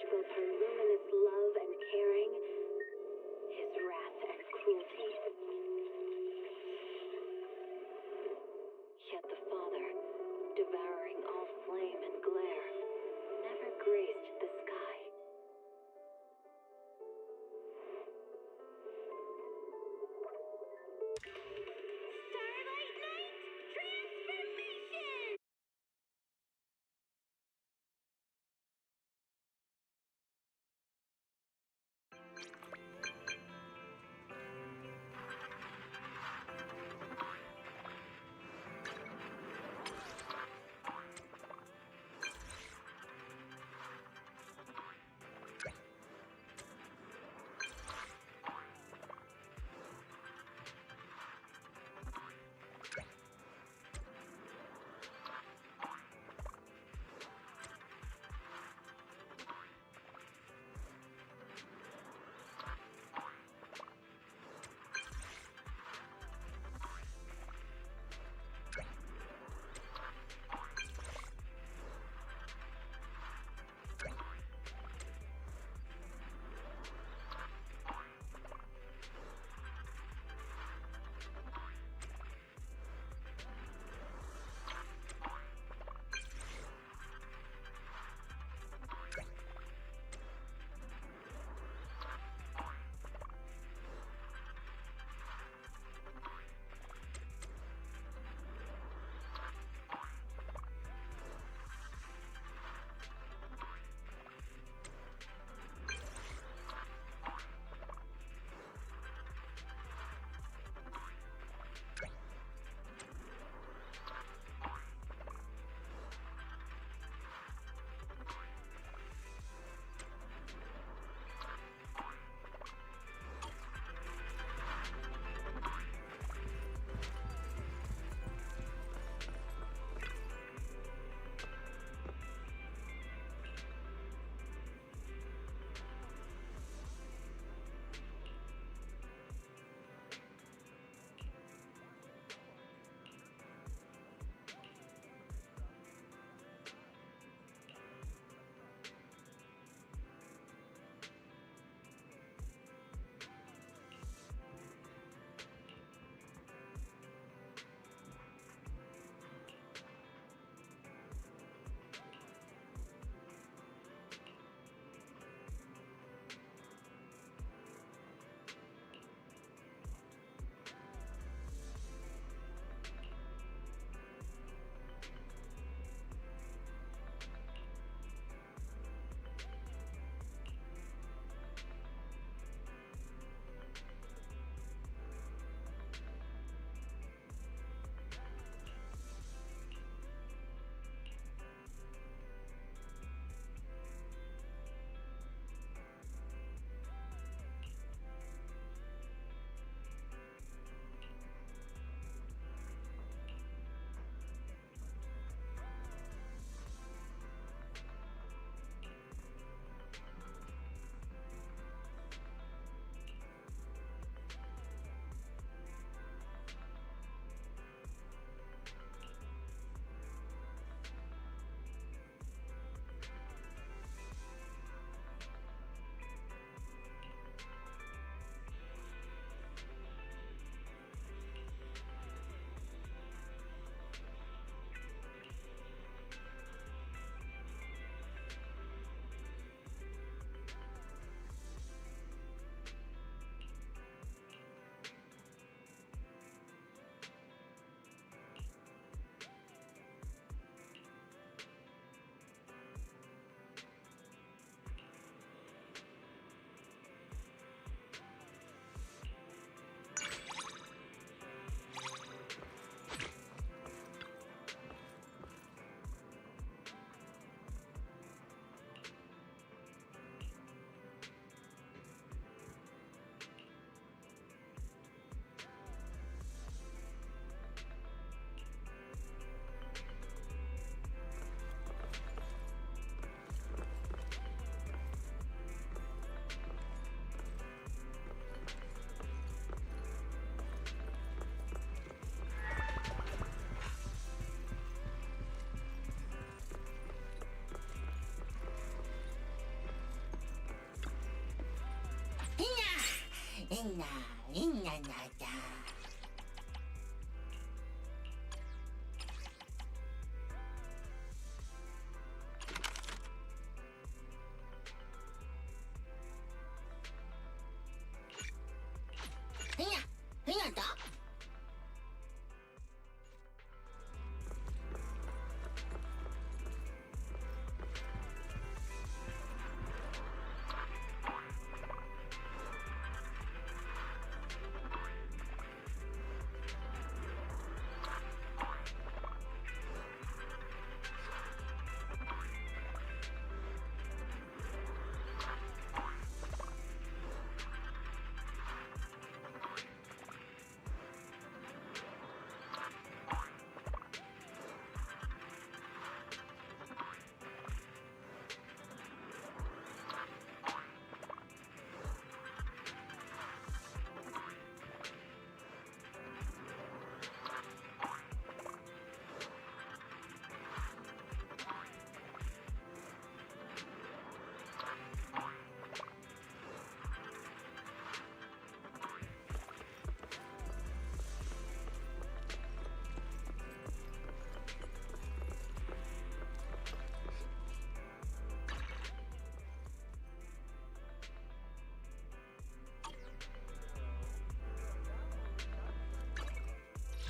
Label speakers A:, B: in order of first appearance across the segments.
A: both her luminous love and caring, his wrath and cruelty. Yet the Father, devouring all flame and glare, never graced the sky. Starlight Knight transformation!
B: Inna, inna, nada. Inna, inna, da.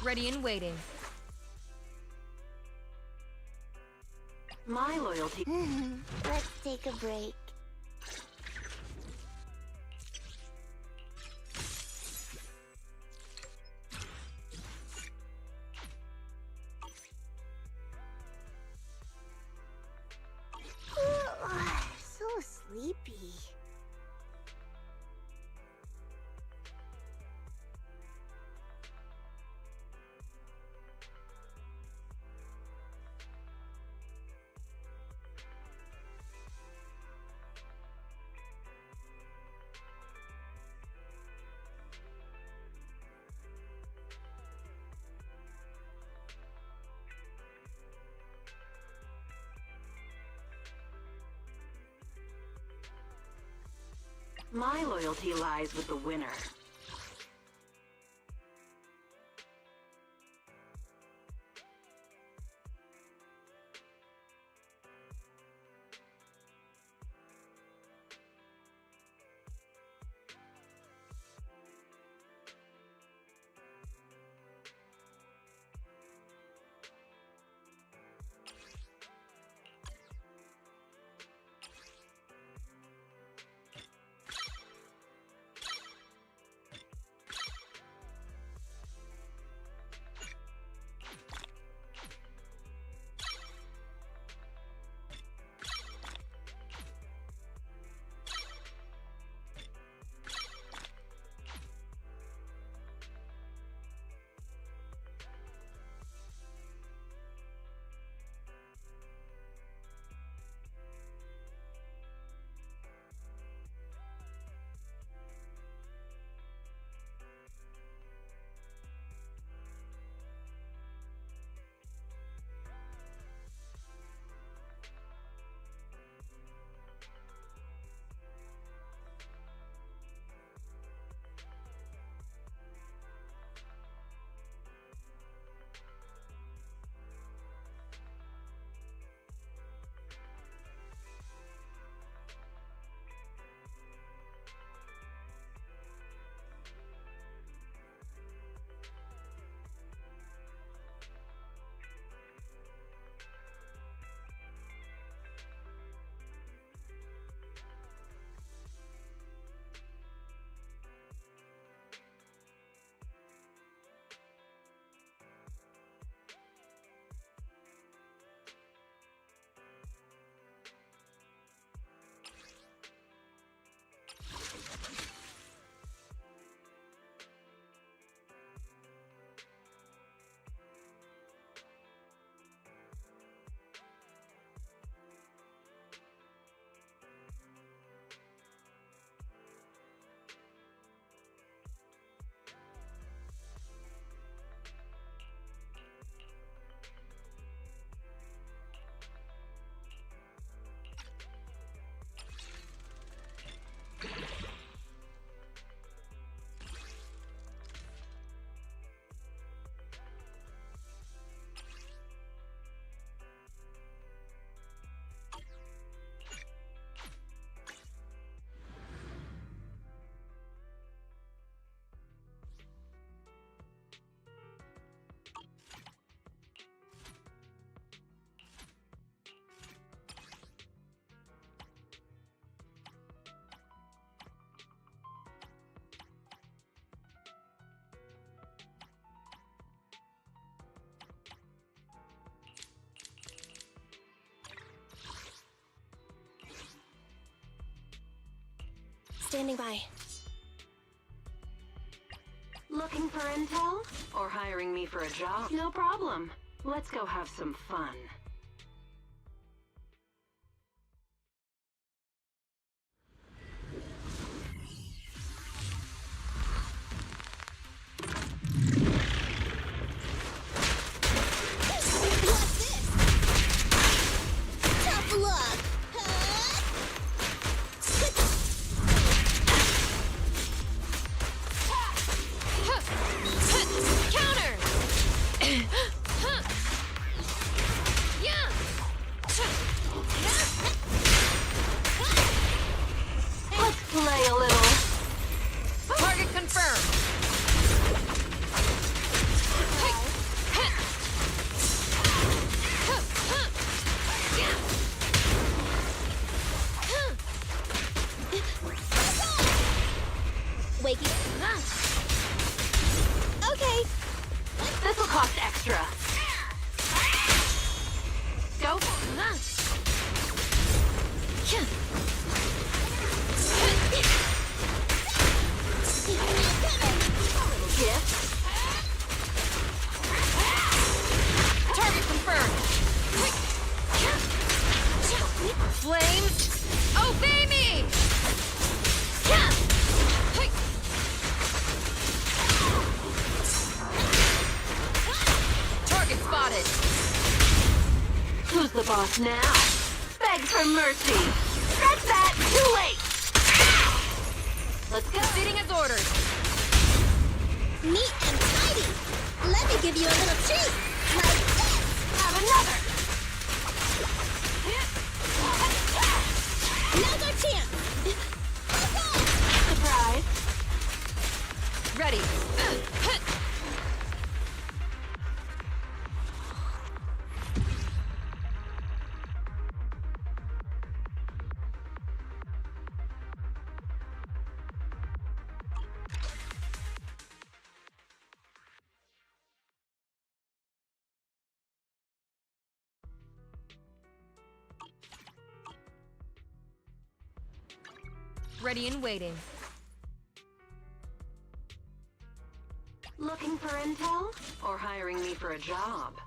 C: Ready and waiting.
A: My loyalty.
B: Let's take a break. So sleepy.
A: My loyalty lies with the winner.
C: Standing by.
A: Looking for intel? Or hiring me for a job? No problem. Let's go have some fun.
B: What's this? Tough luck.
C: Counter! Yeah!
A: Let's play a little.
C: Target confirmed.
B: Wakey. Okay.
A: This'll cost extra. Go. Gift.
C: Target confirmed. Flames, obey me! Target spotted.
A: Who's the boss now? Beg for mercy. That's that. Too late. Let's go.
C: Proceeding as ordered.
B: Neat and tidy. Let me give you a little treat. Like this.
A: Have another.
B: Now's our chance.
A: Surprise.
C: Ready. Ready and waiting.
A: Looking for intel? Or hiring me for a job?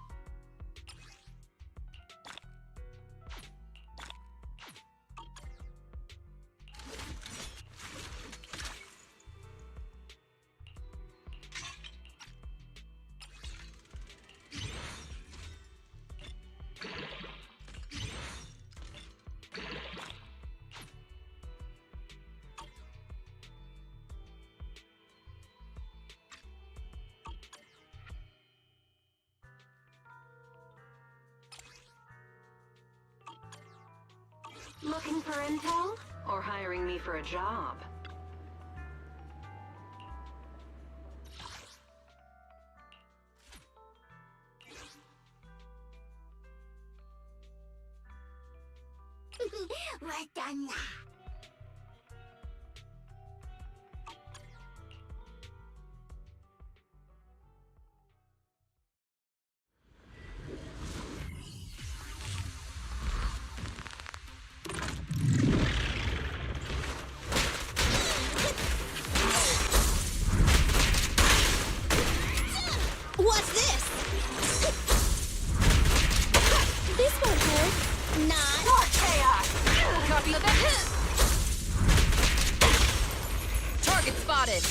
A: Looking for intel? Or hiring me for a job?
B: We're done now. What's this? This won't hurt. Not.
A: More chaos!
C: Copy that. Target spotted.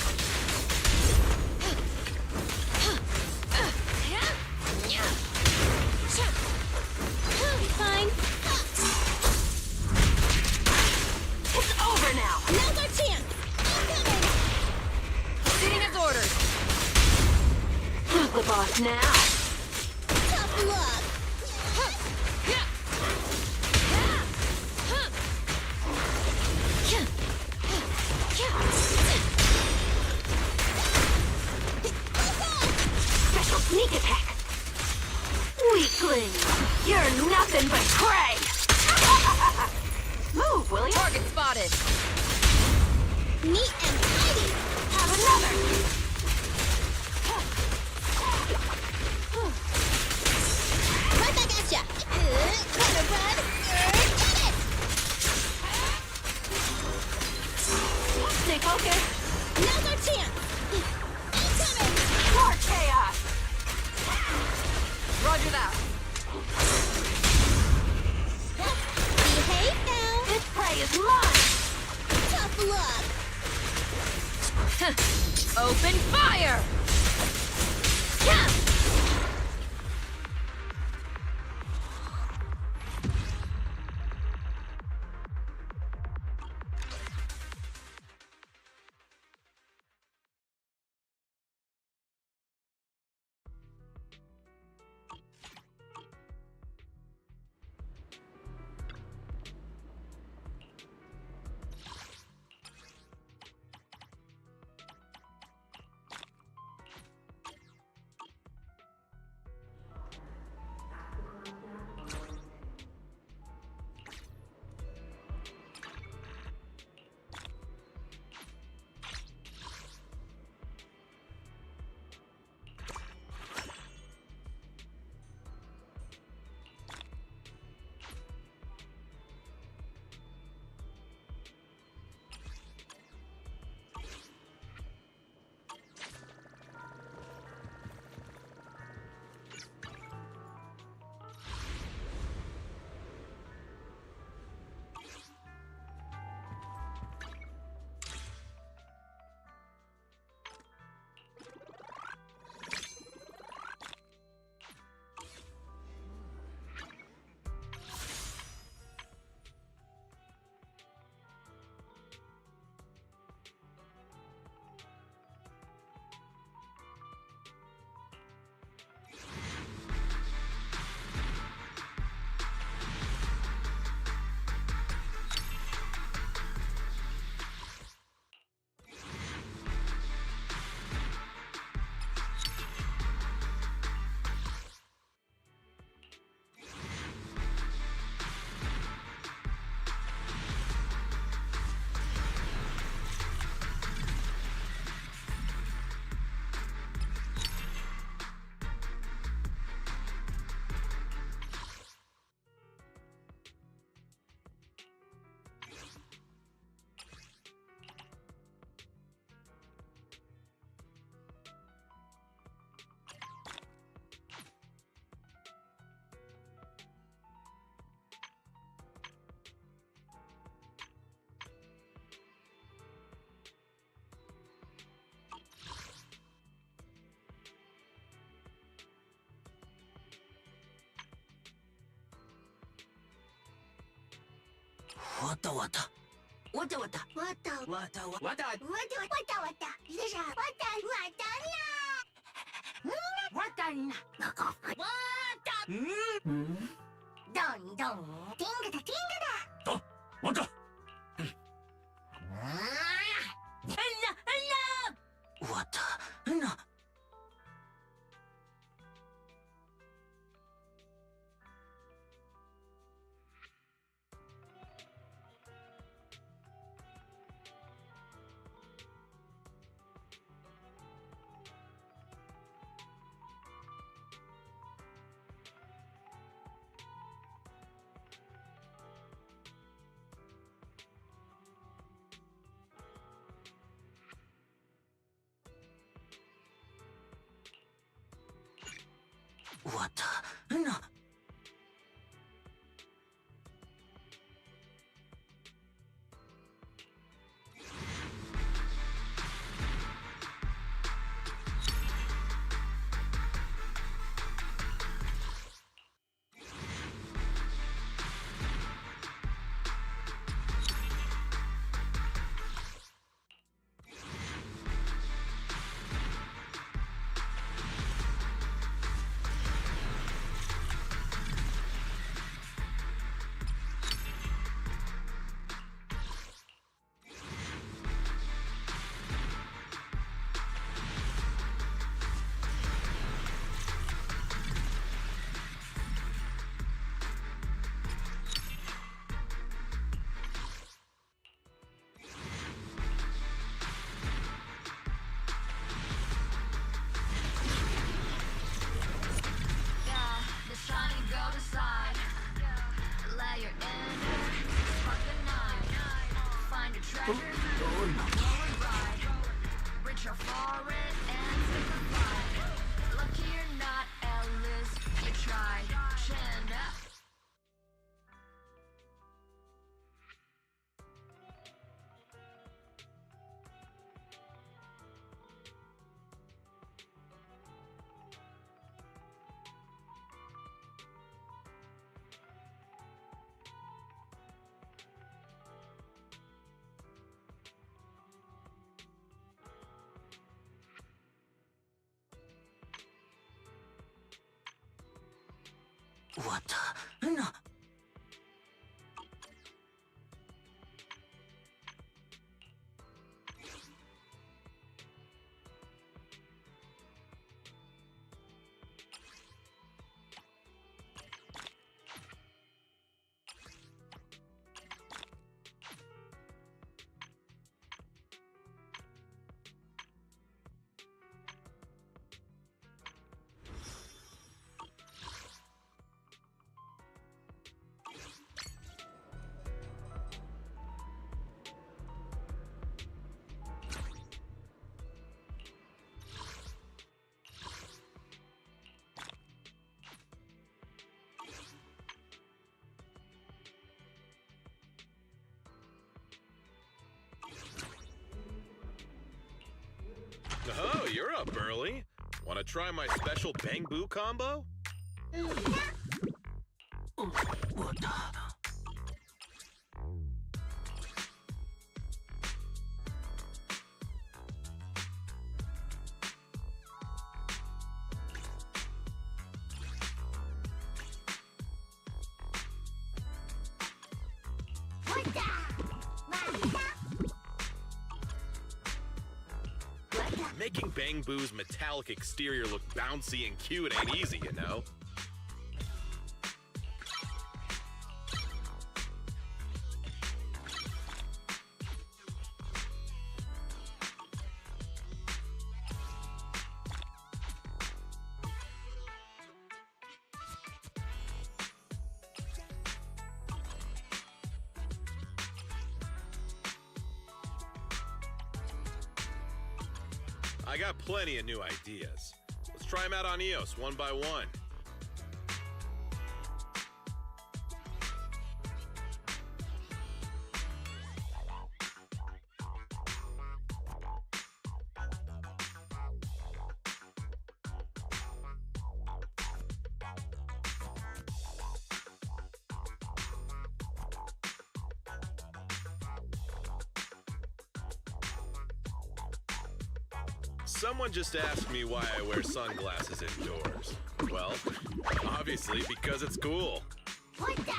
B: Fine.
A: It's over now!
B: Now's our chance. I'm coming.
C: Proceeding as ordered.
A: Who's the boss now?
B: Tough luck.
A: Special sneak attack! Weakling! You're nothing but prey! Move, will you?
C: Target spotted.
B: Neat and tidy.
A: Have another! Focus.
B: Now's our chance! Incoming!
A: More chaos.
C: Roger that.
B: Behave now!
A: This prey is mine.
B: Tough luck!
C: Open fire!
B: Yeah!
D: わたわたわたわた
B: わたわ
D: わたわた
B: わたわたわたわたよいしょわたになわたどんどんティングだティングだ
D: わたわたなわたな
C: for it and stick the fly. Lucky you're not Ellis. You tried. Chin up.
D: What the? No.
E: Oh, you're up early. Want to try my special Bang Boo combo?
D: What the?
E: Making Bang Boo's metallic exterior look bouncy and cute ain't easy, you know? I got plenty of new ideas. Let's try them out on EOS one by one. Someone just asked me why I wear sunglasses indoors. Well, obviously because it's cool.
D: What the?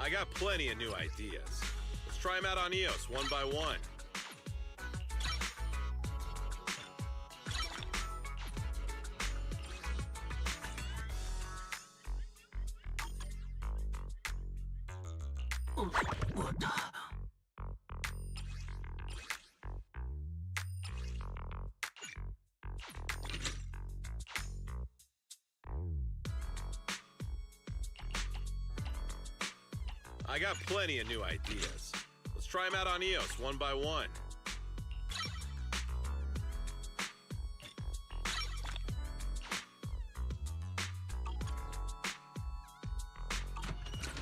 E: I got plenty of new ideas. Let's try them out on EOS one by one.
D: What the?
E: I got plenty of new ideas. Let's try them out on EOS one by one.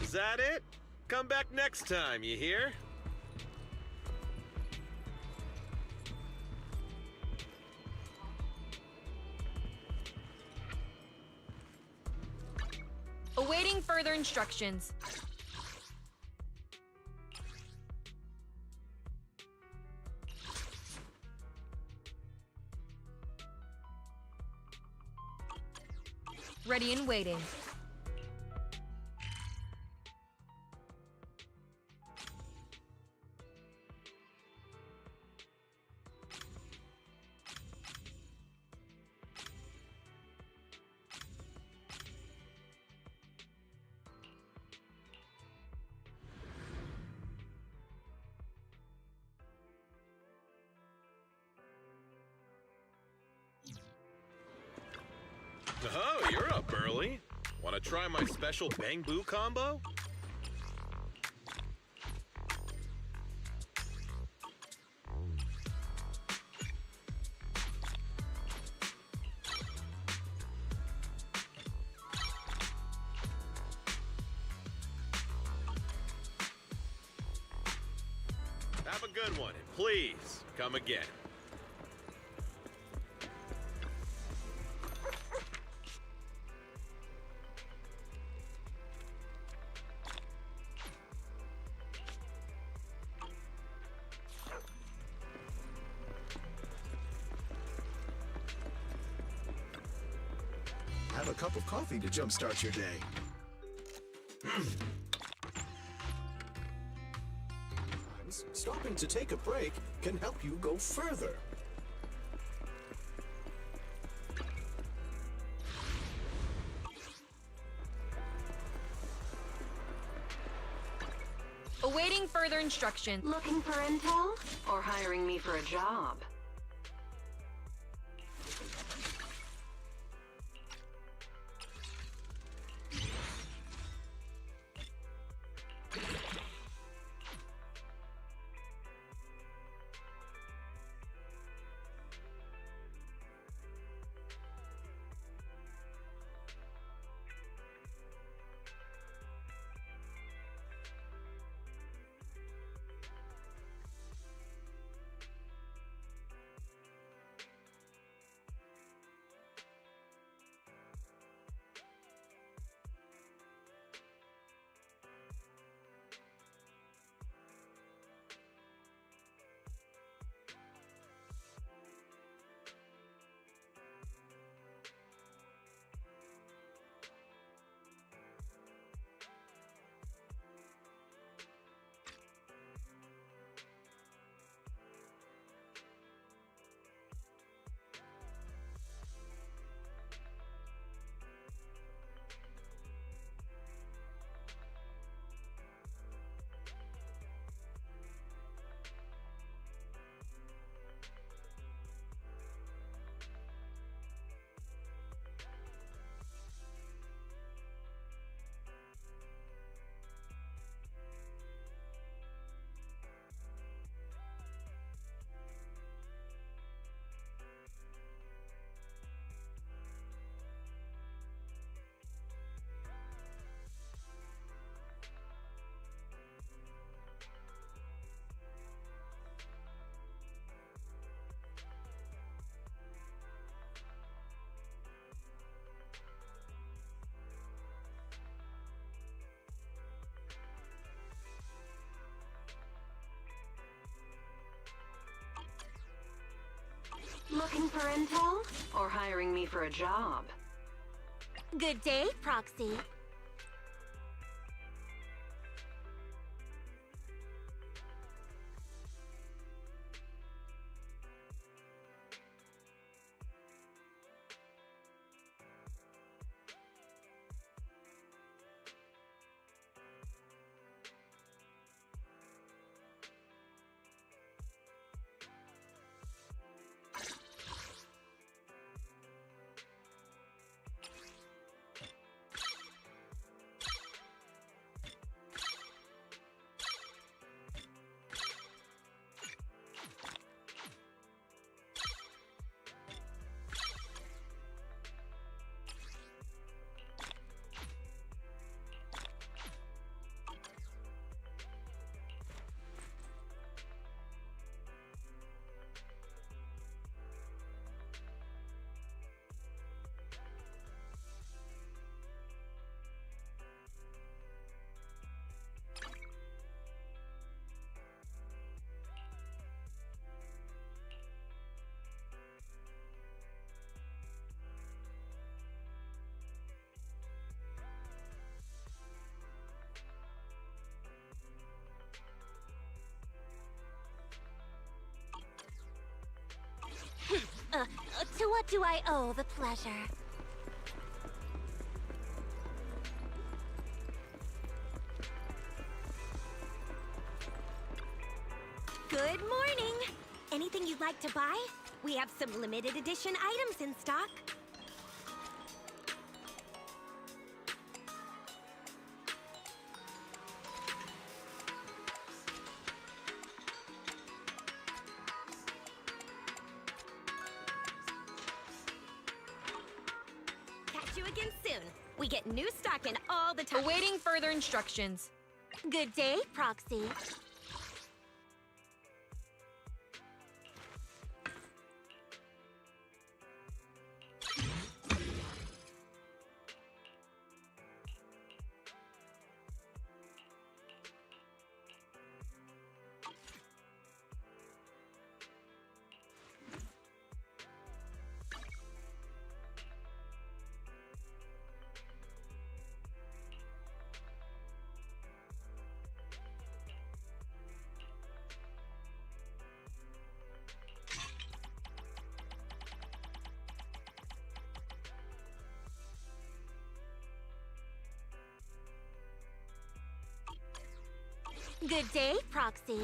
E: Is that it? Come back next time, you hear?
C: Awaiting further instructions. Ready and waiting.
E: Oh, you're up early. Want to try my special Bang Boo combo? Have a good one, and please, come again.
F: Have a cup of coffee to jumpstart your day. Stopping to take a break can help you go further.
G: Awaiting further instruction.
A: Looking for intel? Or hiring me for a job? Looking for intel? Or hiring me for a job?
B: Good day, Proxy. To what do I owe the pleasure? Good morning! Anything you'd like to buy? We have some limited edition items in stock. again soon. We get new stock in all the time.
G: Awaiting further instructions.
B: Good day, Proxy. Good day, Proxy.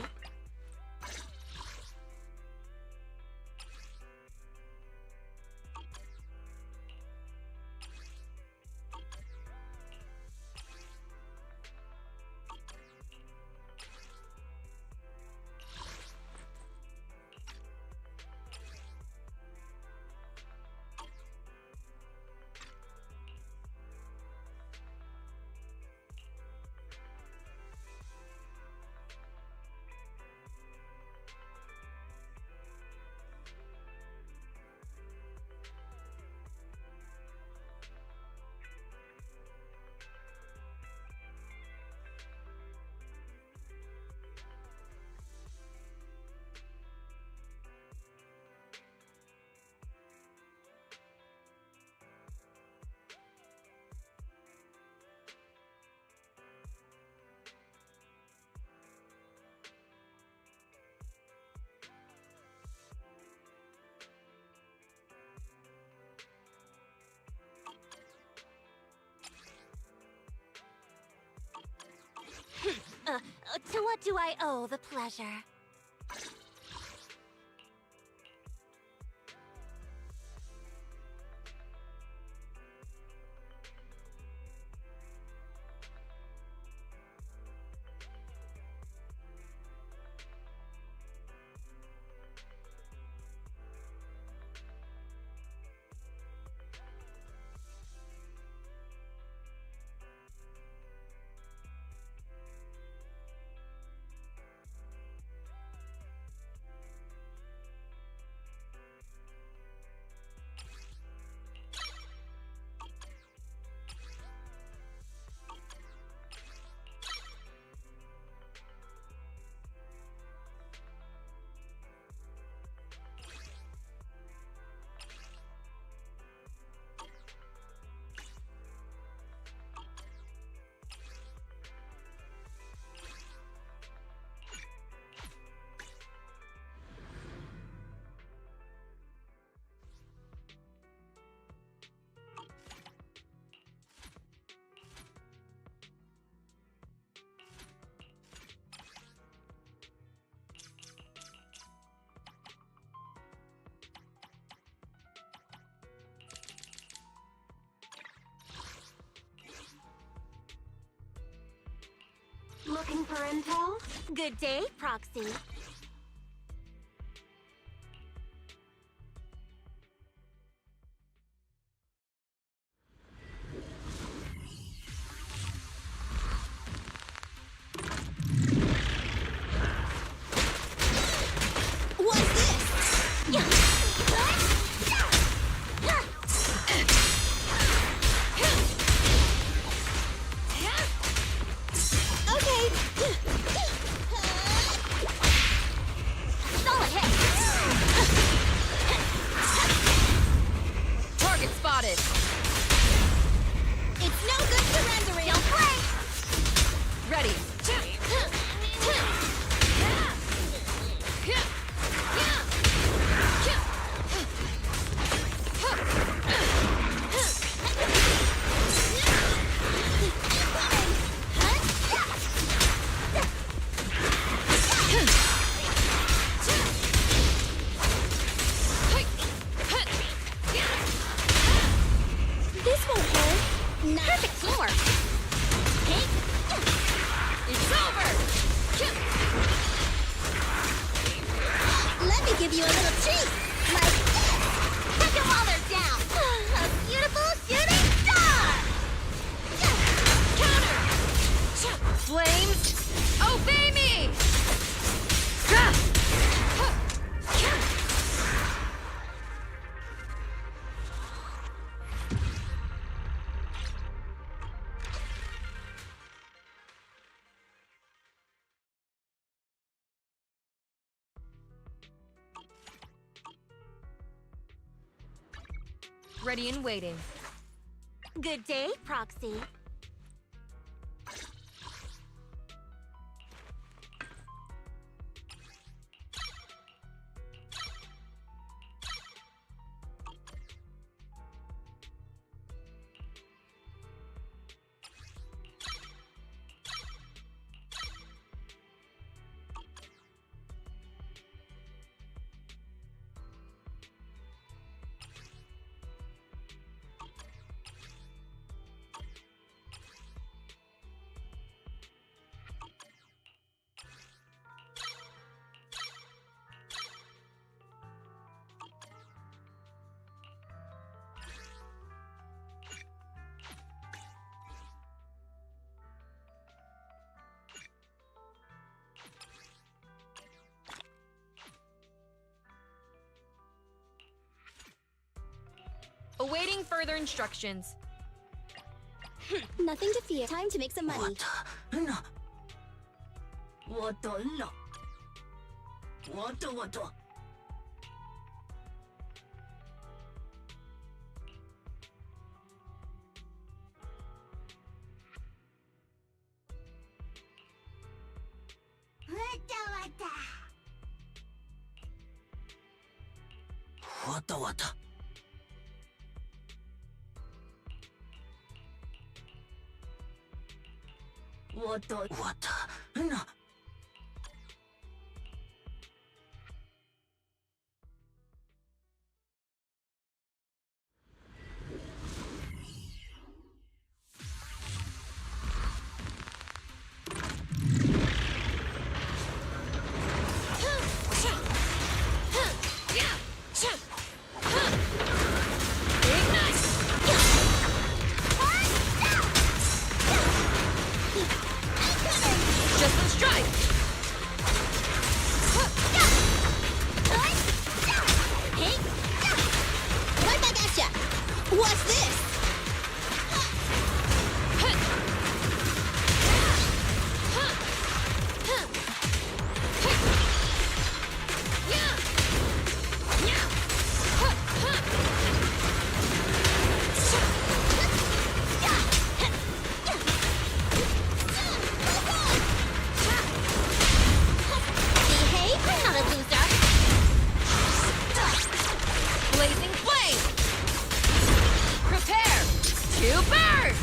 B: To what do I owe the pleasure? Looking for intel? Good day, Proxy. What's this? Solid hit!
G: Target spotted.
B: It's no good surrendering! Don't play!
G: Ready.
B: This won't hurt. Perfect floor.
G: It's over.
B: Let me give you a little treat. Like this. Take them while they're down. A beautiful shooting star.
G: Ready and waiting.
B: Good day, Proxy.
G: Awaiting further instructions.
B: Nothing to fear. Time to make some money.
D: 我的那，我的了，我的我的。我的我的。我的那。
G: Just one strike!
B: Hey! Right back at ya! What's this? Behave, I'm not a loser!
G: Blazing flame! Prepare to burn!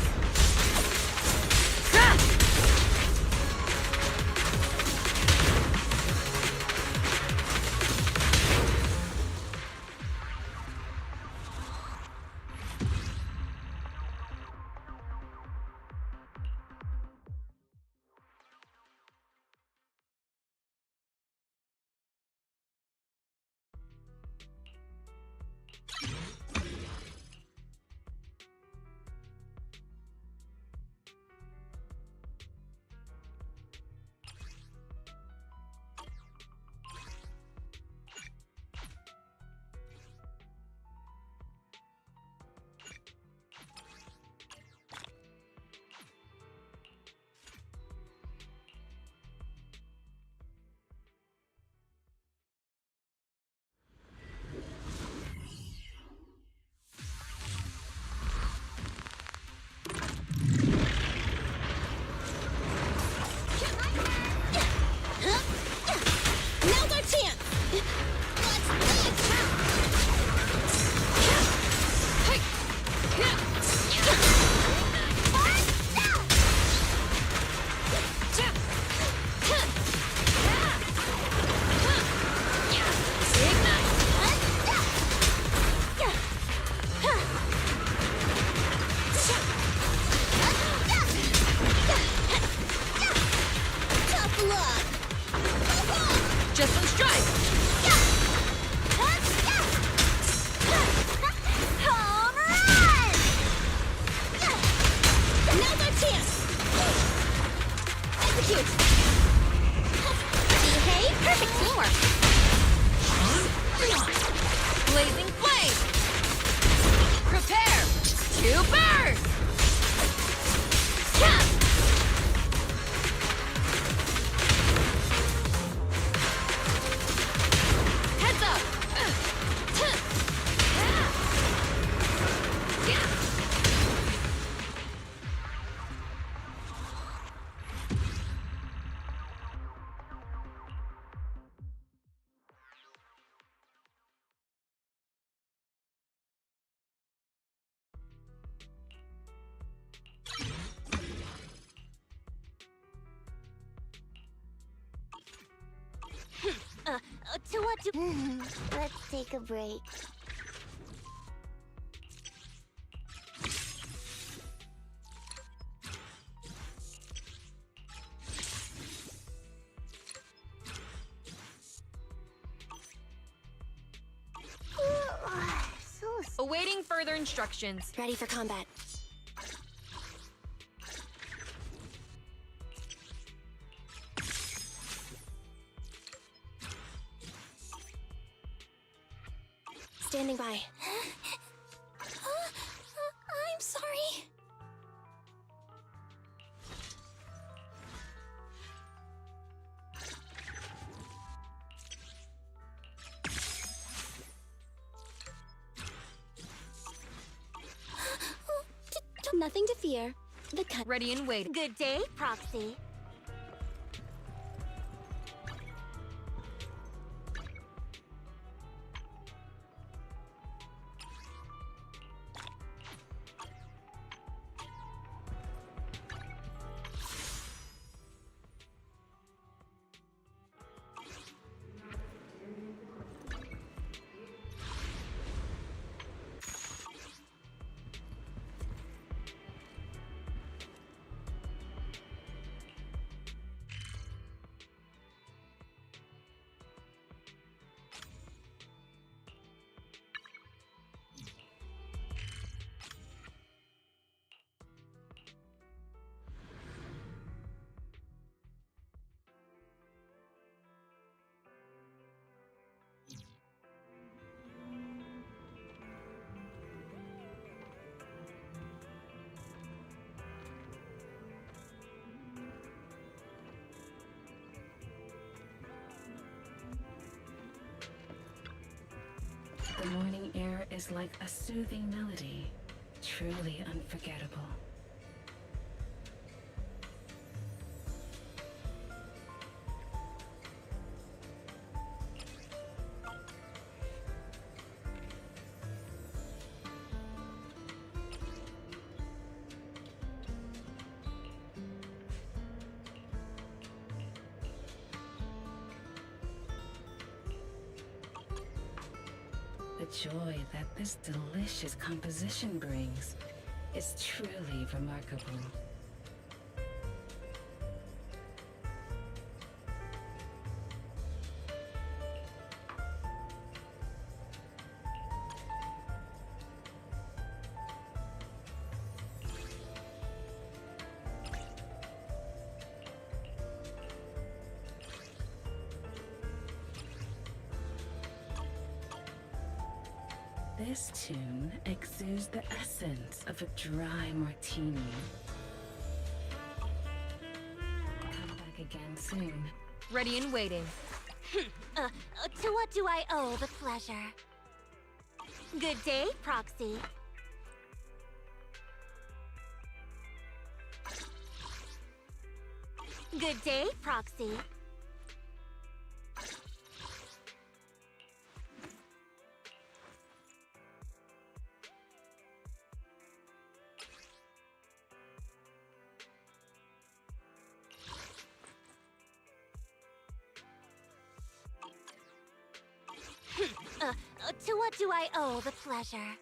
B: to what do... Let's take a break.
G: Awaiting further instructions.
B: Ready for combat. Standing by. I'm sorry. Nothing to fear. The cut.
G: Ready and waiting.
B: Good day, Proxy.
H: The morning air is like a soothing melody, truly unforgettable. The joy that this delicious composition brings is truly remarkable. This tune exudes the essence of a dry martini. Come back again soon.
G: Ready and waiting.
B: To what do I owe the pleasure? Good day, Proxy. Good day, Proxy. To what do I owe the pleasure?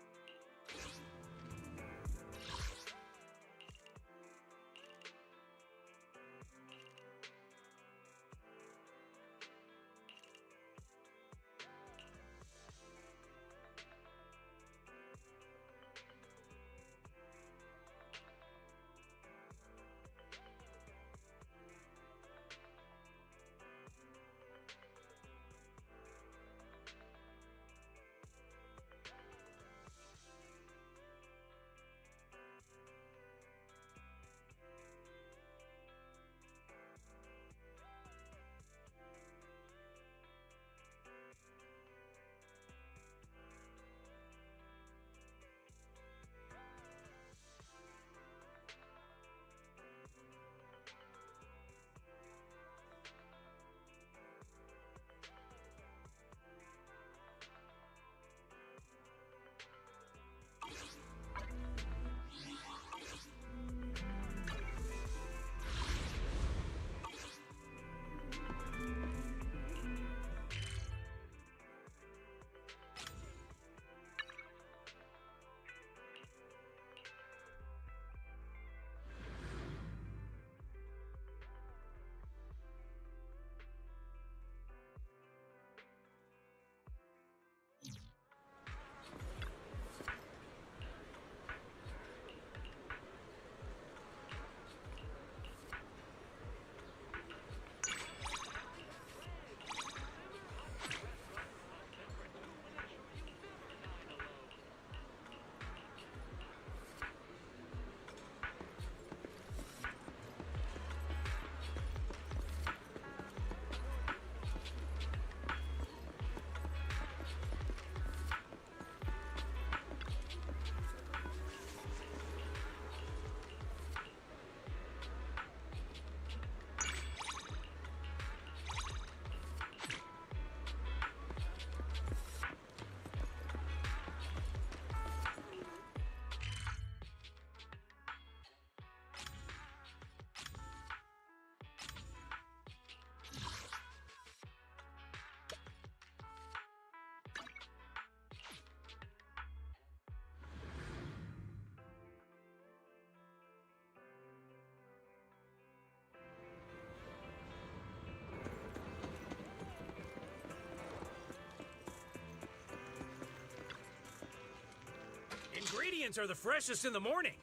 I: ingredients are the freshest in the morning.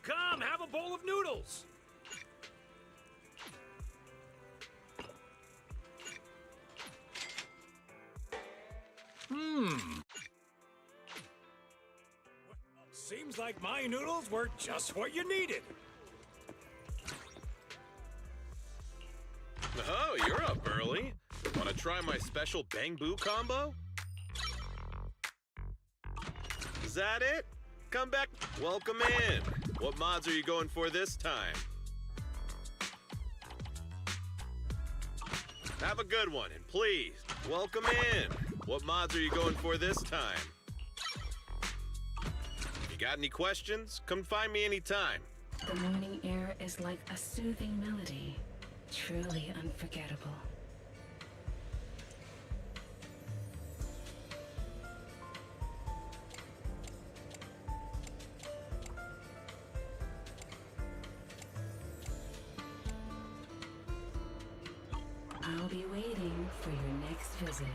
I: Come, have a bowl of noodles. Seems like my noodles were just what you needed.
E: Oh, you're up early. Want to try my special Bang Boo combo? Is that it? Come back. Welcome in. What mods are you going for this time? Have a good one, and please, welcome in. What mods are you going for this time? If you got any questions, come find me anytime.
H: The morning air is like a soothing melody, truly unforgettable. I'll be waiting for your next visit.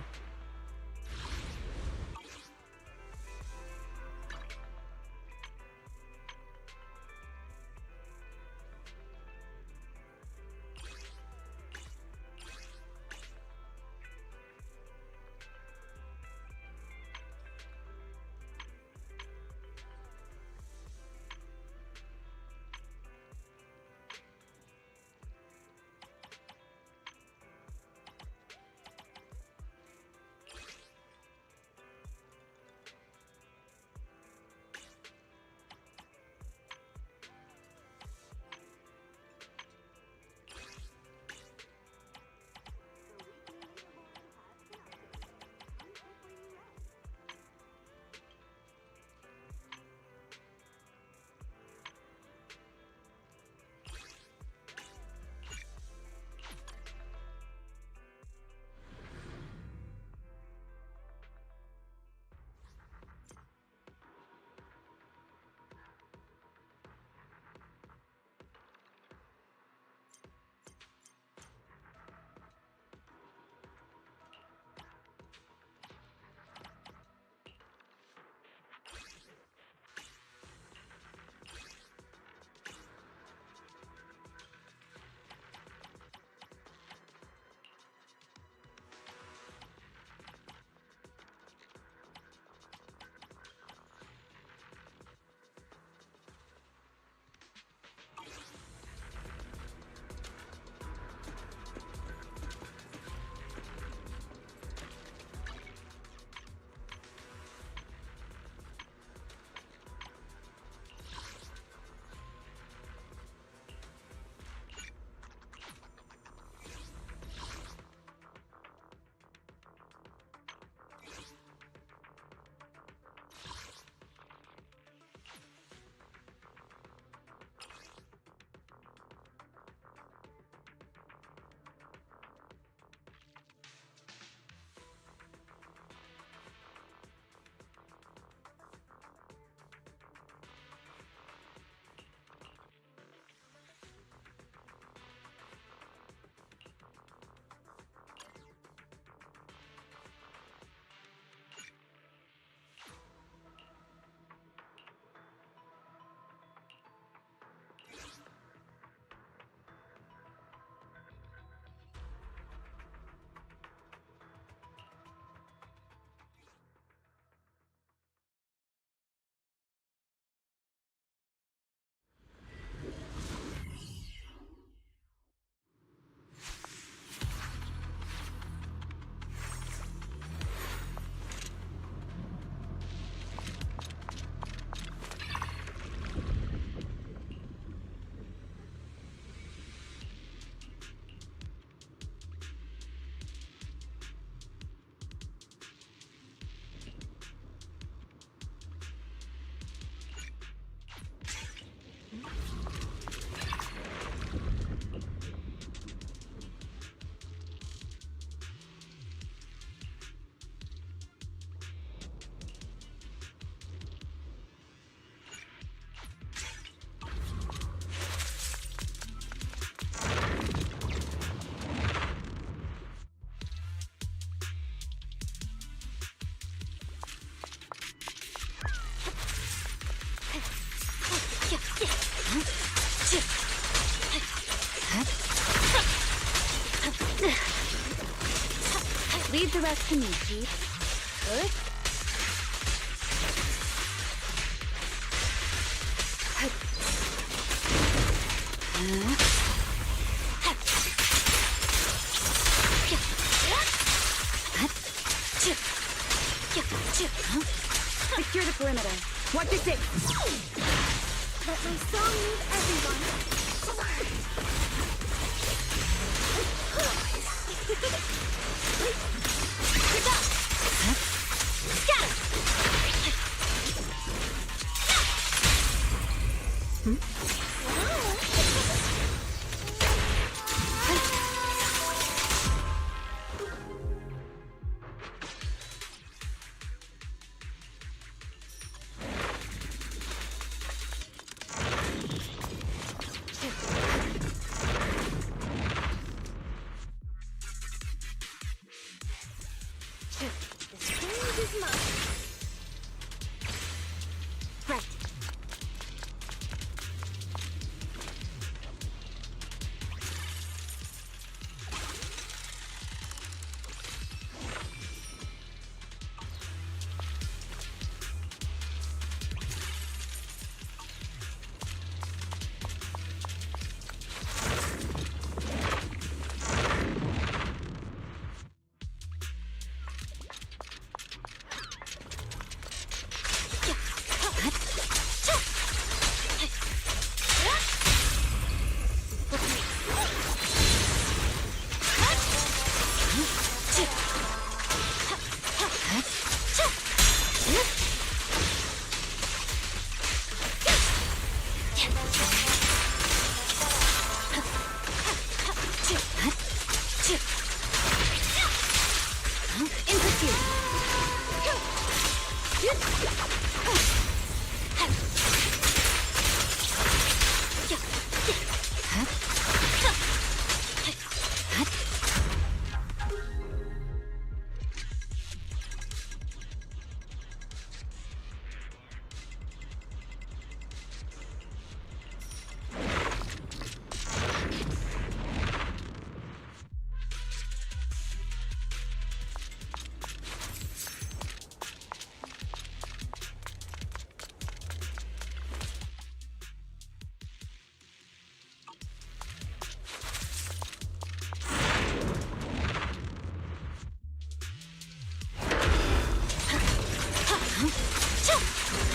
B: Leave the rest to me, Chief. Good. Secure the perimeter. Watch your six. Let my song move everyone. Right.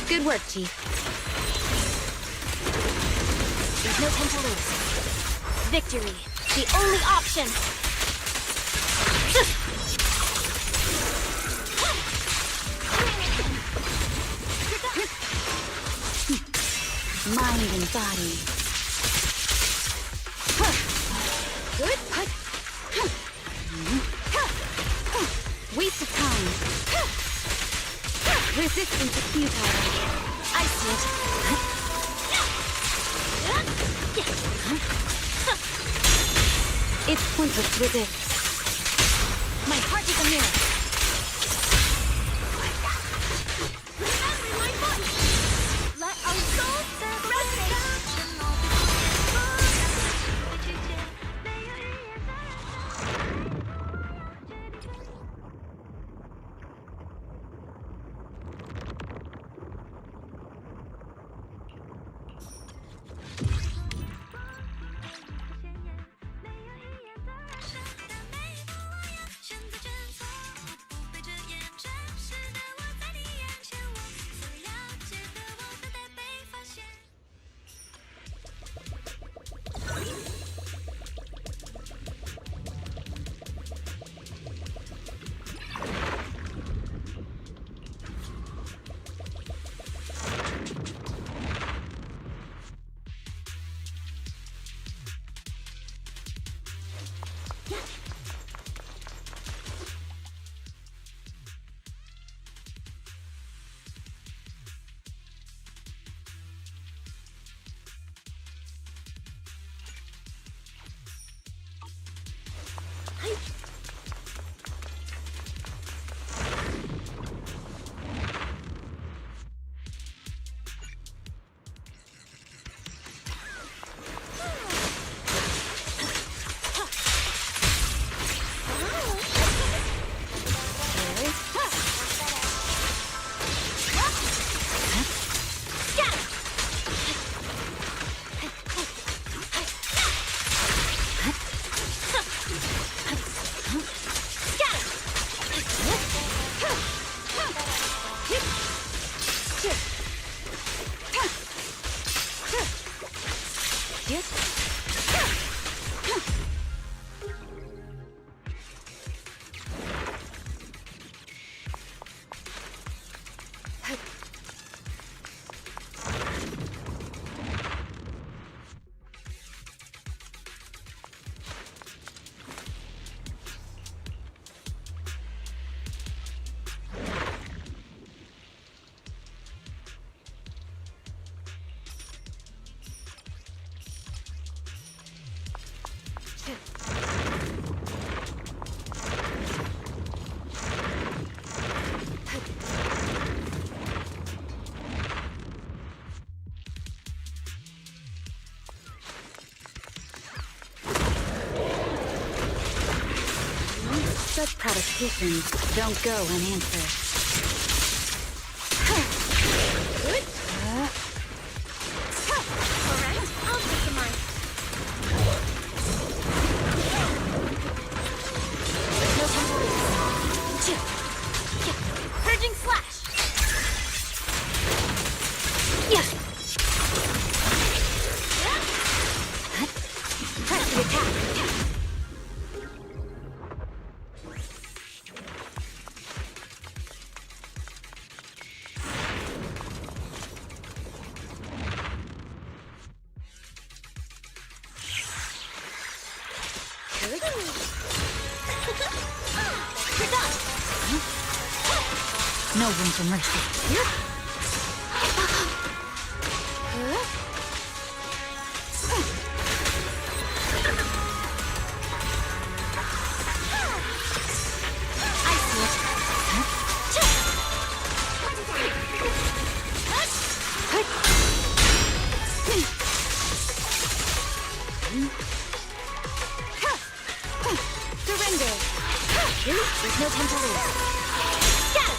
B: Good work, Chief. There's no time to lose. Victory, the only option! Mind and body. Good. Waste of time. Resistance is futile. I see it. It's pointless to resist. My heart is a mirror. Remember my voice. Let our souls resonate. Such provocations don't go unanswered. Alright, I'll take the mic. No time to lose. Purging slash! Yeah! Press the attack! No room for mercy. I see it. Surrender. There's no time to lose. Scatter!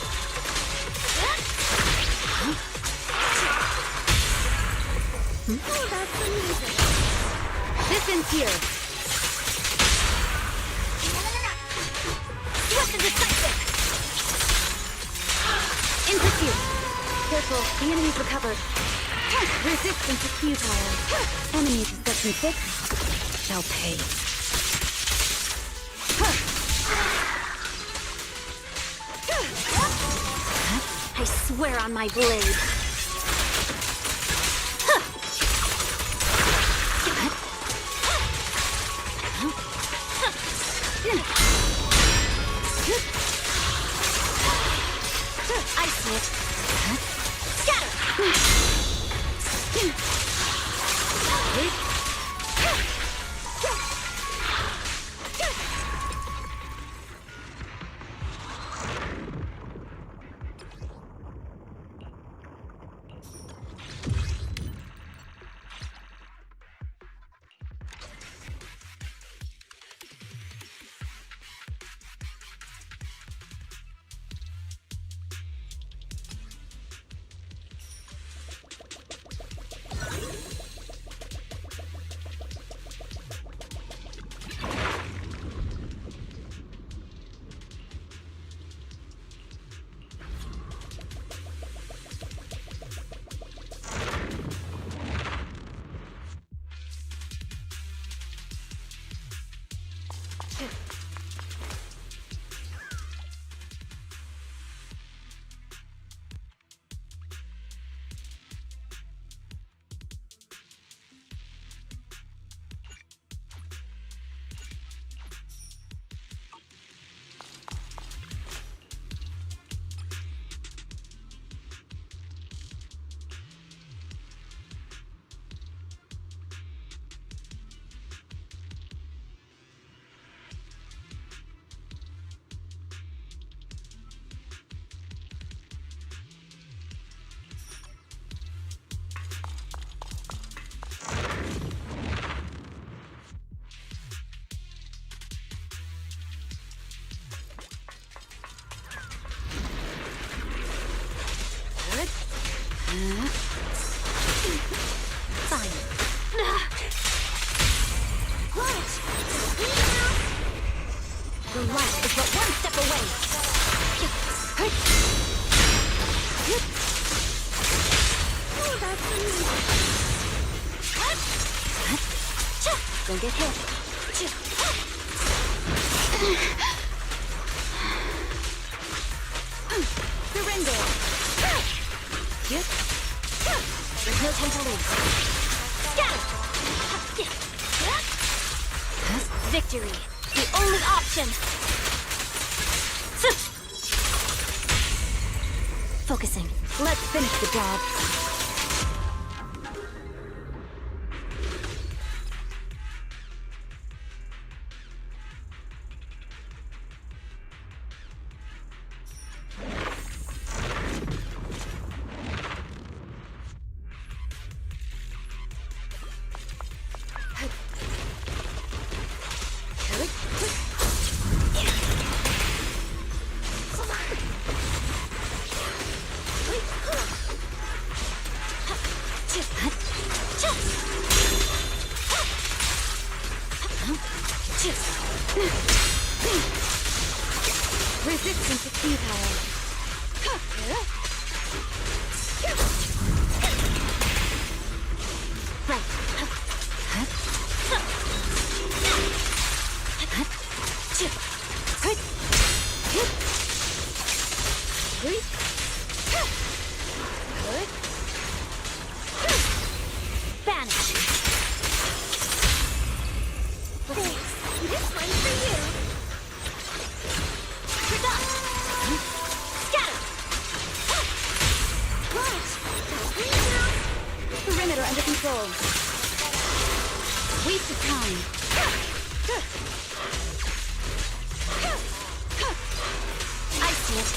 B: Oh, that's amazing. This ends here. Swift and decisive. In pursuit. Careful, the enemy's recovered. Resistance is futile. Enemies of Section 6 shall pay. I swear on my blade. I see it. Scatter! Don't get hit. Surrender. Yep. There's no time to lose. Scatter. Victory. The only option. Focusing. Let's finish the job. Resistance to futile. Right. Vanish. This one's for you. Scatter! Watch! Perimeter under control. Waste of time. I see it.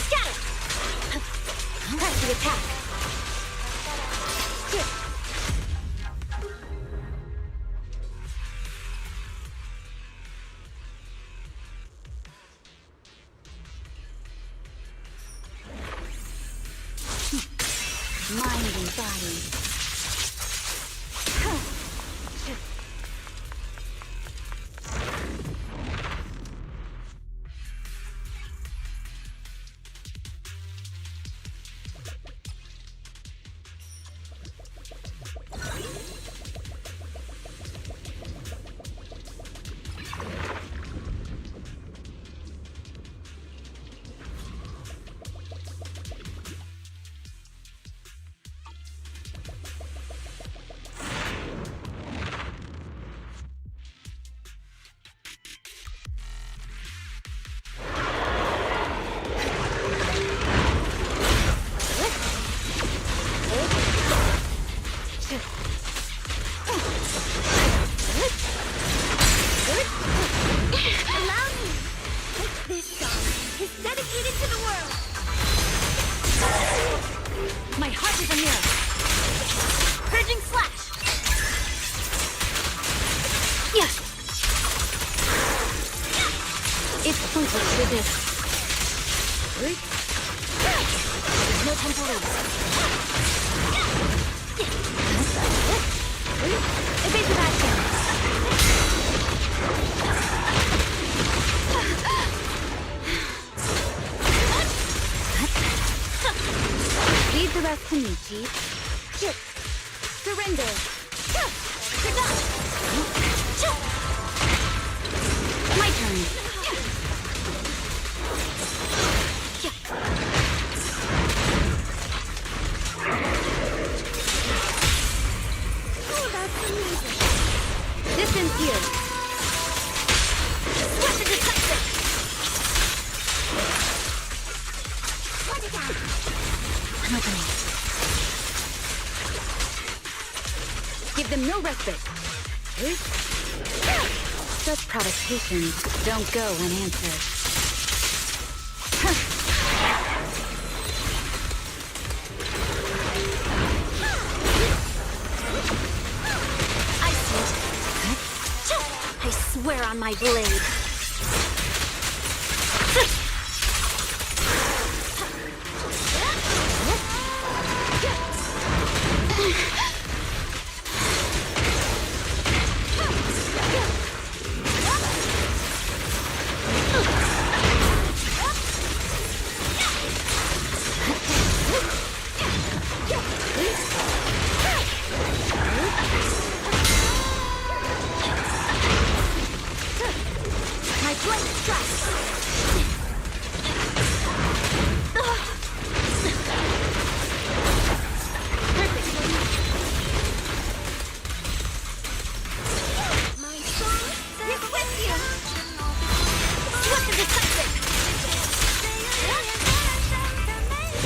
B: Scatter! Press the attack. Mind and body. Allow me. This song is dedicated to the world. My heart is a mirror. Purging slash. Yes. It's pointless to resist. There's no time to lose. Evasive action. Leave the rest to me, Chief. Surrender. My turn. Oh, that's amazing. Distance here. Sweat the decisive. Put it down. I'm opening. Give them no respite. Such provocations don't go unanswered. I see it. I swear on my blade. Blade strike! Perfect! My soul is with you! Swift and decisive!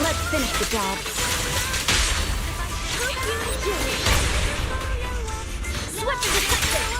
B: Let's finish the job. Hope you enjoy it. Swift and decisive!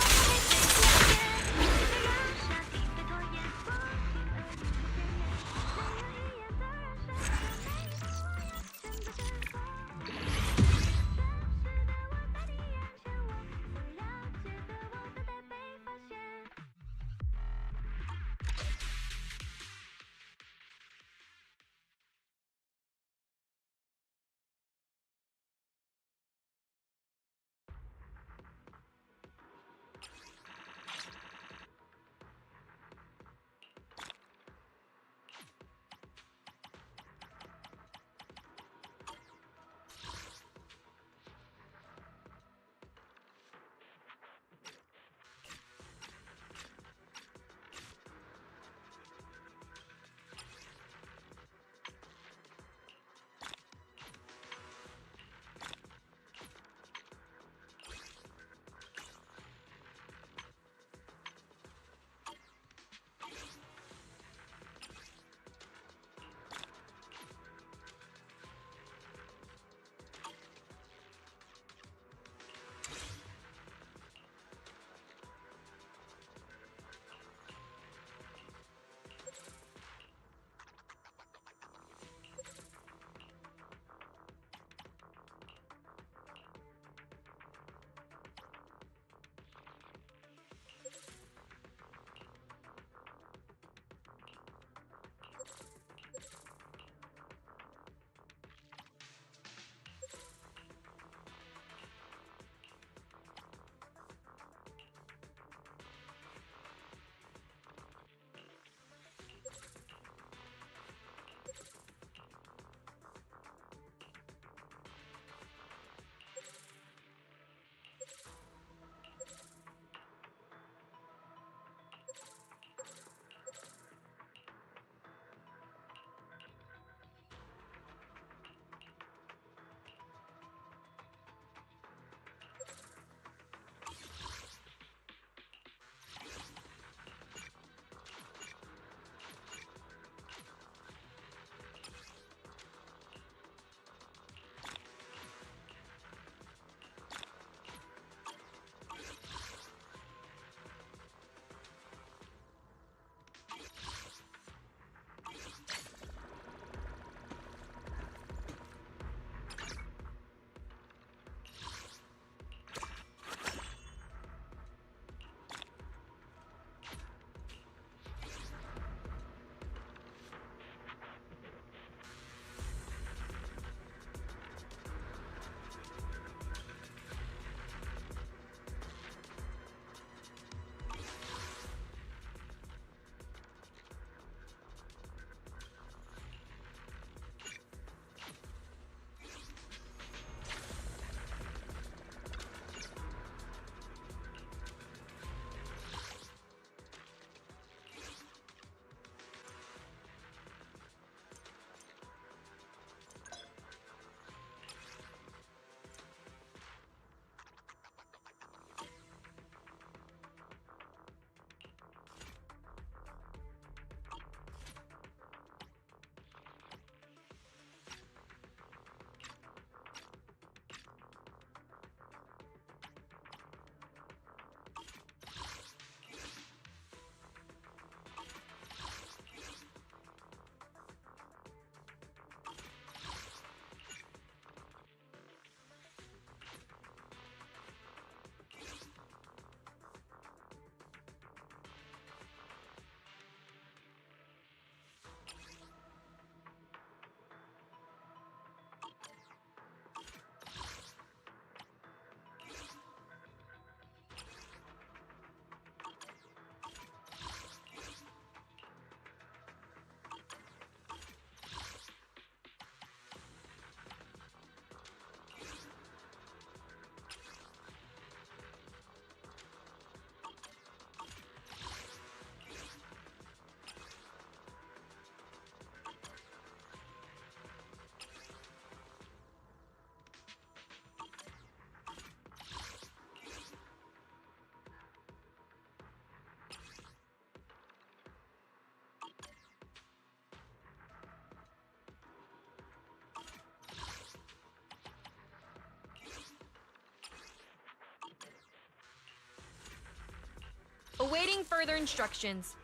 G: Awaiting further instructions.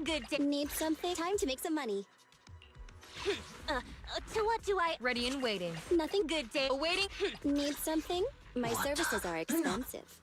B: Good day. Need something? Time to make some money. To what do I...
G: Ready and waiting.
B: Nothing. Good day.
G: Awaiting.
B: Need something? My services are expensive.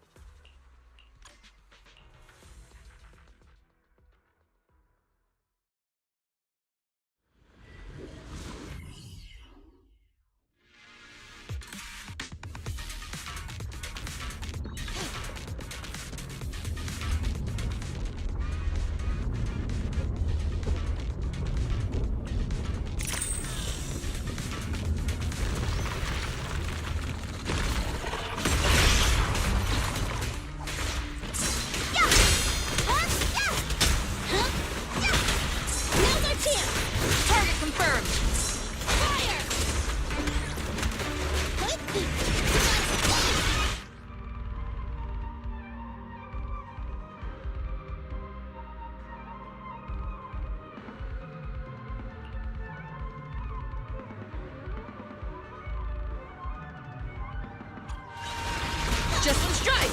G: Target confirmed. Just one strike.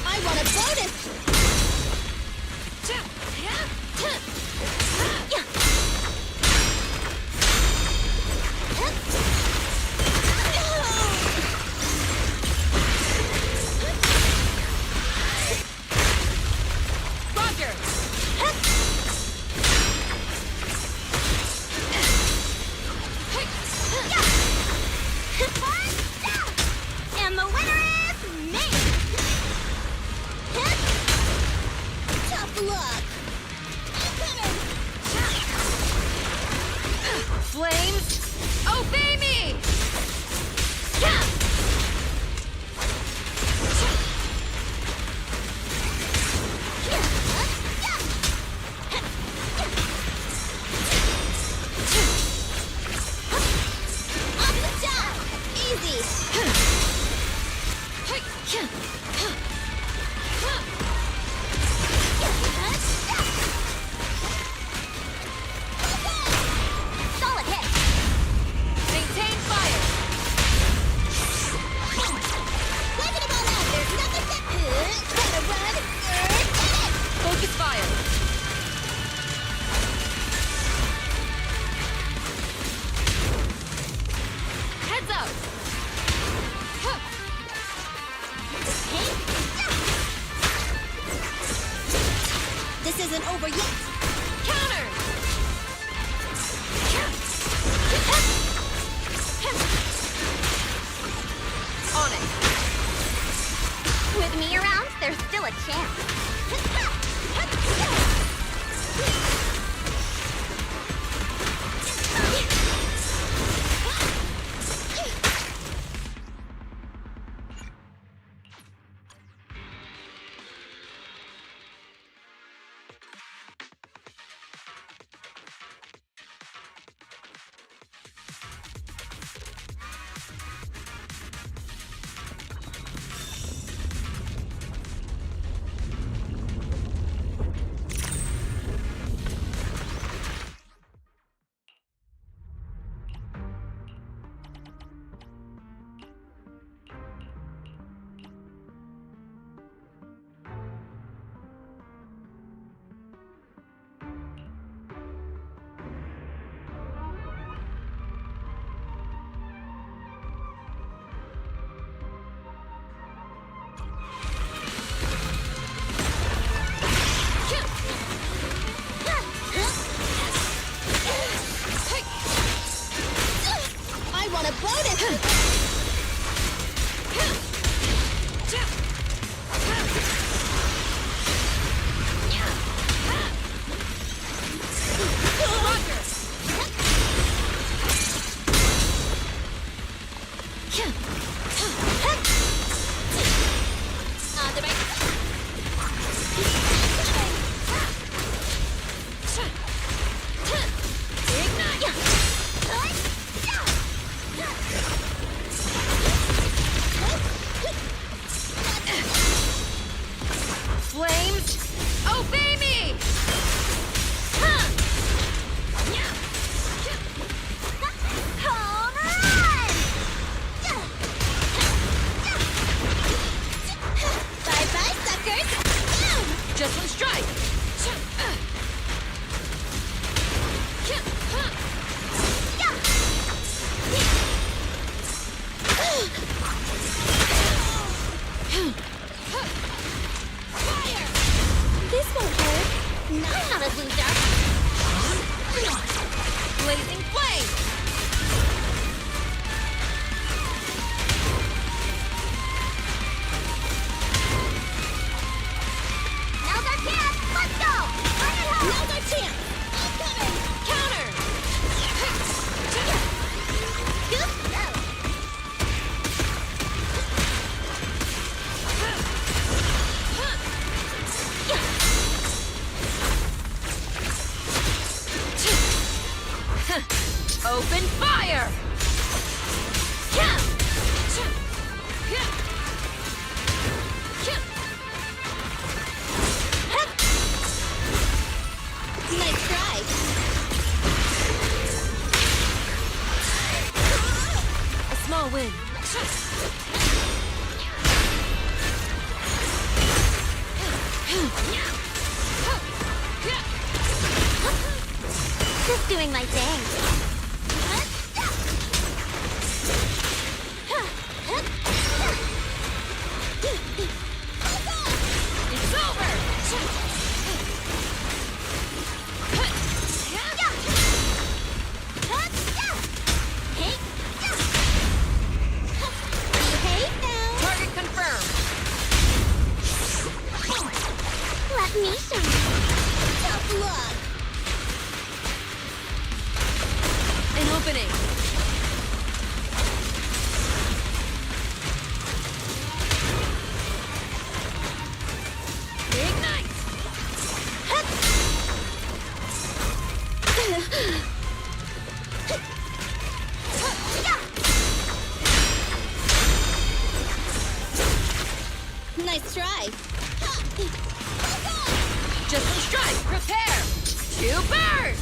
B: I want a bonus!
G: Roger.
B: And the winner is me! Tough luck!
G: Flames, obey me!
B: Off the top! Easy! Solid hit!
G: Maintain fire.
B: Waving it all out! There's nothing to... Gotta run! Get it!
G: Focus fire. Heads up.
B: This isn't over yet!
G: Counter. On it.
B: With me around, there's still a chance.
G: Flames, obey me! Huh.
B: Home run! Bye-bye, suckers! Boom!
G: Just one strike!
B: Fire! This won't hurt. Not a loser.
G: Blazing flame!
B: Now's our chance! Let's go! Bring it home! Now's our chance! Incoming!
G: Counter!
B: Scoop! Go!
G: Open fire!
B: Nice try!
G: A small win.
B: Just doing my thing.
G: It's over! Target confirmed.
B: Let me show you. Tough luck.
G: An opening. Ignite!
B: Nice try.
G: Just one strike. Prepare. To burn.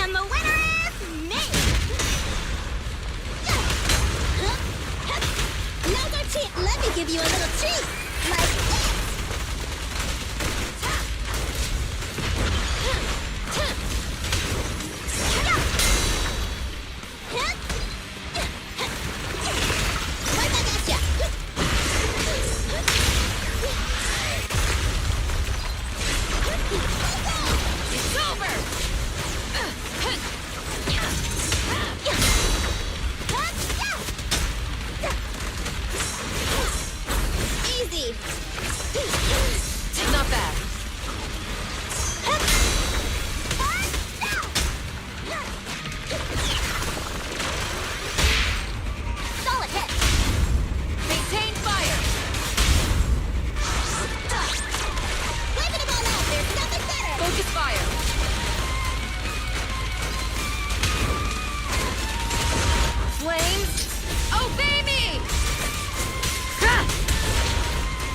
B: And the winner is me! Now's our chance. Let me give you a little treat. Like this. Right back at ya.
G: It's over.
B: Easy.
G: Not bad.
B: Solid hit.
G: Maintain fire.
B: Waving them all out. There's nothing better.
G: Focus fire. Flames, obey me!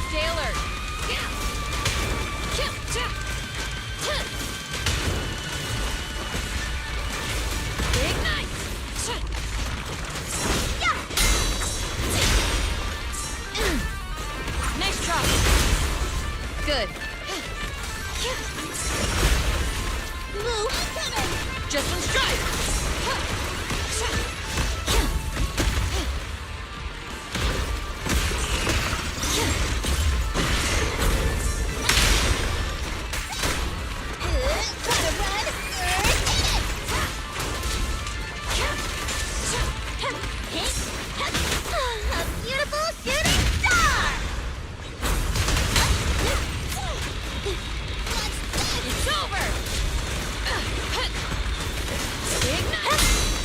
G: Stay alert. Ignite! Nice try. Good.
B: Blue, coming.
G: Just one strike.
B: Gotta run. A beautiful shooting star.
G: It's over. Ignite!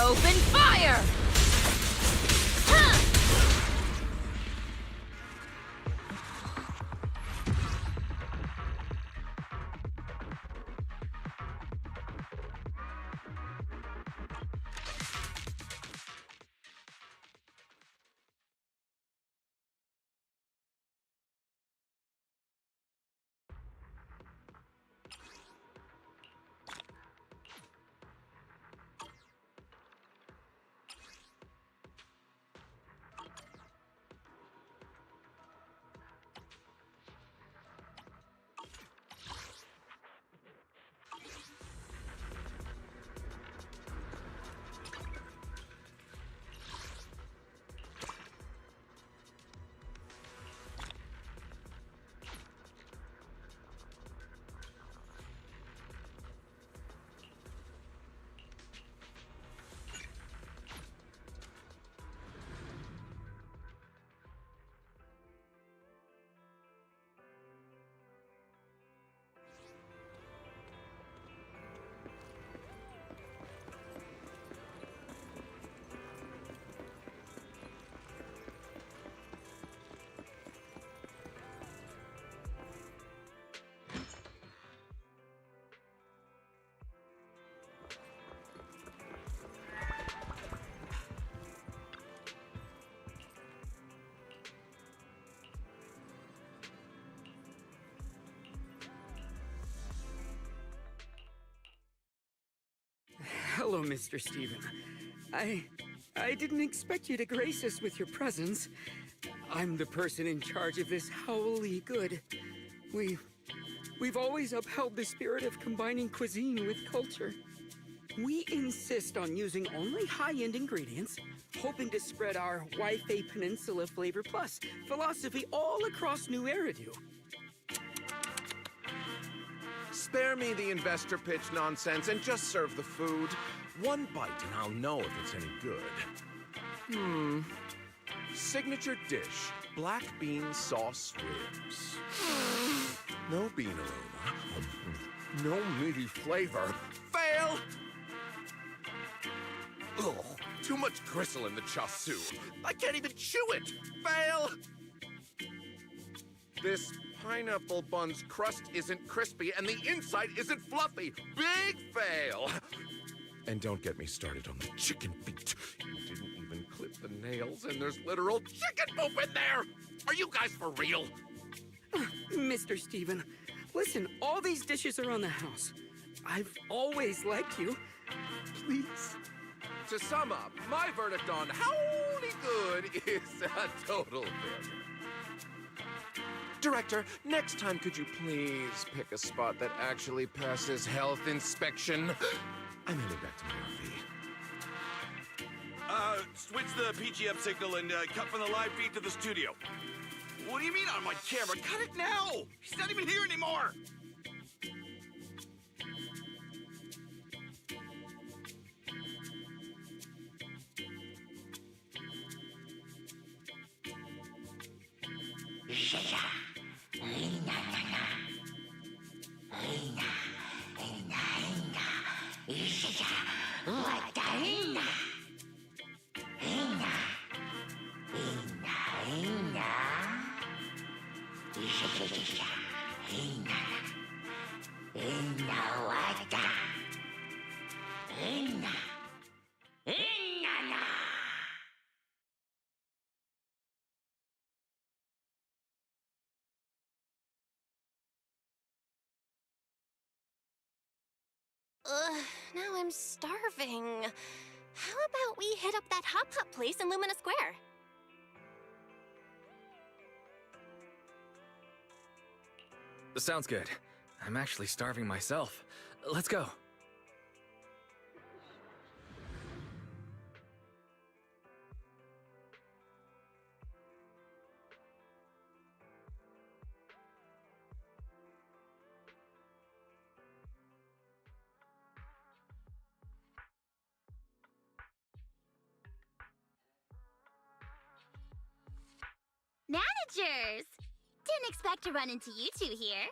G: Open fire! Huh!
J: Hello, Mr. Steven. I didn't expect you to grace us with your presence. I'm the person in charge of this Howly Good. We've always upheld the spirit of combining cuisine with culture. We insist on using only high-end ingredients, hoping to spread our Waifei Peninsula Flavor Plus philosophy all across New Eridu.
K: Spare me the investor pitch nonsense and just serve the food. One bite and I'll know if it's any good. Signature dish, black bean sauce ribs. No bean aroma. No meaty flavor. Fail! Ugh, too much gristle in the chasu. I can't even chew it. Fail! This pineapple bun's crust isn't crispy and the inside isn't fluffy. Big fail! And don't get me started on the chicken feet. You didn't even clip the nails and there's literal chicken poop in there! Are you guys for real?
J: Mr. Steven, listen, all these dishes are on the house. I've always liked you. Please.
K: To sum up, my verdict on Howly Good is a total failure. Director, next time could you please pick a spot that actually passes health inspection? I'm heading back to my RV.
L: Switch the PGM signal and cut from the live feed to the studio. What do you mean on my camera? Cut it now! He's not even here anymore!
A: Now I'm starving. How about we hit up that Hop Hop place in Lumina Square?
M: Sounds good. I'm actually starving myself. Let's go.
N: Managers! Didn't expect to run into you two here.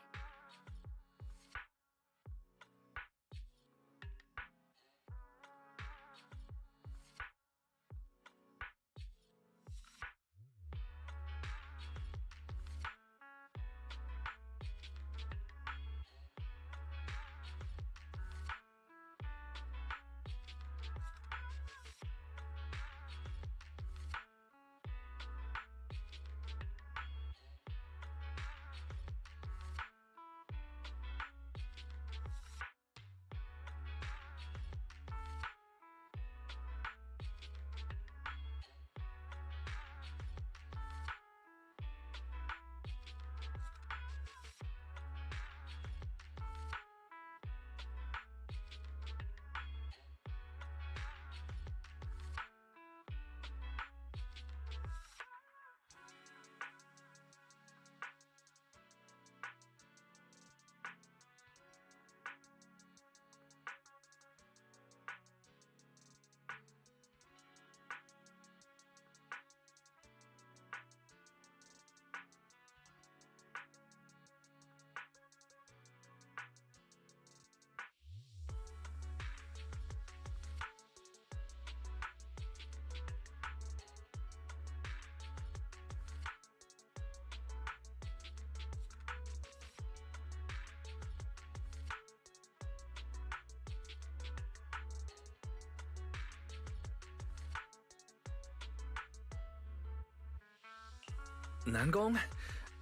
M: Nangong?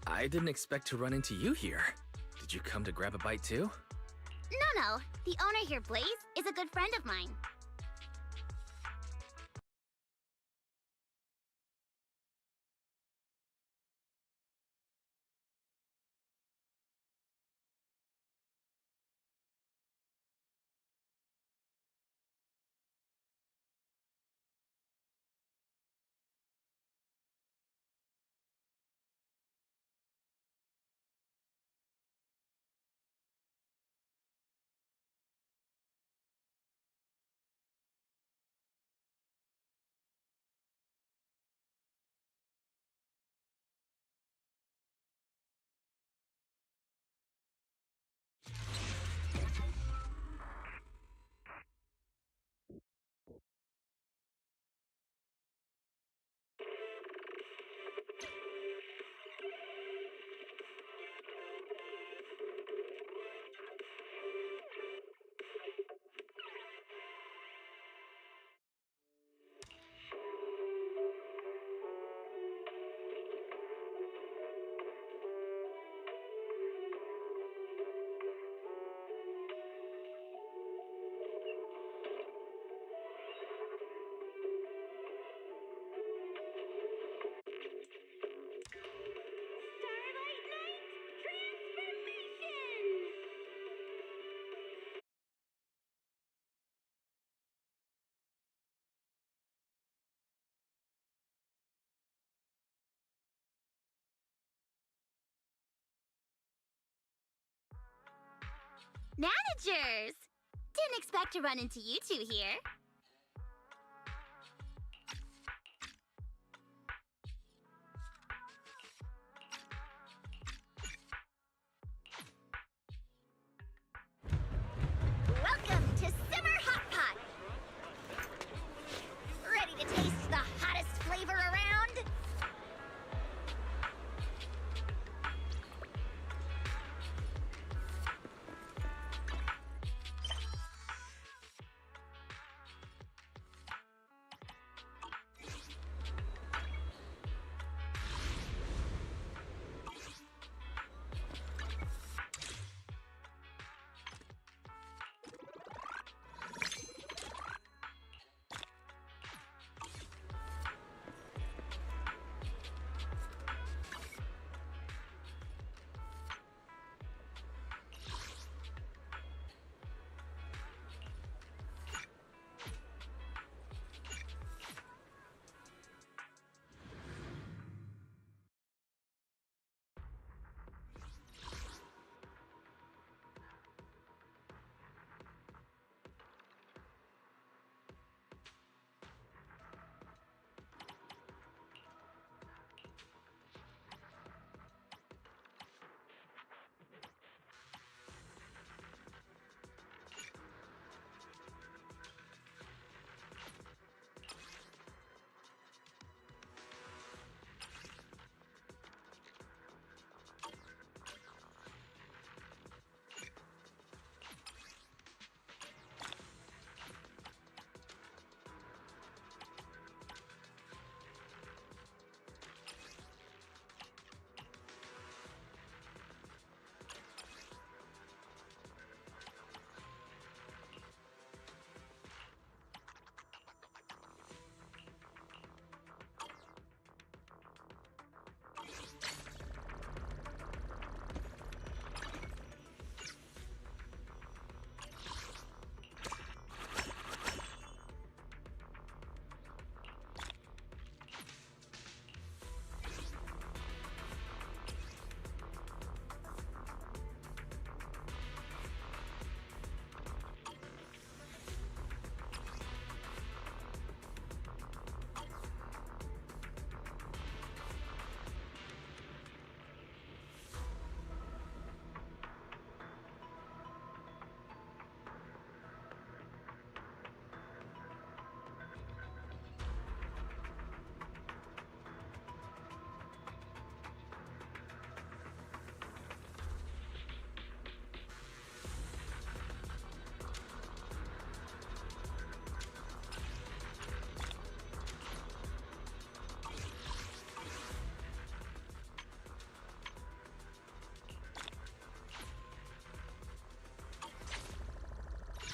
M: I didn't expect to run into you here. Did you come to grab a bite too?
N: No. The owner here, Blaze, is a good friend of mine. Managers! Didn't expect to run into you two here. Welcome to Simmer Hot Pot! Ready to taste the hottest flavor around?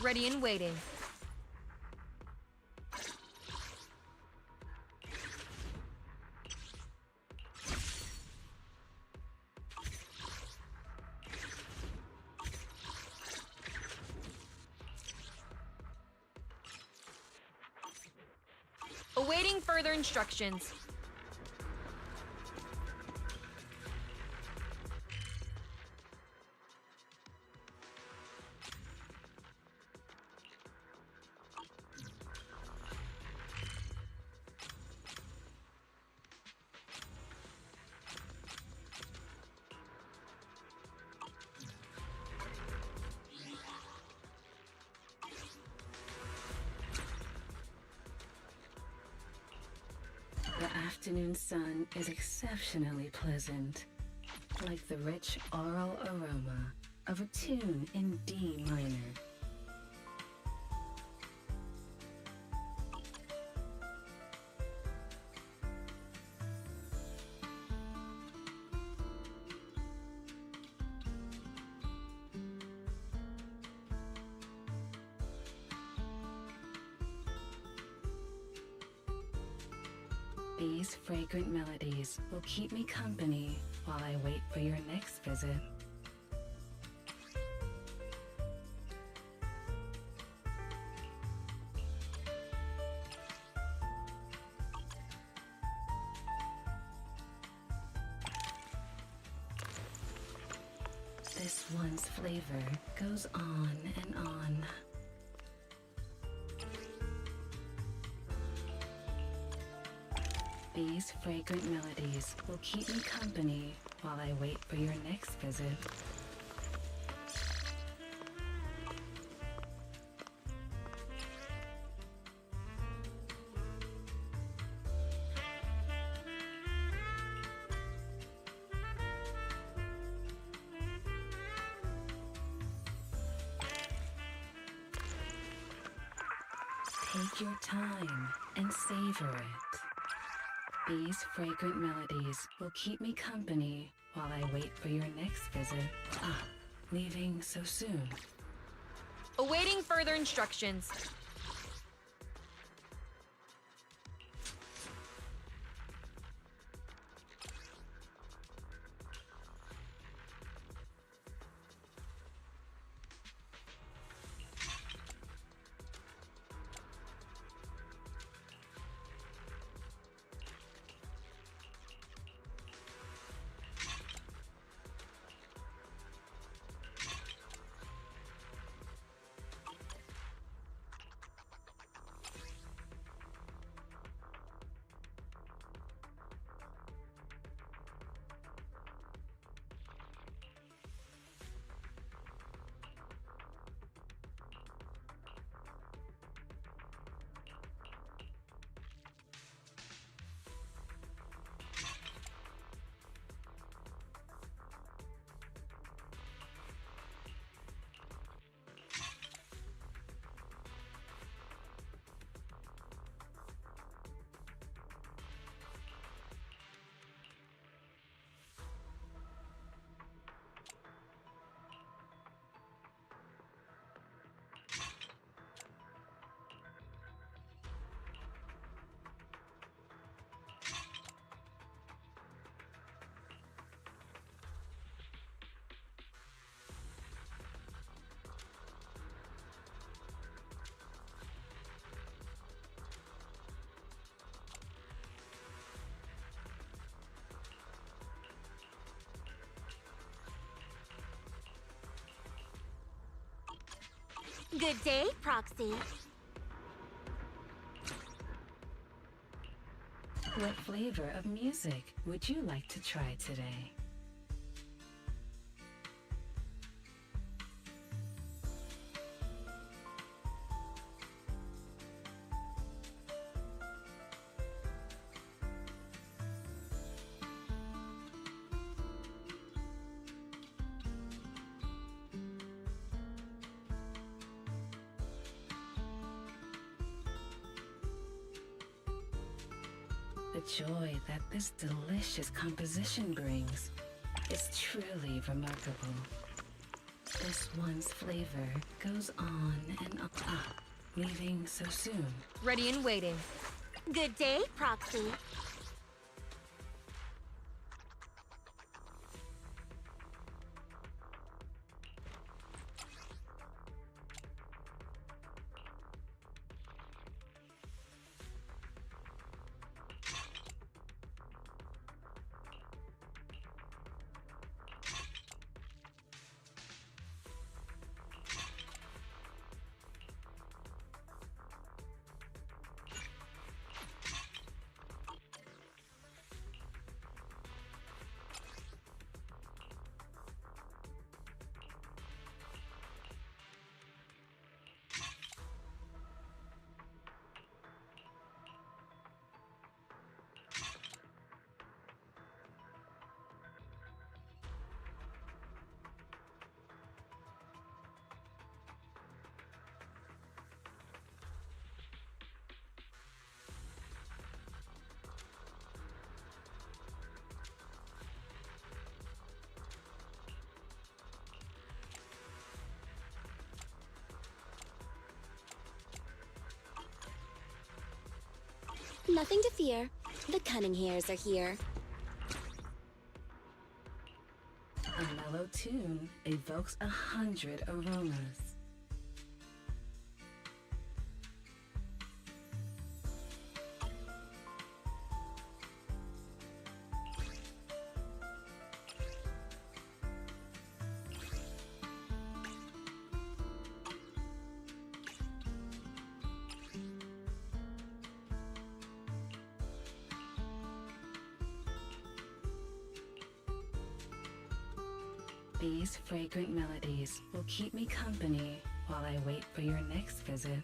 G: Ready and waiting. Awaiting further instructions.
H: The afternoon sun is exceptionally pleasant, like the rich oral aroma of a tune in D minor. These fragrant melodies will keep me company while I wait for your next visit. This one's flavor goes on and on. These fragrant melodies will keep me company while I wait for your next visit. Take your time and savor it. These fragrant melodies will keep me company while I wait for your next visit. Ah, leaving so soon.
G: Awaiting further instructions.
N: Good day, Proxy.
H: What flavor of music would you like to try today? The joy that this delicious composition brings is truly remarkable. This one's flavor goes on and on. Ah, leaving so soon.
G: Ready and waiting.
N: Good day, Proxy.
B: Nothing to fear. The cunning hairs are here.
H: A mellow tune evokes 100 aromas. These fragrant melodies will keep me company while I wait for your next visit.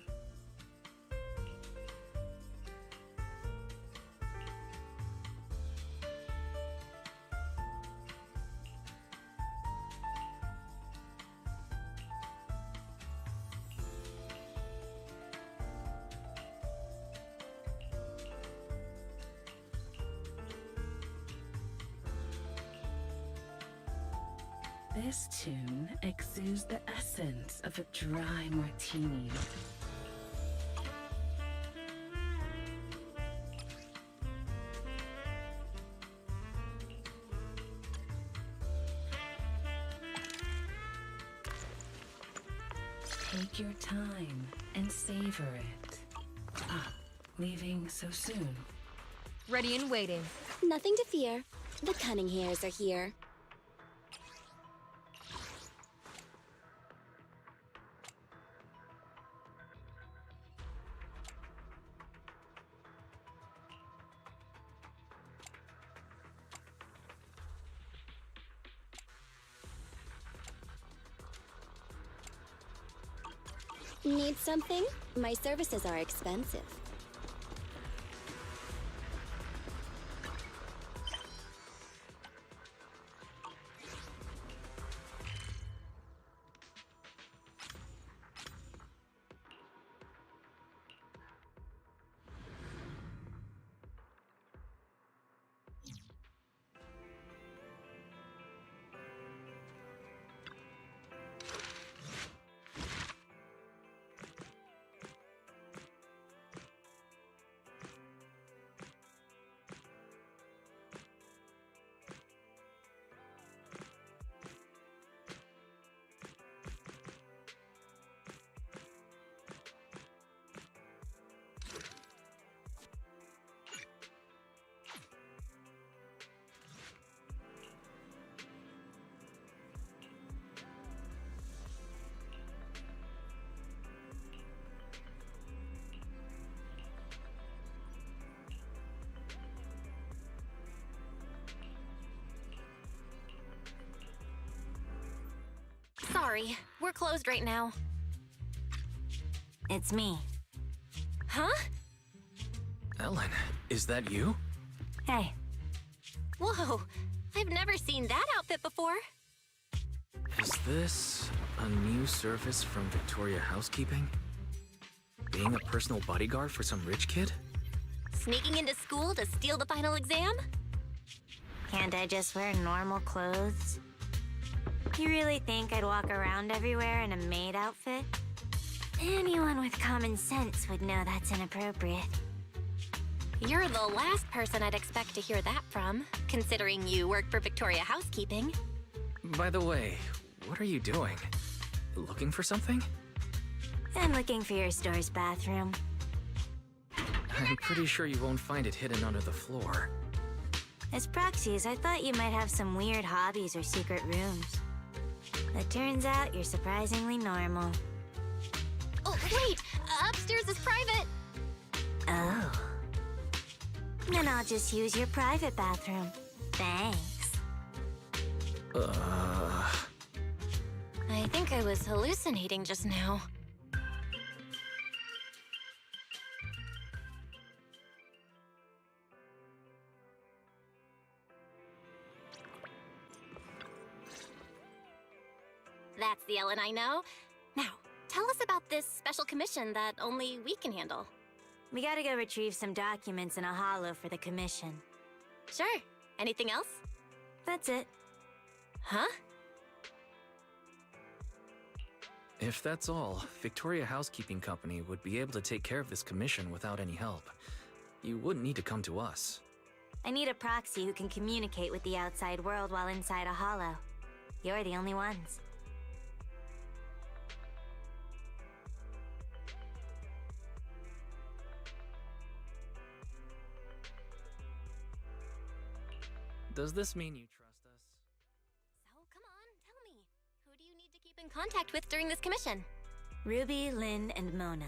H: This tune exudes the essence of a dry martini. Take your time and savor it. Ah, leaving so soon.
G: Ready and waiting.
B: Nothing to fear. The cunning hairs are here. Need something? My services are expensive.
N: Sorry, we're closed right now. It's me.
G: Huh?
M: Ellen, is that you?
N: Hey. Whoa, I've never seen that outfit before.
M: Is this a new service from Victoria Housekeeping? Being a personal bodyguard for some rich kid?
N: Sneaking into school to steal the final exam? Can't I just wear normal clothes? You really think I'd walk around everywhere in a maid outfit? Anyone with common sense would know that's inappropriate.
G: You're the last person I'd expect to hear that from, considering you work for Victoria Housekeeping.
M: By the way, what are you doing? Looking for something?
N: I'm looking for your store's bathroom.
M: I'm pretty sure you won't find it hidden under the floor.
N: As proxies, I thought you might have some weird hobbies or secret rooms. It turns out you're surprisingly normal.
G: Oh, wait! Upstairs is private!
N: Oh. Then I'll just use your private bathroom. Thanks.
G: I think I was hallucinating just now. That's the Ellen I know. Now, tell us about this special commission that only we can handle.
N: We gotta go retrieve some documents in a hollow for the commission.
G: Sure. Anything else?
N: That's it.
G: Huh?
M: If that's all, Victoria Housekeeping Company would be able to take care of this commission without any help. You wouldn't need to come to us.
N: I need a proxy who can communicate with the outside world while inside a hollow. You're the only ones.
M: Does this mean you trust us?
G: So, come on, tell me. Who do you need to keep in contact with during this commission?
N: Ruby, Lynn, and Mona.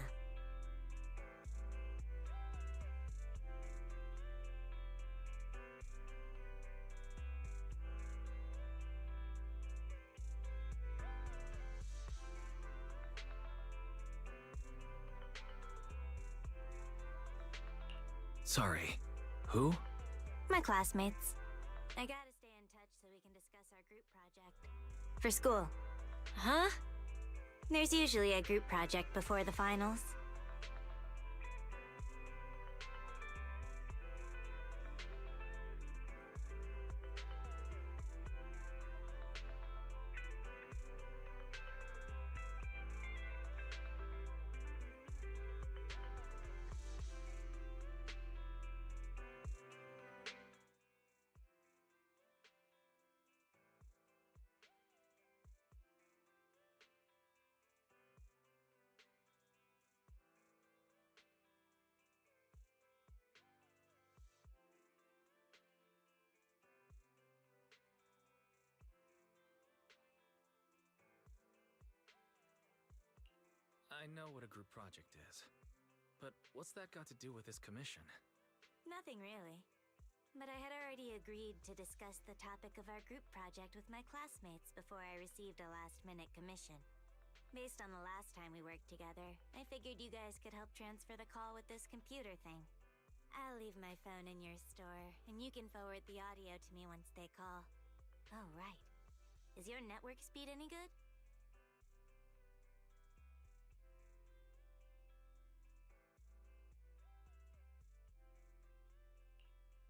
M: Sorry. Who?
N: My classmates. I gotta stay in touch so we can discuss our group project. For school.
G: Huh?
N: There's usually a group project before the finals.
M: I know what a group project is. But what's that got to do with this commission?
N: Nothing really. But I had already agreed to discuss the topic of our group project with my classmates before I received a last-minute commission. Based on the last time we worked together, I figured you guys could help transfer the call with this computer thing. I'll leave my phone in your store, and you can forward the audio to me once they call. Oh, right. Is your network speed any good?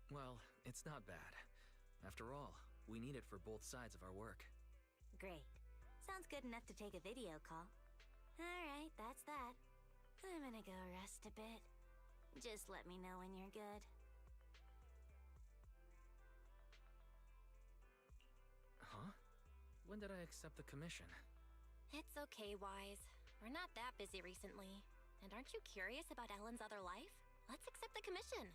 M: Well, it's not bad. After all, we need it for both sides of our work.
N: Great. Sounds good enough to take a video call. Alright, that's that. I'm gonna go rest a bit. Just let me know when you're good.
M: Huh? When did I accept the commission?
G: It's okay, Wise. We're not that busy recently. And aren't you curious about Ellen's other life? Let's accept the commission.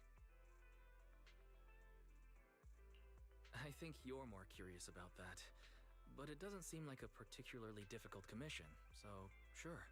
M: I think you're more curious about that. But it doesn't seem like a particularly difficult commission, so sure.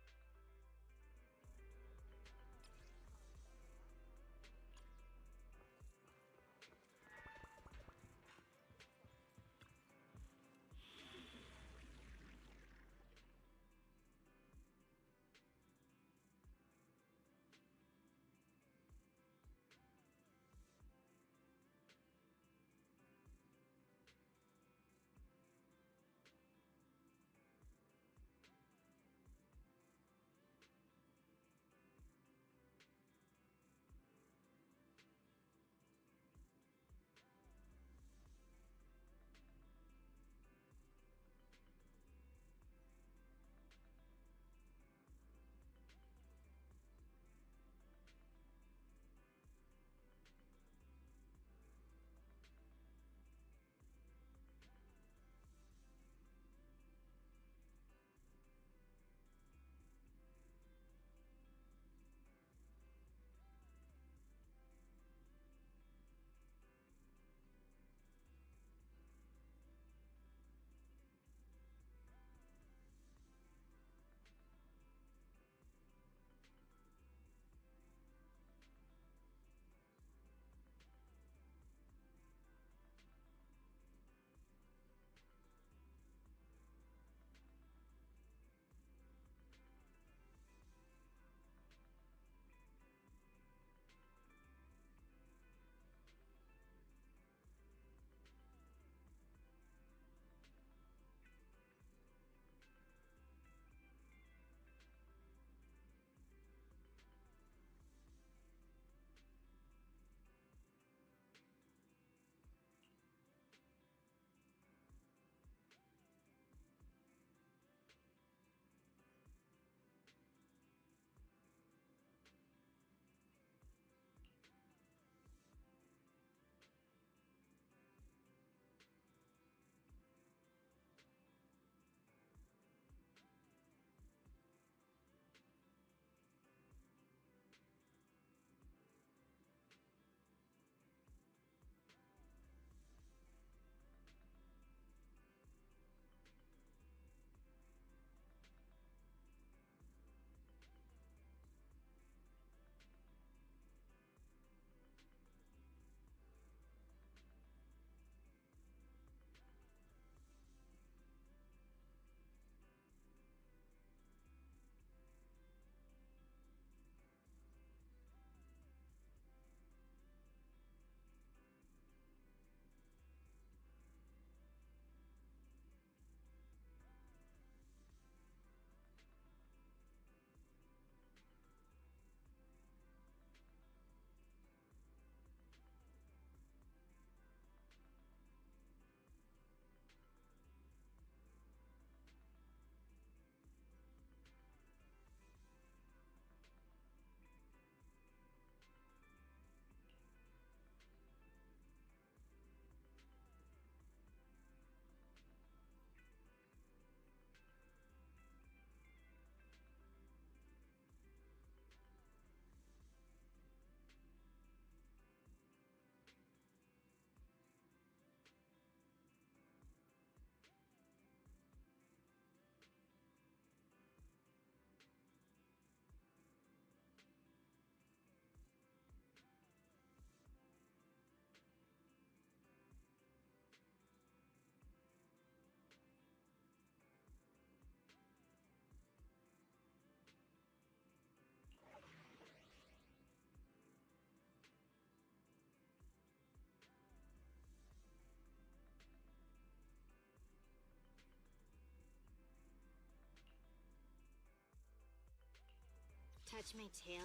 N: Touch my tail,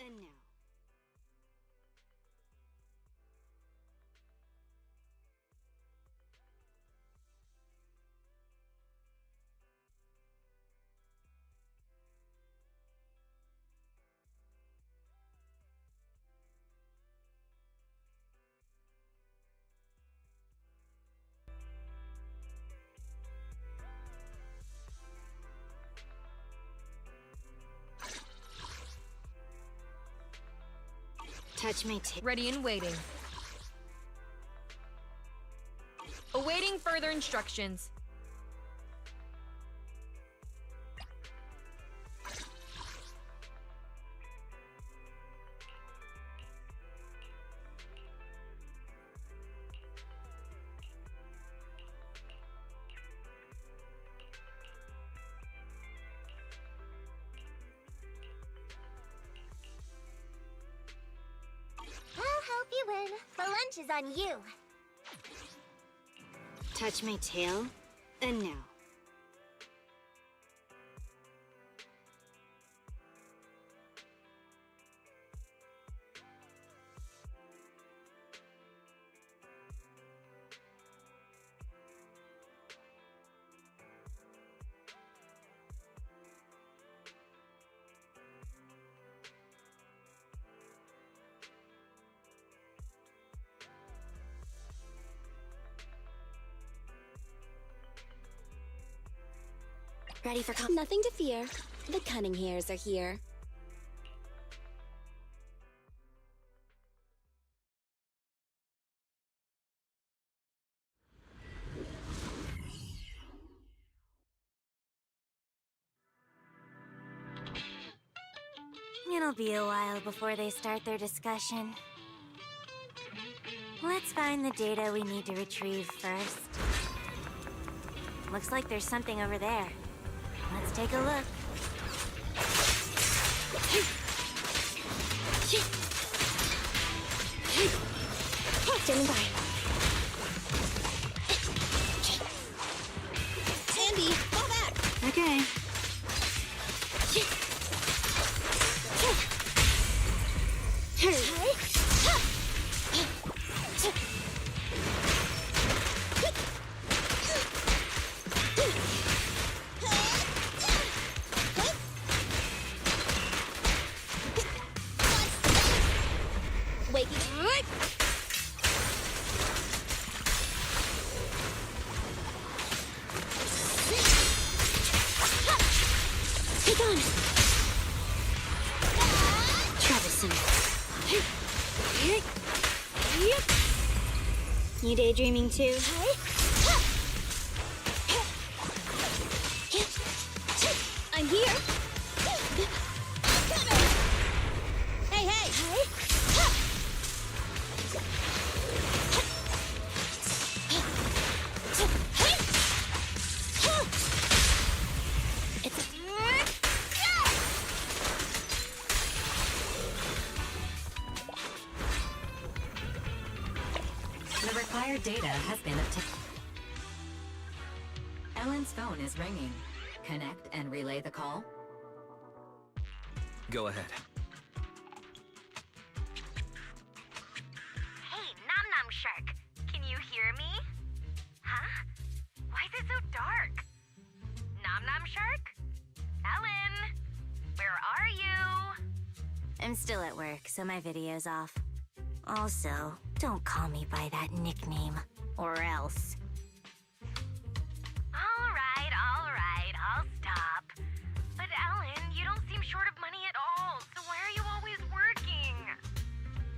N: and no. Touch my tail.
O: Ready and waiting. Awaiting further instructions.
G: The lunch is on you.
N: Touch my tail, and no.
B: Ready for nothing to fear. The cunning hairs are here.
N: It'll be a while before they start their discussion. Let's find the data we need to retrieve first. Looks like there's something over there. Let's take a look.
B: Standing by. Andy, fall back!
N: Okay. You daydreaming too?
B: I'm here. Hey, hey!
H: The required data has been obtained. Ellen's phone is ringing. Connect and relay the call.
M: Go ahead.
G: Hey, Nom Nom Shark. Can you hear me? Huh? Why is it so dark? Nom Nom Shark? Ellen? Where are you?
N: I'm still at work, so my video's off. Also, don't call me by that nickname, or else.
G: Alright, I'll stop. But Ellen, you don't seem short of money at all, so why are you always working?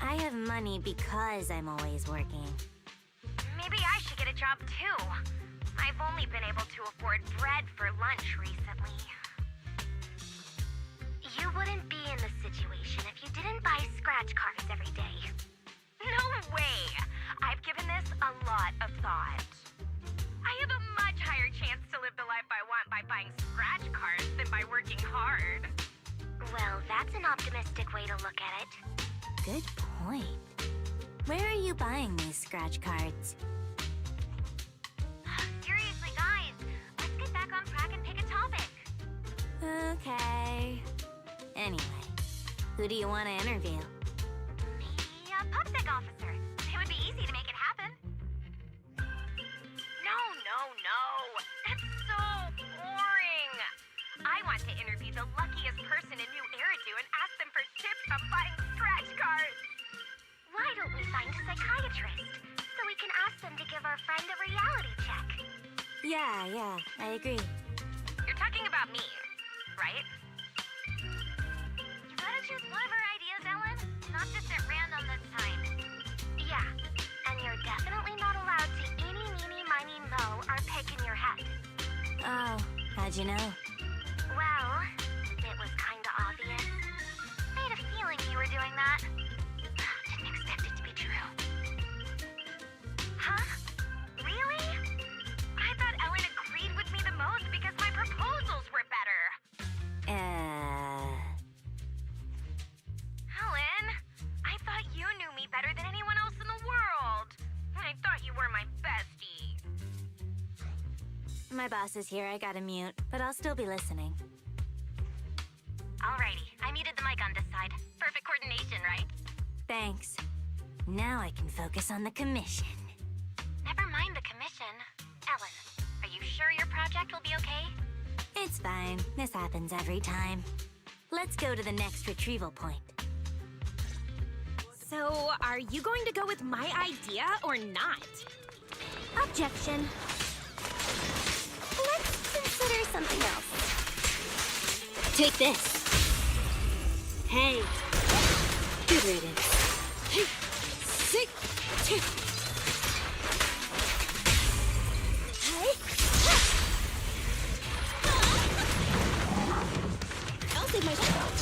N: I have money because I'm always working.
G: Maybe I should get a job too. I've only been able to afford bread for lunch recently. You wouldn't be in this situation if you didn't buy scratch cards every day. No way! I've given this a lot of thought. I have a much higher chance to live the life I want by buying scratch cards than by working hard. Well, that's an optimistic way to look at it.
N: Good point. Where are you buying these scratch cards?
G: Seriously, guys, let's get back on track and pick a topic.
N: Okay. Anyway, who do you want to interview?
G: Maybe a PubSec officer. It would be easy to make it happen. No. That's so boring. I want to interview the luckiest person in New Eridu and ask them for tips on buying scratch cards. Why don't we find a psychiatrist so we can ask them to give our friend a reality check?
N: Yeah, I agree.
G: You're talking about me, right? You gotta choose one of our ideas, Ellen. Not just at random this time. Yeah, and you're definitely not allowed to eeny, meeny, miny, moe our pick in your head.
N: Oh, how'd you know?
G: Well, it was kinda obvious. I had a feeling you were doing that. Didn't expect it to be true. Huh? Really? I thought Ellen agreed with me the most because my proposals were better. Ellen, I thought you knew me better than anyone else in the world. I thought you were my bestie.
N: My boss is here, I gotta mute, but I'll still be listening.
G: Alrighty, I muted the mic on this side. Perfect coordination, right?
N: Thanks. Now I can focus on the commission.
G: Never mind the commission. Ellen, are you sure your project will be okay?
N: It's fine. This happens every time. Let's go to the next retrieval point.
O: So, are you going to go with my idea or not?
N: Objection. Let's consider something else. Take this. Hey. Good riddance. Hey. Sick. Hey. I'll save myself.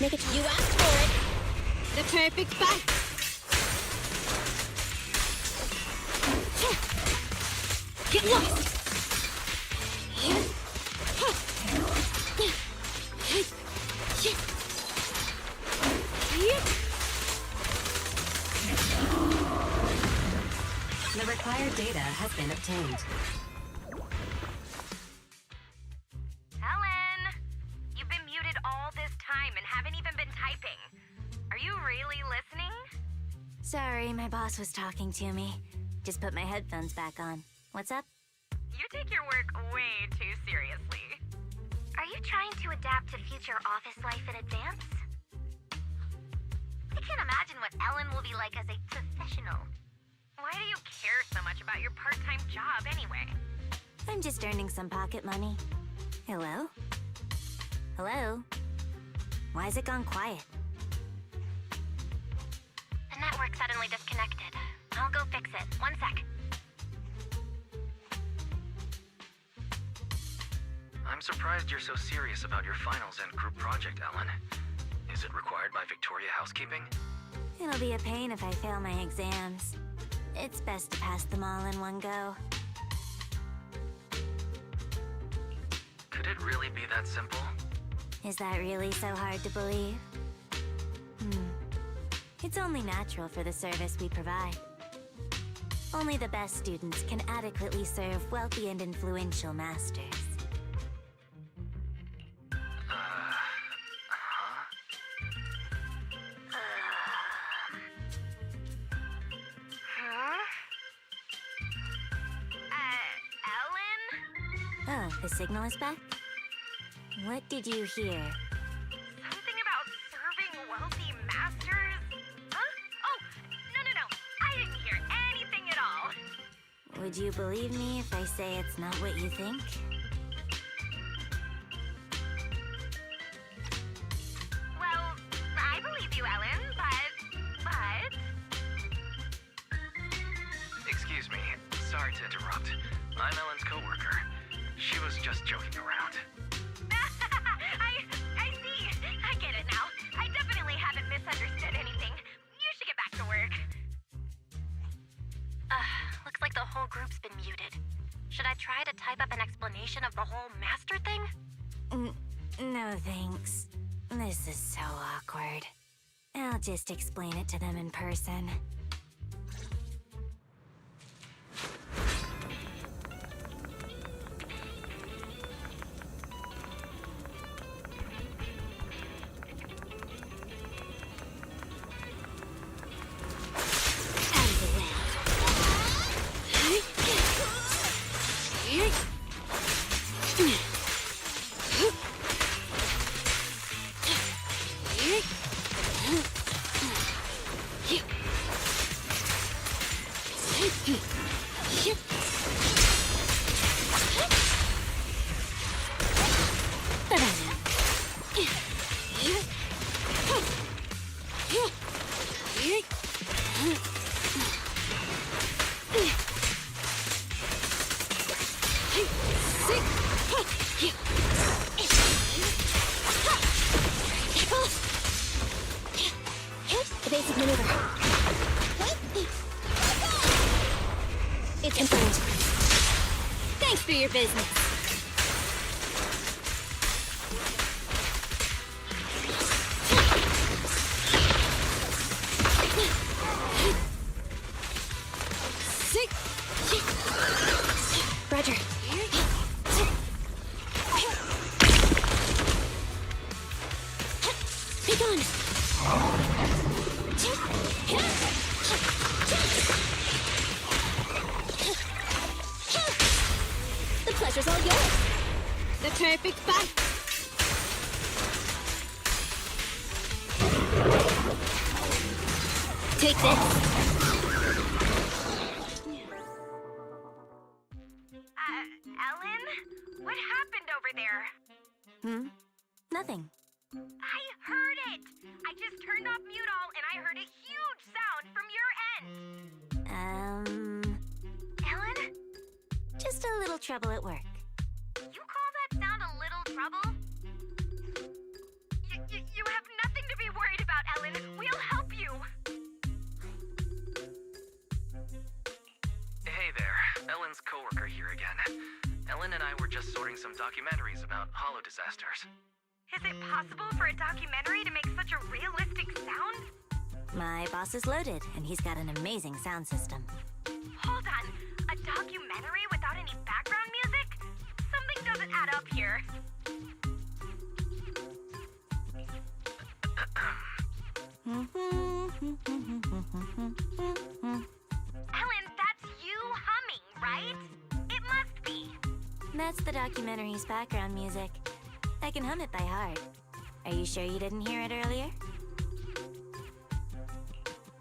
N: Make it. You asked for it. The perfect fight. Get lost.
H: The required data has been obtained.
G: Ellen! You've been muted all this time and haven't even been typing. Are you really listening?
N: Sorry, my boss was talking to me. Just put my headphones back on. What's up?
G: You take your work way too seriously. Are you trying to adapt to future office life in advance? I can't imagine what Ellen will be like as a professional. Why do you care so much about your part-time job anyway?
N: I'm just earning some pocket money. Hello? Hello? Why's it gone quiet?
G: The network suddenly disconnected. I'll go fix it. One sec.
M: I'm surprised you're so serious about your finals and group project, Ellen. Is it required by Victoria Housekeeping?
N: It'll be a pain if I fail my exams. It's best to pass them all in one go.
M: Could it really be that simple?
N: Is that really so hard to believe? It's only natural for the service we provide. Only the best students can adequately serve wealthy and influential masters.
G: Ellen?
N: Oh, the signal is back? What did you hear?
G: Something about serving wealthy masters? Huh? Oh, no. I didn't hear anything at all.
N: Would you believe me if I say it's not what you think?
G: Well, I believe you, Ellen, but...
M: Excuse me. Sorry to interrupt. I'm Ellen's coworker. She was just joking around.
G: I see. I get it now. I definitely haven't misunderstood anything. You should get back to work. Looks like the whole group's been muted. Should I try to type up an explanation of the whole master thing?
N: No, thanks. This is so awkward. I'll just explain it to them in person.
B: Evasive maneuver. It's confirmed. Thanks for your business. Roger. Be gone. The pleasure's all yours. The perfect fight. Take this.
G: Ellen? What happened over there?
N: Nothing.
G: I heard it! I just turned off mute all and I heard a huge sound from your end! Ellen?
N: Just a little trouble at work.
G: You call that sound a little trouble? You have nothing to be worried about, Ellen. We'll help you!
M: Hey there, Ellen's coworker here again. Ellen and I were just sorting some documentaries about holo disasters.
G: Is it possible for a documentary to make such a realistic sound?
N: My boss is loaded, and he's got an amazing sound system.
G: Hold on, a documentary without any background music? Something doesn't add up here. Ellen, that's you humming, right? It must be.
N: That's the documentary's background music. I can hum it by heart. Are you sure you didn't hear it earlier?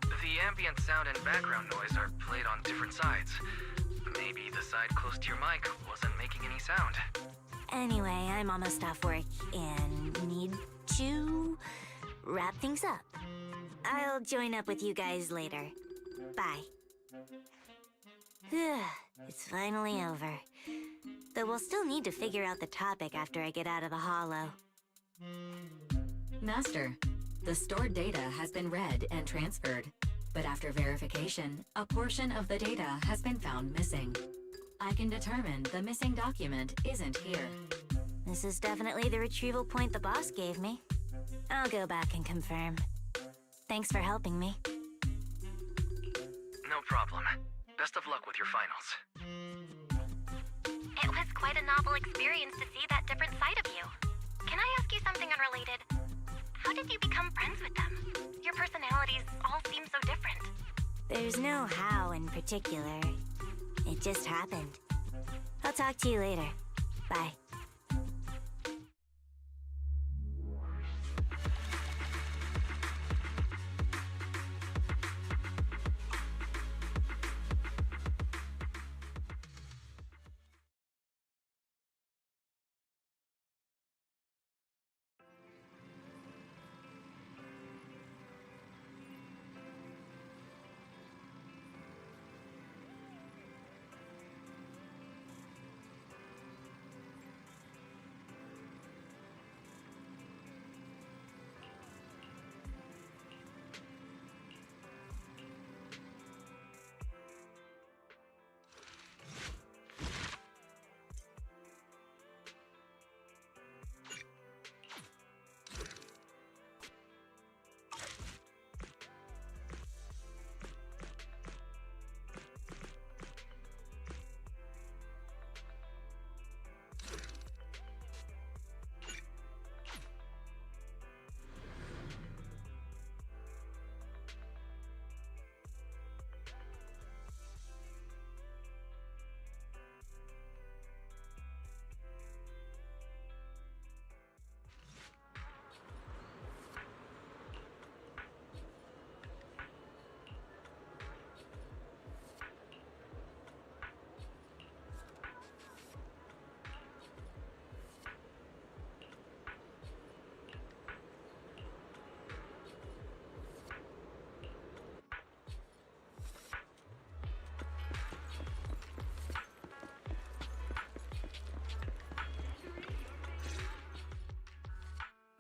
M: The ambient sound and background noise are played on different sides. Maybe the side close to your mic wasn't making any sound.
N: Anyway, I'm almost off work and need to wrap things up. I'll join up with you guys later. Bye. It's finally over. Though we'll still need to figure out the topic after I get out of the holo.
H: Master, the stored data has been read and transferred, but after verification, a portion of the data has been found missing. I can determine the missing document isn't here.
N: This is definitely the retrieval point the boss gave me. I'll go back and confirm. Thanks for helping me.
M: No problem. Best of luck with your finals.
G: It was quite a novel experience to see that different side of you. Can I ask you something unrelated? How did you become friends with them? Your personalities all seem so different.
N: There's no how in particular. It just happened. I'll talk to you later. Bye.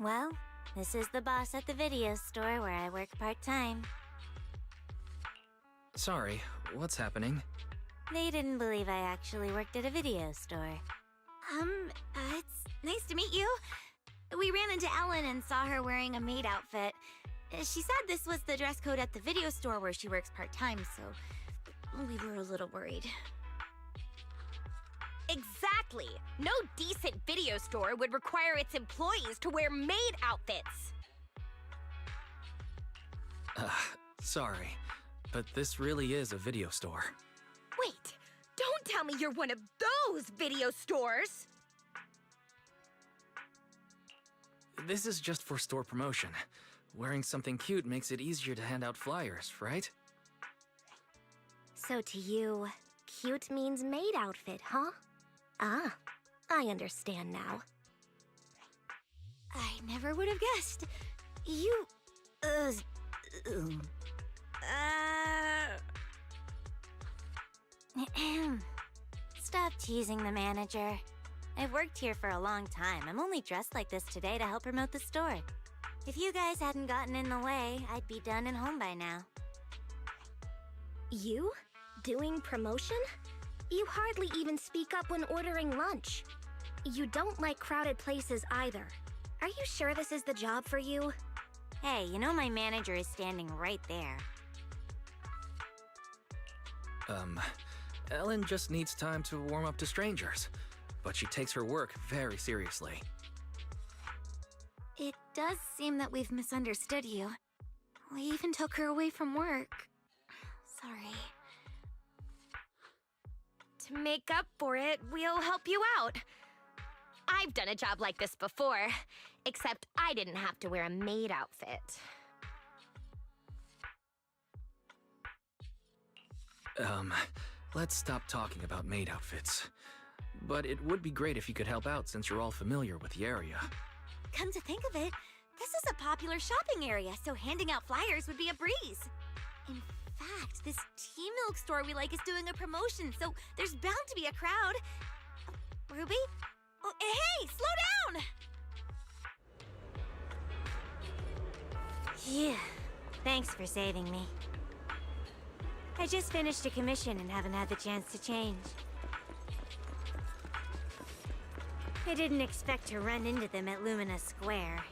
N: Well, this is the boss at the video store where I work part-time.
M: Sorry, what's happening?
N: They didn't believe I actually worked at a video store.
O: It's nice to meet you. We ran into Ellen and saw her wearing a maid outfit. She said this was the dress code at the video store where she works part-time, so we were a little worried.
A: Exactly! No decent video store would require its employees to wear maid outfits!
M: Sorry, but this really is a video store.
A: Wait, don't tell me you're one of those video stores!
M: This is just for store promotion. Wearing something cute makes it easier to hand out flyers, right?
O: So to you, cute means maid outfit, huh? Ah, I understand now. I never would have guessed. You...
N: Stop teasing the manager. I've worked here for a long time. I'm only dressed like this today to help promote the store. If you guys hadn't gotten in the way, I'd be done and home by now.
O: You? Doing promotion? You hardly even speak up when ordering lunch. You don't like crowded places either. Are you sure this is the job for you?
N: Hey, you know my manager is standing right there.
M: Ellen just needs time to warm up to strangers, but she takes her work very seriously.
O: It does seem that we've misunderstood you. We even took her away from work. Sorry.
A: To make up for it, we'll help you out. I've done a job like this before, except I didn't have to wear a maid outfit.
M: Let's stop talking about maid outfits. But it would be great if you could help out since you're all familiar with the area.
O: Come to think of it, this is a popular shopping area, so handing out flyers would be a breeze. In fact, this tea milk store we like is doing a promotion, so there's bound to be a crowd. Ruby? Oh, hey, slow down!
N: Yeah, thanks for saving me. I just finished a commission and haven't had the chance to change. I didn't expect to run into them at Lumina Square.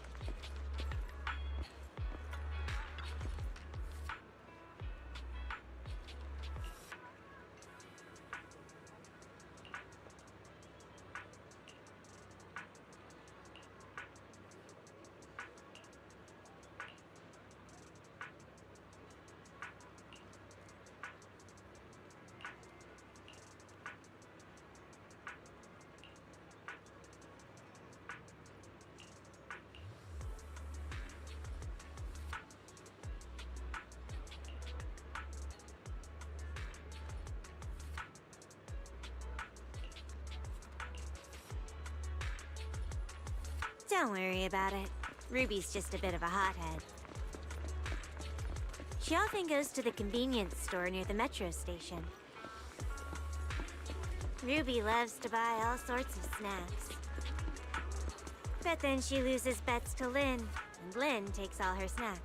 N: Don't worry about it. Ruby's just a bit of a hothead. She often goes to the convenience store near the metro station. Ruby loves to buy all sorts of snacks. But then she loses bets to Lynn, and Lynn takes all her snacks.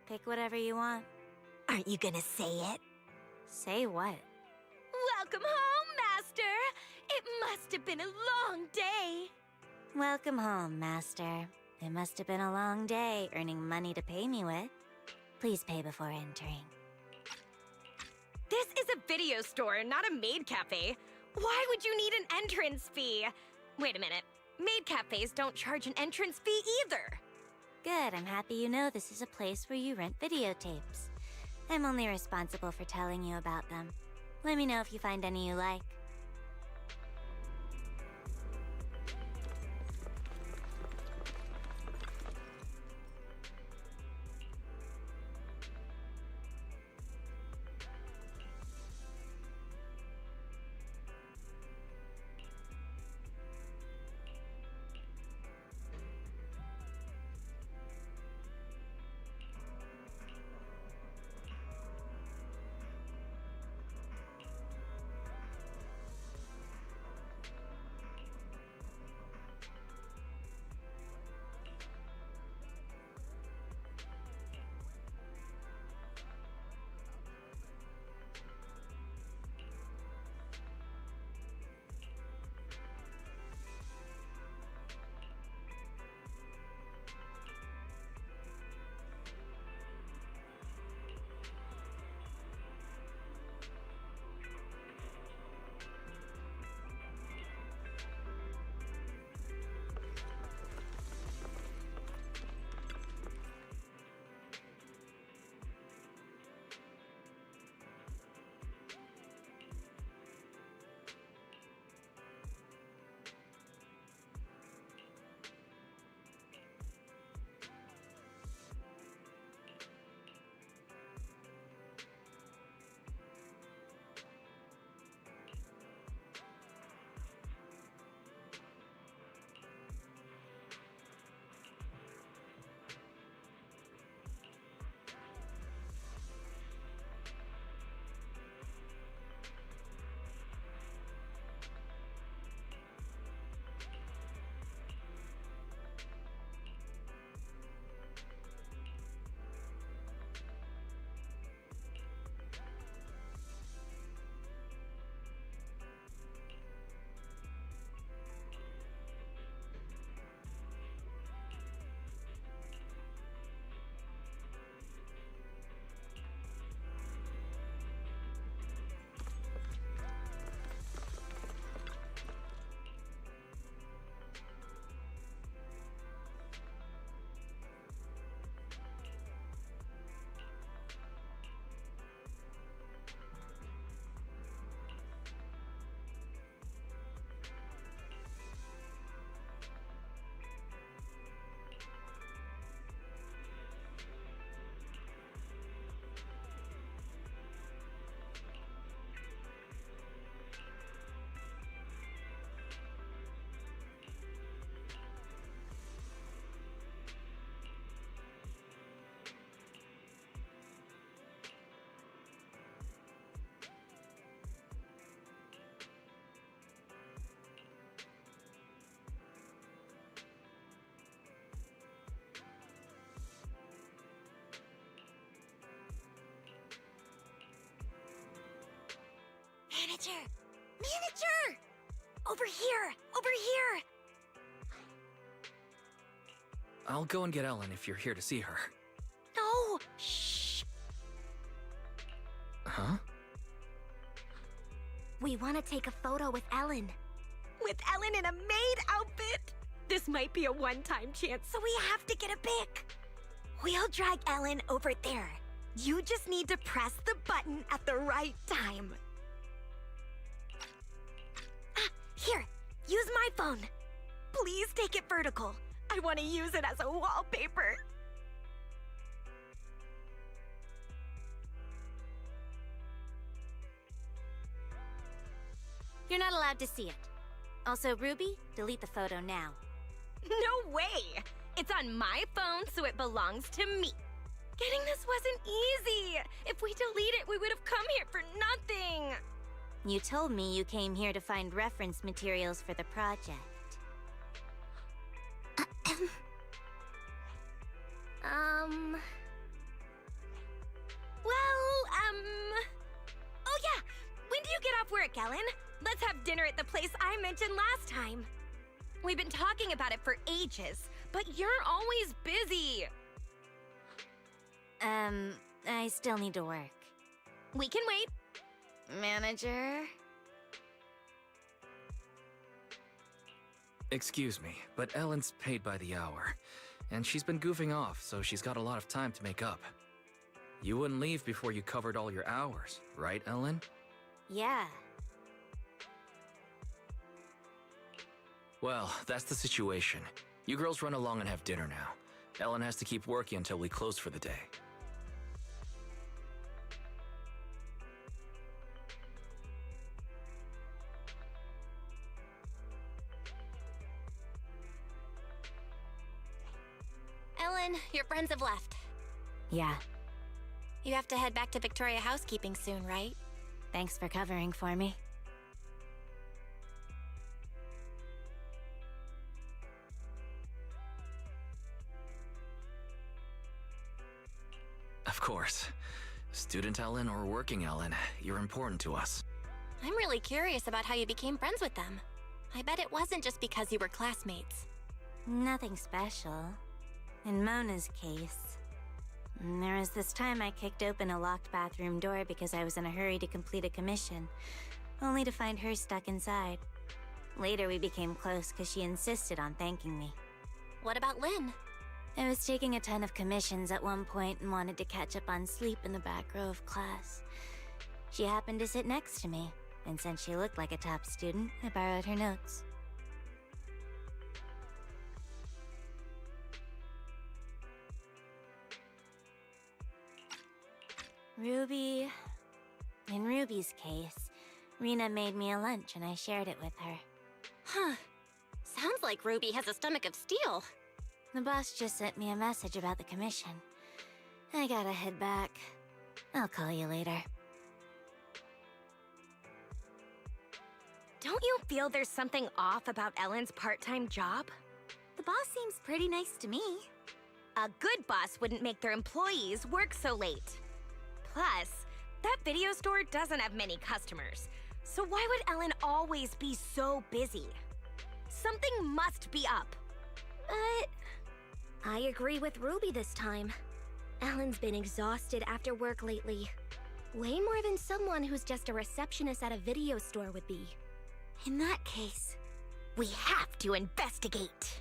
N: Pick whatever you want.
O: Aren't you gonna say it?
N: Say what?
A: Welcome home, Master! It must have been a long day.
N: Welcome home, Master. It must have been a long day earning money to pay me with. Please pay before entering.
A: This is a video store, not a maid cafe. Why would you need an entrance fee? Wait a minute. Maid cafes don't charge an entrance fee either.
N: Good, I'm happy you know this is a place where you rent videotapes. I'm only responsible for telling you about them. Let me know if you find any you like.
O: Manager! Manager! Over here! Over here!
M: I'll go and get Ellen if you're here to see her.
O: No! Shh!
M: Huh?
O: We want to take a photo with Ellen.
A: With Ellen in a maid outfit? This might be a one-time chance,
O: So we have to get a pic. We'll drag Ellen over there.
A: you just need to press the button at the right time.
O: Here, use my phone.
A: Please take it vertical. I want to use it as a wallpaper.
N: You're not allowed to see it. Also, Ruby, delete the photo now.
A: No way! It's on my phone, so it belongs to me. Getting this wasn't easy. If we delete it, we would have come here for nothing.
N: You told me you came here to find reference materials for the project.
A: Oh yeah! When do you get off work, Ellen? Let's have dinner at the place I mentioned last time. We've been talking about it for ages, but you're always busy.
N: I still need to work.
A: We can wait.
N: Manager?
M: Excuse me, but Ellen's paid by the hour. And she's been goofing off, so she's got a lot of time to make up. You wouldn't leave before you covered all your hours, right, Ellen?
N: Yeah.
M: Well, that's the situation. You girls run along and have dinner now. Ellen has to keep working until we close for the day.
O: Ellen, your friends have left.
N: Yeah.
O: You have to head back to Victoria Housekeeping soon, right?
N: Thanks for covering for me.
M: Of course. Student Ellen or working Ellen, you're important to us.
O: I'm really curious about how you became friends with them. I bet it wasn't just because you were classmates.
N: Nothing special. In Mona's case, there was this time I kicked open a locked bathroom door because I was in a hurry to complete a commission, only to find her stuck inside. Later we became close because she insisted on thanking me.
O: What about Lynn?
N: I was taking a ton of commissions at one point and wanted to catch up on sleep in the back row of class. She happened to sit next to me, and since she looked like a top student, I borrowed her notes. Ruby... In Ruby's case, Rena made me a lunch and I shared it with her.
O: Huh. Sounds like Ruby has a stomach of steel.
N: The boss just sent me a message about the commission. I gotta head back. I'll call you later.
A: Don't you feel there's something off about Ellen's part-time job?
O: The boss seems pretty nice to me.
A: A good boss wouldn't make their employees work so late. Plus, that video store doesn't have many customers, so why would Ellen always be so busy? Something must be up.
P: But I agree with Ruby this time. Ellen's been exhausted after work lately. Way more than someone who's just a receptionist at a video store would be.
A: In that case, we have to investigate.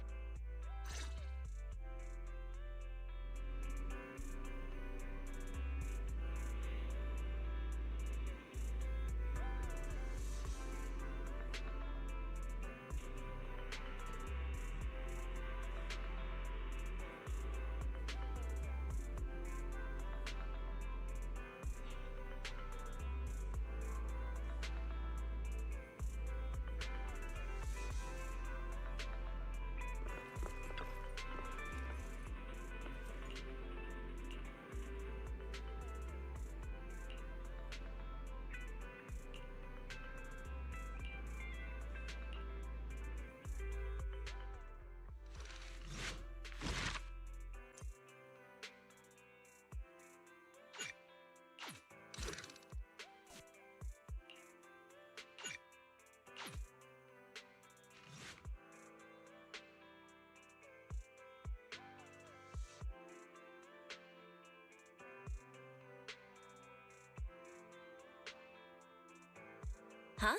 O: Huh?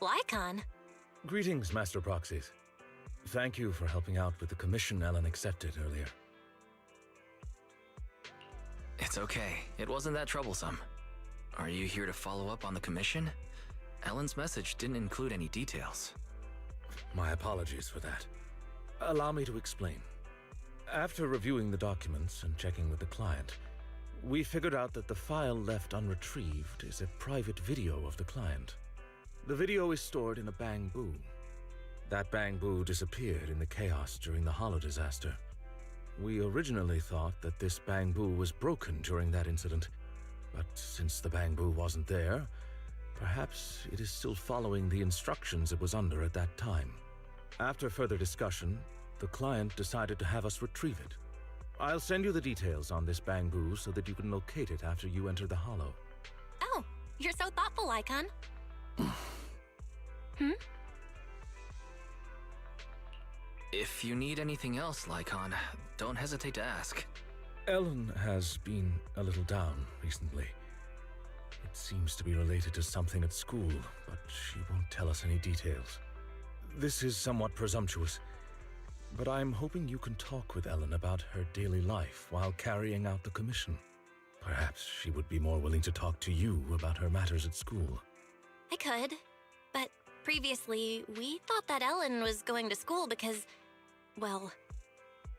O: Lycon?
Q: Greetings, Master Proxies. Thank you for helping out with the commission Ellen accepted earlier.
M: It's okay. It wasn't that troublesome. Are you here to follow up on the commission? Ellen's message didn't include any details.
Q: My apologies for that. Allow me to explain. After reviewing the documents and checking with the client, we figured out that the file left unretrieved is a private video of the client. The video is stored in a bamboo. That bamboo disappeared in the chaos during the Hollow disaster. We originally thought that this bamboo was broken during that incident, but since the bamboo wasn't there, perhaps it is still following the instructions it was under at that time. After further discussion, the client decided to have us retrieve it. I'll send you the details on this bamboo so that you can locate it after you enter the Hollow.
P: You're so thoughtful, Icon.
M: If you need anything else, Lycon, don't hesitate to ask.
Q: Ellen has been a little down recently. It seems to be related to something at school, but she won't tell us any details. This is somewhat presumptuous, but I'm hoping you can talk with Ellen about her daily life while carrying out the commission. Perhaps she would be more willing to talk to you about her matters at school.
P: I could, but previously, we thought that Ellen was going to school because, well,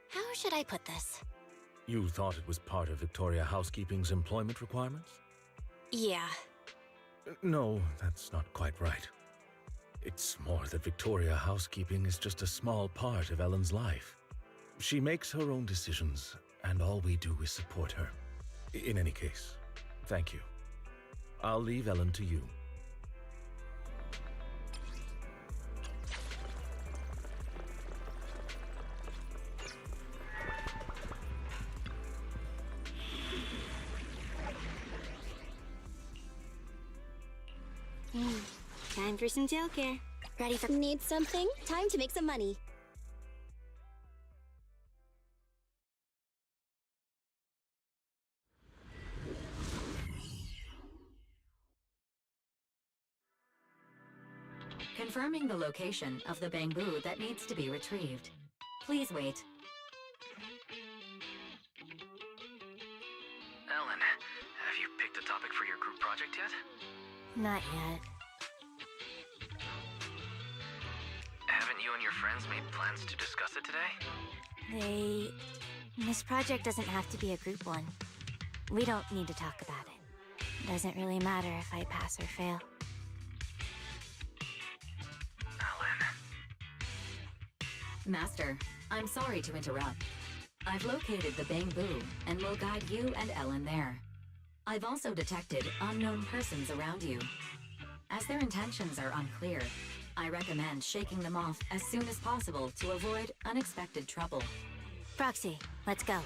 P: how should I put this?
Q: You thought it was part of Victoria Housekeeping's employment requirements?
P: Yeah.
Q: No, that's not quite right. It's more that Victoria Housekeeping is just a small part of Ellen's life. She makes her own decisions, and all we do is support her. In any case, thank you. I'll leave Ellen to you.
O: Time for some tail care.
B: Ready for— Need something? Time to make some money.
H: Confirming the location of the bamboo that needs to be retrieved. Please wait.
M: Ellen, have you picked a topic for your group project yet?
N: Not yet.
M: Haven't you and your friends made plans to discuss it today?
N: This project doesn't have to be a group one. We don't need to talk about it. Doesn't really matter if I pass or fail.
H: Master, I'm sorry to interrupt. I've located the bamboo and will guide you and Ellen there. I've also detected unknown persons around you. As their intentions are unclear, I recommend shaking them off as soon as possible to avoid unexpected trouble.
N: Proxy, let's go.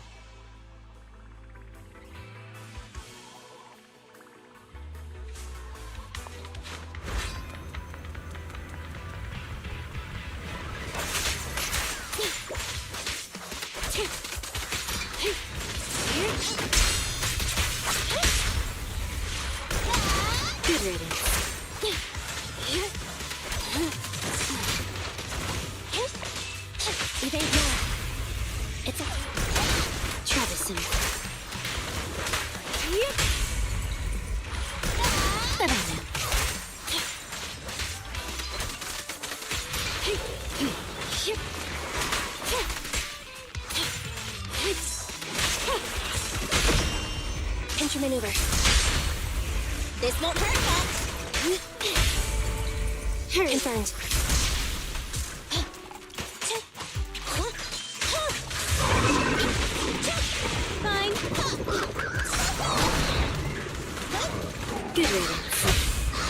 P: Good riddance. It ain't now. It's a troublesome. Pinch maneuver. This won't hurt much. Confirmed. Fine. Good riddance.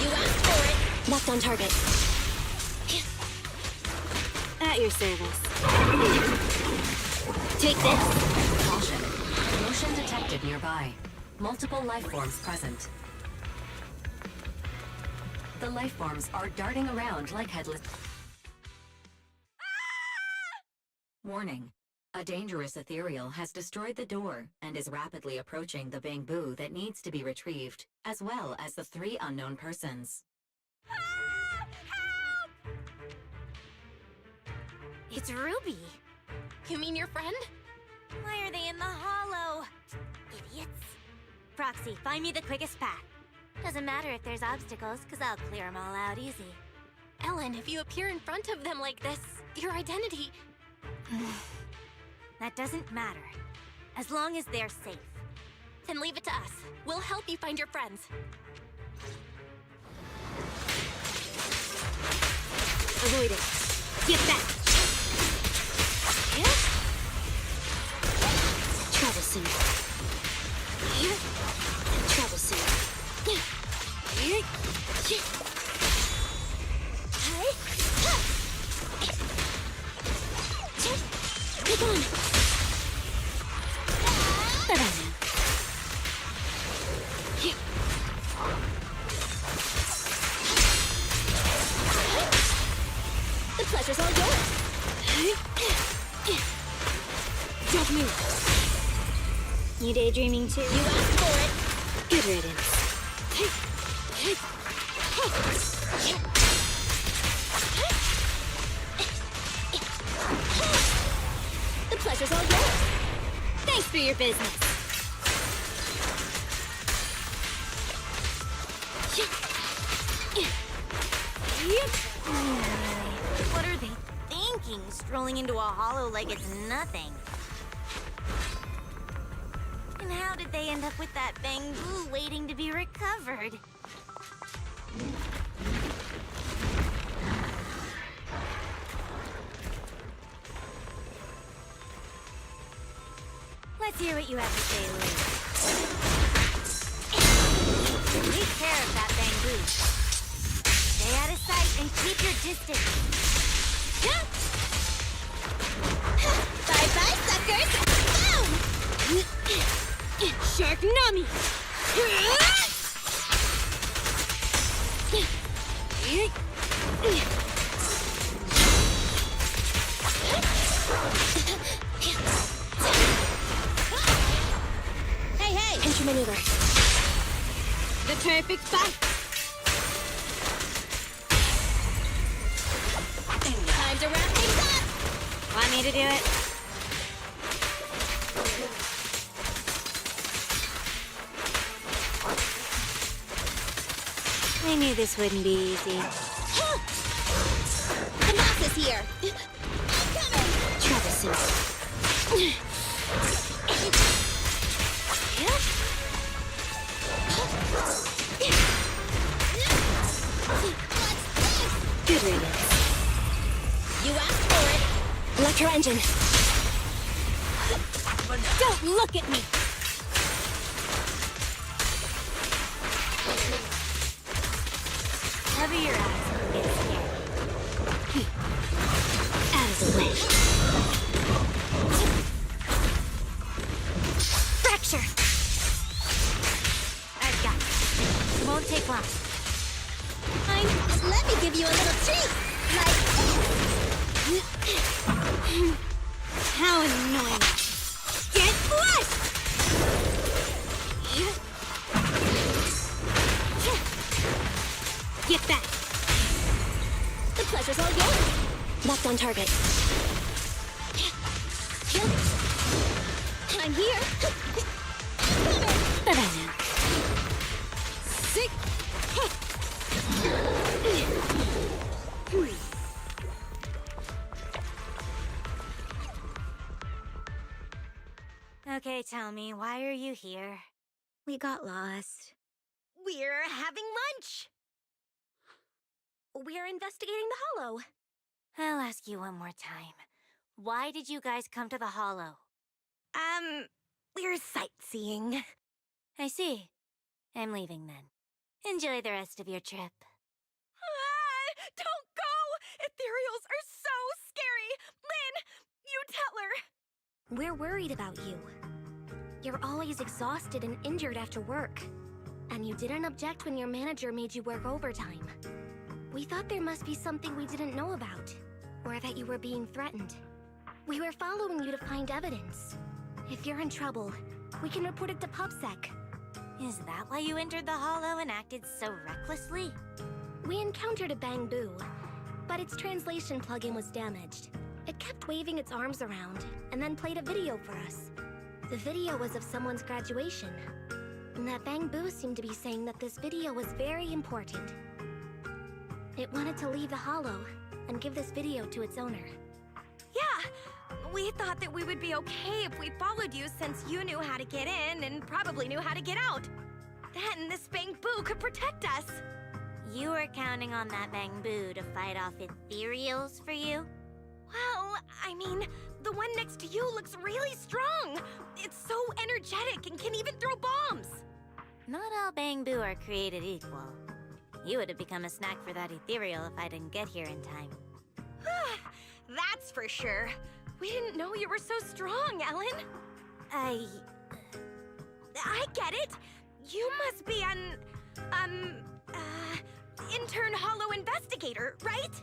P: You asked for it. Locked on target. At your service. Take this.
H: Caution. Motion detected nearby. Multiple life forms present. The life forms are darting around like headless. Warning. A dangerous ethereal has destroyed the door and is rapidly approaching the bamboo that needs to be retrieved, as well as the 3 unknown persons.
N: It's Ruby.
P: You mean your friend?
N: Why are they in the hollow? Idiots. Proxy, find me the quickest path. Doesn't matter if there's obstacles, because I'll clear them all out easy.
P: Ellen, if you appear in front of them like this, your identity...
N: That doesn't matter. As long as they're safe.
P: Then leave it to us. We'll help you find your friends. Avoid it. Get back. Troublesome. Troublesome. Come on. The pleasure's all yours. Don't move.
N: You daydreaming too?
P: You asked for it.
N: Good riddance.
P: The pleasure's all yours.
N: Thanks for your business.
O: What are they thinking? Strolling into a hollow like it's nothing. And how did they end up with that bamboo waiting to be recovered? Let's hear what you have to say, Lou. Take care of that bamboo. Stay out of sight and keep your distance.
P: Bye-bye, suckers! Boom! Shark Nami! Hey! Entry maneuver. The perfect spot. Time to wrap things up!
O: Want me to do it? I knew this wouldn't be easy.
P: The boss is here! I'm coming!
N: Troublesome. Good riddance.
P: You asked for it!
N: Electro engine.
P: Don't look at me!
O: Cover your eyes and get scared.
N: Out of the way.
P: Fracture!
O: I've got it. Won't take long.
P: Let me give you a little treat! Like
O: How annoying.
P: get flushed!
N: Get back.
P: The pleasure's all yours!
N: Locked on target.
P: I'm here!
N: Bye-bye now.
P: Sick!
O: Okay, tell me, why are you here?
N: We got lost.
A: We're having lunch!
P: We're investigating the hollow.
O: I'll ask you one more time. Why did you guys come to the hollow?
A: We're sightseeing.
O: I see. I'm leaving then. Enjoy the rest of your trip.
A: Don't go! Ethereals are so scary! Lynn, you tell her!
P: We're worried about you. You're always exhausted and injured after work. And you didn't object when your manager made you work overtime. We thought there must be something we didn't know about, or that you were being threatened. We were following you to find evidence. If you're in trouble, we can report it to PubSec.
O: Is that why you entered the hollow and acted so recklessly?
P: We encountered a bamboo, but its translation plugin was damaged. It kept waving its arms around, and then played a video for us. The video was of someone's graduation. And that bamboo seemed to be saying that this video was very important. It wanted to leave the hollow and give this video to its owner.
A: Yeah, we thought that we would be okay if we followed you since you knew how to get in and probably knew how to get out. Then this bamboo could protect us.
O: You were counting on that bamboo to fight off ethereals for you?
A: Well, I mean, the one next to you looks really strong. It's so energetic and can even throw bombs.
O: Not all bamboo are created equal. You would have become a snack for that ethereal if I didn't get here in time.
A: That's for sure. We didn't know you were so strong, Ellen. I get it. You must be an, intern hollow investigator, right?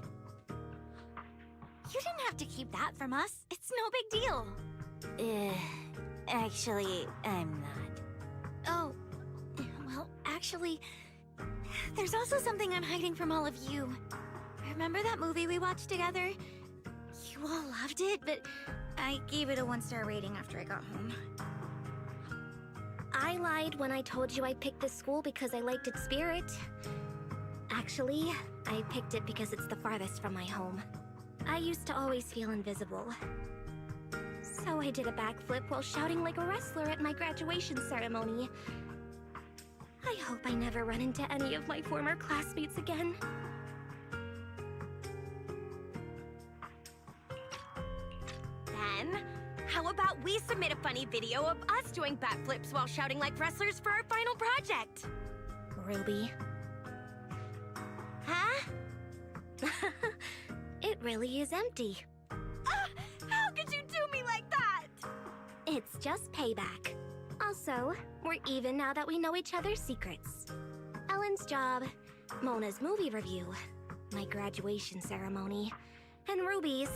O: You didn't have to keep that from us. It's no big deal.
N: Actually, I'm not.
O: Oh, well, actually, there's also something I'm hiding from all of you. Remember that movie we watched together? You all loved it, but I gave it a 1-star rating after I got home.
P: I lied when I told you I picked this school because I liked its spirit. Actually, I picked it because it's the farthest from my home. I used to always feel invisible. So I did a backflip while shouting like a wrestler at my graduation ceremony. I hope I never run into any of my former classmates again.
A: Then, how about we submit a funny video of us doing backflips while shouting like wrestlers for our final project?
P: Ruby.
A: Huh?
P: It really is empty.
A: How could you do me like that?
P: It's just payback. Also, we're even now that we know each other's secrets. Ellen's job, Mona's movie review, my graduation ceremony, and Ruby's.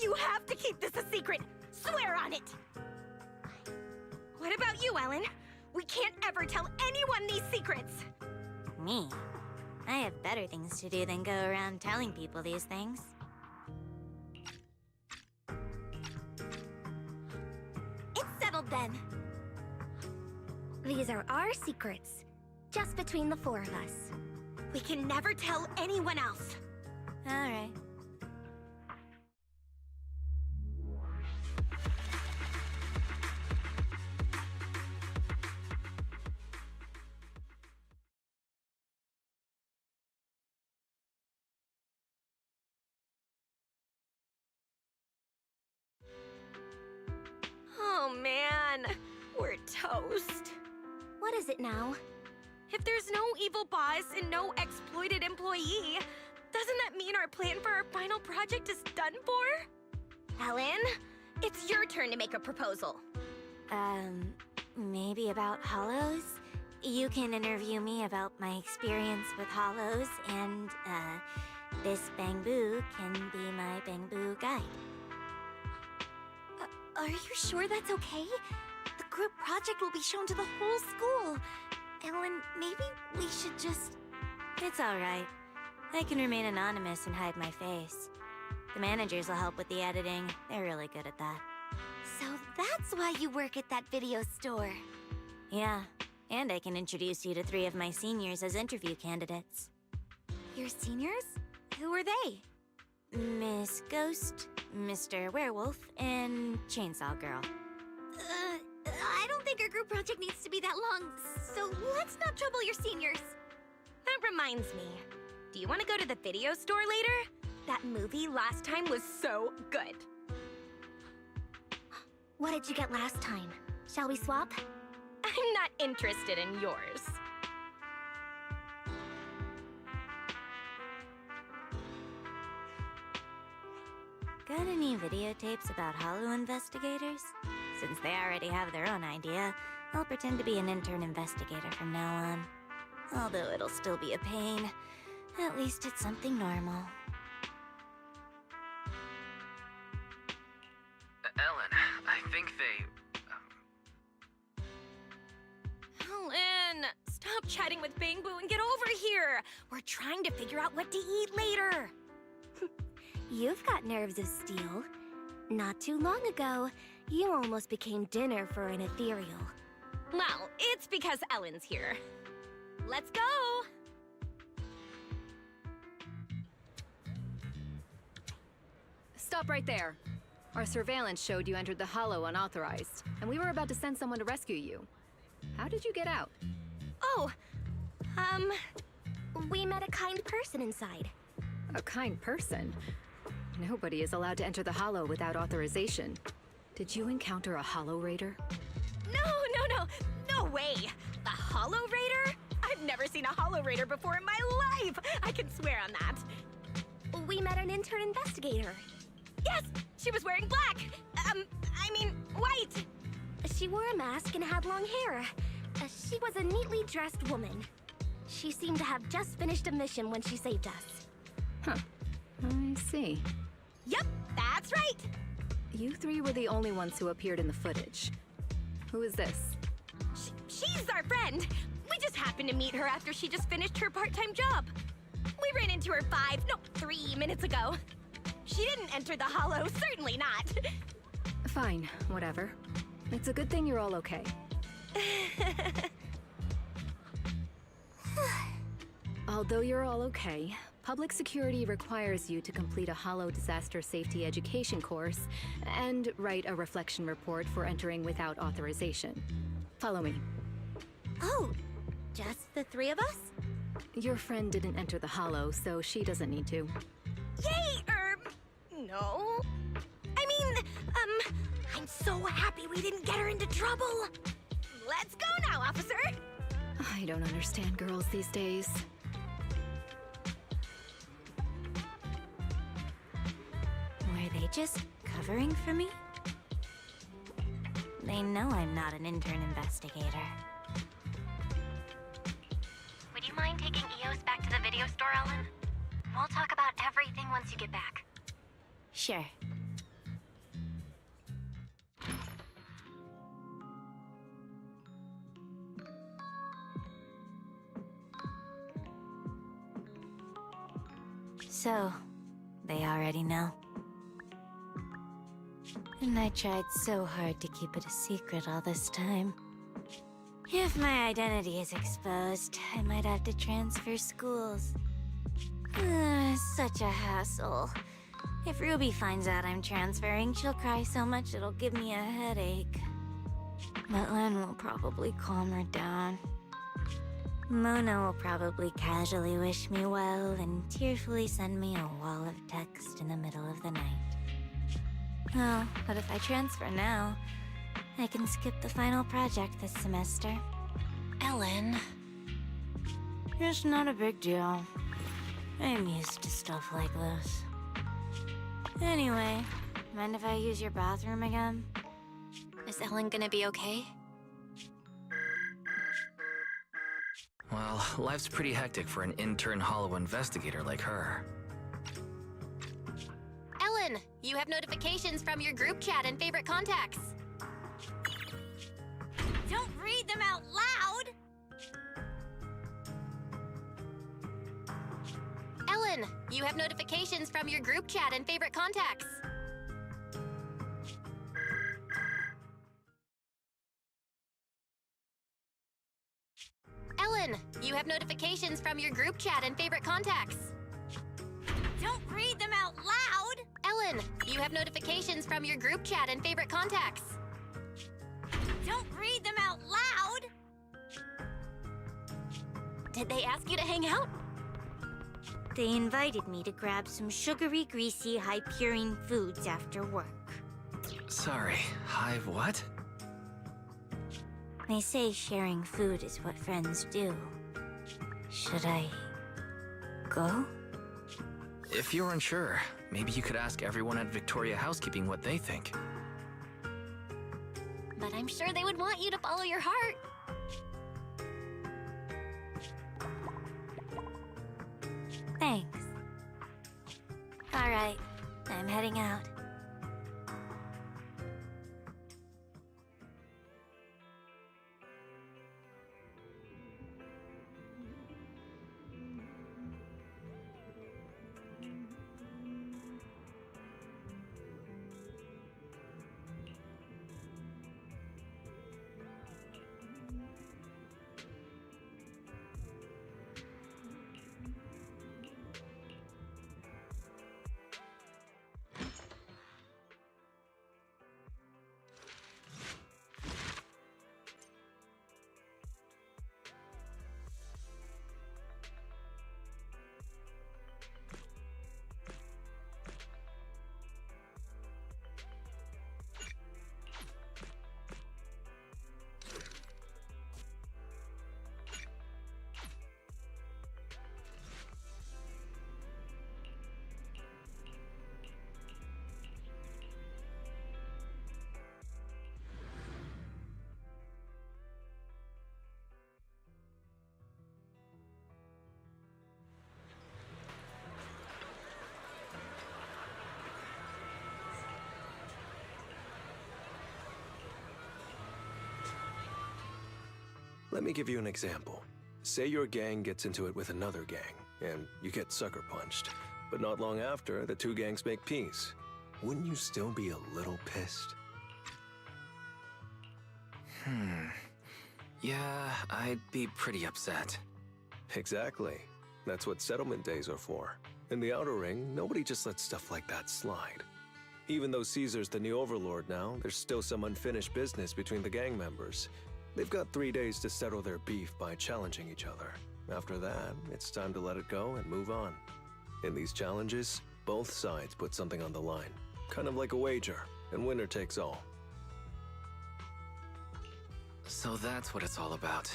A: You have to keep this a secret! Swear on it! What about you, Ellen? We can't ever tell anyone these secrets!
N: Me? I have better things to do than go around telling people these things.
P: It's settled then. These are our secrets, just between the 4 of us.
A: We can never tell anyone else.
N: All right.
A: Oh man, we're toast.
P: What is it now?
A: If there's no evil boss and no exploited employee, doesn't that mean our plan for our final project is done for? Ellen, it's your turn to make a proposal.
N: Maybe about hollows? You can interview me about my experience with hollows, and, this Bangbu can be my Bangbu guide.
O: Are you sure that's okay? The group project will be shown to the whole school. Ellen, maybe we should just...
N: It's alright. I can remain anonymous and hide my face. The managers will help with the editing. They're really good at that.
O: So that's why you work at that video store.
N: Yeah, and I can introduce you to 3 of my seniors as interview candidates.
O: Your seniors? Who are they?
N: Miss Ghost, Mr. Werewolf, and Chainsaw Girl.
O: I don't think our group project needs to be that long, so let's not trouble your seniors.
A: That reminds me. Do you want to go to the video store later? That movie last time was so good.
P: What did you get last time? Shall we swap?
A: I'm not interested in yours.
N: Got any videotapes about Hollow investigators? Since they already have their own idea, I'll pretend to be an intern investigator from now on. Although it'll still be a pain. At least it's something normal.
M: Ellen, I think they...
A: Ellen, stop chatting with Bangbu and get over here. We're trying to figure out what to eat later.
P: You've got nerves of steel. Not too long ago, you almost became dinner for an ethereal.
A: Well, it's because Ellen's here. Let's go!
R: Stop right there. Our surveillance showed you entered the Hollow unauthorized, and we were about to send someone to rescue you. How did you get out?
A: Oh,
P: we met a kind person inside.
R: A kind person? Nobody is allowed to enter the Hollow without authorization. Did you encounter a Hollow Raider?
A: No way! A Hollow Raider? I've never seen a Hollow Raider before in my life! I can swear on that.
P: We met an intern investigator.
A: Yes! She was wearing black! White!
P: She wore a mask and had long hair. She was a neatly dressed woman. She seemed to have just finished a mission when she saved us.
R: Huh. I see.
A: Yep, that's right!
R: You three were the only ones who appeared in the footage. Who is this?
A: She's our friend! We just happened to meet her after she just finished her part-time job. We ran into her 3 minutes ago. She didn't enter the Hollow, certainly not.
R: Fine, whatever. It's a good thing you're all okay. Although you're all okay, public security requires you to complete a Hollow disaster safety education course and write a reflection report for entering without authorization. Follow me.
O: Oh, just the three of us?
R: Your friend didn't enter the Hollow, so she doesn't need to.
A: Yay, no. I mean, I'm so happy we didn't get her into trouble. Let's go now, officer.
R: I don't understand girls these days.
N: Were they just covering for me? They know I'm not an intern investigator.
G: Would you mind taking EOS back to the video store, Ellen? We'll talk about everything once you get back.
N: Sure. So, they already know. And I tried so hard to keep it a secret all this time. If my identity is exposed, I might have to transfer schools. Such a hassle. If Ruby finds out I'm transferring, she'll cry so much it'll give me a headache. But Len will probably calm her down. Mona will probably casually wish me well and tearfully send me a wall of text in the middle of the night. Oh, but if I transfer now, I can skip the final project this semester.
G: Ellen.
N: It's not a big deal. I'm used to stuff like this. Anyway, mind if I use your bathroom again?
G: Is Ellen gonna be okay?
M: Well, life's pretty hectic for an intern Hollow investigator like her.
G: Ellen, you have notifications from your group chat and favorite contacts.
O: Don't read them out loud!
G: Ellen, you have notifications from your group chat and favorite contacts. Ellen, you have notifications from your group chat and favorite contacts.
O: Don't read them out loud!
G: Ellen, you have notifications from your group chat and favorite contacts.
O: Don't read them out loud!
G: Did they ask you to hang out?
N: They invited me to grab some sugary, greasy, high-purine foods after work.
M: Sorry, Hive what?
N: They say sharing food is what friends do. Should I go?
M: If you're unsure, maybe you could ask everyone at Victoria Housekeeping what they think.
G: But I'm sure they would want you to follow your heart.
N: Thanks. All right, I'm heading out.
S: Let me give you an example. Say your gang gets into it with another gang, and you get sucker punched. But not long after, the two gangs make peace. Wouldn't you still be a little pissed?
M: Yeah, I'd be pretty upset.
S: Exactly. That's what settlement days are for. In the Outer Ring, nobody just lets stuff like that slide. Even though Caesar's the new overlord now, there's still some unfinished business between the gang members. They've got 3 days to settle their beef by challenging each other. After that, it's time to let it go and move on. In these challenges, both sides put something on the line. Kind of like a wager, and winner takes all.
M: So that's what it's all about.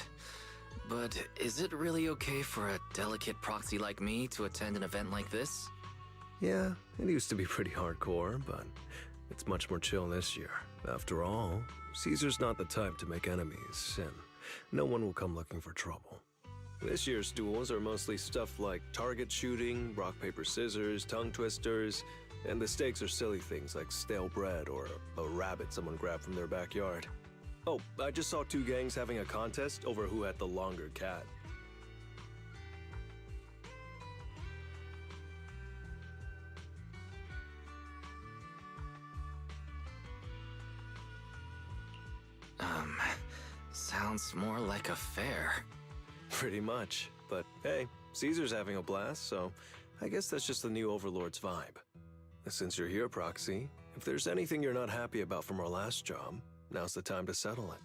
M: But is it really okay for a delicate proxy like me to attend an event like this?
S: Yeah, it used to be pretty hardcore, but it's much more chill this year. After all, Caesar's not the type to make enemies, and no one will come looking for trouble. This year's duels are mostly stuff like target shooting, rock, paper, scissors, tongue twisters, and the stakes are silly things like stale bread or a rabbit someone grabbed from their backyard. Oh, I just saw 2 gangs having a contest over who had the longer cat.
M: Sounds more like a fair.
S: Pretty much. But hey, Caesar's having a blast, so I guess that's just the new Overlord's vibe. Since you're here, Proxy, if there's anything you're not happy about from our last job, now's the time to settle it.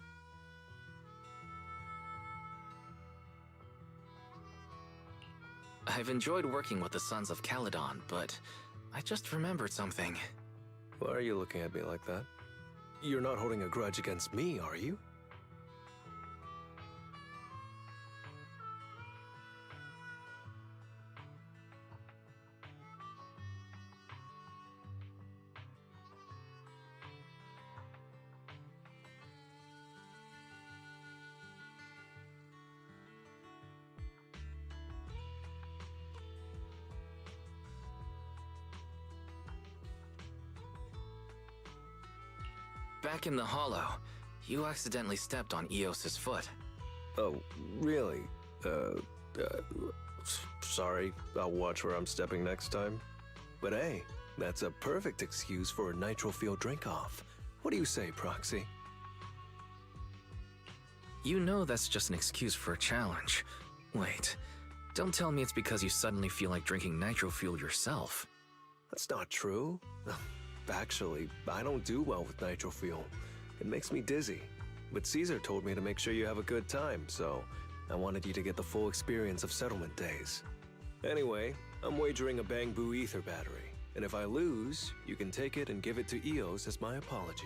M: I've enjoyed working with the Sons of Caledon, but I just remembered something.
S: Why are you looking at me like that? You're not holding a grudge against me, are you?
M: Back in the Hollow, you accidentally stepped on Eos's foot.
S: Oh, really? Sorry. I'll watch where I'm stepping next time. But hey, that's a perfect excuse for a nitro-fuel drink-off. What do you say, Proxy?
M: You know that's just an excuse for a challenge. Wait, don't tell me it's because you suddenly feel like drinking nitro fuel yourself.
S: That's not true. Actually, I don't do well with nitro fuel. It makes me dizzy. But Caesar told me to make sure you have a good time, so I wanted you to get the full experience of settlement days. Anyway, I'm wagering a Bang Boo ether battery, and if I lose, you can take it and give it to Eos as my apology.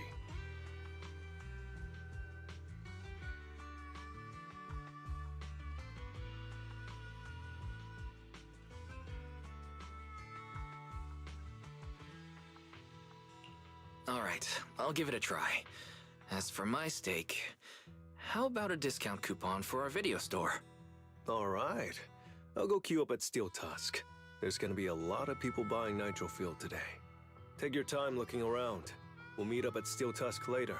M: Alright, I'll give it a try. As for my stake, how about a discount coupon for our video store?
S: Alright. I'll go queue up at Steel Tusk. There's gonna be a lot of people buying nitro fuel today. Take your time looking around. We'll meet up at Steel Tusk later.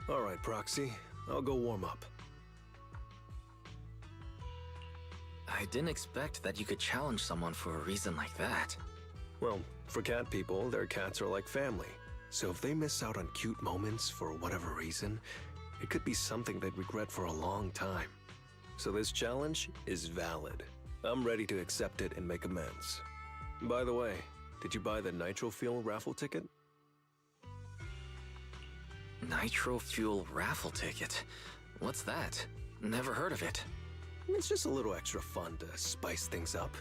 S: All right, Proxy. I'll go warm up.
M: I didn't expect that you could challenge someone for a reason like that.
S: Well, for cat people, their cats are like family. So if they miss out on cute moments for whatever reason, it could be something they'd regret for a long time. So this challenge is valid. I'm ready to accept it and make amends. By the way, did you buy the Nitro Fuel raffle ticket?
M: Nitro Fuel raffle ticket? What's that? Never heard of it.
S: It's just a little extra fun to spice things up.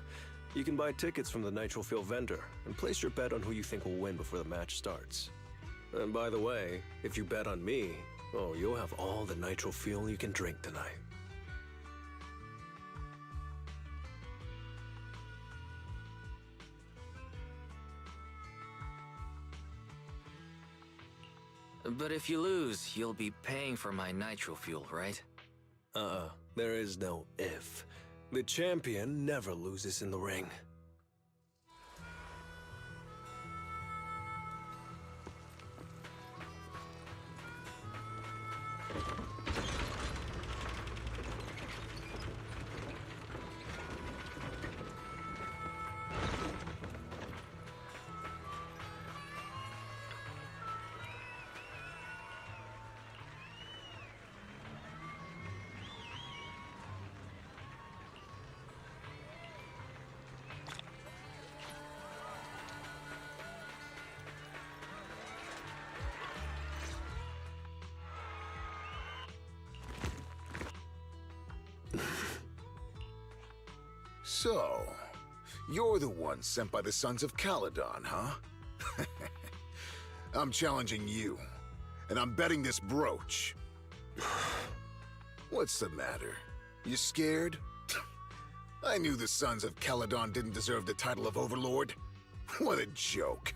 S: You can buy tickets from the Nitro Fuel vendor and place your bet on who you think will win before the match starts. And by the way, if you bet on me, oh, you'll have all the Nitro Fuel you can drink tonight.
M: But if you lose, you'll be paying for my Nitro Fuel, right?
S: There is no if. The champion never loses in the ring.
T: So, you're the one sent by the Sons of Caledon, huh? I'm challenging you, and I'm betting this brooch. What's the matter? You scared? I knew the Sons of Caledon didn't deserve the title of Overlord. What a joke.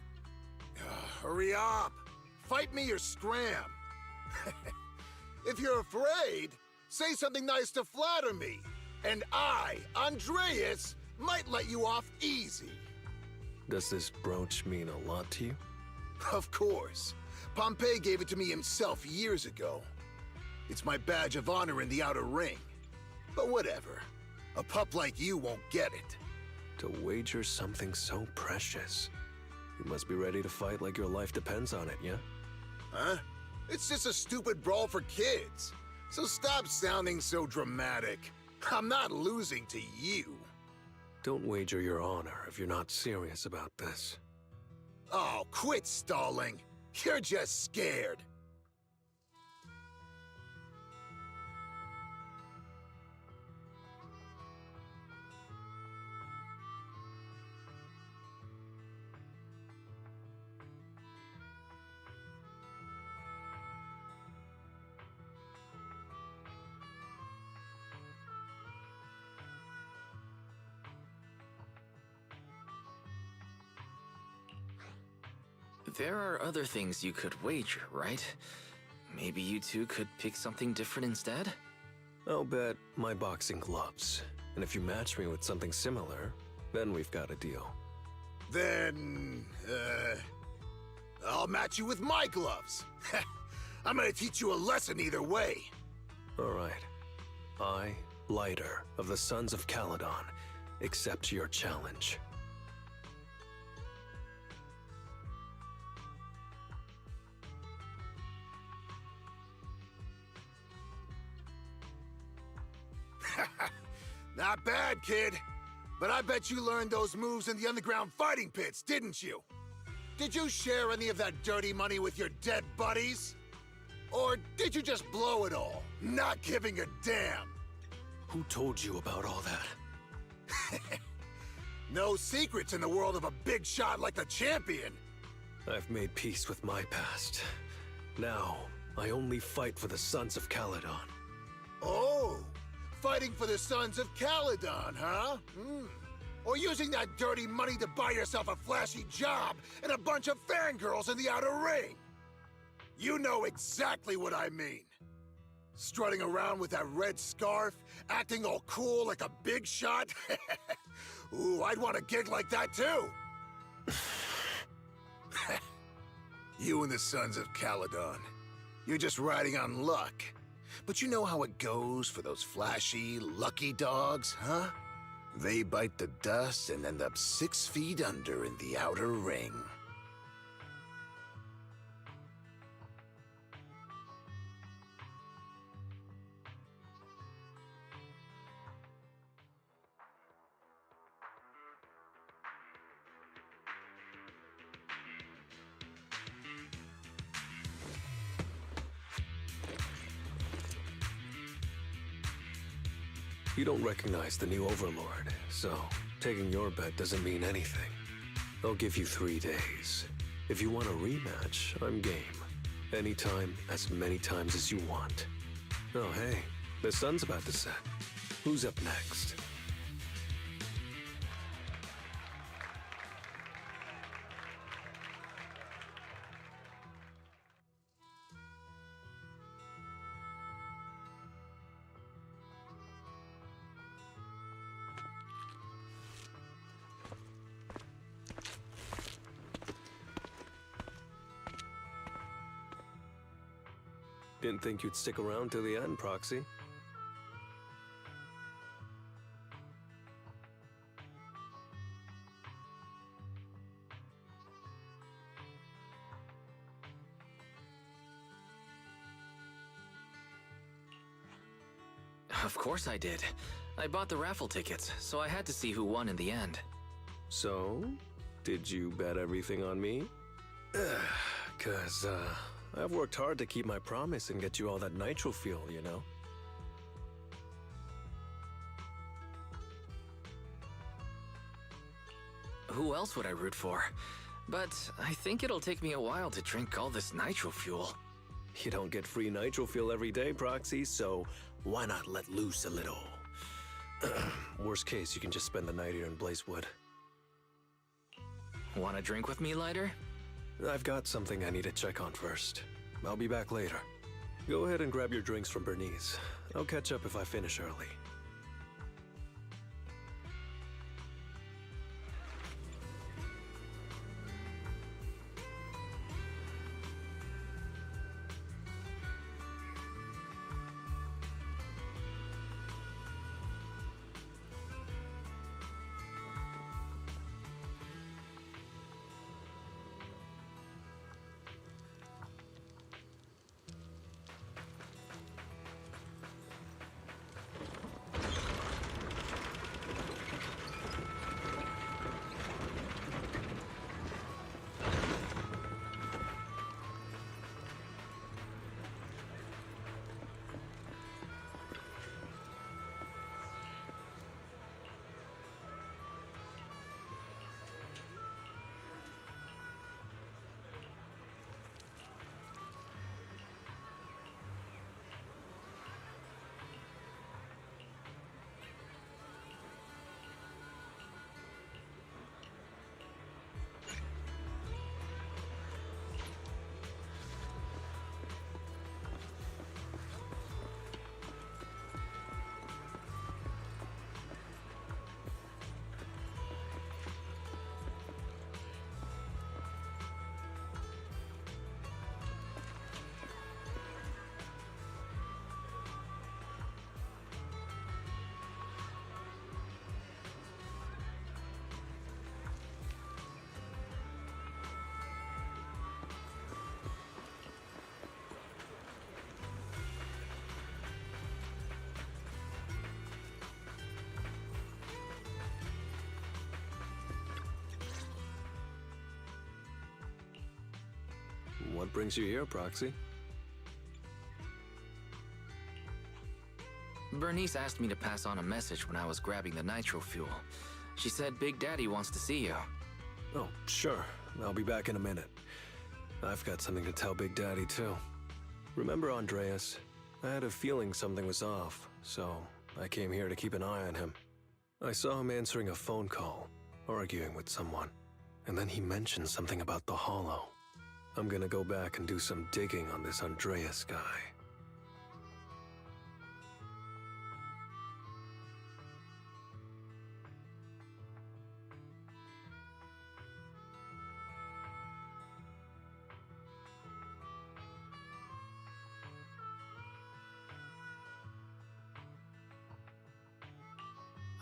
T: Hurry up! Fight me or scram! If you're afraid, say something nice to flatter me. And I, Andreas, might let you off easy.
S: Does this brooch mean a lot to you?
T: Of course. Pompey gave it to me himself years ago. It's my badge of honor in the outer ring. But whatever. A pup like you won't get it.
S: To wager something so precious. You must be ready to fight like your life depends on it, yeah?
T: Huh? It's just a stupid brawl for kids. So stop sounding so dramatic. I'm not losing to you.
S: Don't wager your honor if you're not serious about this.
T: Oh, quit stalling. You're just scared.
M: There are other things you could wager, right? Maybe you two could pick something different instead?
S: I'll bet my boxing gloves. And if you match me with something similar, then we've got a deal.
T: Then, I'll match you with my gloves. I'm gonna teach you a lesson either way.
S: All right. I, Lighter of the Sons of Caledon, accept your challenge.
T: Not bad, kid. But I bet you learned those moves in the underground fighting pits, didn't you? Did you share any of that dirty money with your dead buddies? Or did you just blow it all, not giving a damn?
S: Who told you about all that?
T: No secrets in the world of a big shot like the champion.
S: I've made peace with my past. Now, I only fight for the Sons of Caledon.
T: Oh! Fighting for the Sons of Caledon, huh? Or using that dirty money to buy yourself a flashy job and a bunch of fangirls in the outer ring. You know exactly what I mean. Strutting around with that red scarf, acting all cool like a big shot. Ooh, I'd want a gig like that too. You and the Sons of Caledon. You're just riding on luck. But you know how it goes for those flashy, lucky dogs, huh? They bite the dust and end up 6 feet under in the outer ring.
S: You don't recognize the new Overlord, so taking your bet doesn't mean anything. I'll give you 3 days. If you want a rematch, I'm game. Anytime, as many times as you want. Oh hey, the sun's about to set. Who's up next? Didn't think you'd stick around till the end, Proxy.
M: Of course I did. I bought the raffle tickets, so I had to see who won in the end.
S: So, did you bet everything on me? 'Cause, I've worked hard to keep my promise and get you all that nitro fuel, you know?
M: Who else would I root for? But I think it'll take me a while to drink all this nitro fuel.
S: You don't get free nitro fuel every day, Proxy, so why not let loose a little? Worst case, you can just spend the night here in Blazewood.
M: Want a drink with me, Lighter?
S: I've got something I need to check on first. I'll be back later. Go ahead and grab your drinks from Bernice. I'll catch up if I finish early. What brings you here, Proxy?
M: Bernice asked me to pass on a message when I was grabbing the nitro fuel. She said Big Daddy wants to see you.
S: Oh, sure. I'll be back in a minute. I've got something to tell Big Daddy, too. Remember Andreas? I had a feeling something was off, so I came here to keep an eye on him. I saw him answering a phone call, arguing with someone, and then he mentioned something about the Hollow. I'm gonna go back and do some digging on this Andreas guy.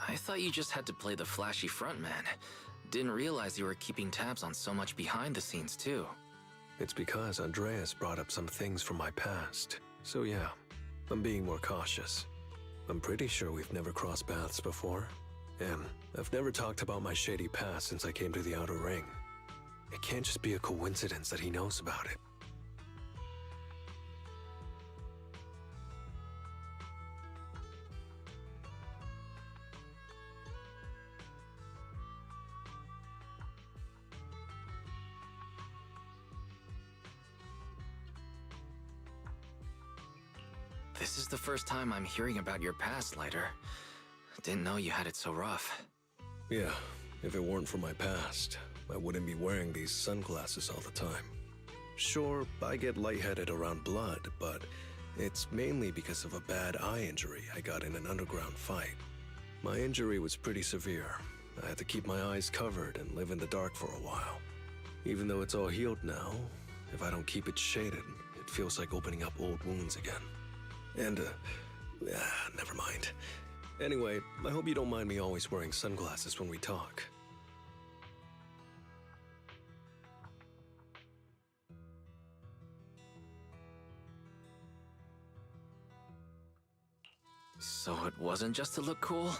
M: I thought you just had to play the flashy frontman. Didn't realize you were keeping tabs on so much behind the scenes, too.
S: It's because Andreas brought up some things from my past. So yeah, I'm being more cautious. I'm pretty sure we've never crossed paths before. And I've never talked about my shady past since I came to the Outer Ring. It can't just be a coincidence that he knows about it.
M: This is the first time I'm hearing about your past, Lighter. Didn't know you had it so rough.
S: Yeah, if it weren't for my past, I wouldn't be wearing these sunglasses all the time. Sure, I get lightheaded around blood, but it's mainly because of a bad eye injury I got in an underground fight. My injury was pretty severe. I had to keep my eyes covered and live in the dark for a while. Even though it's all healed now, if I don't keep it shaded, it feels like opening up old wounds again. And, never mind. Anyway, I hope you don't mind me always wearing sunglasses when we talk.
M: So it wasn't just to look cool?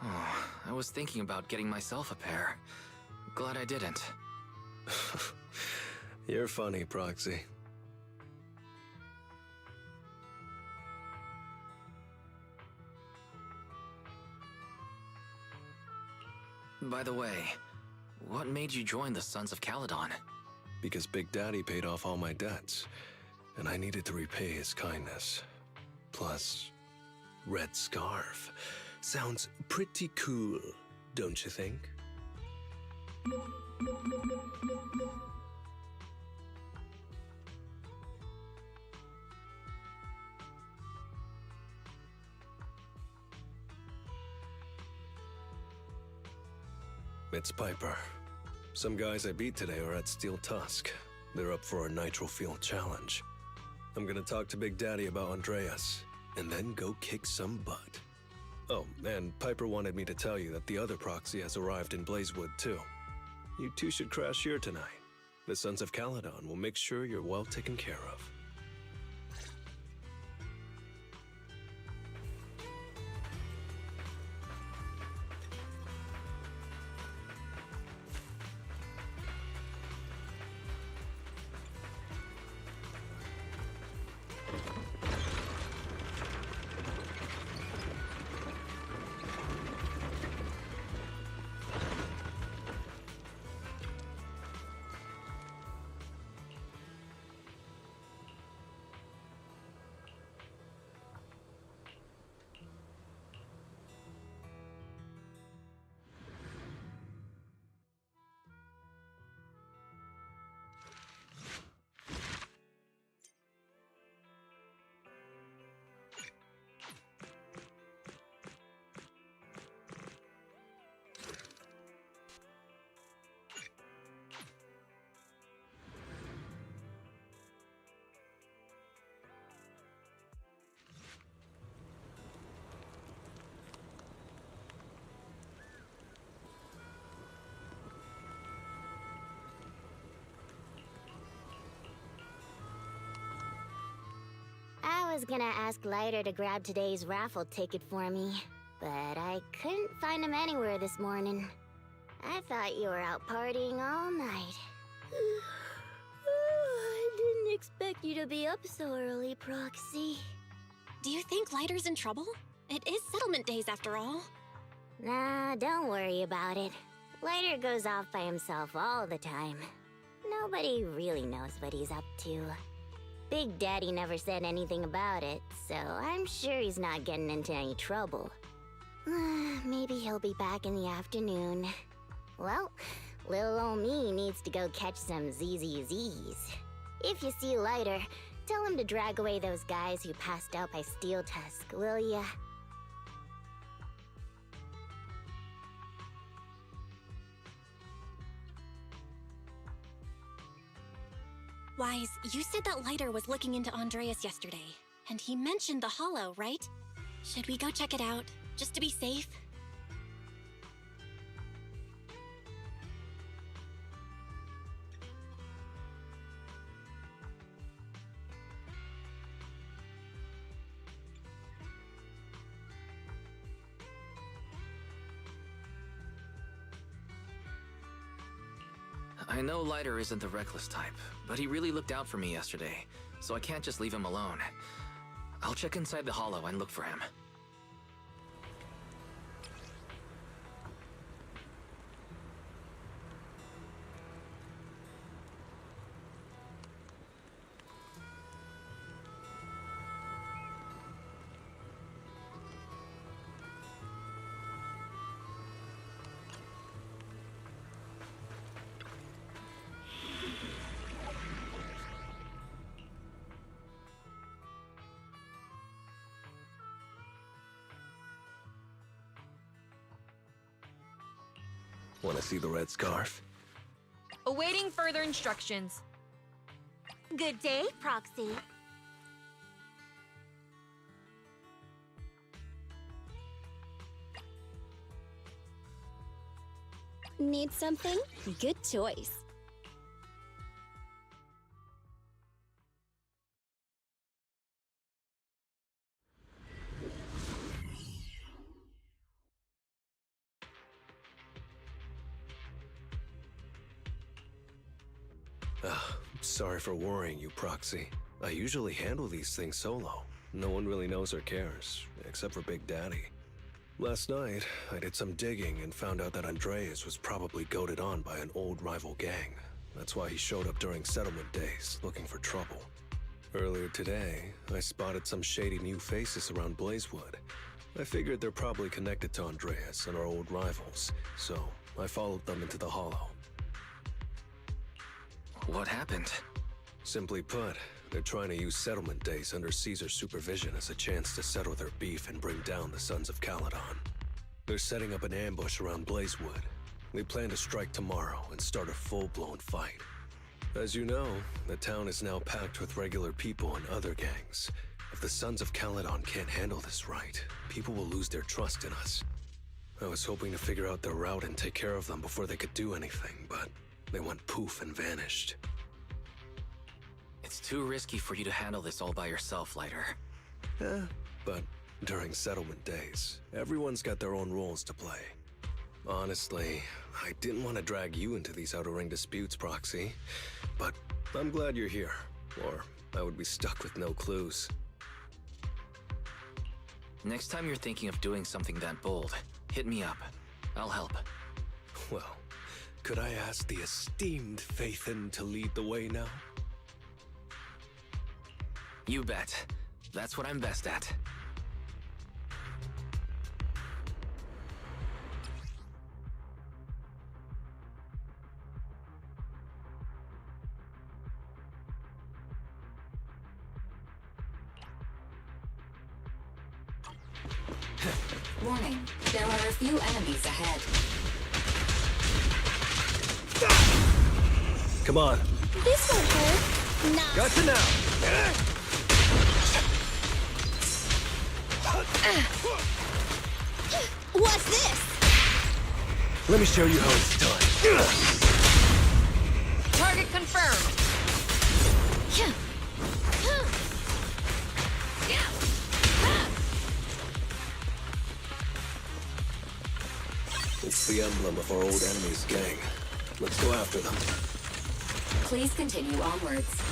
M: Oh, I was thinking about getting myself a pair. Glad I didn't.
S: You're funny, Proxy.
M: By the way, what made you join the Sons of Caledon?
S: Because Big Daddy paid off all my debts, and I needed to repay his kindness. Plus, Red Scarf. Sounds pretty cool, don't you think? It's Piper. Some guys I beat today are at Steel Tusk. They're up for a Nitro Field challenge. I'm gonna talk to Big Daddy about Andreas, and then go kick some butt. Oh, and Piper wanted me to tell you that the other proxy has arrived in Blazewood, too. You two should crash here tonight. The Sons of Caledon will make sure you're well taken care of.
P: I was gonna ask Lighter to grab today's raffle ticket for me, but I couldn't find him anywhere this morning. I thought you were out partying all night. I didn't expect you to be up so early, Proxy.
O: Do you think Lighter's in trouble? It is settlement days after all.
P: Nah, don't worry about it. Lighter goes off by himself all the time. Nobody really knows what he's up to. Big Daddy never said anything about it, so I'm sure he's not getting into any trouble. Maybe he'll be back in the afternoon. Well, little ol' me needs to go catch some ZZZs. If you see Lighter, tell him to drag away those guys who passed out by Steel Tusk, will ya?
O: Wise, you said that Lighter was looking into Andreas yesterday, and he mentioned the Hollow, right? Should we go check it out, just to be safe?
M: I know Lighter isn't the reckless type, but he really looked out for me yesterday, so I can't just leave him alone. I'll check inside the hollow and look for him.
S: Want to see the red scarf?
U: Awaiting further instructions.
O: Good day, Proxy.
P: Need something? Good choice.
S: Sorry for worrying you, Proxy. I usually handle these things solo. No one really knows or cares, except for Big Daddy. Last night, I did some digging and found out that Andreas was probably goaded on by an old rival gang. That's why he showed up during settlement days, looking for trouble. Earlier today, I spotted some shady new faces around Blazewood. I figured they're probably connected to Andreas and our old rivals, so I followed them into the hollow.
M: What happened?
S: Simply put, they're trying to use settlement days under Caesar's supervision as a chance to settle their beef and bring down the Sons of Caledon. They're setting up an ambush around Blazewood. They plan to strike tomorrow and start a full-blown fight. As you know, the town is now packed with regular people and other gangs. If the Sons of Caledon can't handle this right, people will lose their trust in us. I was hoping to figure out their route and take care of them before they could do anything, but they went poof and vanished.
M: It's too risky for you to handle this all by yourself, Lighter.
S: But during settlement days, everyone's got their own roles to play. Honestly, I didn't want to drag you into these outer ring disputes, Proxy. But I'm glad you're here, or I would be stuck with no clues.
M: Next time you're thinking of doing something that bold, hit me up. I'll help.
S: Well, could I ask the esteemed Faithin to lead the way now?
M: You bet. That's what I'm best at.
H: Warning, there are a few enemies ahead.
S: Come on.
P: This won't hurt. Nah.
S: Gotcha now.
P: What's this?
S: Let me show you how it's done.
U: Target confirmed.
S: It's the emblem of our old enemy's gang. Let's go after them.
H: Please continue onwards.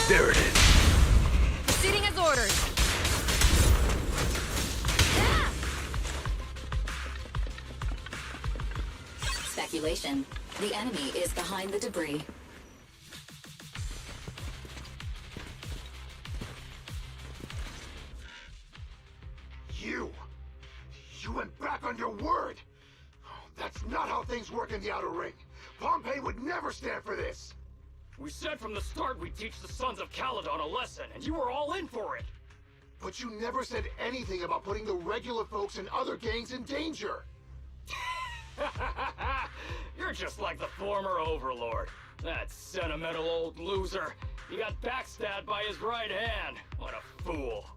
S: There it is.
U: Proceeding as ordered.
H: Speculation. The enemy is behind the debris.
T: You went back on your word! That's not how things work in the Outer Ring. Pompey would never stand for this!
I: We said from the start we'd teach the Sons of Caledon a lesson, and you were all in for it!
T: But you never said anything about putting the regular folks and other gangs in danger!
I: You're just like the former Overlord. That sentimental old loser. He got backstabbed by his right hand. What a fool.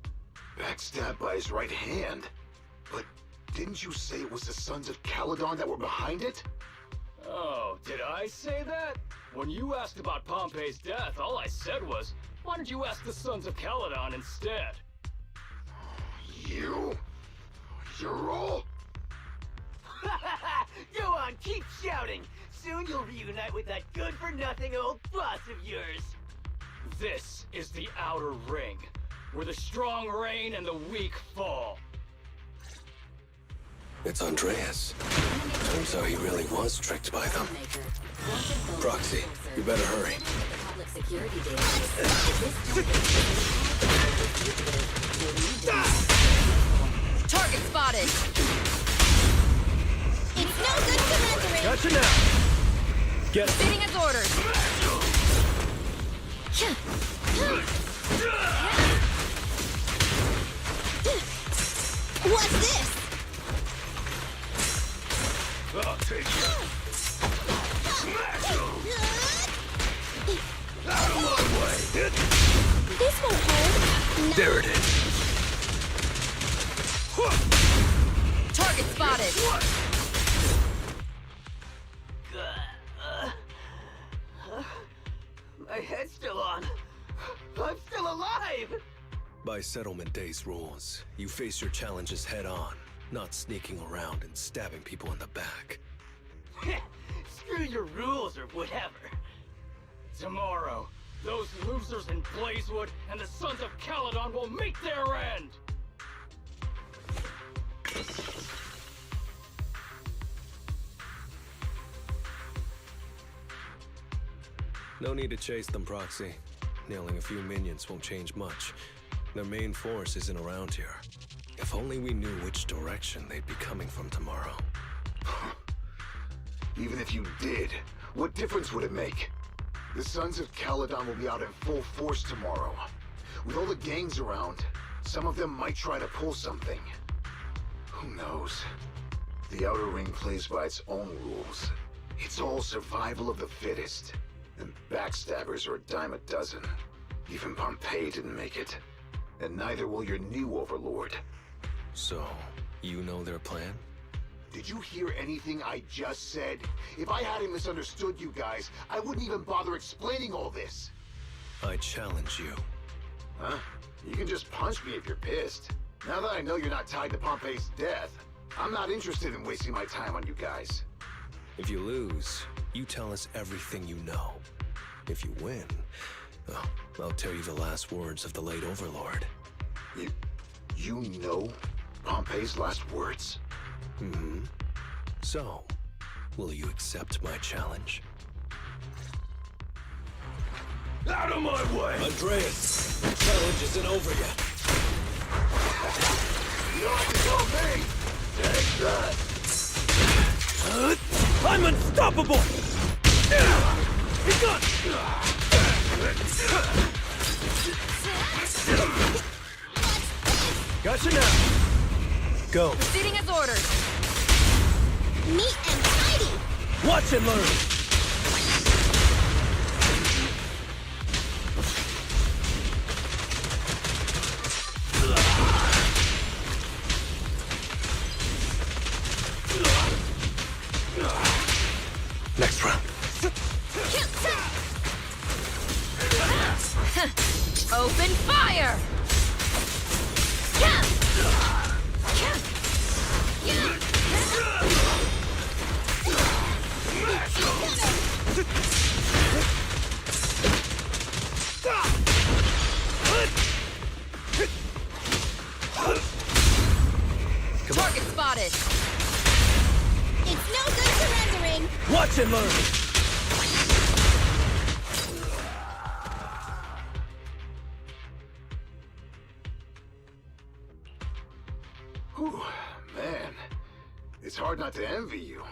T: Backstabbed by his right hand? But didn't you say it was the Sons of Caledon that were behind it?
I: Oh, Did I say that? When you asked about Pompey's death, all I said was, why don't you ask the Sons of Caledon instead?
T: You? You're all?
C: Go on, keep shouting! Soon you'll reunite with that good-for-nothing old boss of yours!
I: This is the Outer Ring, where the strong reign and the weak fall.
S: It's Andreas. Turns out he really was tricked by them. Proxy, you better hurry.
U: Target spotted!
O: It's no good surrendering!
Q: Gotcha now! Get it!
U: Proceeding as ordered!
O: What's this?
L: I'll take you. Out of my way!
O: This won't hold.
S: There it is.
U: Target spotted!
C: My head's still on. I'm still alive!
S: By Settlement Day's rules, you face your challenges head on, not sneaking around and stabbing people in the back.
C: Screw your rules or whatever.
I: Tomorrow, those losers in Blazewood and the Sons of Caledon will meet their end!
S: No need to chase them, Proxy. Nailing a few minions won't change much. Their main force isn't around here. If only we knew which direction they'd be coming from tomorrow.
T: Even if you did, what difference would it make? The Sons of Caledon will be out in full force tomorrow. With all the gangs around, some of them might try to pull something. Who knows? The Outer Ring plays by its own rules. It's all survival of the fittest. And backstabbers are a dime a dozen. Even Pompey didn't make it. And neither will your new overlord.
S: So, you know their plan?
T: Did you hear anything I just said? If I hadn't misunderstood you guys, I wouldn't even bother explaining all this.
S: I challenge you.
T: Huh? You can just punch me if you're pissed. Now that I know you're not tied to Pompey's death, I'm not interested in wasting my time on you guys.
S: If you lose, you tell us everything you know. If you win, well, I'll tell you the last words of the late Overlord.
T: You know Pompey's last words?
S: Mm-hmm. So, will you accept my challenge?
L: Out of my way!
S: Andreas, the challenge isn't over yet.
T: You don't have to tell me! Take that!
Q: I'm unstoppable! Be gone! Gotcha now! Go!
U: Proceeding as ordered!
O: Neat and tidy!
Q: Watch and learn!
S: Next round.
U: Open fire! Target spotted!
O: It's no good surrendering!
Q: Watch and learn!
T: Whew, man. It's hard not to envy you.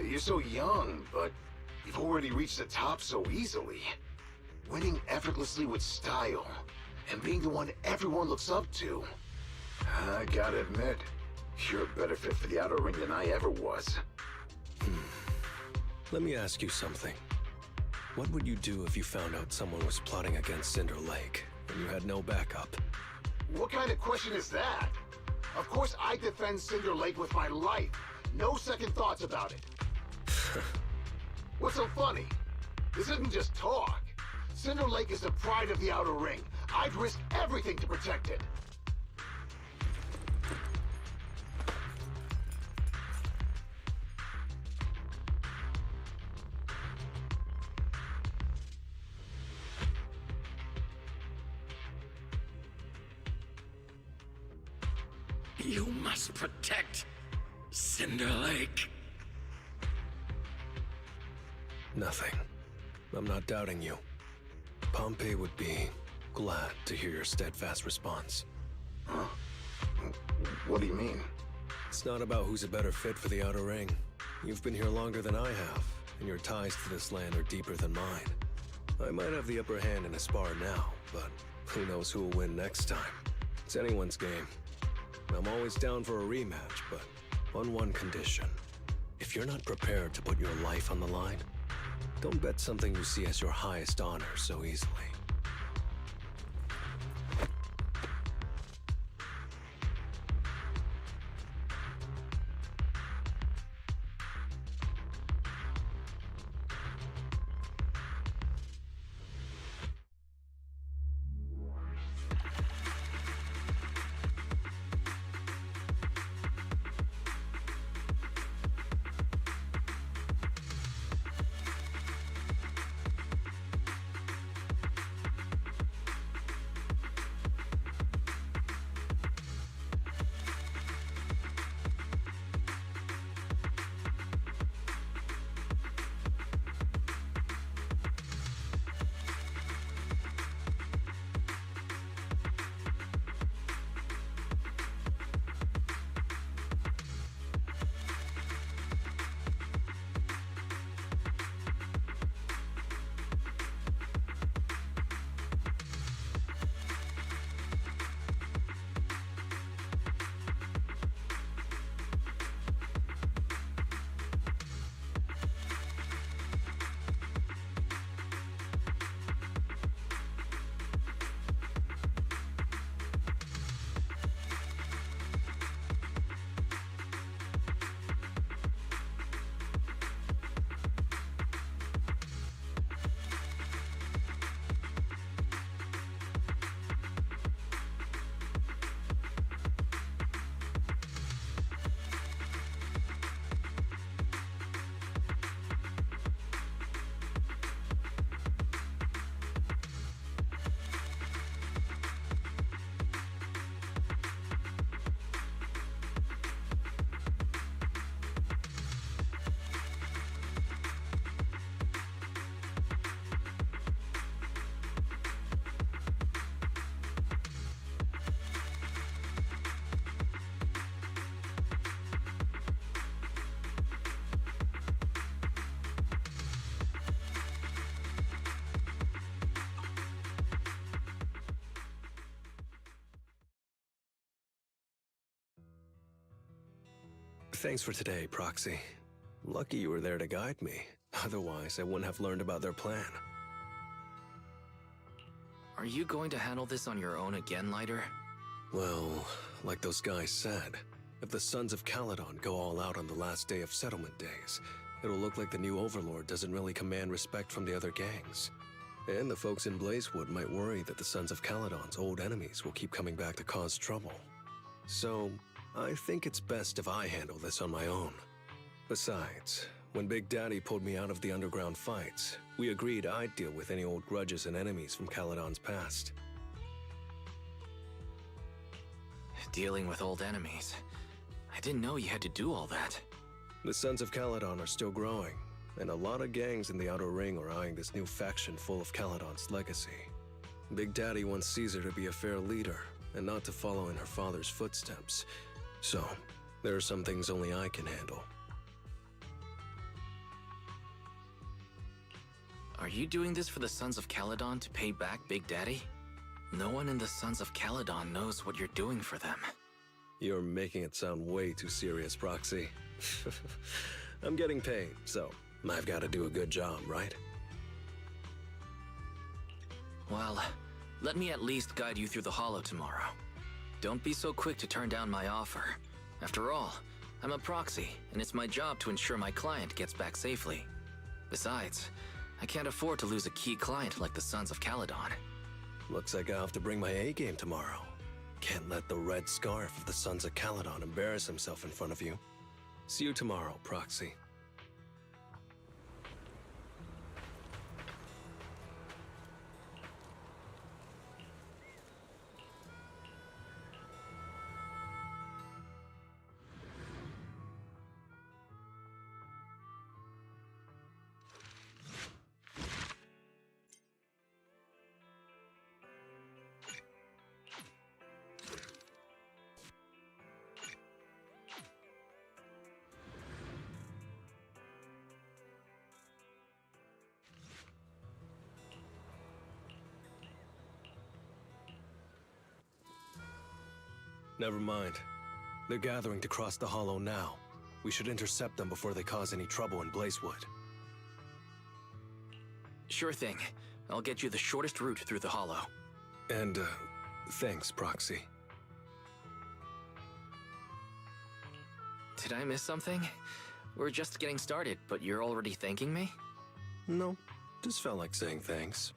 T: You're so young, but you've already reached the top so easily. Winning effortlessly with style, and being the one everyone looks up to. I gotta admit, you're a better fit for the Outer Ring than I ever was.
S: Let me ask you something. What would you do if you found out someone was plotting against Cinder Lake, and you had no backup?
T: What kind of question is that? Of course I defend Cinder Lake with my life. No second thoughts about it. What's so funny? This isn't just talk. Cinder Lake is the pride of the Outer Ring. I'd risk everything to protect it.
F: You must protect Cinder Lake.
S: Nothing. I'm not doubting you. Pompey would be glad to hear your steadfast response.
T: Huh? What do you mean?
S: It's not about who's a better fit for the Outer Ring. You've been here longer than I have, and your ties to this land are deeper than mine. I might have the upper hand in a spar now, but who knows who will win next time. It's anyone's game. I'm always down for a rematch, but on one condition. If you're not prepared to put your life on the line, don't bet something you see as your highest honor so easily. Thanks for today, Proxy. Lucky you were there to guide me. Otherwise, I wouldn't have learned about their plan.
M: Are you going to handle this on your own again, Lighter?
S: Well, like those guys said, if the Sons of Caledon go all out on the last day of settlement days, it'll look like the new Overlord doesn't really command respect from the other gangs. And the folks in Blazewood might worry that the Sons of Caledon's old enemies will keep coming back to cause trouble. So, I think it's best if I handle this on my own. Besides, when Big Daddy pulled me out of the underground fights, we agreed I'd deal with any old grudges and enemies from Caledon's past.
M: Dealing with old enemies. I didn't know you had to do all that.
S: The Sons of Caledon are still growing, and a lot of gangs in the Outer Ring are eyeing this new faction full of Caledon's legacy. Big Daddy wants Caesar to be a fair leader, and not to follow in her father's footsteps. So, there are some things only I can handle.
M: Are you doing this for the Sons of Caledon to pay back Big Daddy? No one in the Sons of Caledon knows what you're doing for them.
S: You're making it sound way too serious, Proxy. I'm getting paid, so I've got to do a good job, right?
M: Well, let me at least guide you through the Hollow tomorrow. Don't be so quick to turn down my offer. After all, I'm a proxy, and it's my job to ensure my client gets back safely. Besides, I can't afford to lose a key client like the Sons of Caledon.
S: Looks like I have to bring my A-game tomorrow. Can't let the red scarf of the Sons of Caledon embarrass himself in front of you. See you tomorrow, Proxy. Never mind. They're gathering to cross the hollow now. We should intercept them before they cause any trouble in Blazewood.
M: Sure thing. I'll get you the shortest route through the hollow.
S: And, thanks, Proxy.
M: Did I miss something? We're just getting started, but you're already thanking me?
S: No, just felt like saying thanks.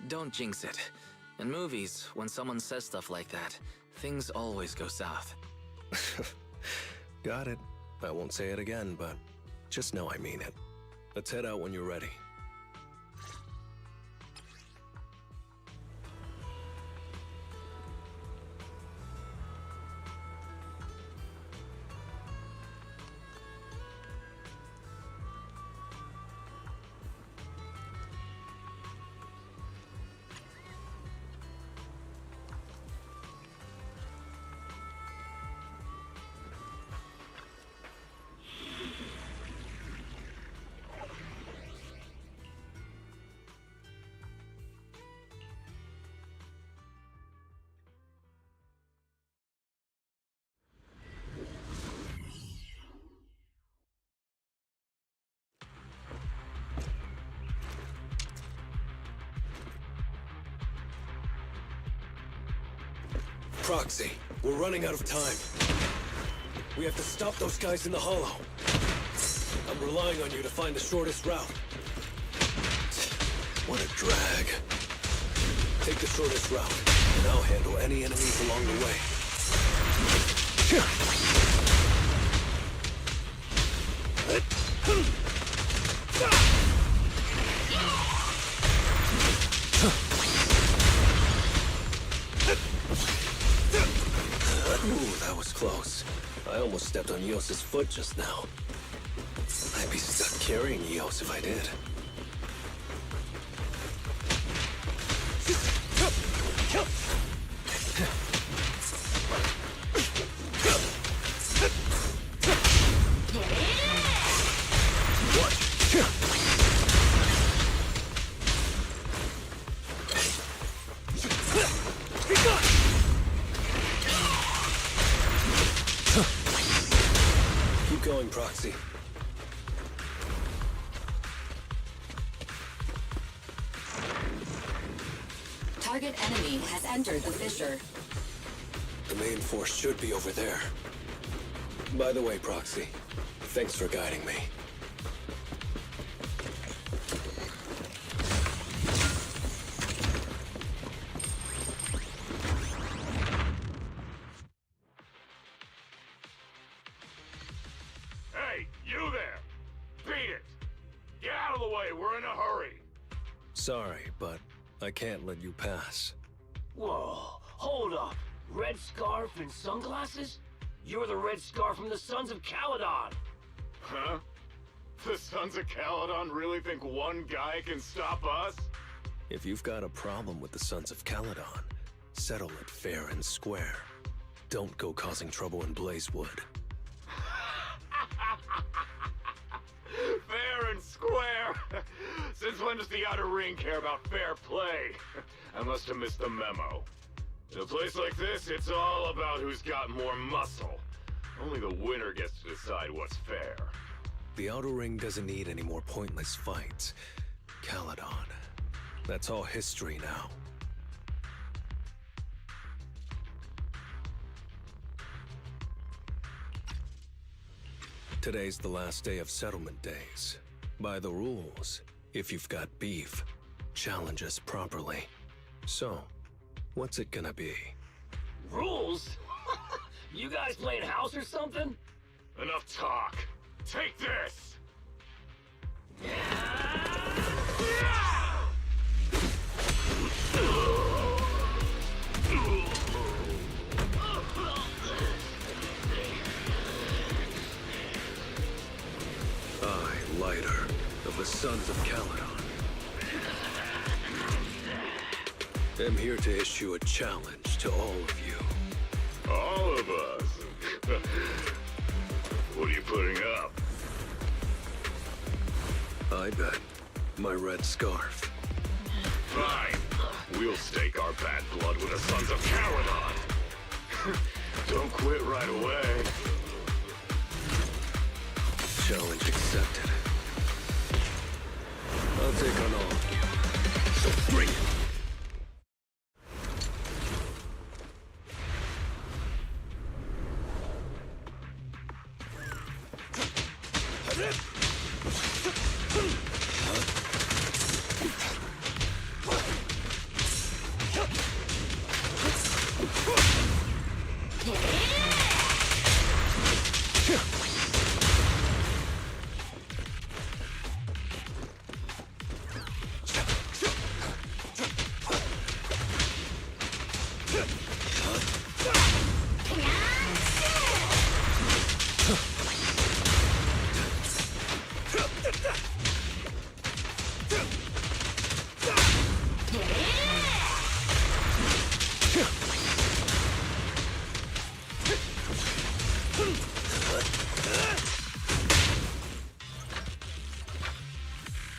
M: Don't jinx it. In movies, when someone says stuff like that, things always go south.
S: Got it. I won't say it again, but just know I mean it. Let's head out when you're ready. Proxy, we're running out of time. We have to stop those guys in the hollow. I'm relying on you to find the shortest route. What a drag. Take the shortest route, and I'll handle any enemies along the way. Ooh, that was close. I almost stepped on Eos's foot just now. I'd be stuck carrying Eos if I did. Keep going, Proxy.
H: Target enemy has entered the fissure.
S: The main force should be over there. By the way, Proxy, thanks for guiding me.
I: Hey, you there! Beat it! Get out of the way, we're in a hurry!
S: Sorry, but I can't let you pass.
C: Whoa, hold up. Red scarf and sunglasses? You're the red scarf from the Sons of Caledon!
I: Huh? The Sons of Caledon really think one guy can stop us?
S: If you've got a problem with the Sons of Caledon, settle it fair and square. Don't go causing trouble in Blazewood.
I: Fair and square! Since when does the Outer Ring care about fair play? I must have missed the memo. In a place like this, it's all about who's got more muscle. Only the winner gets to decide what's fair.
S: The Outer Ring doesn't need any more pointless fights. Caledon. That's all history now. Today's the last day of settlement days. By the rules, if you've got beef, challenge us properly. So, what's it gonna be?
C: Rules? You guys playing house or something?
I: Enough talk. Take this!
S: I, Lighter, of the Sons of Caledon, am here to issue a challenge to all of you.
I: All of us? What are you putting up?
S: I bet my red scarf.
I: Fine. We'll stake our bad blood with the Sons of Caledon. Don't quit right away.
S: Challenge accepted. I'll take on all of you. So bring it!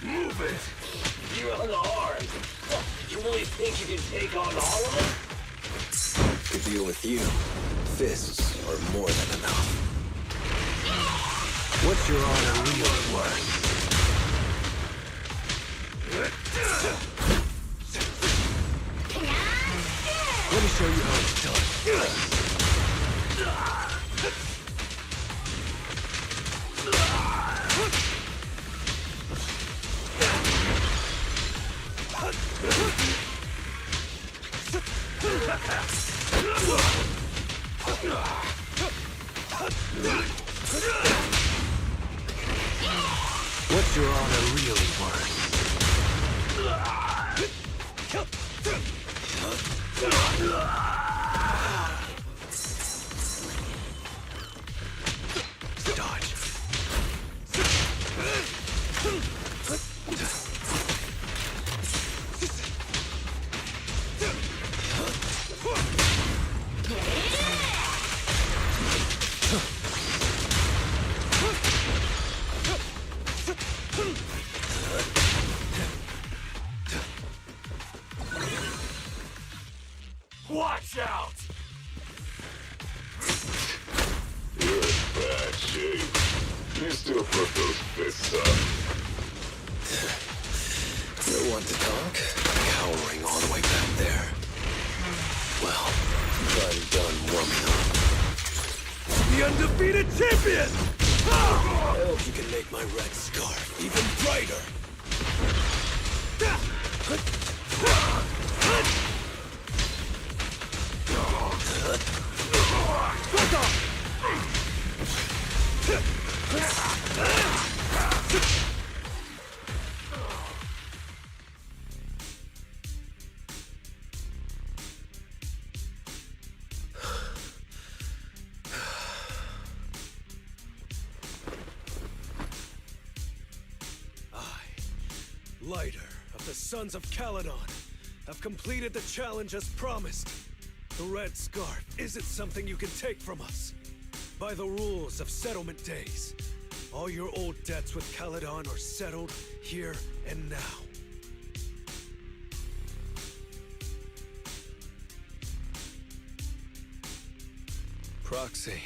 C: Move it! You're unarmed! You really think you can take on all of us?
S: To deal with you, fists are more than enough. What's your honor really worth? Let me show you how it's done. What's your honor really worth? Dodge.
I: Watch out! You're in bad shape. You still put those fists up.
S: You want to talk? Cowering all the way back there. Well, I'm done warming up. The undefeated champion! I hope you can make my red scarf even brighter. Lighter of the Sons of Caledon have completed the challenge as promised. The red scarf isn't something you can take from us. By the rules of settlement days, all your old debts with Caledon are settled here and now. Proxy,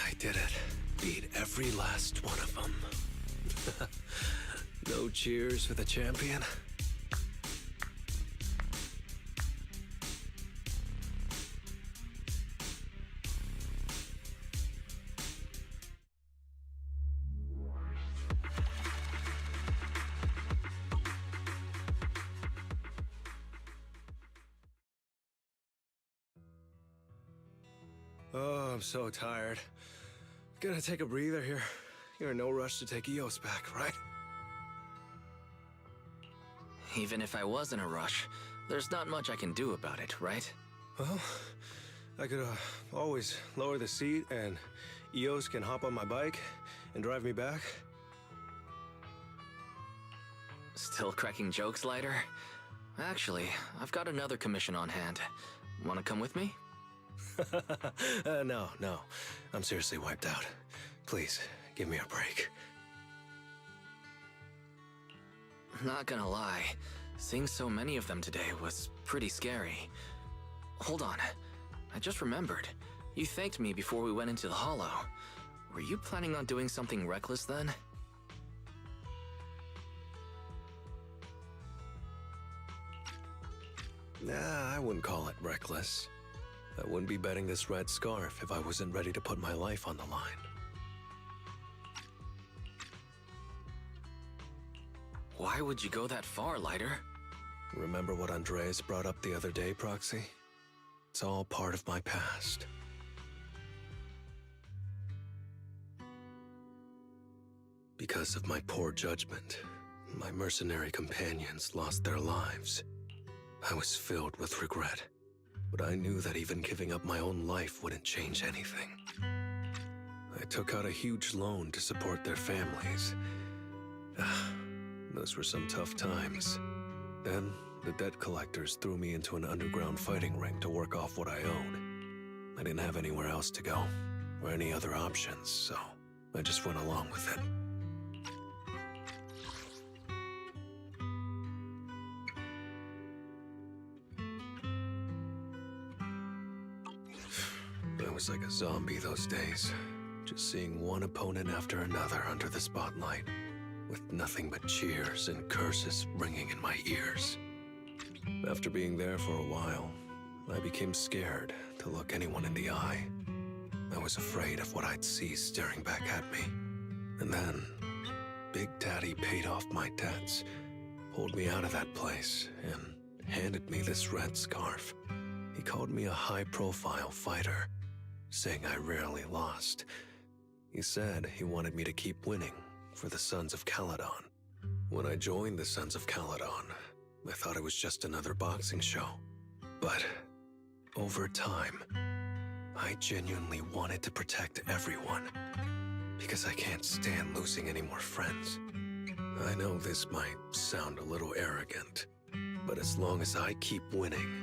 S: I did it. Beat every last one of them. No cheers for the champion? Oh, I'm so tired. Gonna take a breather here. You're in no rush to take Eos back, right?
M: Even if I was in a rush, there's not much I can do about it, right?
S: Well, I could always lower the seat and Eos can hop on my bike and drive me back.
M: Still cracking jokes, Lighter? Actually, I've got another commission on hand. Wanna come with me?
S: No. I'm seriously wiped out. Please, give me a break.
M: Not gonna lie, seeing so many of them today was pretty scary. Hold on, I just remembered. You thanked me before we went into the Hollow. Were you planning on doing something reckless then?
S: Nah, I wouldn't call it reckless. I wouldn't be betting this red scarf if I wasn't ready to put my life on the line.
M: Why would you go that far, Lighter?
S: Remember what Andreas brought up the other day, Proxy? It's all part of my past. Because of my poor judgment, my mercenary companions lost their lives. I was filled with regret, but I knew that even giving up my own life wouldn't change anything. I took out a huge loan to support their families. Those were some tough times. Then, the debt collectors threw me into an underground fighting ring to work off what I owed. I didn't have anywhere else to go, or any other options, so I just went along with it. I was like a zombie those days, just seeing one opponent after another under the spotlight, with nothing but cheers and curses ringing in my ears. After being there for a while, I became scared to look anyone in the eye. I was afraid of what I'd see staring back at me. And then, Big Daddy paid off my debts, pulled me out of that place, and handed me this red scarf. He called me a high-profile fighter, saying I rarely lost. He said he wanted me to keep winning for the Sons of Caledon. When I joined the Sons of Caledon, I thought it was just another boxing show. But over time, I genuinely wanted to protect everyone, because I can't stand losing any more friends. I know this might sound a little arrogant, but as long as I keep winning,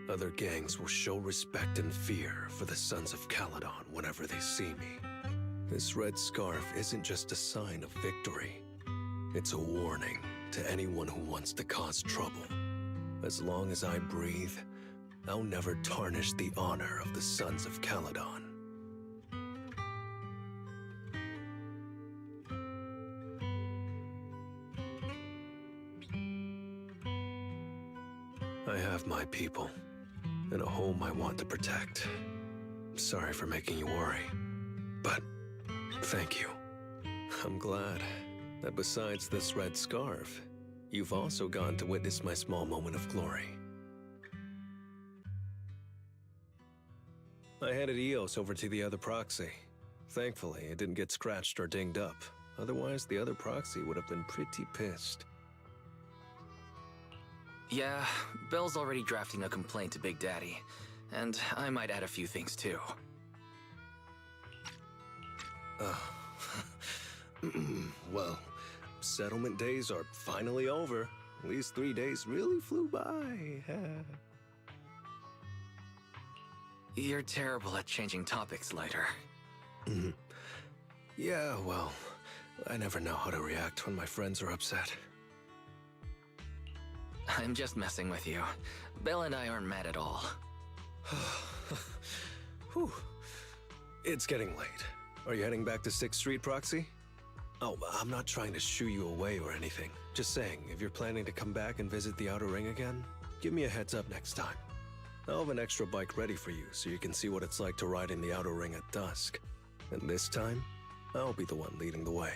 S: other gangs will show respect and fear for the Sons of Caledon whenever they see me. This red scarf isn't just a sign of victory. It's a warning to anyone who wants to cause trouble. As long as I breathe, I'll never tarnish the honor of the Sons of Caledon. I have my people, and a home I want to protect. Sorry for making you worry, but thank you. I'm glad that besides this red scarf, you've also gone to witness my small moment of glory. I handed Eos over to the other proxy. Thankfully, it didn't get scratched or dinged up. Otherwise, the other proxy would have been pretty pissed.
M: Yeah, Belle's already drafting a complaint to Big Daddy, and I might add a few things too.
S: Well, settlement days are finally over. These 3 days really flew by.
M: You're terrible at changing topics, Lighter.
S: Yeah, well, I never know how to react when my friends are upset.
M: I'm just messing with you. Belle and I aren't mad at all.
S: Whew. It's getting late. Are you heading back to 6th Street, Proxy? Oh, I'm not trying to shoo you away or anything. Just saying, if you're planning to come back and visit the Outer Ring again, give me a heads up next time. I'll have an extra bike ready for you so you can see what it's like to ride in the Outer Ring at dusk. And this time, I'll be the one leading the way.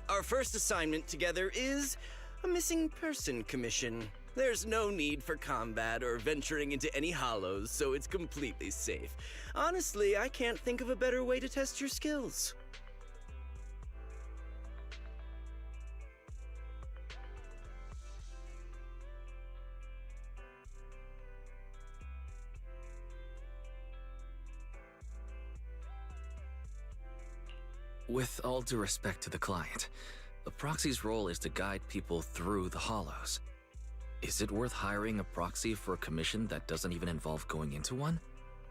D: Our first assignment together is a missing person commission. There's no need for combat or venturing into any hollows, so it's completely safe. Honestly, I can't think of a better way to test your skills.
M: With all due respect to the client, a proxy's role is to guide people through the hollows. Is it worth hiring a proxy for a commission that doesn't even involve going into one?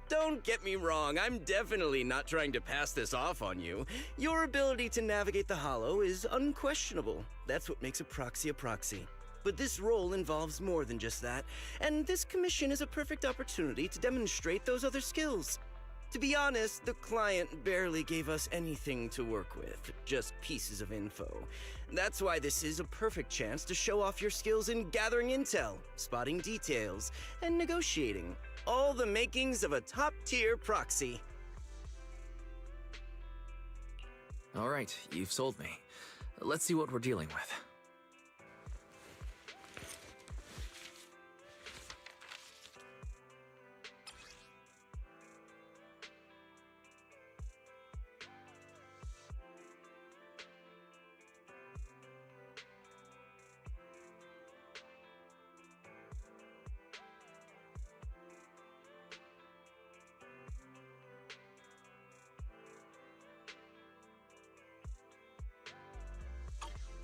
D: Don't get me wrong, I'm definitely not trying to pass this off on you. Your ability to navigate the hollow is unquestionable. That's what makes a proxy a proxy. But this role involves more than just that, and this commission is a perfect opportunity to demonstrate those other skills. To be honest, the client barely gave us anything to work with, just pieces of info. That's why this is a perfect chance to show off your skills in gathering intel, spotting details, and negotiating. All the makings of a top-tier proxy.
M: All right, you've sold me. Let's see what we're dealing with.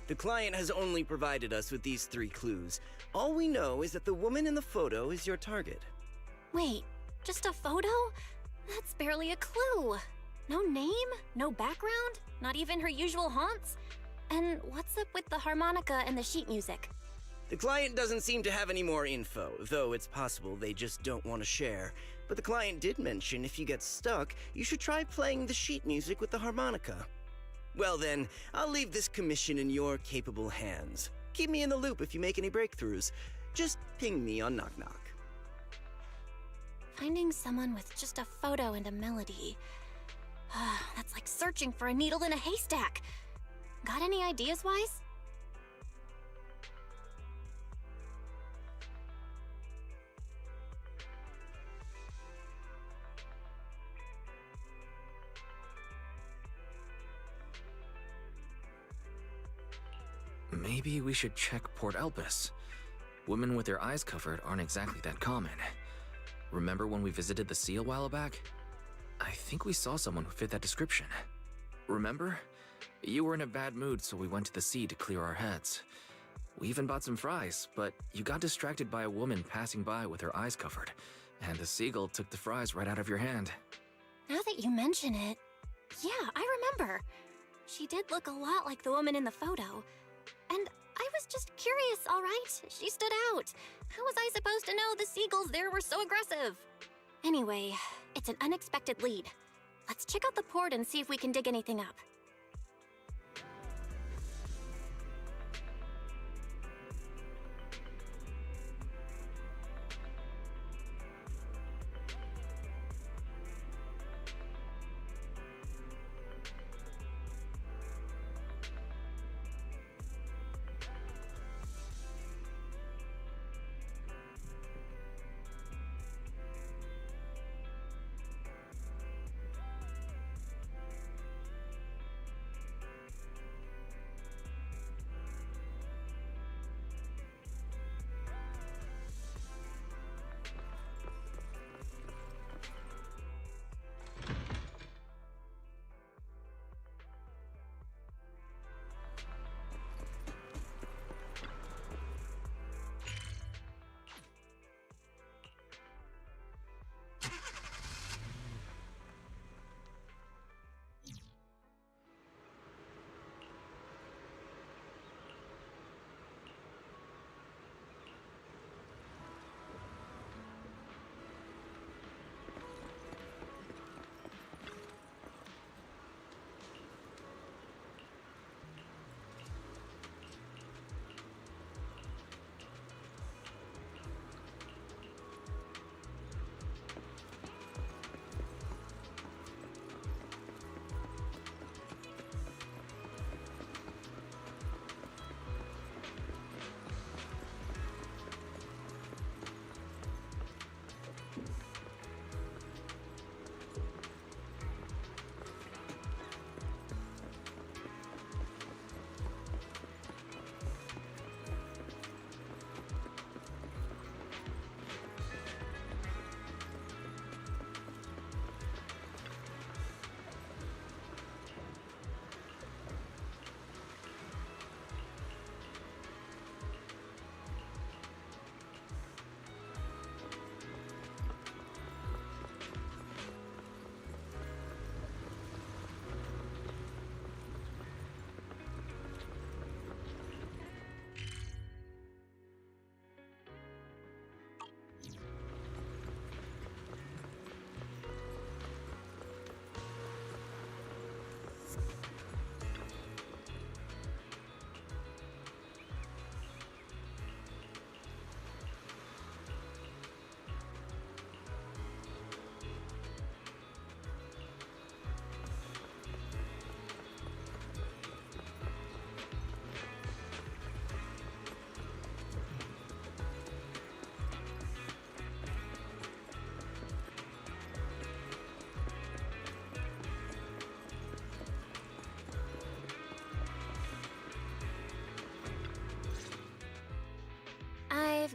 D: The client has only provided us with these 3 clues. All we know is that the woman in the photo is your target.
P: Wait, just a photo? That's barely a clue. No name? No background? Not even her usual haunts? And what's up with the harmonica and the sheet music?
D: The client doesn't seem to have any more info, though it's possible they just don't want to share. But the client did mention if you get stuck, you should try playing the sheet music with the harmonica. Well then, I'll leave this commission in your capable hands. Keep me in the loop if you make any breakthroughs. Just ping me on Knock Knock.
P: Finding someone with just a photo and a melody. That's like searching for a needle in a haystack. Got any ideas, Wise?
M: Maybe we should check Port Elpis. Women with their eyes covered aren't exactly that common. Remember when we visited the sea a while back? I think we saw someone who fit that description. Remember? You were in a bad mood, so we went to the sea to clear our heads. We even bought some fries, but you got distracted by a woman passing by with her eyes covered, and the seagull took the fries right out of your hand.
P: Now that you mention it, yeah, I remember. She did look a lot like the woman in the photo. And I was just curious, all right? She stood out. How was I supposed to know the seagulls there were so aggressive? Anyway, it's an unexpected lead. Let's check out the port and see if we can dig anything up.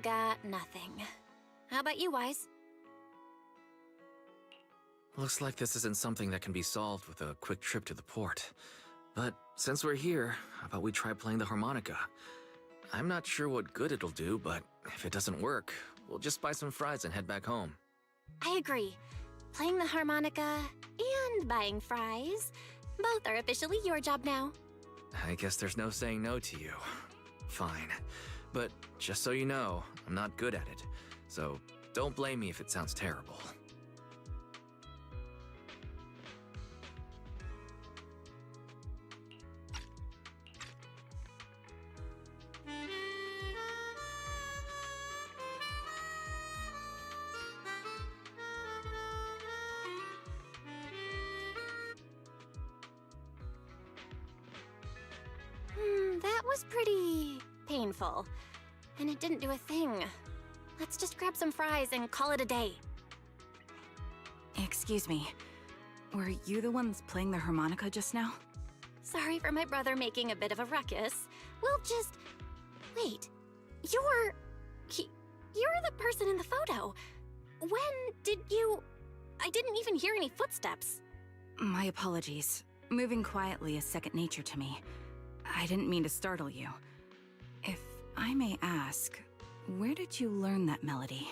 O: got nothing. How about you, Wise?
M: Looks like this isn't something that can be solved with a quick trip to the port. But since we're here, how about we try playing the harmonica? I'm not sure what good it'll do, but if it doesn't work, we'll just buy some fries and head back home.
O: I agree. Playing the harmonica and buying fries, both are officially your job now.
M: I guess there's no saying no to you. Fine. But just so you know, I'm not good at it. So don't blame me if it sounds terrible.
O: That was pretty painful. And it didn't do a thing. Let's just grab some fries and call it a day.
R: Excuse me. Were you the ones playing the harmonica just now?
O: Sorry for my brother making a bit of a ruckus. We'll just... Wait. You're the person in the photo. When did you... I didn't even hear any footsteps.
R: My apologies. Moving quietly is second nature to me. I didn't mean to startle you. If I may ask, where did you learn that melody?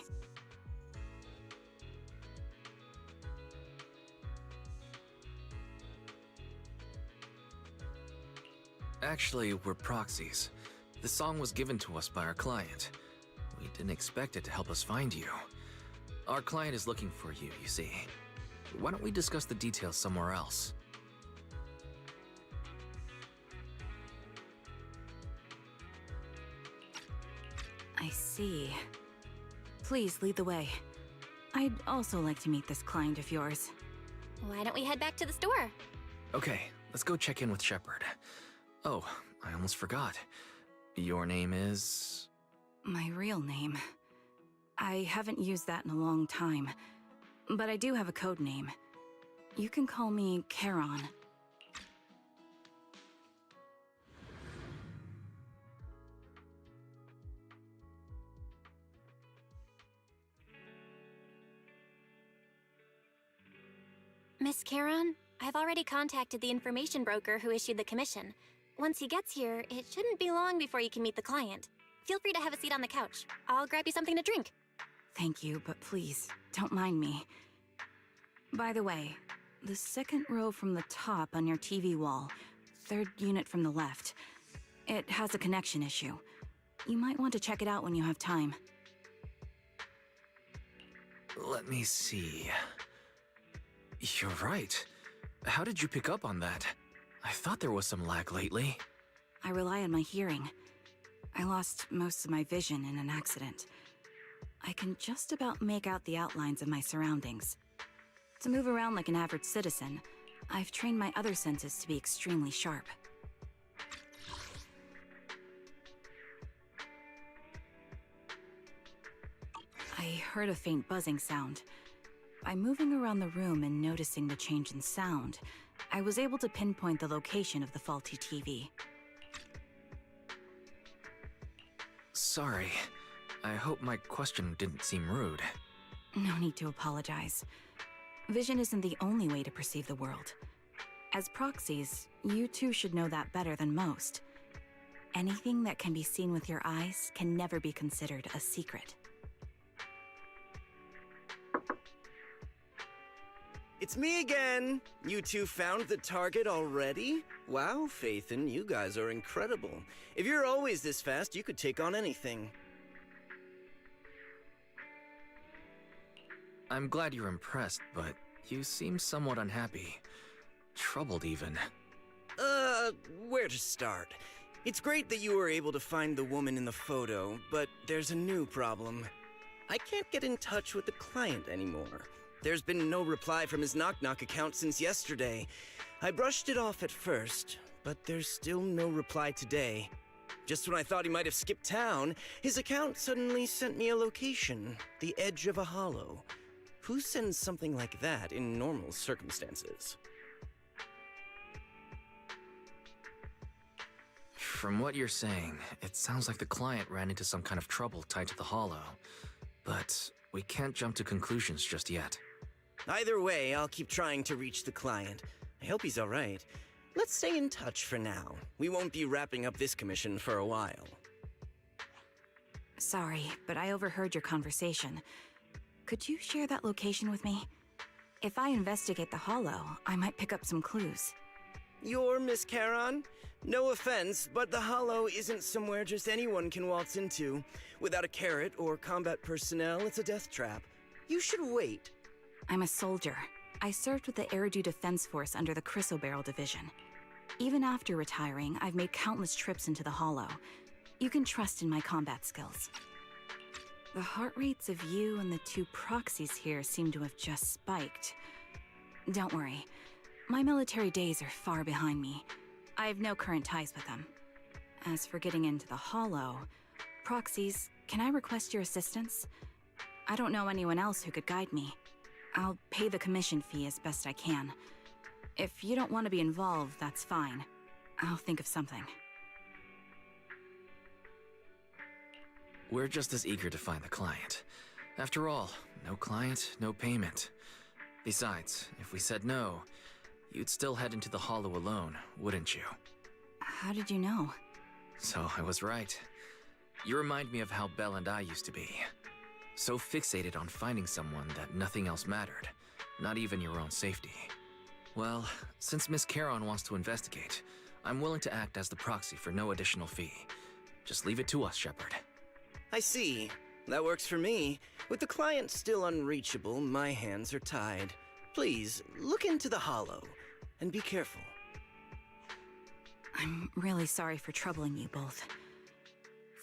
M: Actually, we're proxies. The song was given to us by our client. We didn't expect it to help us find you. Our client is looking for you, you see. Why don't we discuss the details somewhere else?
R: I see. Please lead the way. I'd also like to meet this client of yours.
O: Why don't we head back to the store?
M: Okay, let's go check in with Shepard. Oh, I almost forgot. Your name is...
R: My real name. I haven't used that in a long time, but I do have a code name. You can call me Charon.
O: Miss Charon, I've already contacted the information broker who issued the commission. Once he gets here, it shouldn't be long before you can meet the client. Feel free to have a seat on the couch. I'll grab you something to drink.
R: Thank you, but please, don't mind me. By the way, the second row from the top on your TV wall, third unit from the left, it has a connection issue. You might want to check it out when you have time.
M: Let me see... You're right. How did you pick up on that? I thought there was some lag lately.
R: I rely on my hearing. I lost most of my vision in an accident. I can just about make out the outlines of my surroundings. To move around like an average citizen, I've trained my other senses to be extremely sharp. I heard a faint buzzing sound. By moving around the room and noticing the change in sound, I was able to pinpoint the location of the faulty TV.
M: Sorry. I hope my question didn't seem rude.
R: No need to apologize. Vision isn't the only way to perceive the world. As proxies, you two should know that better than most. Anything that can be seen with your eyes can never be considered a secret.
D: It's me again! You two found the target already? Wow, Phaethon, you guys are incredible. If you're always this fast, you could take on anything.
M: I'm glad you're impressed, but you seem somewhat unhappy. Troubled, even.
D: Where to start? It's great that you were able to find the woman in the photo, but there's a new problem. I can't get in touch with the client anymore. There's been no reply from his knock-knock account since yesterday. I brushed it off at first, but there's still no reply today. Just when I thought he might have skipped town, his account suddenly sent me a location, the edge of a hollow. Who sends something like that in normal circumstances?
M: From what you're saying, it sounds like the client ran into some kind of trouble tied to the Hollow. But we can't jump to conclusions just yet.
D: Either way, I'll keep trying to reach the client. I hope he's alright. Let's stay in touch for now. We won't be wrapping up this commission for a while.
E: Sorry, but I overheard your conversation. Could you share that location with me? If I investigate the Hollow, I might pick up some clues.
D: You're Miss Charon? No offense, but the Hollow isn't somewhere just anyone can waltz into. Without a carrot or combat personnel, it's a death trap. You should wait.
E: I'm a soldier. I served with the Eridu Defense Force under the Chrysoberyl Division. Even after retiring, I've made countless trips into the Hollow. You can trust in my combat skills. The heart rates of you and the two proxies here seem to have just spiked. Don't worry. My military days are far behind me. I have no current ties with them. As for getting into the Hollow, proxies, can I request your assistance? I don't know anyone else who could guide me. I'll pay the commission fee as best I can. If you don't want to be involved, that's fine. I'll think of something.
M: We're just as eager to find the client. After all, no client, no payment. Besides, if we said no, you'd still head into the Hollow alone, wouldn't you?
E: How did you know?
M: So I was right. You remind me of how Belle and I used to be. So fixated on finding someone that nothing else mattered, not even your own safety. Well, since Miss Charon wants to investigate, I'm willing to act as the proxy for no additional fee. Just leave it to us, Shepard.
D: I see. That works for me. With the client still unreachable, my hands are tied. Please, look into the Hollow, and be careful.
E: I'm really sorry for troubling you both.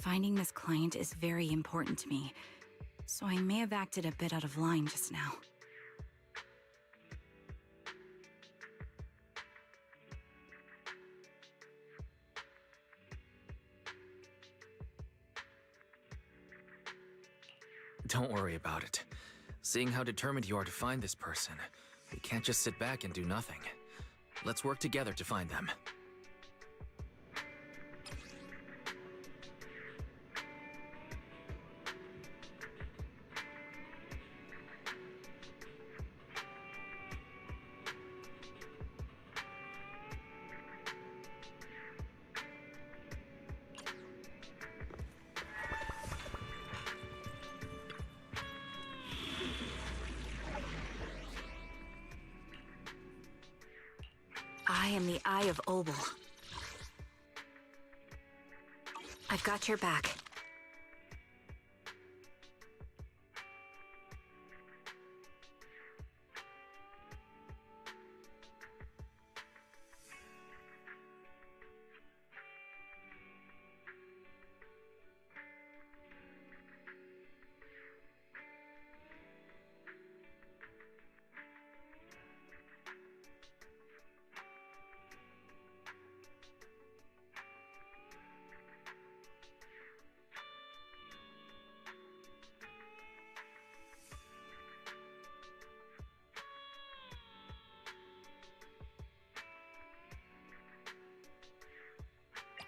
E: Finding this client is very important to me, so I may have acted a bit out of line just now.
M: Don't worry about it. Seeing how determined you are to find this person, we can't just sit back and do nothing. Let's work together to find them.
E: I am the Eye of Obel. I've got your back.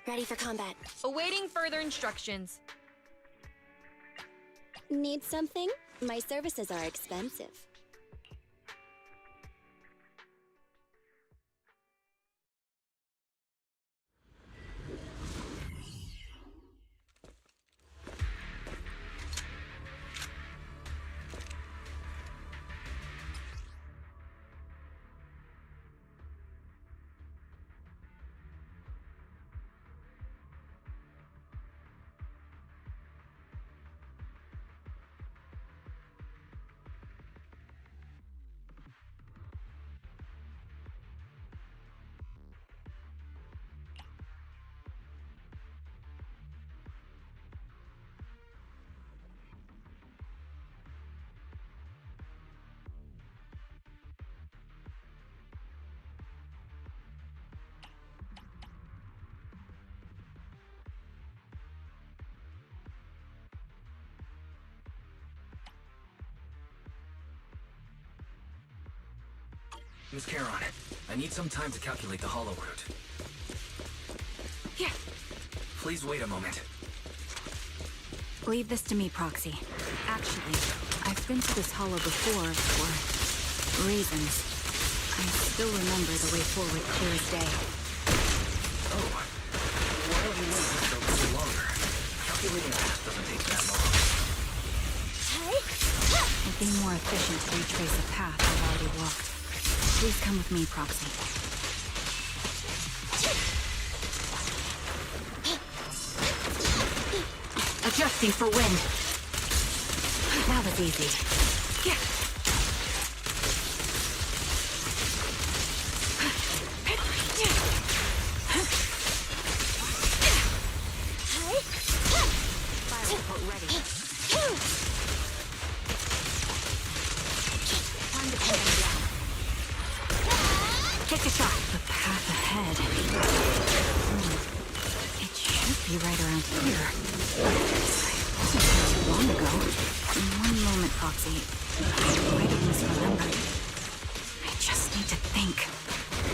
P: Ready for combat.
U: Awaiting further instructions.
P: Need something? My services are expensive.
M: Miss Charon, I need some time to calculate the Hollow route.
E: Yeah,
M: Please wait a moment.
E: Leave this to me, Proxy. Actually, I've been to this hollow before for reasons. I still remember the way forward clear as day.
M: Oh. Why don't you wait just a little longer? Calculating a path doesn't take that long.
E: It'd be more efficient to retrace a path I've already walked. Please come with me, Proxy. Adjusting for wind. That was easy. Fire report ready. Time to pin them down. Take a shot. The path ahead. It should be right around here. Wasn't here too long ago. In one moment, Proxy, I might have misremembered. I just need to think.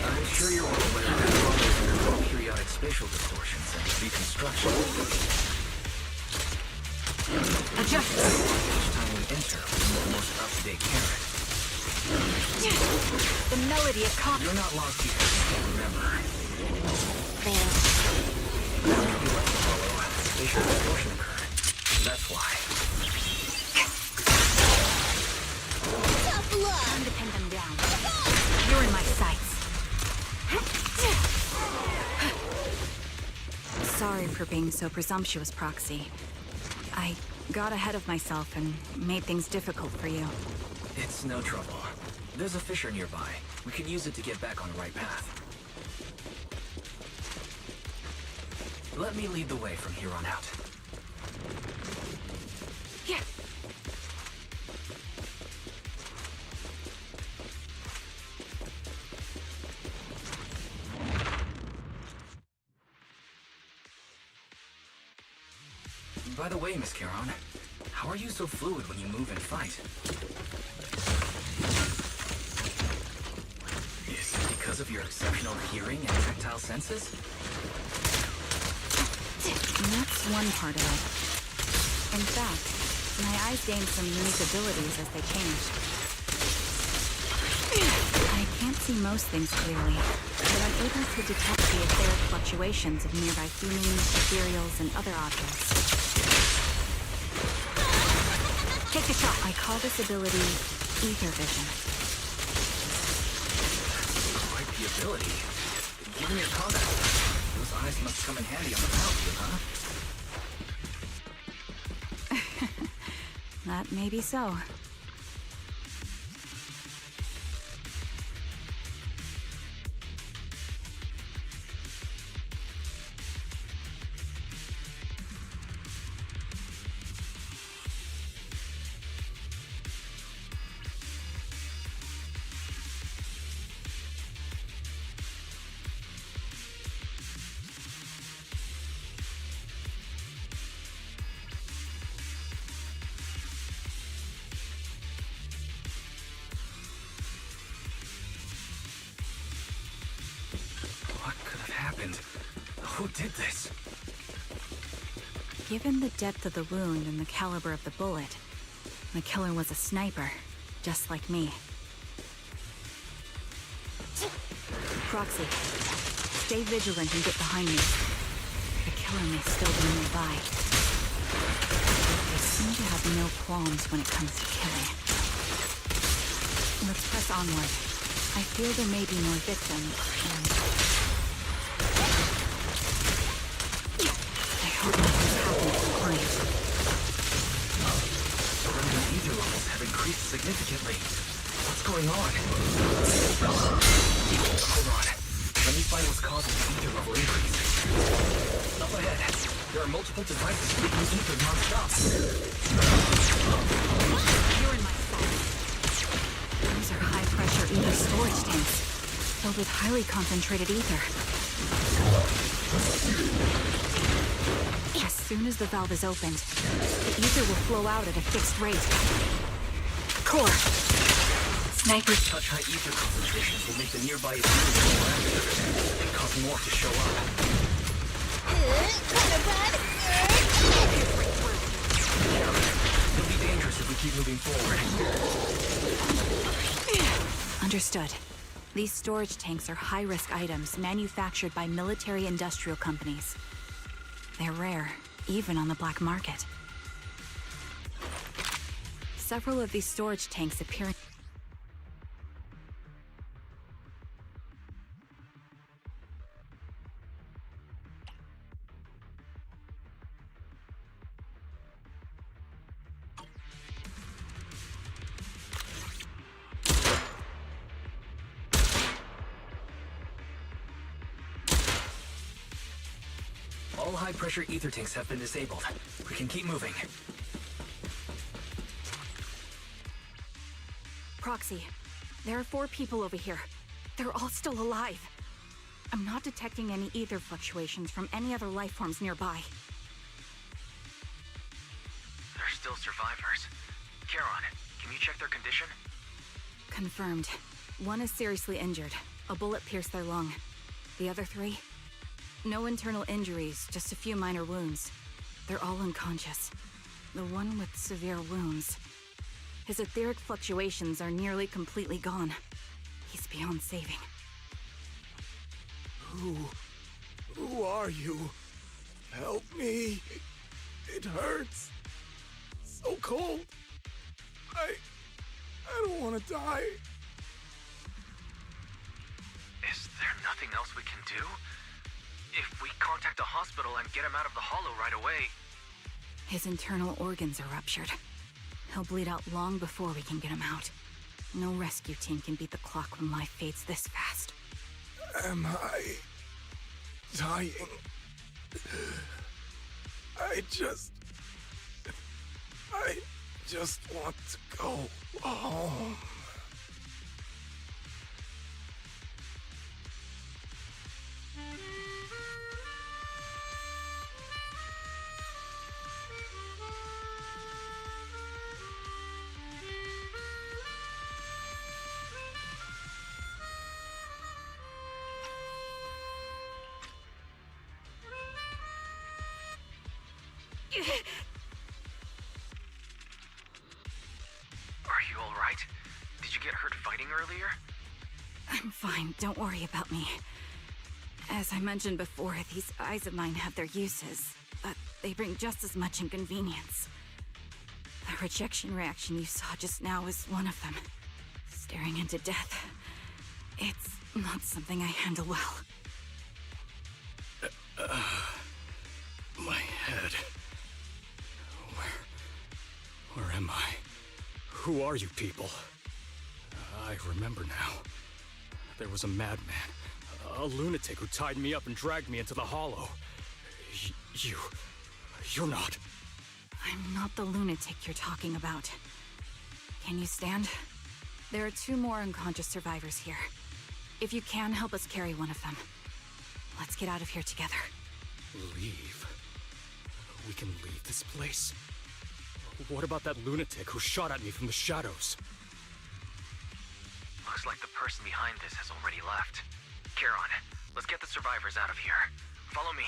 M: I'm sure you're all aware that hollows undergo periodic spatial distortions and reconstruction.
E: Adjust!
M: Each time we enter, we need the most up-to-date carrot.
E: The melody of
M: You're not lost because you can't remember.
E: There.
M: After you left the hollow, spatial distortion occurred. That's why.
E: Tough luck! Time to pin them down. You're in my sights. Sorry for being so presumptuous, Proxy. I got ahead of myself and made things difficult for you.
M: It's no trouble. There's a fissure nearby. We could use it to get back on the right path. Let me lead the way from here on out.
E: Yeah.
M: By the way, Miss Caron, how are you so fluid when you move and fight? Is it because of your exceptional hearing and tactile senses?
E: That's one part of it. In fact, my eyes gained some unique abilities as they changed. I can't see most things clearly, but I'm able to detect the etheric fluctuations of nearby humans, ethereals, and other objects. Take the shot. I call this ability ether vision.
M: Quite the ability. Given your combat, those eyes must come in handy on the battlefield, huh?
E: That may be so.
M: Who did this?
E: Given the depth of the wound and the caliber of the bullet, the killer was a sniper, just like me. Proxy, stay vigilant and get behind me. The killer may still be nearby. They seem to have no qualms when it comes to killing. Let's press onward. I feel there may be more victims, and I hope nothing's happened to the client.
M: Surrender ether levels have increased significantly. What's going on? Hold on. Let me find what's causing the ether level increase. Up ahead, there are multiple devices leaking ether non-stop.
E: You're in my sight. Those are high-pressure ether storage tanks, filled with highly concentrated ether. As soon as the valve is opened, the ether will flow out at a fixed rate. Core! Snipers!
M: Such high ether concentrations will make the nearby ethereal more active and cause more to show up. It'll be dangerous if we keep moving forward.
E: Understood. These storage tanks are high-risk items manufactured by military-industrial companies. They're rare, even on the black market. Several of these storage tanks appear in
M: All high-pressure ether tanks have been disabled. We can keep moving.
E: Proxy. There are 4 people over here. They're all still alive. I'm not detecting any ether fluctuations from any other life forms nearby.
M: They're still survivors. Charon, can you check their condition?
E: Confirmed. 1 is seriously injured. A bullet pierced their lung. The other 3? No internal injuries, just a few minor wounds. They're all unconscious. The one with severe wounds. His etheric fluctuations are nearly completely gone. He's beyond saving.
T: Who are you? Help me. It hurts. So cold. I don't want to die.
M: Is there nothing else we can do? If we contact a hospital and get him out of the hollow right away...
E: His internal organs are ruptured. He'll bleed out long before we can get him out. No rescue team can beat the clock when life fades this fast.
T: Am I dying? I just want to go home.
M: Are you alright? Did you get hurt fighting earlier?
E: I'm fine, don't worry about me. As I mentioned before, these eyes of mine have their uses, but they bring just as much inconvenience. The rejection reaction you saw just now is one of them. Staring into death. It's not something I handle well.
J: My head. Where am I? Who are you people? I remember now. There was a madman, a lunatic who tied me up and dragged me into the hollow. You're not...
E: I'm not the lunatic you're talking about. Can you stand? There are 2 more unconscious survivors here. If you can, help us carry one of them. Let's get out of here together.
J: Leave? We can leave this place? What about that lunatic who shot at me from the shadows?
M: Looks like the person behind this has already left. Charon, let's get the survivors out of here. Follow me.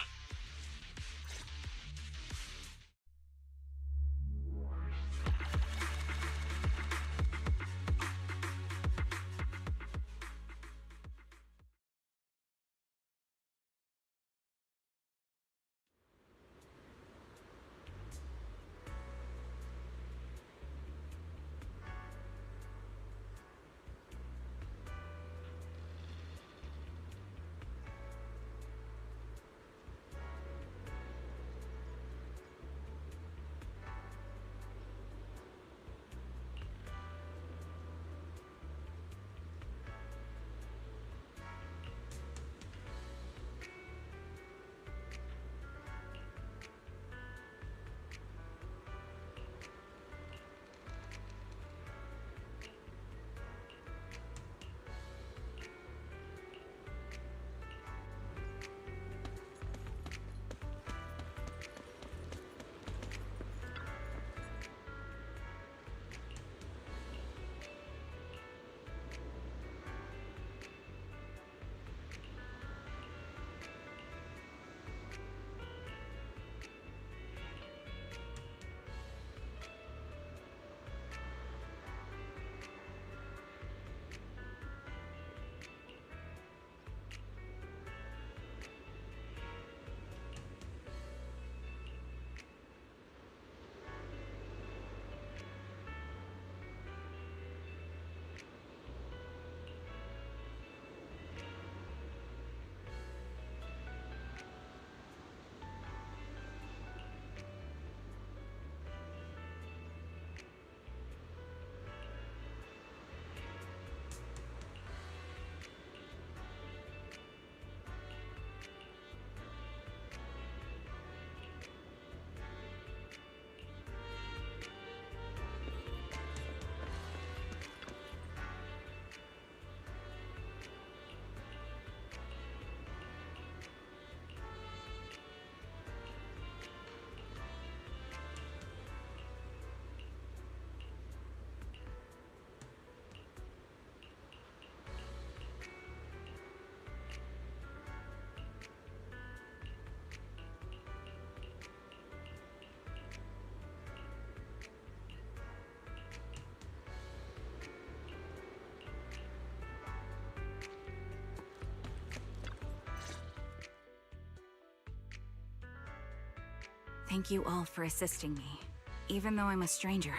E: Thank you all for assisting me, even though I'm a stranger.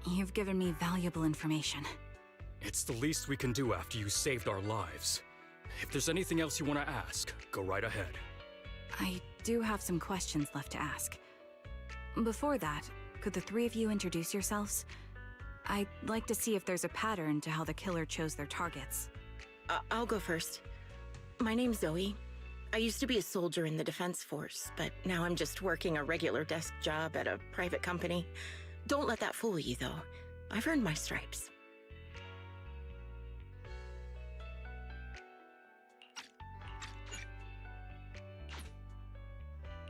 E: You've given me valuable information.
J: It's the least we can do after you saved our lives. If there's anything else you want to ask, go right ahead.
E: I do have some questions left to ask. Before that, could the three of you introduce yourselves? I'd like to see if there's a pattern to how the killer chose their targets.
K: I'll go first. My name's Zoe. I used to be a soldier in the Defense Force, but now I'm just working a regular desk job at a private company. Don't let that fool you, though. I've earned my stripes.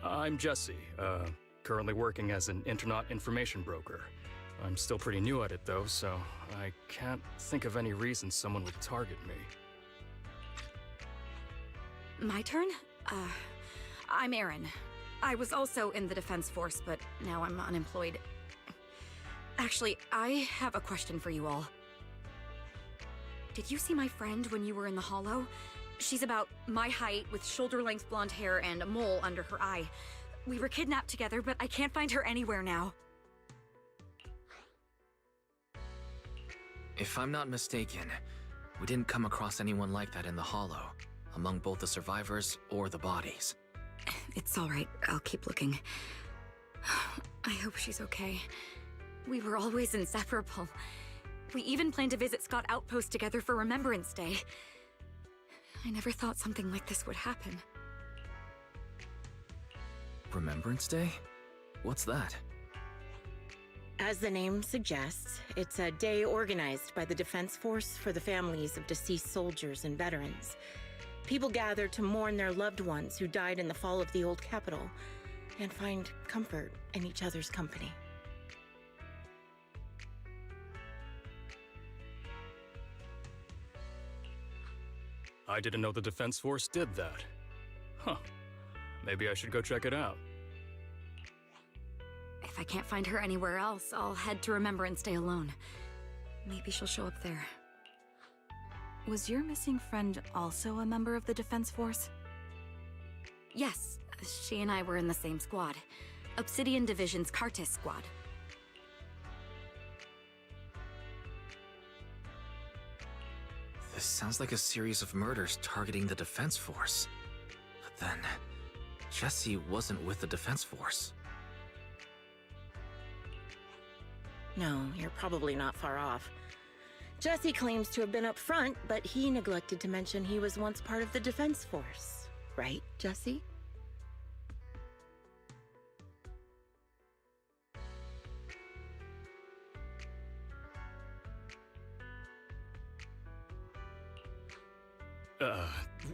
J: I'm Jesse, currently working as an Internaut information broker. I'm still pretty new at it though, so I can't think of any reason someone would target me.
E: My turn? I'm Erin. I was also in the Defense Force, but now I'm unemployed. Actually, I have a question for you all. Did you see my friend when you were in the Hollow? She's about my height, with shoulder-length blonde hair and a mole under her eye. We were kidnapped together, but I can't find her anywhere now.
M: If I'm not mistaken, we didn't come across anyone like that in the Hollow, among both the survivors or the bodies.
E: It's all right. I'll keep looking. I hope she's okay. We were always inseparable. We even planned to visit Scott Outpost together for Remembrance Day. I never thought something like this would happen.
M: Remembrance Day? What's that?
K: As the name suggests, it's a day organized by the Defense Force for the families of deceased soldiers and veterans. People gather to mourn their loved ones who died in the fall of the old capital and find comfort in each other's company.
J: I didn't know the Defense Force did that. Huh. Maybe I should go check it out.
E: If I can't find her anywhere else, I'll head to Remembrance Day alone. Maybe she'll show up there. Was your missing friend also a member of the Defense Force? Yes, she and I were in the same squad. Obsidian Division's Cartis squad.
M: This sounds like a series of murders targeting the Defense Force. But then, Jesse wasn't with the Defense Force.
K: No, you're probably not far off. Jesse claims to have been up front, but he neglected to mention he was once part of the Defense Force. Right, Jesse?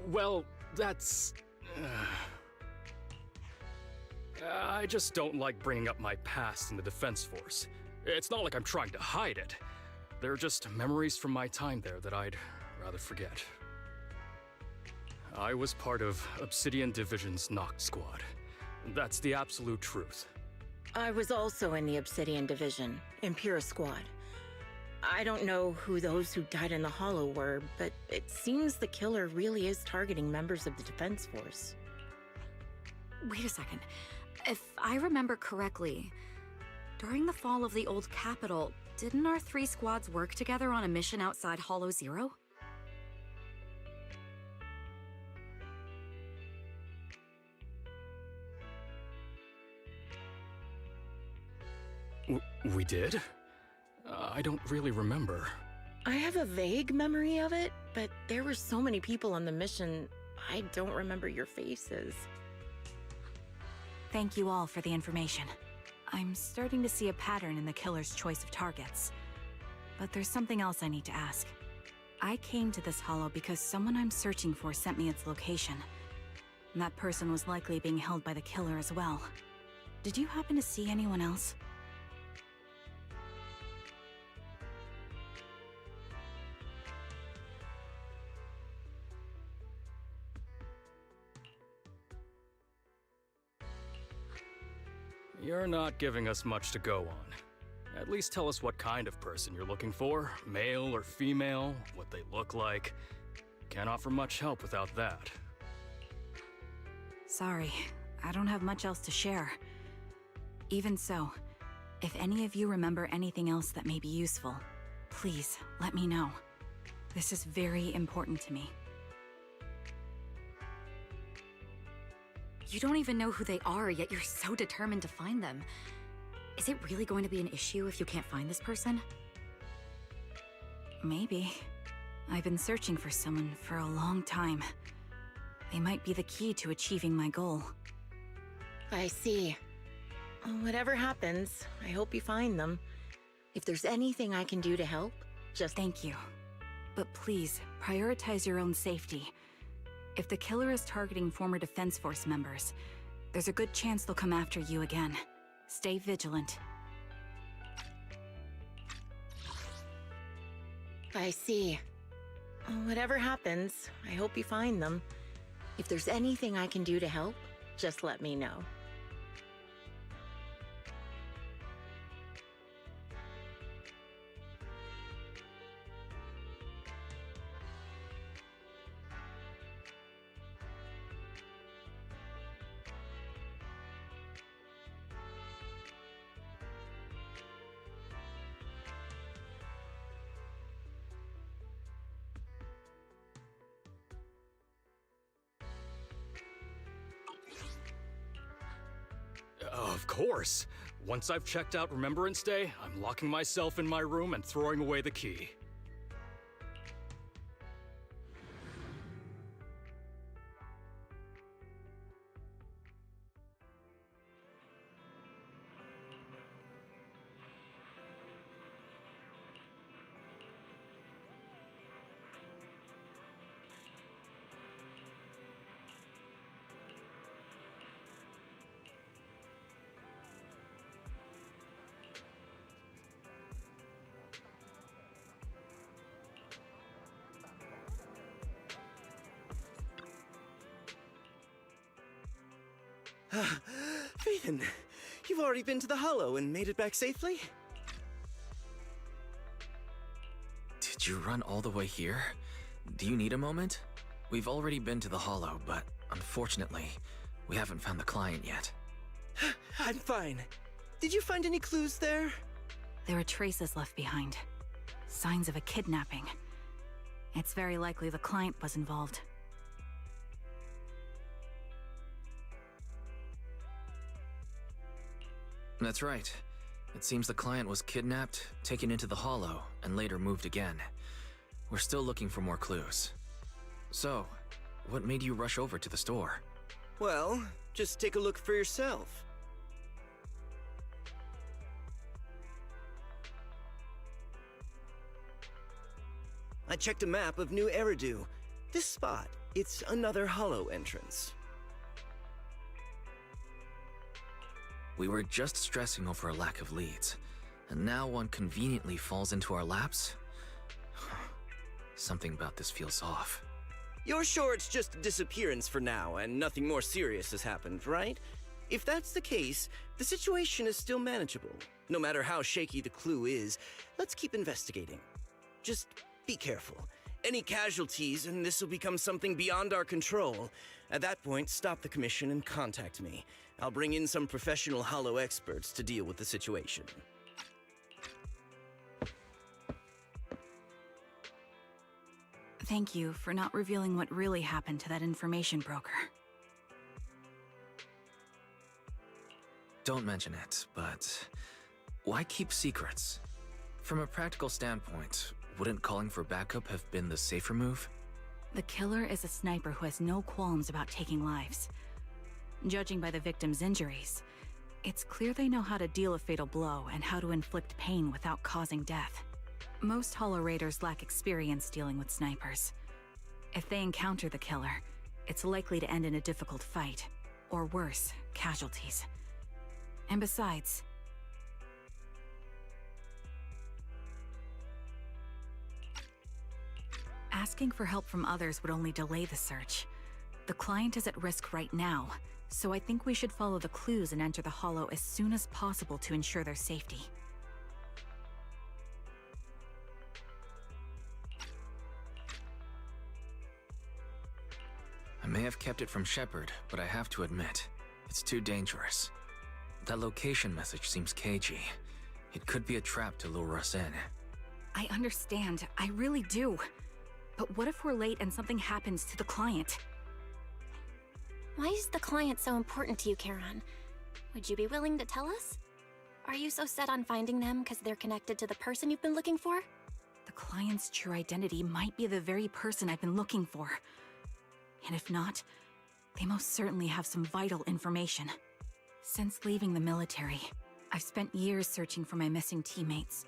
J: Well, that's... I just don't like bringing up my past in the Defense Force. It's not like I'm trying to hide it. They're just memories from my time there that I'd rather forget. I was part of Obsidian Division's Noct Squad. That's the absolute truth.
K: I was also in the Obsidian Division, Impera Squad. I don't know who those who died in the Hollow were, but it seems the killer really is targeting members of the Defense Force.
E: Wait a second. If I remember correctly, during the fall of the old capital, didn't our three squads work together on a mission outside Hollow Zero?
J: We did? I don't really remember.
K: I have a vague memory of it, but there were so many people on the mission, I don't remember your faces.
E: Thank you all for the information. I'm starting to see a pattern in the killer's choice of targets. But there's something else I need to ask. I came to this hollow because someone I'm searching for sent me its location. And that person was likely being held by the killer as well. Did you happen to see anyone else?
J: You're not giving us much to go on. At least tell us what kind of person you're looking for, male or female, what they look like. Can't offer much help without that.
E: Sorry, I don't have much else to share. Even so, if any of you remember anything else that may be useful, please let me know. This is very important to me.
B: You don't even know who they are, yet you're so determined to find them. Is it really going to be an issue if you can't find this person?
E: Maybe. I've been searching for someone for a long time. They might be the key to achieving my goal.
K: I see. Whatever happens, I hope you find them. If there's anything I can do to help, just...
E: Thank you. But please, prioritize your own safety. If the killer is targeting former Defense Force members, there's a good chance they'll come after you again. Stay vigilant.
K: I see. Whatever happens, I hope you find them. If there's anything I can do to help, just let me know.
J: Of course. Once I've checked out Remembrance Day, I'm locking myself in my room and throwing away the key.
D: Phaethon, you've already been to the Hollow and made it back safely?
M: Did you run all the way here? Do you need a moment? We've already been to the Hollow, but unfortunately, we haven't found the client yet.
D: I'm fine. Did you find any clues there?
E: There are traces left behind. Signs of a kidnapping. It's very likely the client was involved.
M: That's right. It seems the client was kidnapped, taken into the Hollow, and later moved again. We're still looking for more clues. So, what made you rush over to the store?
D: Well, just take a look for yourself. I checked a map of New Eridu. This spot, it's another Hollow entrance.
M: We were just stressing over a lack of leads, and now one conveniently falls into our laps? Something about this feels off.
D: You're sure it's just a disappearance for now and nothing more serious has happened, right? If that's the case, the situation is still manageable. No matter how shaky the clue is, let's keep investigating. Just be careful. Any casualties and this will become something beyond our control. At that point, stop the commission and contact me. I'll bring in some professional Hollow experts to deal with the situation.
E: Thank you for not revealing what really happened to that information broker.
M: Don't mention it, but why keep secrets? From a practical standpoint, wouldn't calling for backup have been the safer move?
E: The killer is a sniper who has no qualms about taking lives. Judging by the victim's injuries, it's clear they know how to deal a fatal blow and how to inflict pain without causing death. Most Hollow Raiders lack experience dealing with snipers. If they encounter the killer, it's likely to end in a difficult fight, or worse, casualties. And besides, asking for help from others would only delay the search. The client is at risk right now, so I think we should follow the clues and enter the Hollow as soon as possible to ensure their safety.
M: I may have kept it from Shepard, but I have to admit, it's too dangerous. That location message seems cagey. It could be a trap to lure us in.
E: I understand, I really do. But what if we're late and something happens to the client?
P: Why is the client so important to you, Charon? Would you be willing to tell us? Are you so set on finding them because they're connected to the person you've been looking for?
E: The client's true identity might be the very person I've been looking for. And if not, they most certainly have some vital information. Since leaving the military, I've spent years searching for my missing teammates.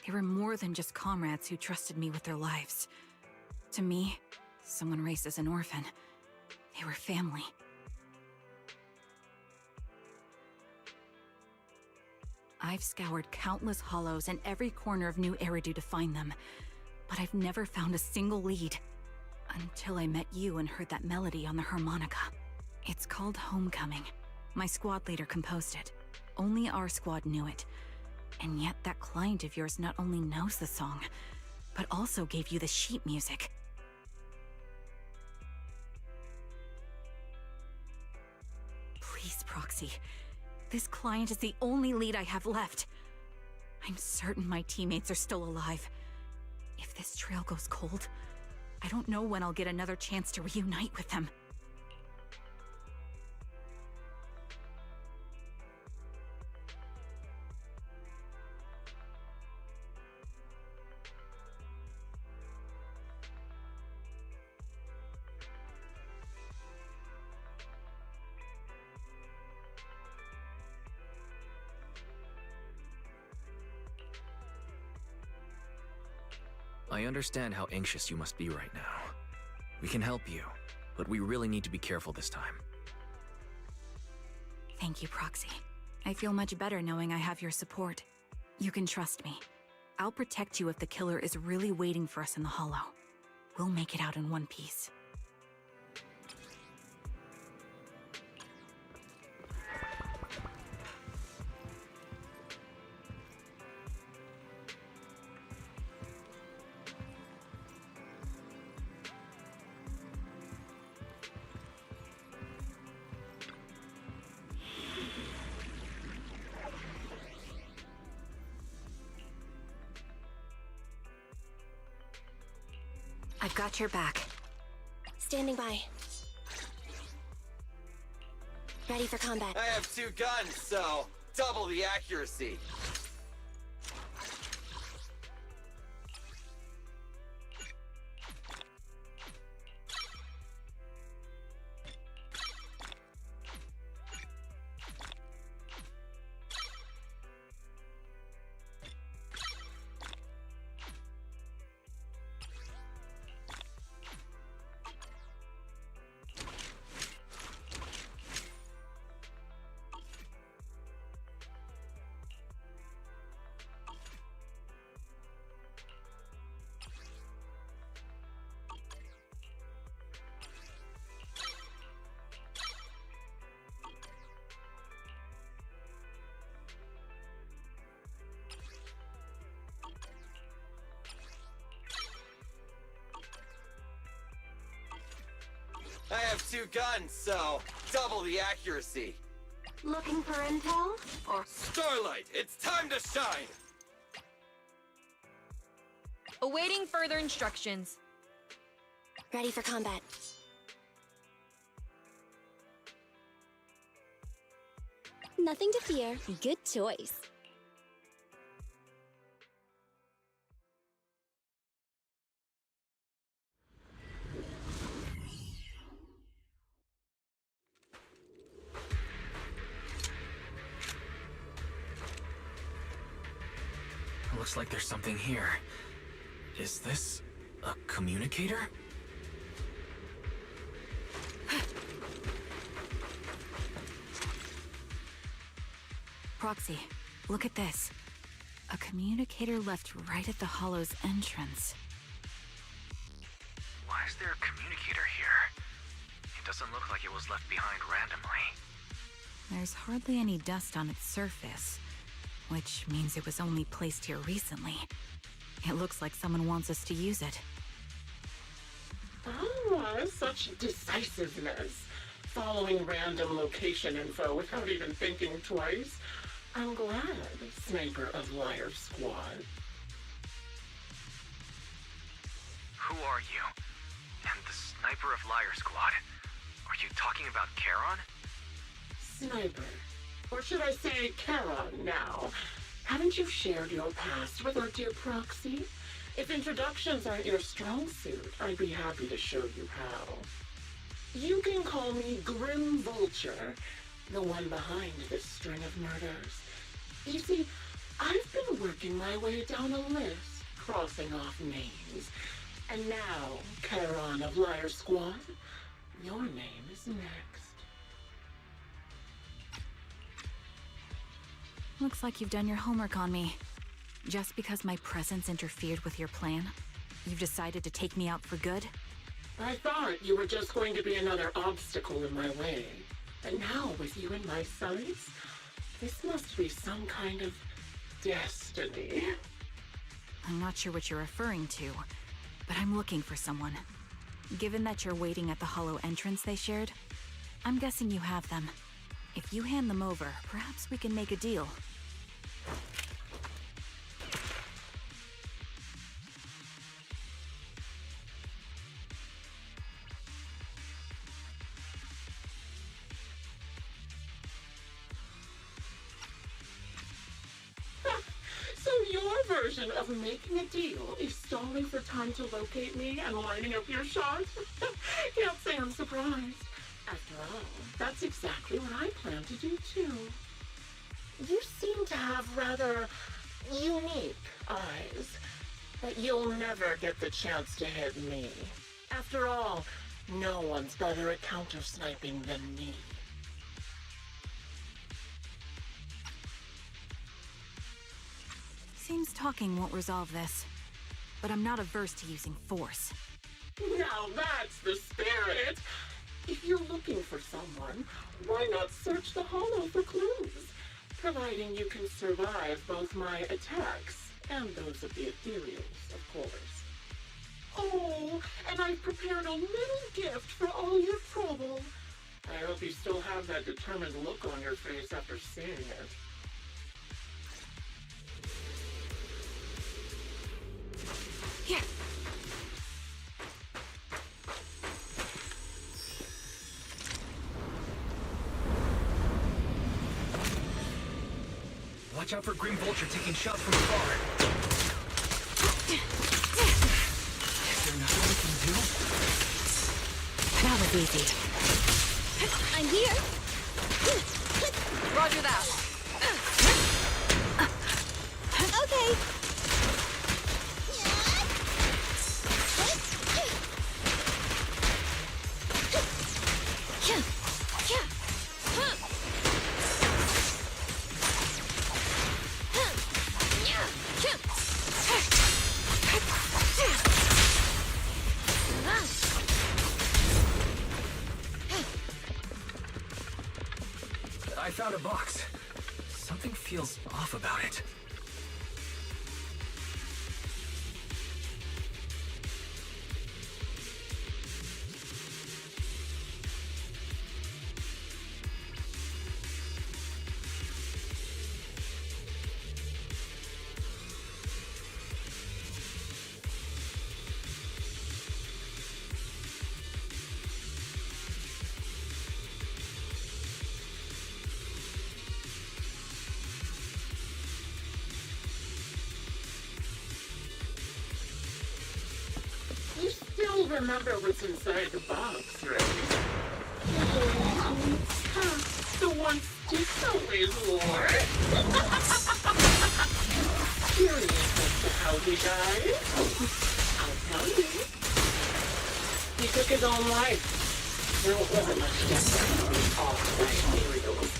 E: They were more than just comrades who trusted me with their lives. To me, someone raised as an orphan, they were family. I've scoured countless hollows and every corner of New Eridu to find them, but I've never found a single lead. Until I met you and heard that melody on the harmonica. It's called Homecoming. My squad leader composed it. Only our squad knew it. And yet that client of yours not only knows the song, but also gave you the sheet music. Please, Proxy. This client is the only lead I have left. I'm certain my teammates are still alive. If this trail goes cold, I don't know when I'll get another chance to reunite with them.
M: I understand how anxious you must be right now. We can help you, but we really need to be careful this time.
E: Thank you, Proxy. I feel much better knowing I have your support. You can trust me. I'll protect you if the killer is really waiting for us in the Hollow. We'll make it out in one piece. I've got your back.
P: Standing by. Ready for combat.
A: I have 2 guns, so double the accuracy. I have 2 guns, so double the accuracy.
O: Looking for intel? Or
A: Starlight, it's time to shine!
U: Awaiting further instructions.
P: Ready for combat. Nothing to fear. Good choice.
M: Looks like there's something here. Is this a communicator?
E: Proxy, look at this. A communicator left right at the Hollow's entrance.
M: Why is there a communicator here? It doesn't look like it was left behind randomly.
E: There's hardly any dust on its surface, which means it was only placed here recently. It looks like someone wants us to use it.
V: Oh, such decisiveness.
G: following random location info without even thinking twice. I'm glad, Sniper of Liar Squad.
M: Who are you? And the Sniper of Liar Squad? Are you talking about Charon?
G: Sniper. Or should I say Charon now? Haven't you shared your past with our dear Proxy? If introductions aren't your strong suit, I'd be happy to show you how. You can call me Grim Vulture, the one behind this string of murders. You see, I've been working my way down a list, crossing off names. And now, Charon of Liar Squad, your name is next.
E: Looks like you've done your homework on me. Just because my presence interfered with your plan, you've decided to take me out for good?
G: I thought you were just going to be another obstacle in my way. And now, with you in my sights, this must be some kind of destiny.
E: I'm not sure what you're referring to, but I'm looking for someone. Given that you're waiting at the hollow entrance they shared, I'm guessing you have them. If you hand them over, perhaps we can make a deal.
G: So your version of making a deal is stalling for time to locate me and lining up your shots? Can't say I'm surprised. After all, that's exactly what I plan to do too. You seem to have rather unique eyes, but you'll never get the chance to hit me. After all, no one's better at counter-sniping than me.
E: Seems talking won't resolve this, but I'm not averse to using force.
G: Now that's the spirit! If you're looking for someone, why not search the hollow for clues? Providing you can survive both my attacks and those of the ethereals, of course. Oh, and I've prepared a little gift for all your trouble. I hope you still have that determined look on your face after seeing it.
E: Here.
V: Watch out for Grim Vulture taking shots from afar. Is there nothing we can do?
E: That was easy.
O: I'm here.
U: Roger that.
O: Okay.
V: I found a box. Something feels off about it.
G: You still remember what's inside the box, right? The one sticks always wore. Curious as to how he died? I'll tell you. He took his own life. There wasn't much difference off by Ethereals.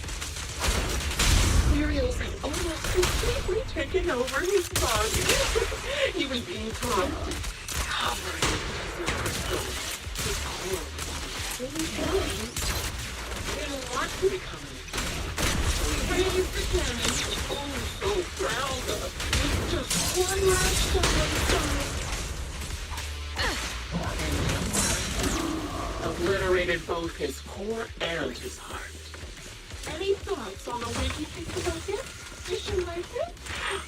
G: Ethereals had almost completely taken over his body. He was being corrupted. Covered in crystals. His core was fully he didn't want to become an He raised the cannon he was always so proud of. With just one last shot on the side. Obliterated both his core and his heart. Any thoughts on the way he thinks about it? Did you like it?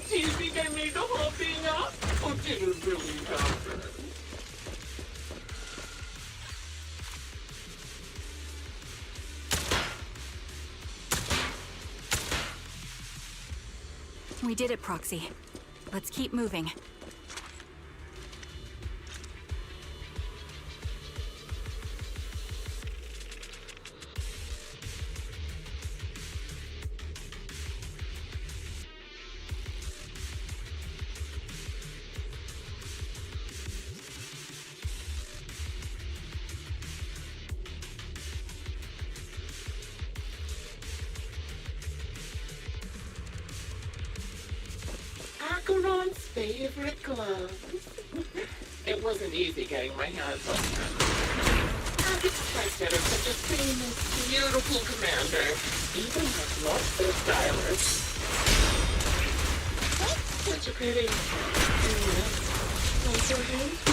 G: Do you think I made the whole thing up? Or did it really happen?
E: We did it, Proxy. Let's keep moving.
G: Acheron's favorite gloves. It wasn't easy getting my hands on them. As expected of such a famous, beautiful commander, even has lost their stylist. Such a pity. Don't your hands be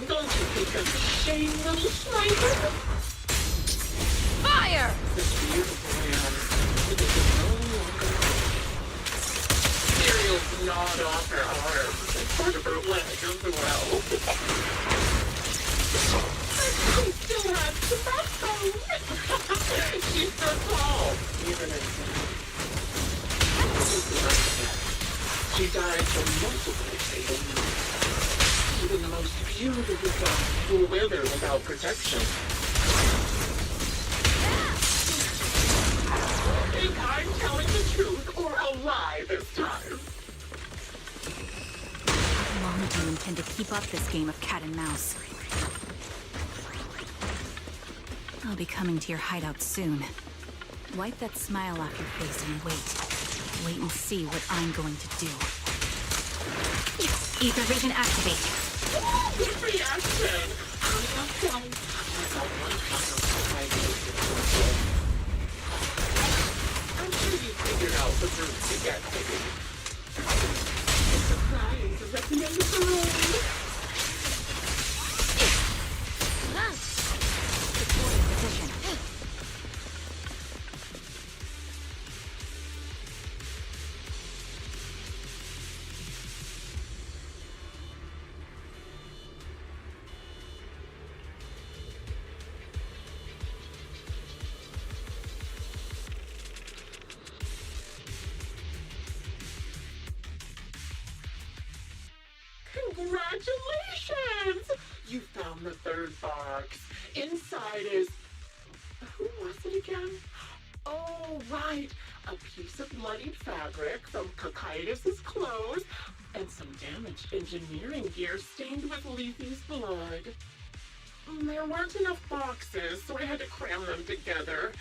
G: Don't you think that's a shame, little sniper?
U: Fire!
G: This beautiful man. It is no longer Cereal's gnawed off her arms and part of her leg as well. She still has the backbone. She's so tall, even in She died from multiple fatal wounds. Even the most beautiful gods will wither without protection. Think I'm telling the truth or a lie this time?
E: How long do you intend to keep up this game of cat and mouse? I'll be coming to your hideout soon. Wipe that smile off your face and wait. Wait and see what I'm going to do. Ether vision activate.
G: Good reaction! I'm sure you figured out the route to get to me. The surprise is at the end of the road.
E: Supporting position.
G: Congratulations! You found the third box. Inside is... Who was it again? Oh, right. A piece of bloodied fabric from Cocytus's clothes and some damaged engineering gear stained with Leafy's blood. There weren't enough boxes, so I had to cram them together.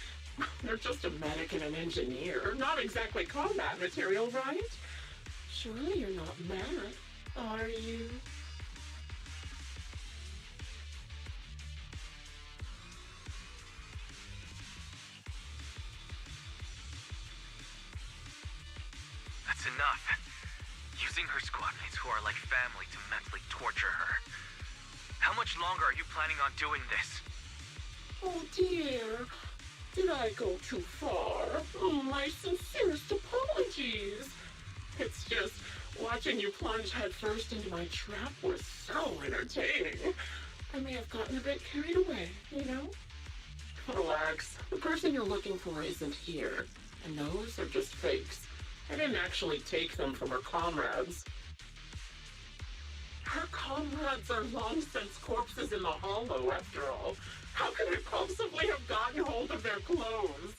G: They're just a medic and an engineer. Not exactly combat material, right? Surely you're not mad, are you?
L: That's enough. Using her squad mates who are like family to mentally torture her. How much longer are you planning on doing this?
G: Oh dear. Did I go too far? My sincerest apologies. It's just, watching you plunge headfirst into my trap was so entertaining. I may have gotten a bit carried away, you know? Relax. The person you're looking for isn't here. And those are just fakes. I didn't actually take them from her comrades. Her comrades are long since corpses in the hollow, after all. How could I possibly have gotten hold of their clothes?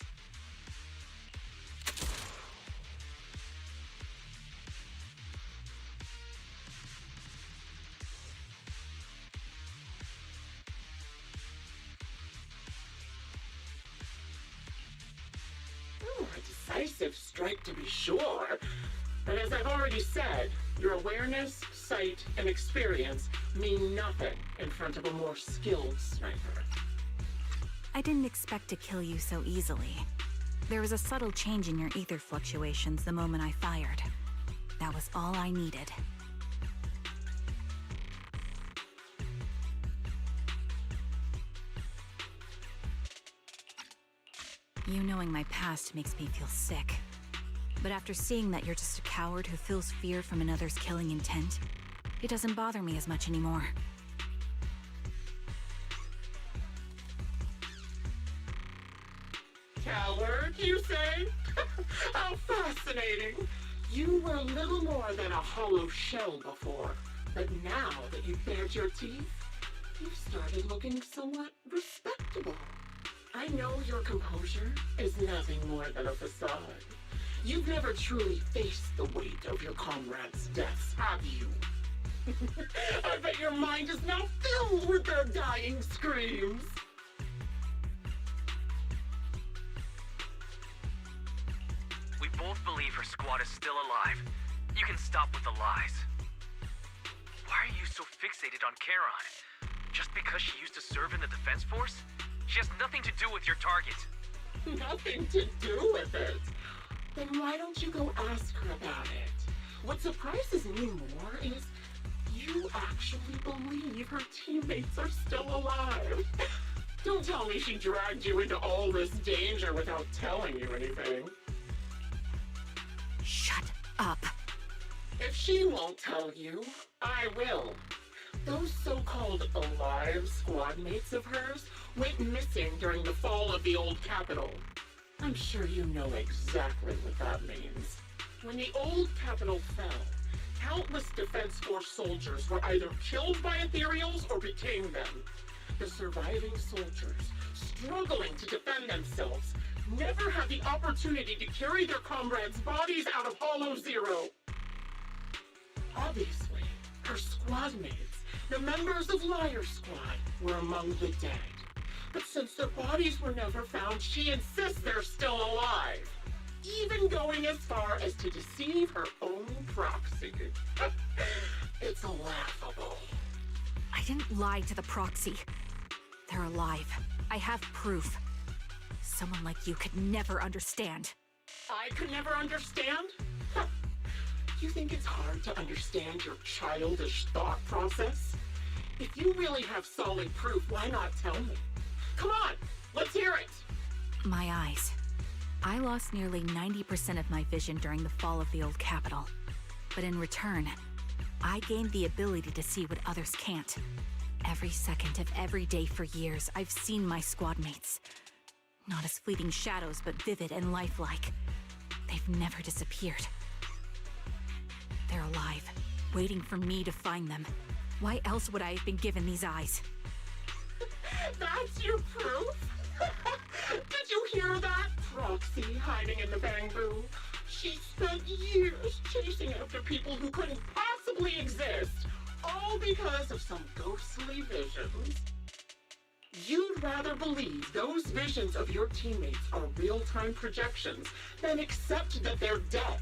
G: Oh, a decisive strike to be sure. But as I've already said, your awareness, sight, and experience mean nothing in front of a more skilled sniper.
E: I didn't expect to kill you so easily. There was a subtle change in your ether fluctuations the moment I fired. That was all I needed. You knowing my past makes me feel sick. But after seeing that you're just a coward who feels fear from another's killing intent, it doesn't bother me as much anymore.
G: Coward, you say? How fascinating. You were little more than a hollow shell before, but now that you've bared your teeth, you've started looking somewhat respectable. I know your composure is nothing more than a facade. You've never truly faced the weight of your comrades' deaths, have you? I bet your mind is now filled with their dying screams.
L: We both believe her squad is still alive. You can stop with the lies. Why are you so fixated on Charon? Just because she used to serve in the defense force? She has nothing to do with your target.
G: Nothing to do with it? Then why don't you go ask her about it? What surprises me more is you actually believe her teammates are still alive. Don't tell me she dragged you into all this danger without telling you anything.
E: Shut up.
G: If she won't tell you, I will. Those so-called alive squad mates of hers went missing during the fall of the old capital. I'm sure you know exactly what that means. When the old capital fell, countless Defense Force soldiers were either killed by ethereals or became them. The surviving soldiers, struggling to defend themselves, never had the opportunity to carry their comrades' bodies out of Hollow Zero. Obviously, her squad mates, the members of Liar Squad, were among the dead. But since their bodies were never found, she insists they're still alive, even going as far as to deceive her own proxy. It's laughable.
E: I didn't lie to the proxy. They're alive. I have proof. Someone like you could never understand.
G: I could never understand? You think it's hard to understand your childish thought process? If you really have solid proof, why not tell me? Come on, let's hear it!
E: My eyes. I lost nearly 90% of my vision during the fall of the old capital. But in return, I gained the ability to see what others can't. Every second of every day for years, I've seen my squad mates. Not as fleeting shadows, but vivid and lifelike. They've never disappeared. They're alive, waiting for me to find them. Why else would I have been given these eyes?
G: That's your proof? Did you hear that? Proxy hiding in the bamboo. She spent years chasing after people who couldn't possibly exist, all because of some ghostly visions. You'd rather believe those visions of your teammates are real-time projections than accept that they're dead.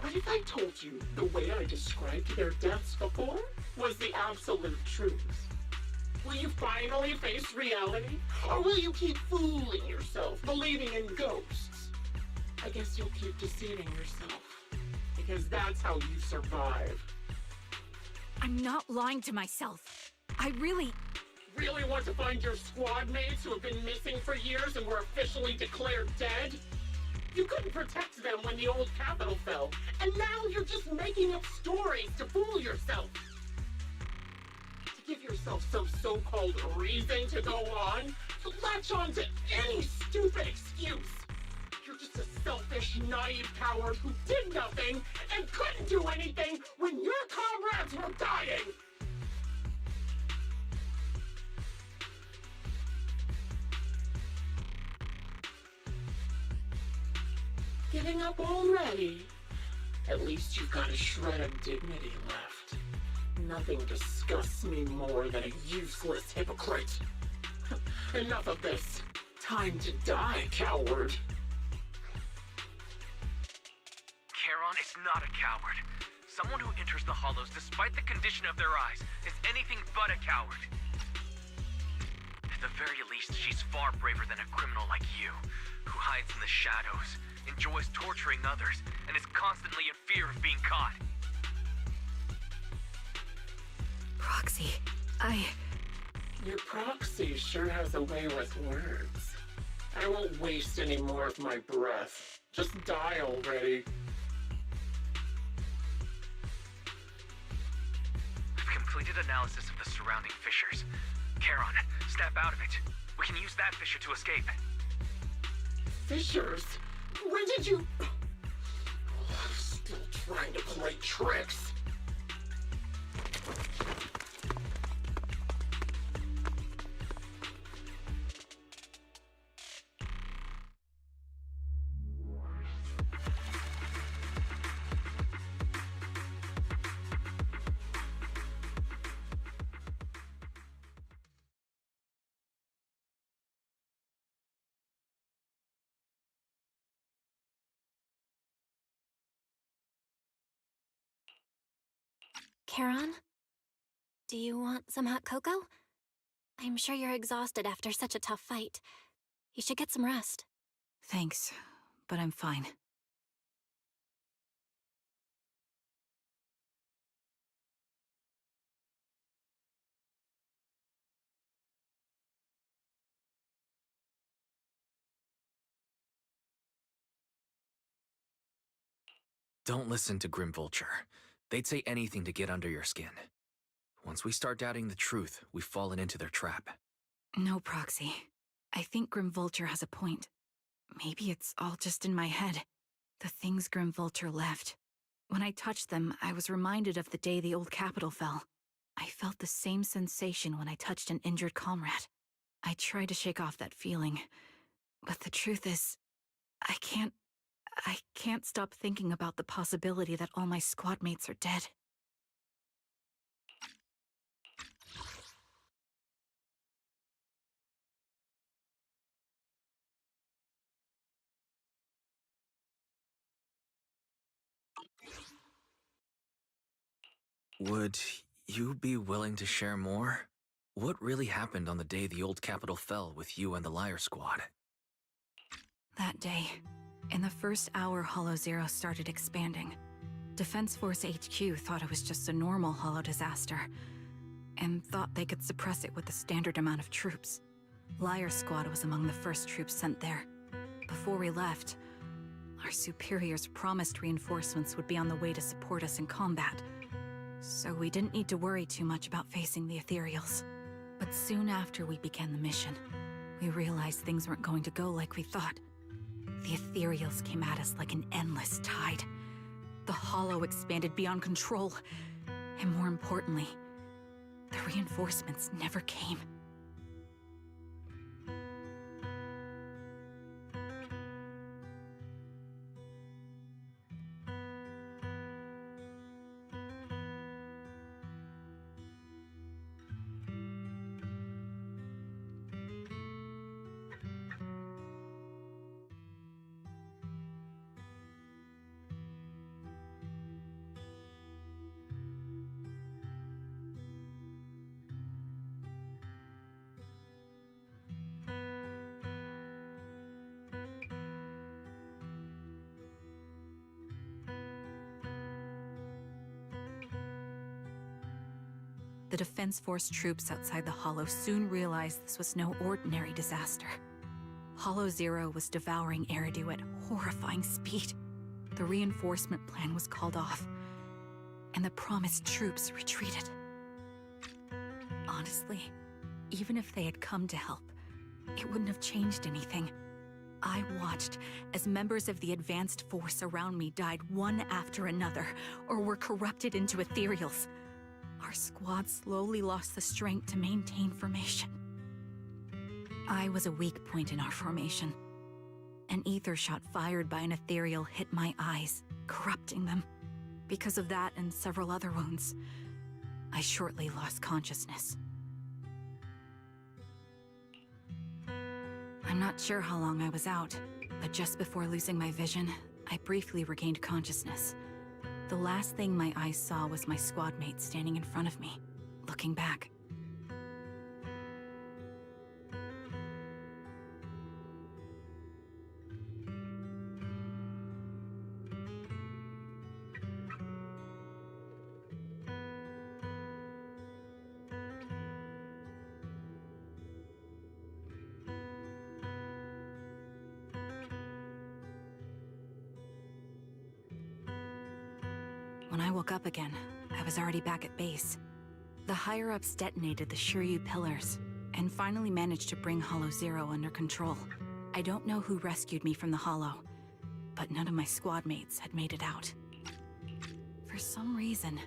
G: What if I told you the way I described their deaths before was the absolute truth? Will you finally face reality? Or will you keep fooling yourself, believing in ghosts? I guess you'll keep deceiving yourself, because that's how you survive.
E: I'm not lying to myself. I really
G: want to find your squad mates who have been missing for years and were officially declared dead? You couldn't protect them when the old capital fell, and now you're just making up stories to fool yourself. To give yourself some so-called reason to go on, to latch on to any stupid excuse. You're just a selfish, naive coward who did nothing and couldn't do anything when your comrades were dying. Giving up already? At least you've got a shred of dignity left. Nothing disgusts me more than a useless hypocrite. Enough of this. Time to die, coward.
L: Charon is not a coward. Someone who enters the hollows despite the condition of their eyes is anything but a coward. At the very least, she's far braver than a criminal like you, who hides in the shadows, enjoys torturing others, and is constantly in fear of being caught.
E: Proxy,
G: Your proxy sure has a way with words. I won't waste any more of my breath. Just die already.
L: I've completed analysis of the surrounding fissures. Charon, snap out of it. We can use that fissure to escape.
G: Fissures? When did you... Still trying to play tricks.
P: Charon? Do you want some hot cocoa? I'm sure you're exhausted after such a tough fight. You should get some rest.
E: Thanks, but I'm fine.
M: Don't listen to Grim Vulture. They'd say anything to get under your skin. Once we start doubting the truth, we've fallen into their trap.
E: No, Proxy. I think Grim Vulture has a point. Maybe it's all just in my head. The things Grim Vulture left. When I touched them, I was reminded of the day the old capital fell. I felt the same sensation when I touched an injured comrade. I tried to shake off that feeling, but the truth is, I can't stop thinking about the possibility that all my squad mates are dead.
M: Would you be willing to share more? What really happened on the day the old capital fell with you and the Liar Squad?
E: That day, in the first hour Hollow Zero started expanding, Defense Force HQ thought it was just a normal Hollow disaster, and thought they could suppress it with the standard amount of troops. Liar Squad was among the first troops sent there. Before we left, our superiors promised reinforcements would be on the way to support us in combat, so we didn't need to worry too much about facing the Ethereals. But soon after we began the mission, we realized things weren't going to go like we thought. The Ethereals came at us like an endless tide. The Hollow expanded beyond control, and more importantly, the reinforcements never came. The Defense Force troops outside the Hollow soon realized this was no ordinary disaster. Hollow Zero was devouring Eridu at horrifying speed. The reinforcement plan was called off, and the promised troops retreated. Honestly, even if they had come to help, it wouldn't have changed anything. I watched as members of the advanced force around me died one after another, or were corrupted into ethereals. Our squad slowly lost the strength to maintain formation. I was a weak point in our formation. An ether shot fired by an ethereal hit my eyes, corrupting them. Because of that and several other wounds, I shortly lost consciousness. I'm not sure how long I was out, but just before losing my vision, I briefly regained consciousness. The last thing my eyes saw was my squad mate standing in front of me, looking back. When I woke up again, I was already back at base. The higher-ups detonated the Shiryu pillars, and finally managed to bring Hollow Zero under control. I don't know who rescued me from the Hollow, but none of my squad mates had made it out. For some reason,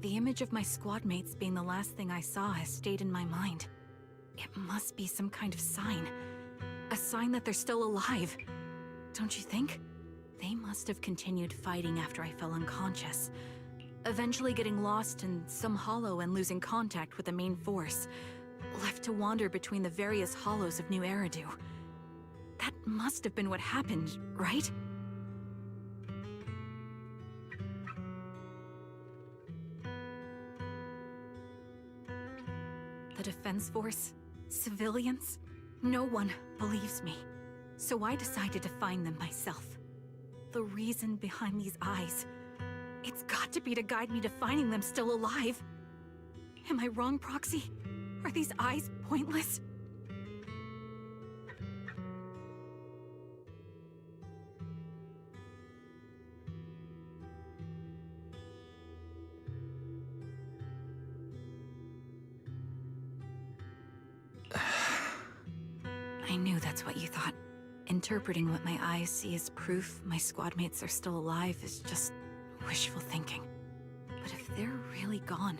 E: the image of my squad mates being the last thing I saw has stayed in my mind. It must be some kind of sign. A sign that they're still alive. Don't you think? They must have continued fighting after I fell unconscious, eventually getting lost in some hollow and losing contact with the main force, left to wander between the various hollows of New Eridu. That must have been what happened, right? The Defense Force? Civilians? No one believes me. So I decided to find them myself. The reason behind these eyes. It's got to be to guide me to finding them still alive. Am I wrong, Proxy? Are these eyes pointless? I knew that's what you thought. Interpreting what my eyes see as proof my squad mates are still alive is just wishful thinking. But if they're really gone,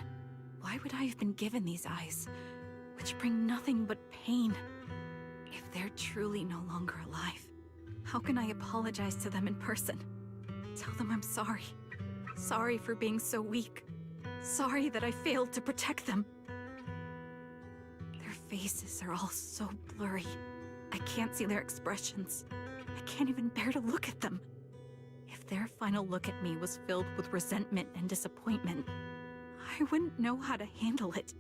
E: why would I have been given these eyes, which bring nothing but pain? If they're truly no longer alive, how can I apologize to them in person? Tell them I'm sorry. Sorry for being so weak. Sorry that I failed to protect them. Their faces are all so blurry. I can't see their expressions. I can't even bear to look at them. If their final look at me was filled with resentment and disappointment, I wouldn't know how to handle it.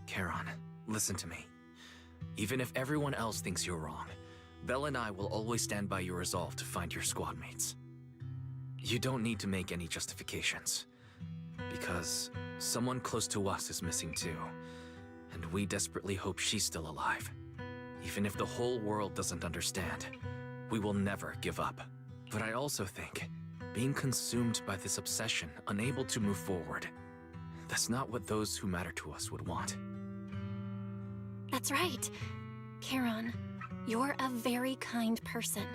M: Charon, listen to me. Even if everyone else thinks you're wrong, Belle and I will always stand by your resolve to find your squad mates. You don't need to make any justifications. Because someone close to us is missing too, and we desperately hope she's still alive. Even if the whole world doesn't understand, we will never give up. But I also think, being consumed by this obsession, unable to move forward, that's not what those who matter to us would want.
P: That's right. Charon, you're a very kind person.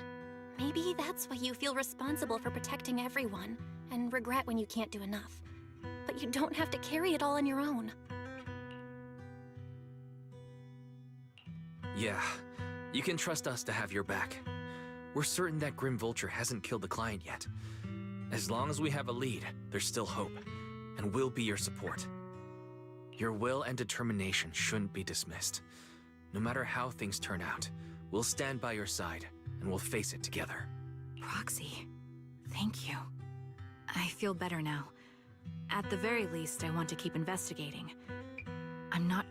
P: Maybe that's why you feel responsible for protecting everyone, and regret when you can't do enough. But you don't have to carry it all on your own.
M: Yeah, you can trust us to have your back. We're certain that Grim Vulture hasn't killed the client yet. As long as we have a lead, there's still hope, and we'll be your support. Your will and determination shouldn't be dismissed. No matter how things turn out, we'll stand by your side, and we'll face it together.
E: Proxy, thank you. I feel better now. At the very least, I want to keep investigating. I'm not...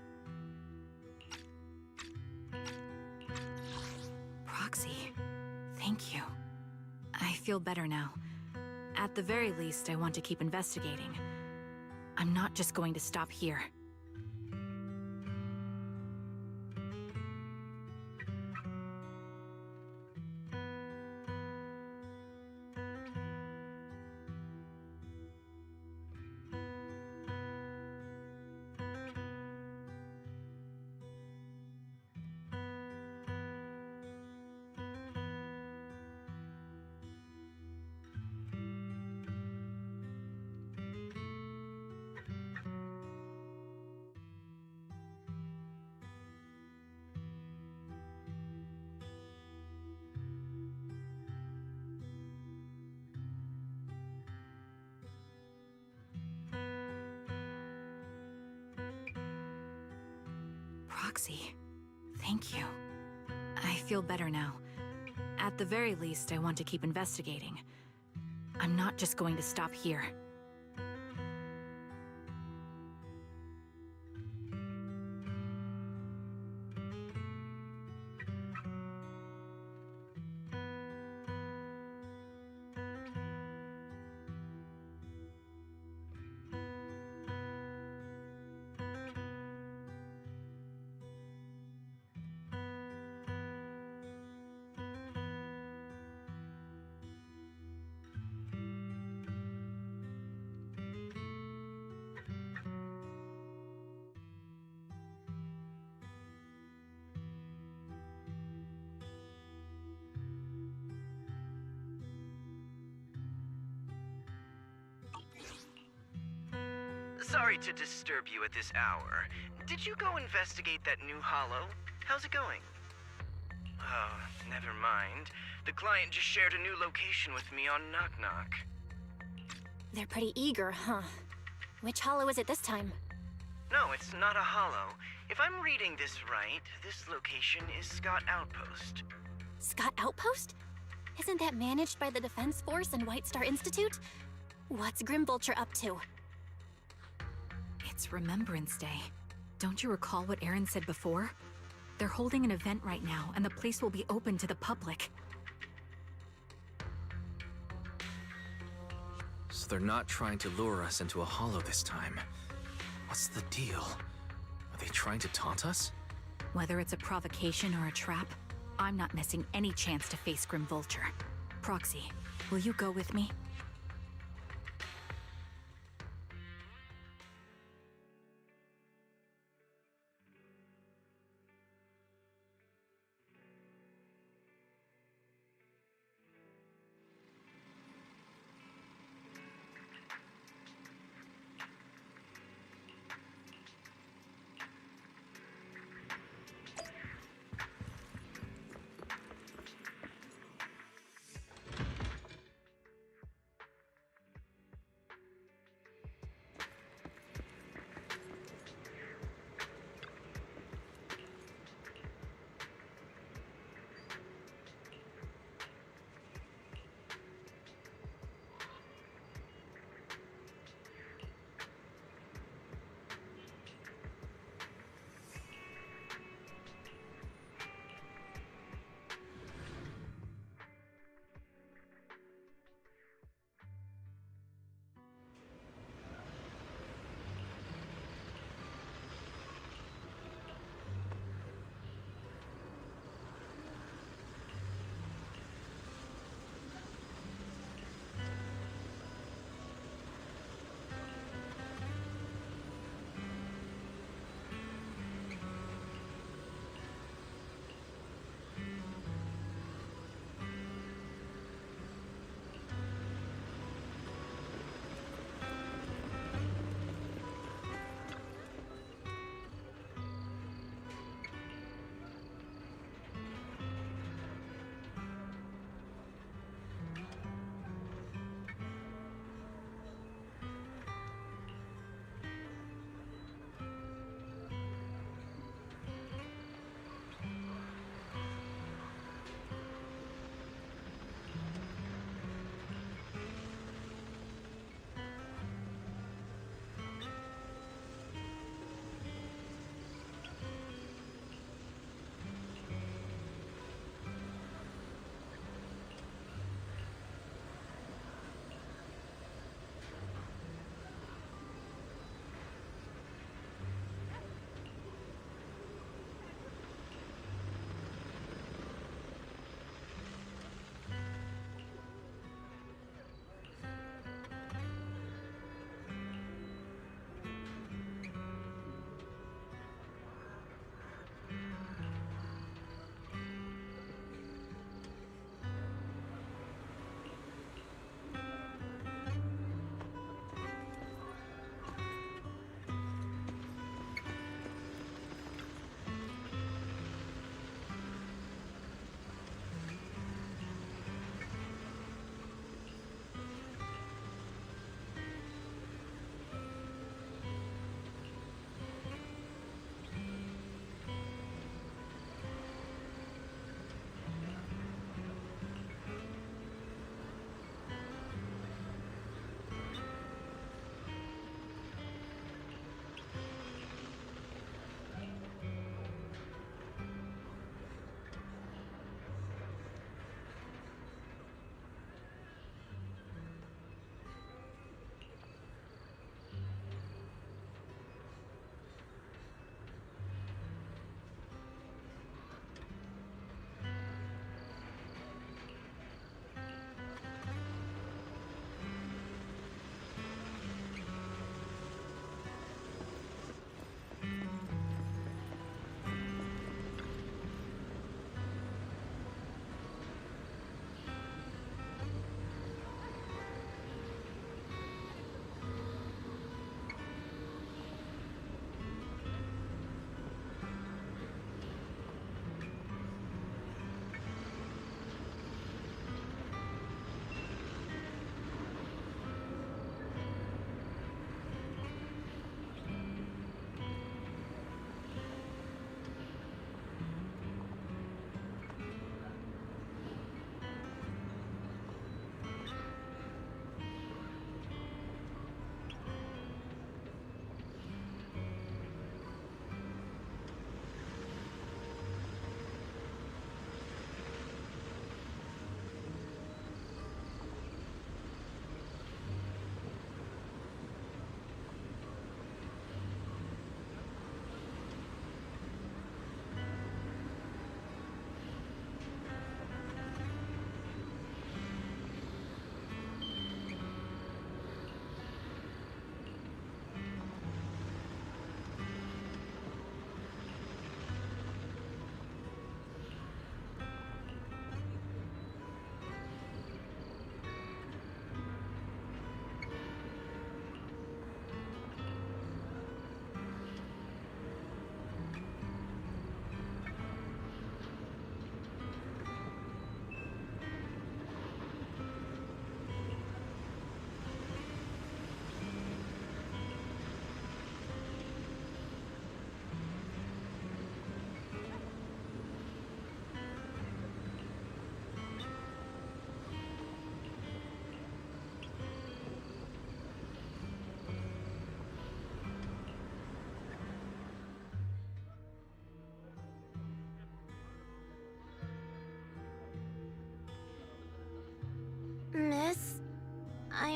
E: Proxy, thank you. I feel better now. At the very least, I want to keep investigating. I'm not just going to stop here. Proxy, thank you. I feel better now. At the very least, I want to keep investigating. I'm not just going to stop here.
D: sorry to disturb you at this hour. Did you go investigate that new hollow? How's it going? Oh, never mind. The client just shared a new location with me on Knock Knock.
P: They're pretty eager, huh? Which hollow is it this time?
D: No, it's not a hollow. If I'm reading this right, this location is Scott Outpost.
P: Scott Outpost? Isn't that managed by the Defense Force and White Star Institute? What's Grim Vulture up to?
B: It's Remembrance Day. Don't you recall what Aaron said before? They're holding an event right now, and the place will be open to the public.
M: So they're not trying to lure us into a hollow this time. What's the deal? Are they trying to taunt us?
B: Whether it's a provocation or a trap, I'm not missing any chance to face Grim Vulture. Proxy, will you go with me?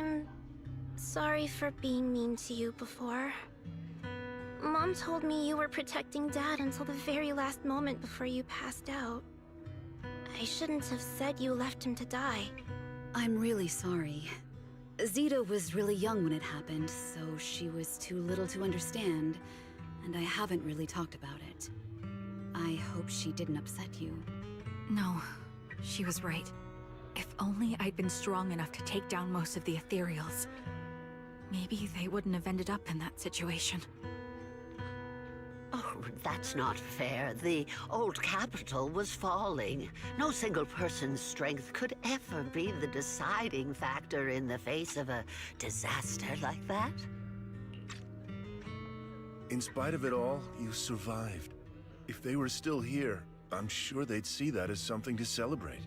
P: I'm sorry for being mean to you before. Mom told me you were protecting Dad until the very last moment before you passed out. I shouldn't have said you left him to die.
B: I'm really sorry. Zeta was really young when it happened, so she was too little to understand, and I haven't really talked about it. I hope she didn't upset you.
N: No, she was right. If only I'd been strong enough to take down most of the ethereals. Maybe they wouldn't have ended up in that situation.
Q: Oh, that's not fair. The old capital was falling. No single person's strength could ever be the deciding factor in the face of a disaster like that.
W: In spite of it all, you survived. If they were still here, I'm sure they'd see that as something to celebrate.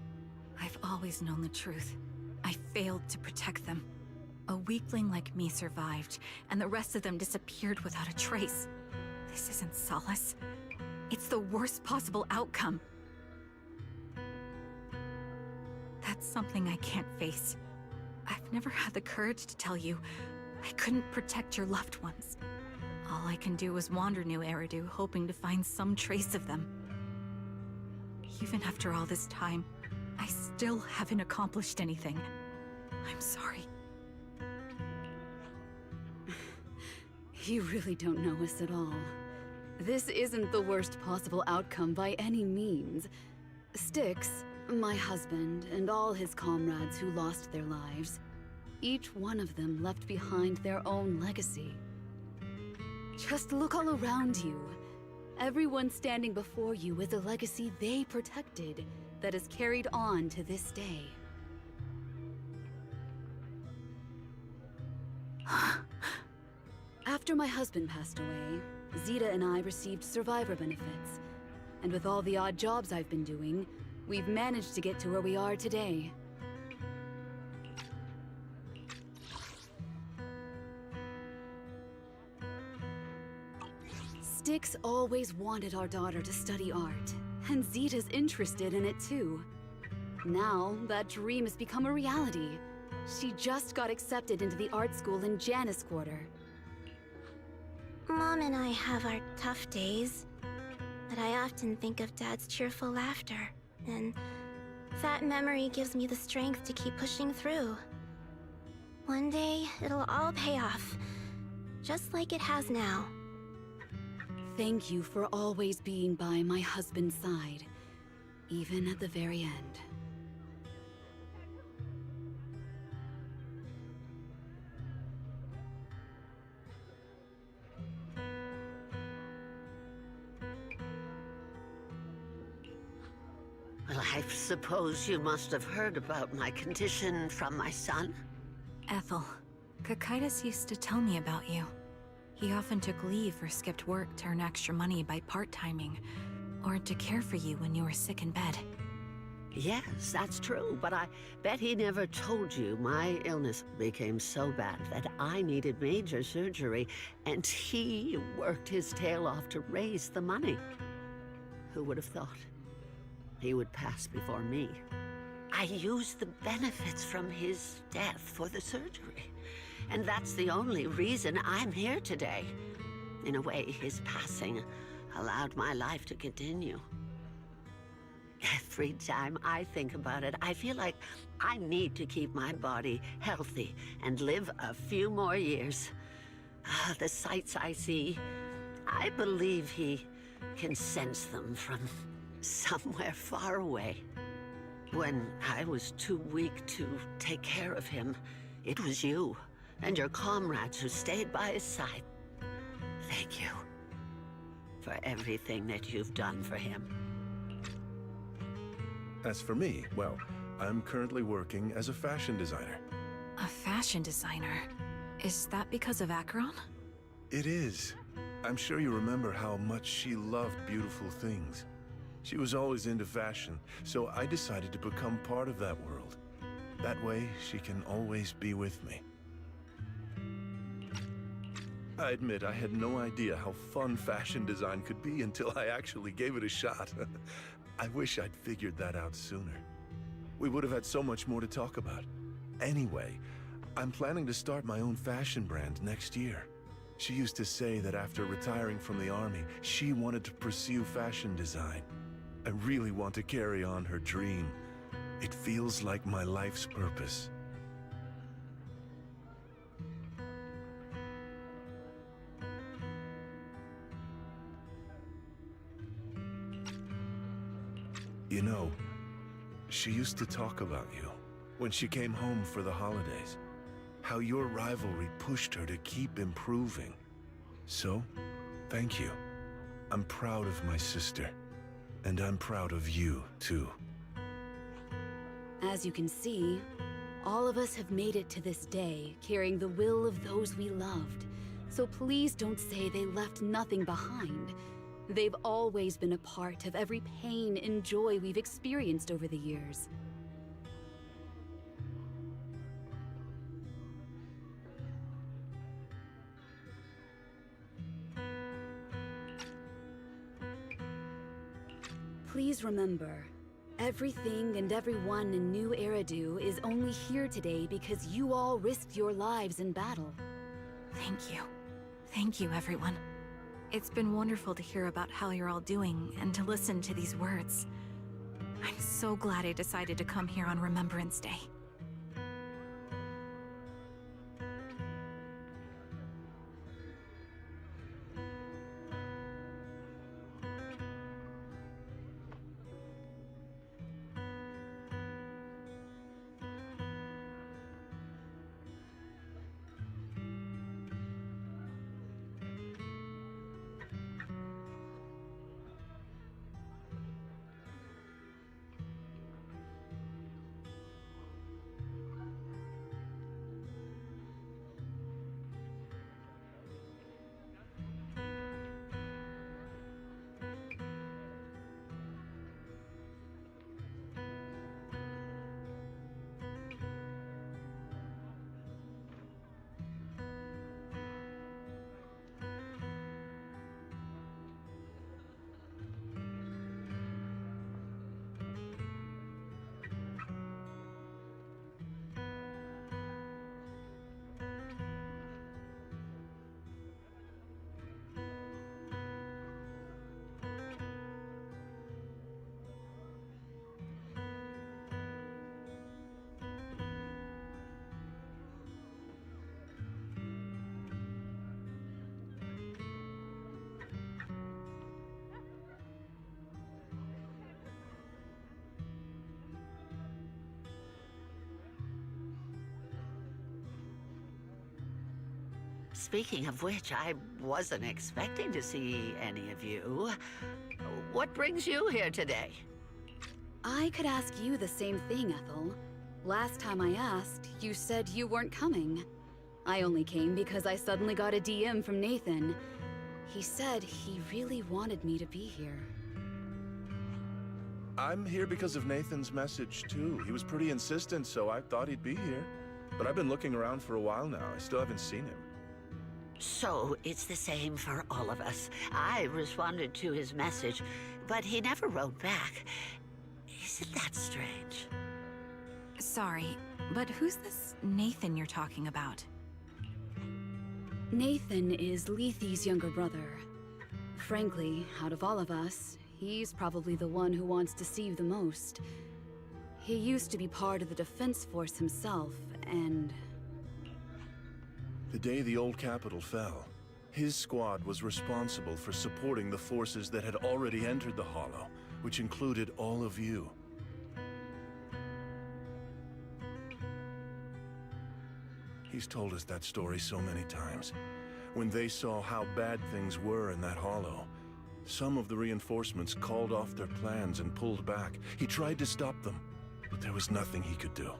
N: I've always known the truth. I failed to protect them. A weakling like me survived, and the rest of them disappeared without a trace. This isn't solace. It's the worst possible outcome. That's something I can't face. I've never had the courage to tell you I couldn't protect your loved ones. All I can do is wander New Eridu, hoping to find some trace of them. Even after all this time, I still haven't accomplished anything. I'm sorry.
B: You really don't know us at all. This isn't the worst possible outcome by any means. Styx, my husband, and all his comrades who lost their lives, each one of them left behind their own legacy. Just look all around you. Everyone standing before you is a legacy they protected that is carried on to this day. After my husband passed away, Zeta and I received survivor benefits. And with all the odd jobs I've been doing, we've managed to get to where we are today. Styx always wanted our daughter to study art, and Zeta's interested in it too. Now, that dream has become a reality. She just got accepted into the art school in Janus Quarter.
P: Mom and I have our tough days, but I often think of Dad's cheerful laughter, and that memory gives me the strength to keep pushing through. One day, it'll all pay off, just like it has now.
B: Thank you for always being by my husband's side, even at the very end.
Q: Well, I suppose you must have heard about my condition from my son?
N: Ethel, Kakaitis used to tell me about you. He often took leave or skipped work to earn extra money by part-timing, or to care for you when you were sick in bed.
Q: Yes, that's true, but I bet he never told you my illness became so bad that I needed major surgery, and he worked his tail off to raise the money. Who would have thought he would pass before me? I used the benefits from his death for the surgery, and that's the only reason I'm here today. In a way, his passing allowed my life to continue. Every time I think about it, I feel like I need to keep my body healthy and live a few more years. The sights I see, I believe he can sense them from somewhere far away. When I was too weak to take care of him, it was you and your comrades who stayed by his side. Thank you for everything that you've done for him.
W: As for me, well, I'm currently working as a fashion designer.
N: A fashion designer? Is that because of Acheron?
W: It is. I'm sure you remember how much she loved beautiful things. She was always into fashion, so I decided to become part of that world. That way, she can always be with me. I admit I had no idea how fun fashion design could be until I actually gave it a shot. I wish I'd figured that out sooner. We would have had so much more to talk about. Anyway, I'm planning to start my own fashion brand next year. She used to say that after retiring from the army, she wanted to pursue fashion design. I really want to carry on her dream. It feels like my life's purpose. You know, she used to talk about you when she came home for the holidays. How your rivalry pushed her to keep improving. So, thank you. I'm proud of my sister. And I'm proud of you, too.
B: As you can see, all of us have made it to this day, carrying the will of those we loved. So please don't say they left nothing behind. They've always been a part of every pain and joy we've experienced over the years. Please remember, everything and everyone in New Eridu is only here today because you all risked your lives in battle.
E: Thank you. Thank you, everyone. It's been wonderful to hear about how you're all doing and to listen to these words. I'm so glad I decided to come here on Remembrance Day.
Q: Speaking of which, I wasn't expecting to see any of you. What brings you here today?
B: I could ask you the same thing, Ethel. Last time I asked, you said you weren't coming. I only came because I suddenly got a DM from Nathan. He said he really wanted me to be here.
W: I'm here because of Nathan's message, too. He was pretty insistent, so I thought he'd be here. But I've been looking around for a while now. I still haven't seen him.
Q: So it's the same for all of us. I responded to his message, but he never wrote back. Isn't that strange?
E: Sorry, but who's this Nathan you're talking about?
B: Nathan is Lethe's younger brother. Frankly, out of all of us, he's probably the one who wants to see you the most. He used to be part of the Defense Force himself, and...
W: The day the old capital fell, his squad was responsible for supporting the forces that had already entered the Hollow, which included all of you. He's told us that story so many times. When they saw how bad things were in that Hollow, some of the reinforcements called off their plans and pulled back. He tried to stop them, but there was nothing he could do.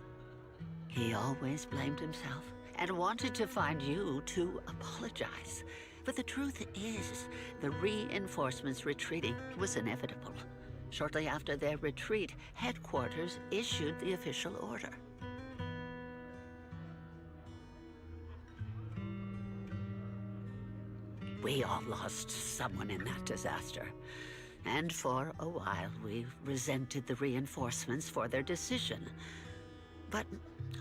Q: He always blamed himself and wanted to find you to apologize. But the truth is, the reinforcements retreating was inevitable. Shortly after their retreat, headquarters issued the official order. We all lost someone in that disaster. And for a while, we resented the reinforcements for their decision. But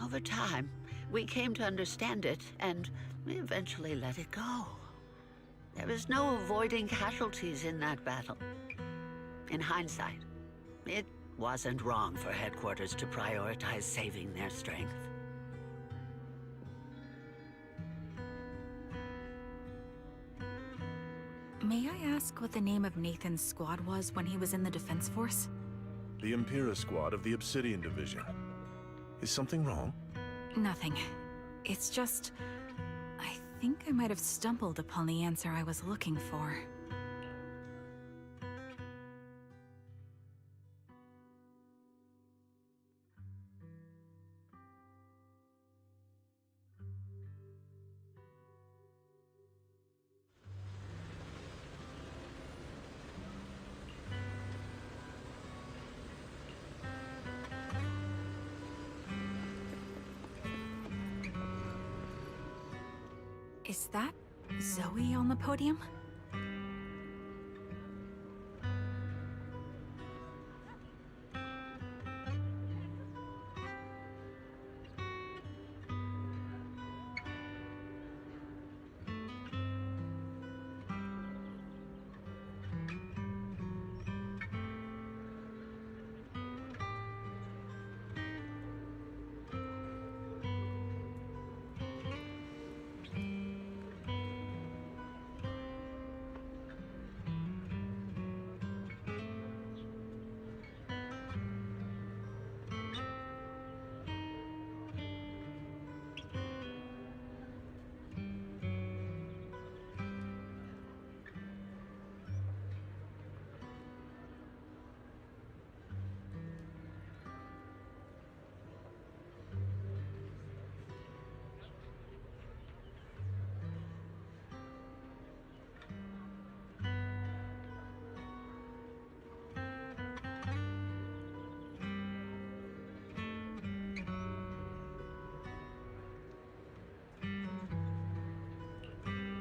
Q: over time, We came to understand it, and we eventually let it go. There was no avoiding casualties in that battle. In hindsight, it wasn't wrong for headquarters to prioritize saving their strength.
E: May I ask what the name of Nathan's squad was when he was in the Defense Force?
W: The Impera squad of the Obsidian Division. Is something wrong?
E: Nothing. It's just... I think I might have stumbled upon the answer I was looking for. Is that Zoe on the podium?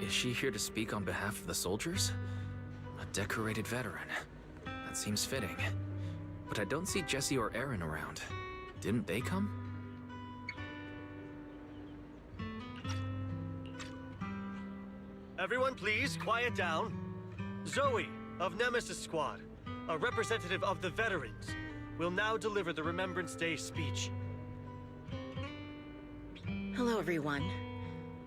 M: Is she here to speak on behalf of the soldiers? A decorated veteran. That seems fitting. But I don't see Jesse or Aaron around. Didn't they come?
C: Everyone please, quiet down. Zoe, of Nemesis Squad, a representative of the veterans, will now deliver the Remembrance Day speech.
K: Hello, everyone.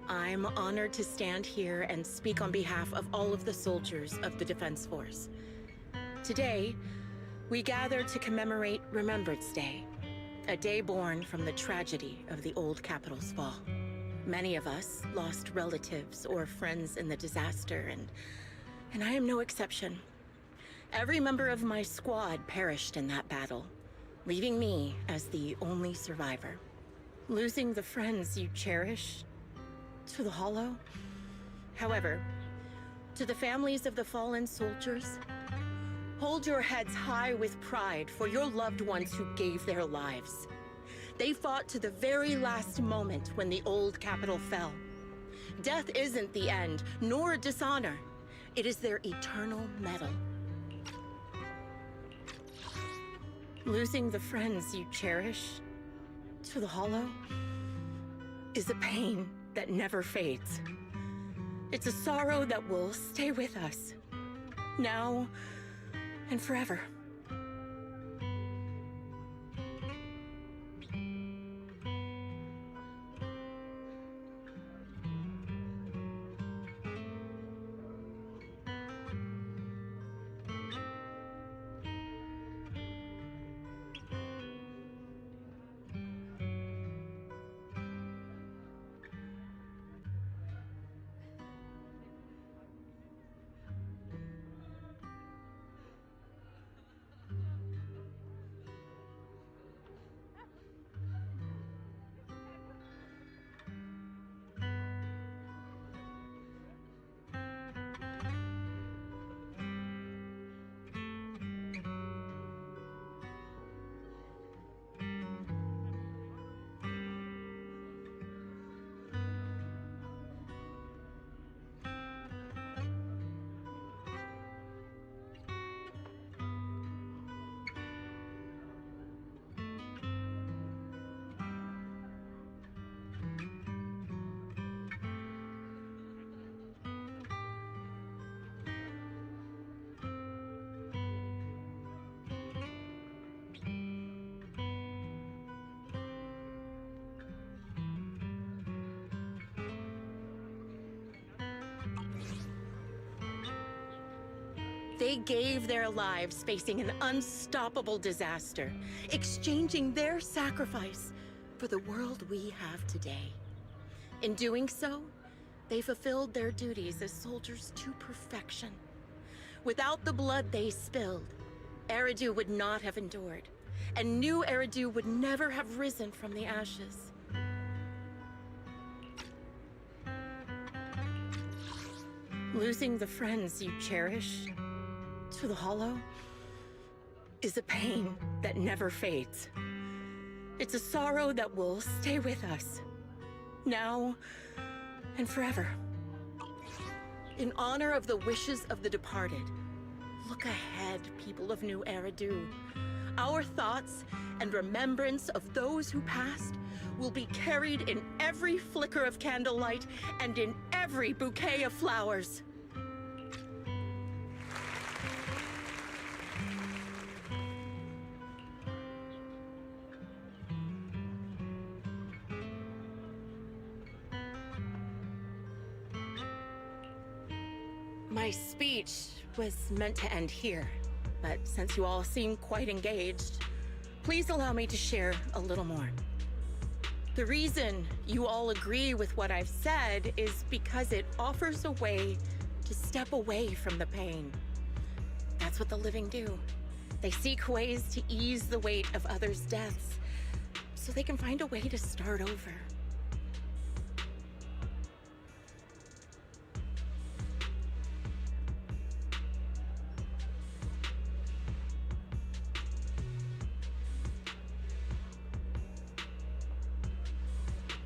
K: I'm honored to stand here and speak on behalf of all of the soldiers of the Defense Force. Today, we gather to commemorate Remembrance Day, a day born from the tragedy of the old Capitol's fall. Many of us lost relatives or friends in the disaster, and I am no exception. Every member of my squad perished in that battle, leaving me as the only survivor. Losing the friends you cherish to the Hollow. However, to the families of the fallen soldiers, hold your heads high with pride for your loved ones who gave their lives. They fought to the very last moment when the old Capitol fell. Death isn't the end, nor a dishonor. It is their eternal medal. Losing the friends you cherish to the Hollow is a pain that never fades. It's a sorrow that will stay with us, now and forever. They gave their lives facing an unstoppable disaster, exchanging their sacrifice for the world we have today. In doing so, they fulfilled their duties as soldiers to perfection. Without the blood they spilled, Eridu would not have endured, and new Eridu would never have risen from the ashes. Losing the friends you cherish to the Hollow is a pain that never fades. It's a sorrow that will stay with us, now and forever. In honor of the wishes of the departed, look ahead, people of New Eridu. Our thoughts and remembrance of those who passed will be carried in every flicker of candlelight and in every bouquet of flowers. My speech was meant to end here, but since you all seem quite engaged, please allow me to share a little more. The reason you all agree with what I've said is because it offers a way to step away from the pain. That's what the living do. They seek ways to ease the weight of others' deaths, so they can find a way to start over.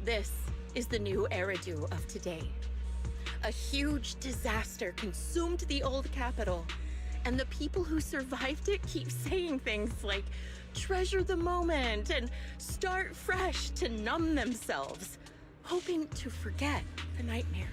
K: This is the new Eridu of today. A huge disaster consumed the old capital, and the people who survived it keep saying things like, treasure the moment and start fresh to numb themselves, hoping to forget the nightmare.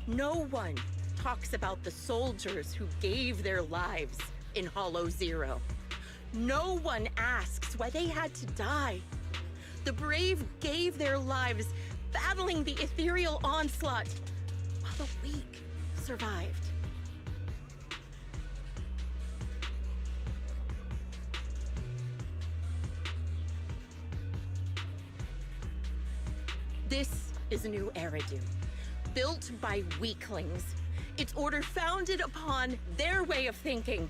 K: No one talks about the soldiers who gave their lives in Hollow Zero. No one asks why they had to die. The brave gave their lives battling the ethereal onslaught, while the weak survived. This is a new Eridu, built by weaklings. Its order founded upon their way of thinking.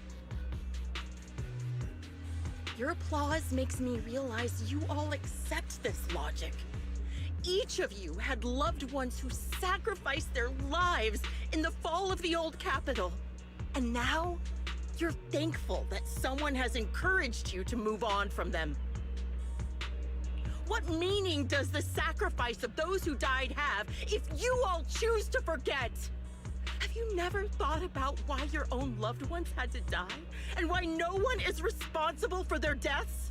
K: Your applause makes me realize you all accept this logic. Each of you had loved ones who sacrificed their lives in the fall of the old capital. And now, you're thankful that someone has encouraged you to move on from them. What meaning does the sacrifice of those who died have if you all choose to forget? Have you never thought about why your own loved ones had to die? And why no one is responsible for their deaths?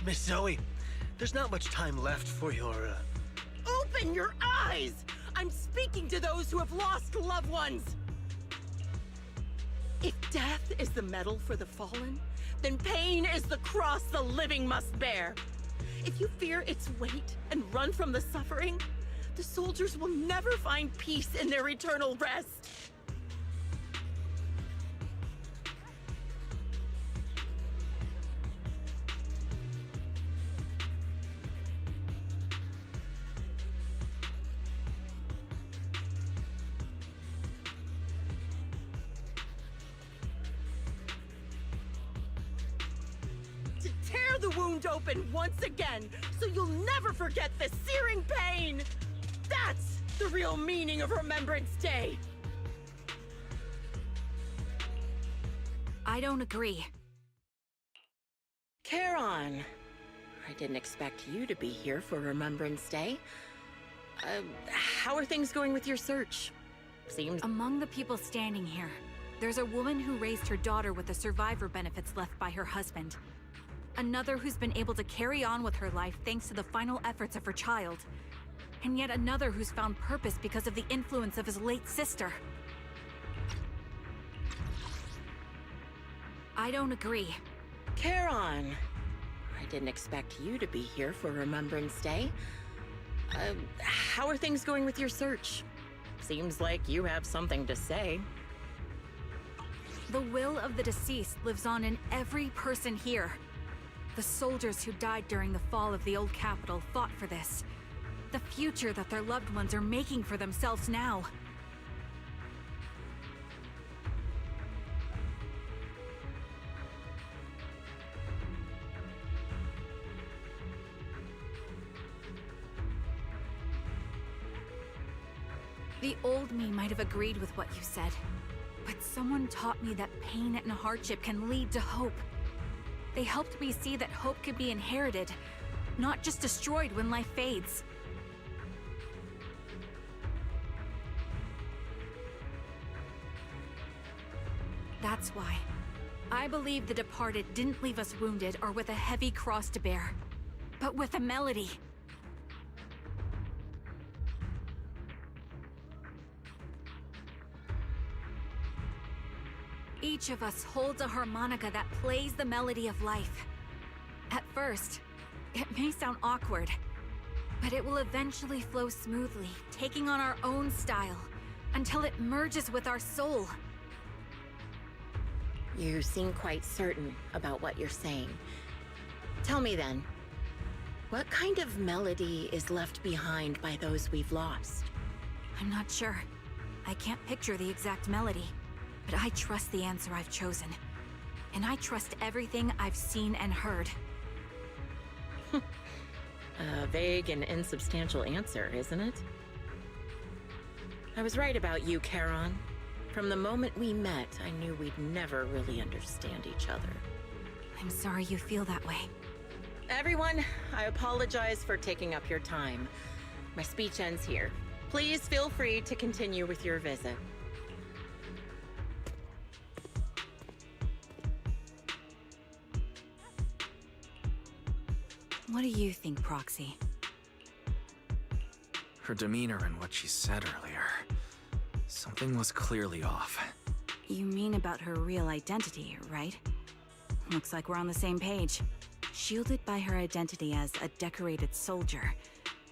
C: Miss Zoe, there's not much time left for your,
K: Open your eyes! I'm speaking to those who have lost loved ones! If death is the medal for the fallen, then pain is the cross the living must bear. If you fear its weight and run from the suffering, the soldiers will never find peace in their eternal rest. Tear the wound open once again, so you'll never forget the searing pain! That's the real meaning of Remembrance Day!
E: I don't agree.
K: Charon, I didn't expect you to be here for Remembrance Day. How are things going with your search? Seems...
E: Among the people standing here, there's a woman who raised her daughter with the survivor benefits left by her husband. Another who's been able to carry on with her life thanks to the final efforts of her child. And yet another who's found purpose because of the influence of his late sister. I don't agree.
K: Charon, I didn't expect you to be here for Remembrance Day. How are things going with your search? Seems like you have something to say.
E: The will of the deceased lives on in every person here. The soldiers who died during the fall of the old capital fought for this. The future that their loved ones are making for themselves now. The old me might have agreed with what you said, but someone taught me that pain and hardship can lead to hope. They helped me see that hope could be inherited, not just destroyed when life fades. That's why I believe the departed didn't leave us wounded or with a heavy cross to bear, but with a melody. Each of us holds a harmonica that plays the melody of life. At first, it may sound awkward, but it will eventually flow smoothly, taking on our own style, until it merges with our soul.
K: You seem quite certain about what you're saying. Tell me then, what kind of melody is left behind by those we've lost?
E: I'm not sure. I can't picture the exact melody. But I trust the answer I've chosen. And I trust everything I've seen and heard.
K: A vague and insubstantial answer, isn't it? I was right about you, Charon. From the moment we met, I knew we'd never really understand each other.
E: I'm sorry you feel that way.
K: Everyone, I apologize for taking up your time. My speech ends here. Please feel free to continue with your visit.
E: What do you think, Proxy?
M: Her demeanor and what she said earlier. Something was clearly off.
E: You mean about her real identity, right? Looks like we're on the same page. Shielded by her identity as a decorated soldier,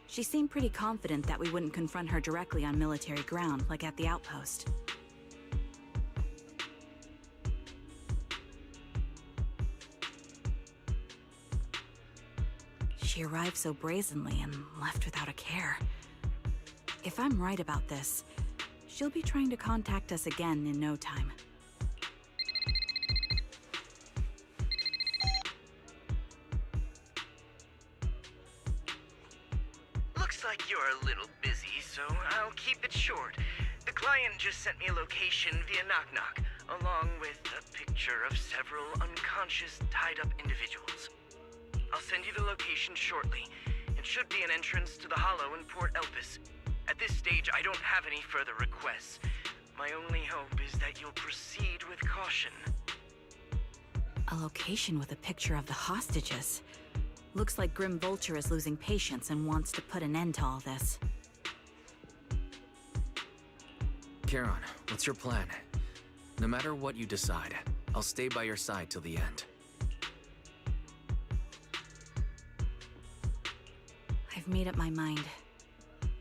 E: she seemed pretty confident that we wouldn't confront her directly on military ground, like at the outpost. She arrived so brazenly and left without a care. If I'm right about this, she'll be trying to contact us again in no time.
D: Looks like you're a little busy, so I'll keep it short. The client just sent me a location via Knock Knock, along with a picture of several unconscious, tied-up individuals. I'll send you the location shortly. It should be an entrance to the Hollow in Port Elpis. At this stage, I don't have any further requests. My only hope is that you'll proceed with caution.
E: A location with a picture of the hostages. Looks like Grim Vulture is losing patience and wants to put an end to all this.
M: Charon, what's your plan? No matter what you decide, I'll stay by your side till the end.
E: I've made up my mind.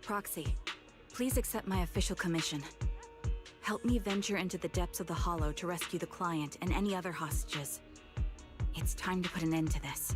E: Proxy, please accept my official commission. Help me venture into the depths of the Hollow to rescue the client and any other hostages. It's time to put an end to this.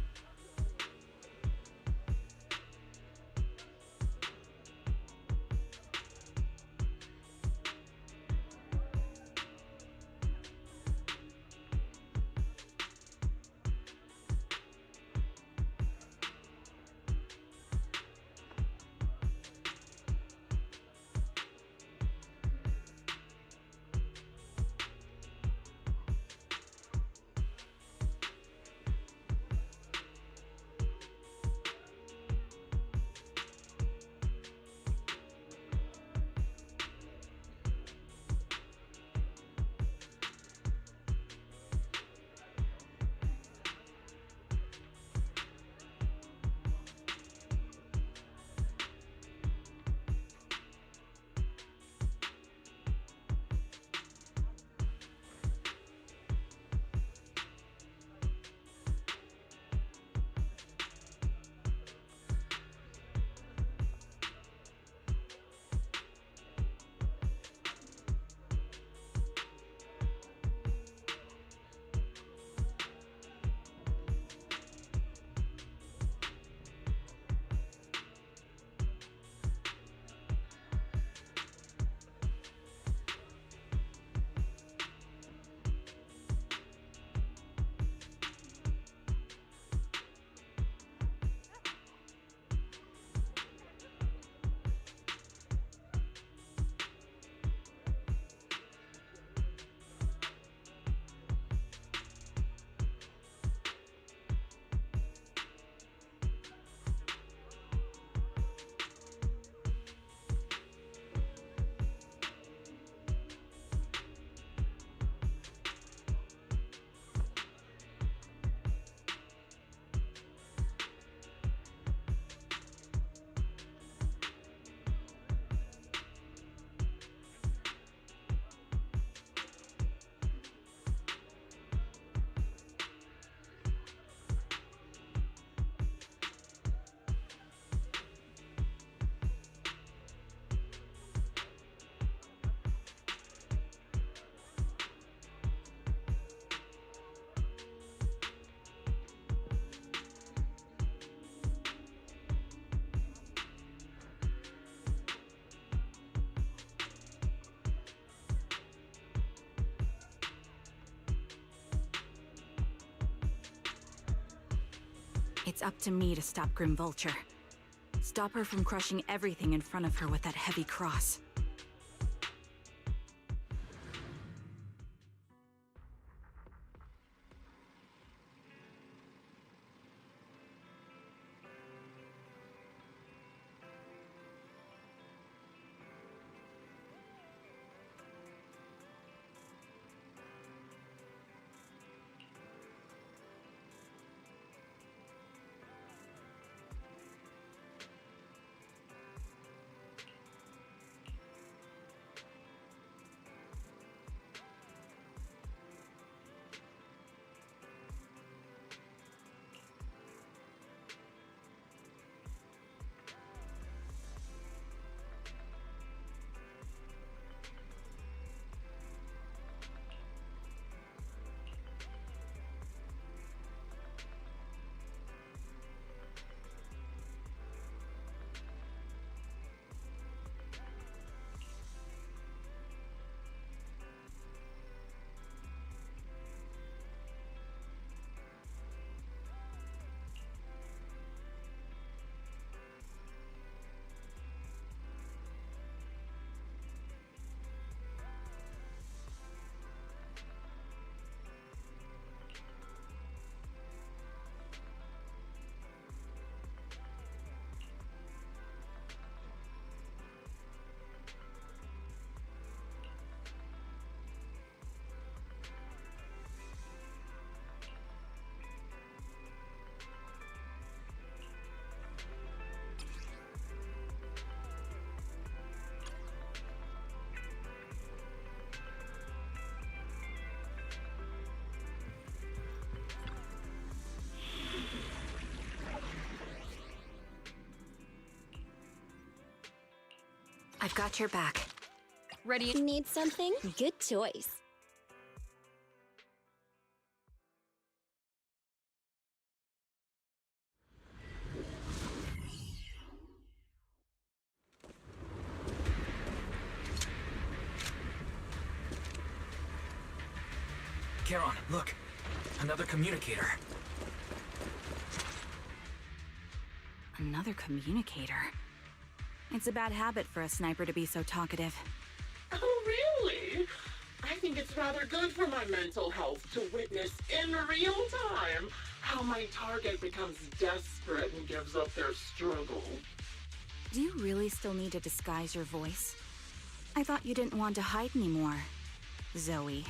E: It's up to me to stop Grim Vulture. Stop her from crushing everything in front of her with that heavy cross. I've got your back.
U: Ready?
P: Need something? Good choice.
V: Charon, look. Another communicator.
E: Another communicator? It's a bad habit for a sniper to be so talkative.
G: Oh, really? I think it's rather good for my mental health to witness in real time how my target becomes desperate and gives up their struggle.
E: Do you really still need to disguise your voice? I thought you didn't want to hide anymore, Zoe.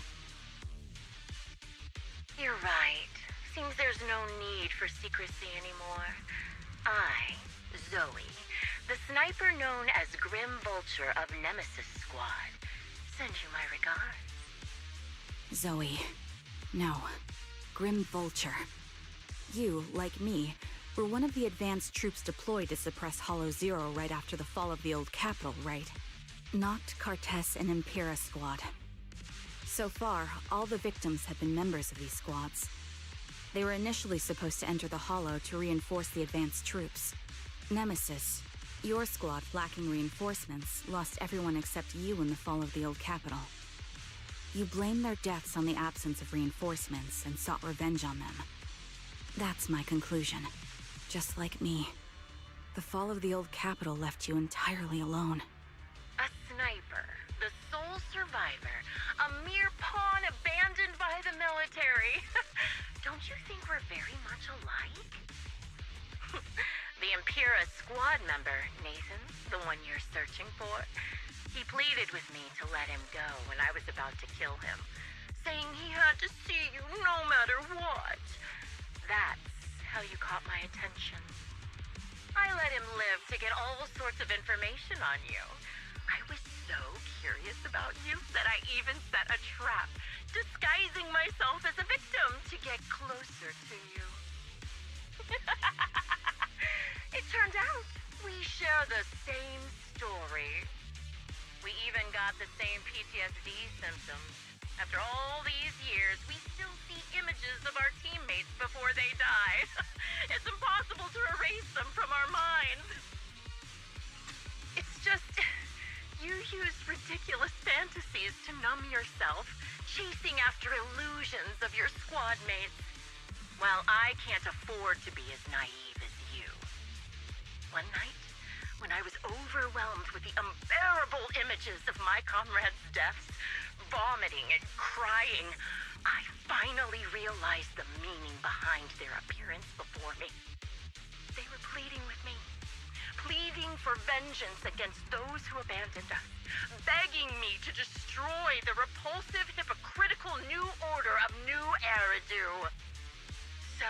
K: You're right. Seems there's no need for secrecy anymore. I, Zoe, the sniper known as Grim Vulture of Nemesis Squad, send you my regards.
E: Zoe. No. Grim Vulture. You, like me, were one of the advanced troops deployed to suppress Hollow Zero right after the fall of the old capital, right? Noct, Cartess, and Impera Squad. So far, all the victims have been members of these squads. They were initially supposed to enter the Hollow to reinforce the advanced troops. Nemesis, your squad, lacking reinforcements, lost everyone except you in the fall of the old capital. You blamed their deaths on the absence of reinforcements and sought revenge on them. That's my conclusion. Just like me. The fall of the old capital left you entirely alone.
K: A sniper, the sole survivor, a mere pawn abandoned by the military. Don't you think we're very much alike? The Impera squad member, Nathan, the one you're searching for, he pleaded with me to let him go when I was about to kill him, saying he had to see you no matter what. That's how you caught my attention. I let him live to get all sorts of information on you. I was so curious about you that I even set a trap, disguising myself as a victim to get closer to you. It turned out we share the same story. We even got the same PTSD symptoms. After all these years, we still see images of our teammates before they die. It's impossible to erase them from our minds. It's just, you use ridiculous fantasies to numb yourself, chasing after illusions of your squad mates.
F: Well, I can't afford to be as naive as you. One night, when I was overwhelmed with the unbearable images of my comrades' deaths, vomiting and crying, I finally realized the meaning behind their appearance before me. They were pleading with me, pleading for vengeance against those who abandoned us, begging me to destroy the repulsive, hypocritical new order of New Eridu. So,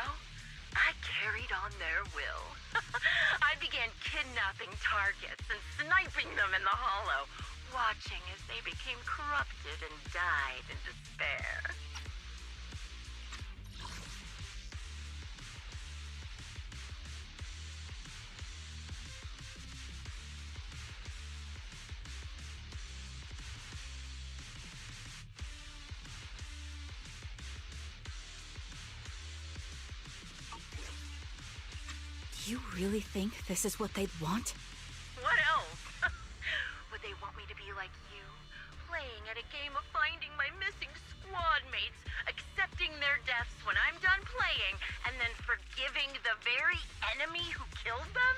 F: I carried on their will. I began kidnapping targets and sniping them in the hollow, watching as they became corrupted and died in despair.
E: Do you really think this is what they'd want?
F: What else? Would they want me to be like you, playing at a game of finding my missing squad mates, accepting their deaths when I'm done playing, and then forgiving the very enemy who killed them?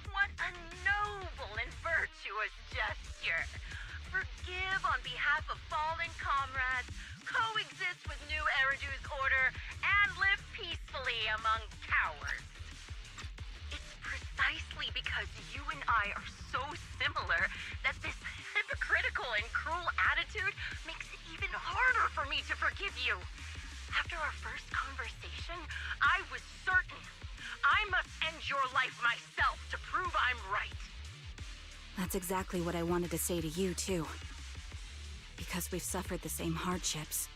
F: What a noble and virtuous gesture! Forgive on behalf of fallen comrades, coexist with New Eridu's order, and live peacefully among cowards. Precisely because you and I are so similar that this hypocritical and cruel attitude makes it even harder for me to forgive you. After our first conversation, I was certain I must end your life myself to prove I'm right.
E: That's exactly what I wanted to say to you, too. Because we've suffered the same hardships,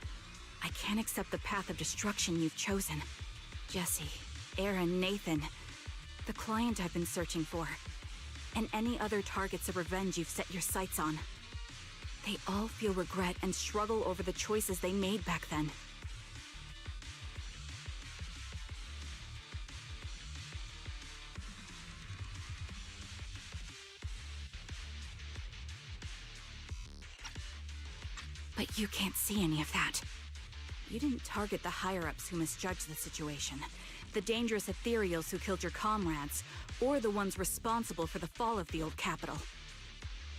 E: I can't accept the path of destruction you've chosen. Jesse, Aaron, Nathan, the client I've been searching for, and any other targets of revenge you've set your sights on. They all feel regret and struggle over the choices they made back then. But you can't see any of that. You didn't target the higher-ups who misjudged the situation, the dangerous ethereals who killed your comrades, or the ones responsible for the fall of the old capital.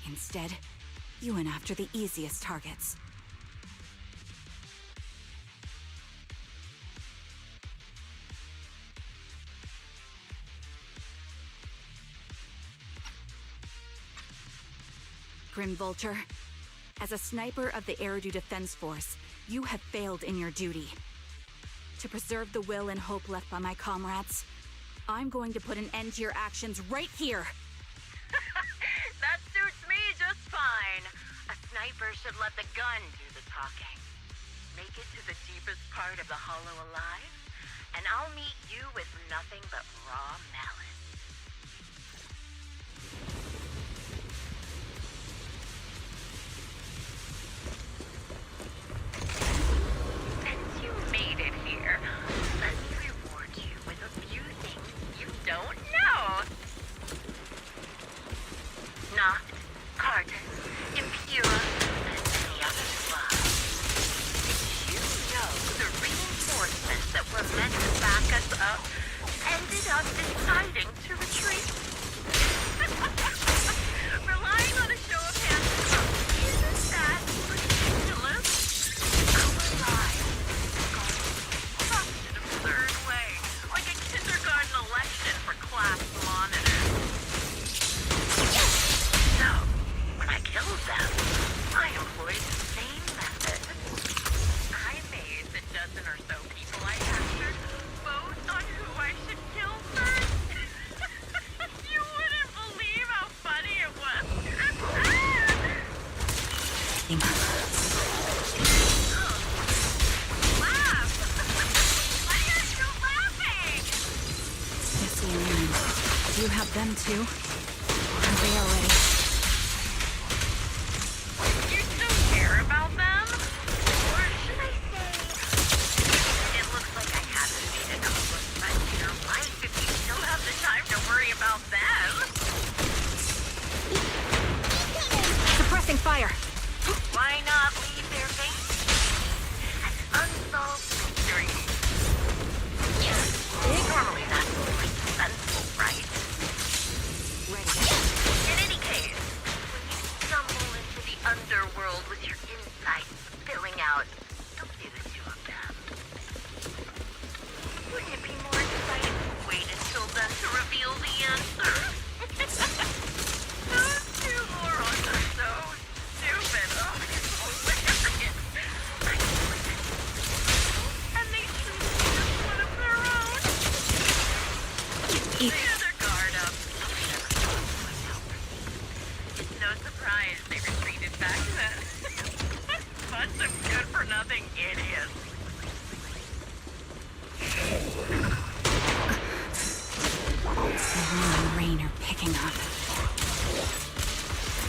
E: Instead, you went after the easiest targets. Grim Vulture, as a sniper of the Eridu Defense Force, you have failed in your duty. To preserve the will and hope left by my comrades, I'm going to put an end to your actions right here.
F: That suits me just fine. A sniper should let the gun do the talking. Make it to the deepest part of the hollow alive, and I'll meet you with nothing but raw malice. Since you made it here, let me reward you with a few things you don't know. Not Cartus, Impura, and any other slime. Did you know the reinforcements that were meant to back us up ended up deciding to retreat? Relying on a show of hands, isn't that ridiculous? Our lives gone such an absurd way, like a kindergarten election for class monitors. So, when I killed them, I employed the same method. I made the dozen or so people I captured vote on who I should kill first. You wouldn't believe how funny it was. Laugh! Why are you laughing?
E: Jesse and Aaron, do you have them too? Or are they already?
F: You still care about them? Or should I say, it looks like I haven't made a couple of friends in your life if you still have the time to worry about them.
E: Suppressing fire!
F: Why not leave their faces? An unsolved mystery. their guard up. It's no surprise they retreated back then. Bunch of good-for-nothing idiots.
E: The wind and rain are picking up.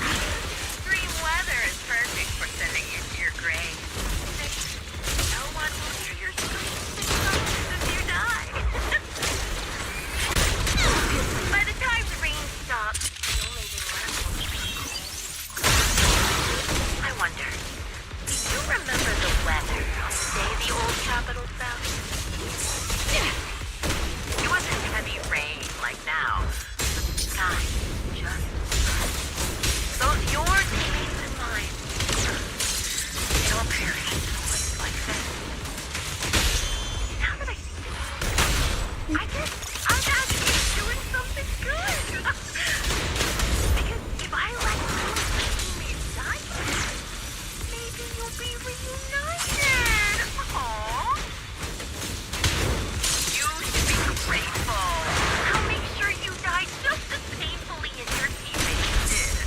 F: Extreme weather is perfect for sending you to your grave. No one will hear your screams if you die. By the time the rain stops, the only thing left will be cold. I wonder, do you remember the weather on the day the old capital fell? It wasn't heavy rain like now, but the sky just both yours and mine. They all perished in a place like this. Now that I think of it, I guess I'm actually doing something good. Because if I let my teammates die, maybe you'll be reunited. Aww. You should be grateful. I'll make sure you die just as painfully as your teammates did.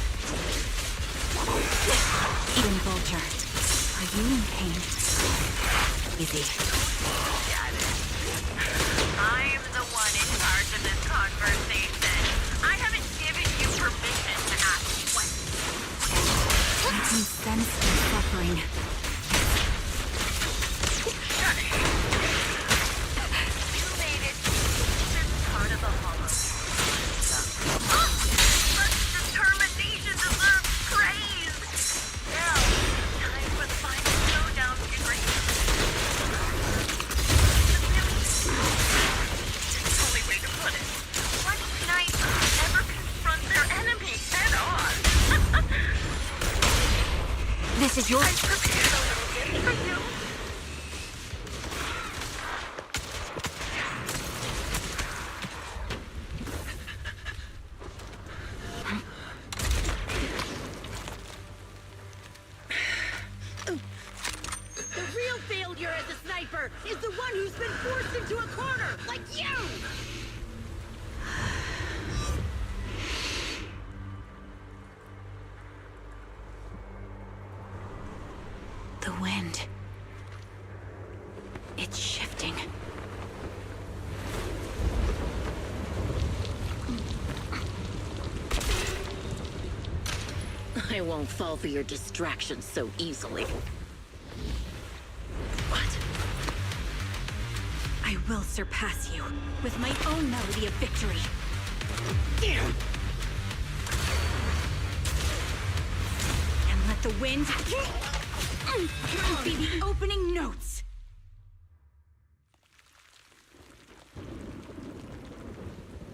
E: Even Vulture, are you in pain? Easy.
F: Got it. I'm the one in charge of this conversation. I haven't given you permission to ask questions.
E: I can sense the suffering.
F: Shut it. You made it to this part of the hollow. Such determination deserves praise. Now, time for the final showdown, Henry. It's the only way to put it. What knight ever confront their enemy head on?
E: This is yours.
F: I prepared a little gift for you.
H: The real failure as a sniper is the one who's been forced into a corner, like you!
E: The wind. It's shifting.
H: I won't fall for your distractions so easily.
E: I will surpass you with my own melody of victory. And let the wind be the opening notes.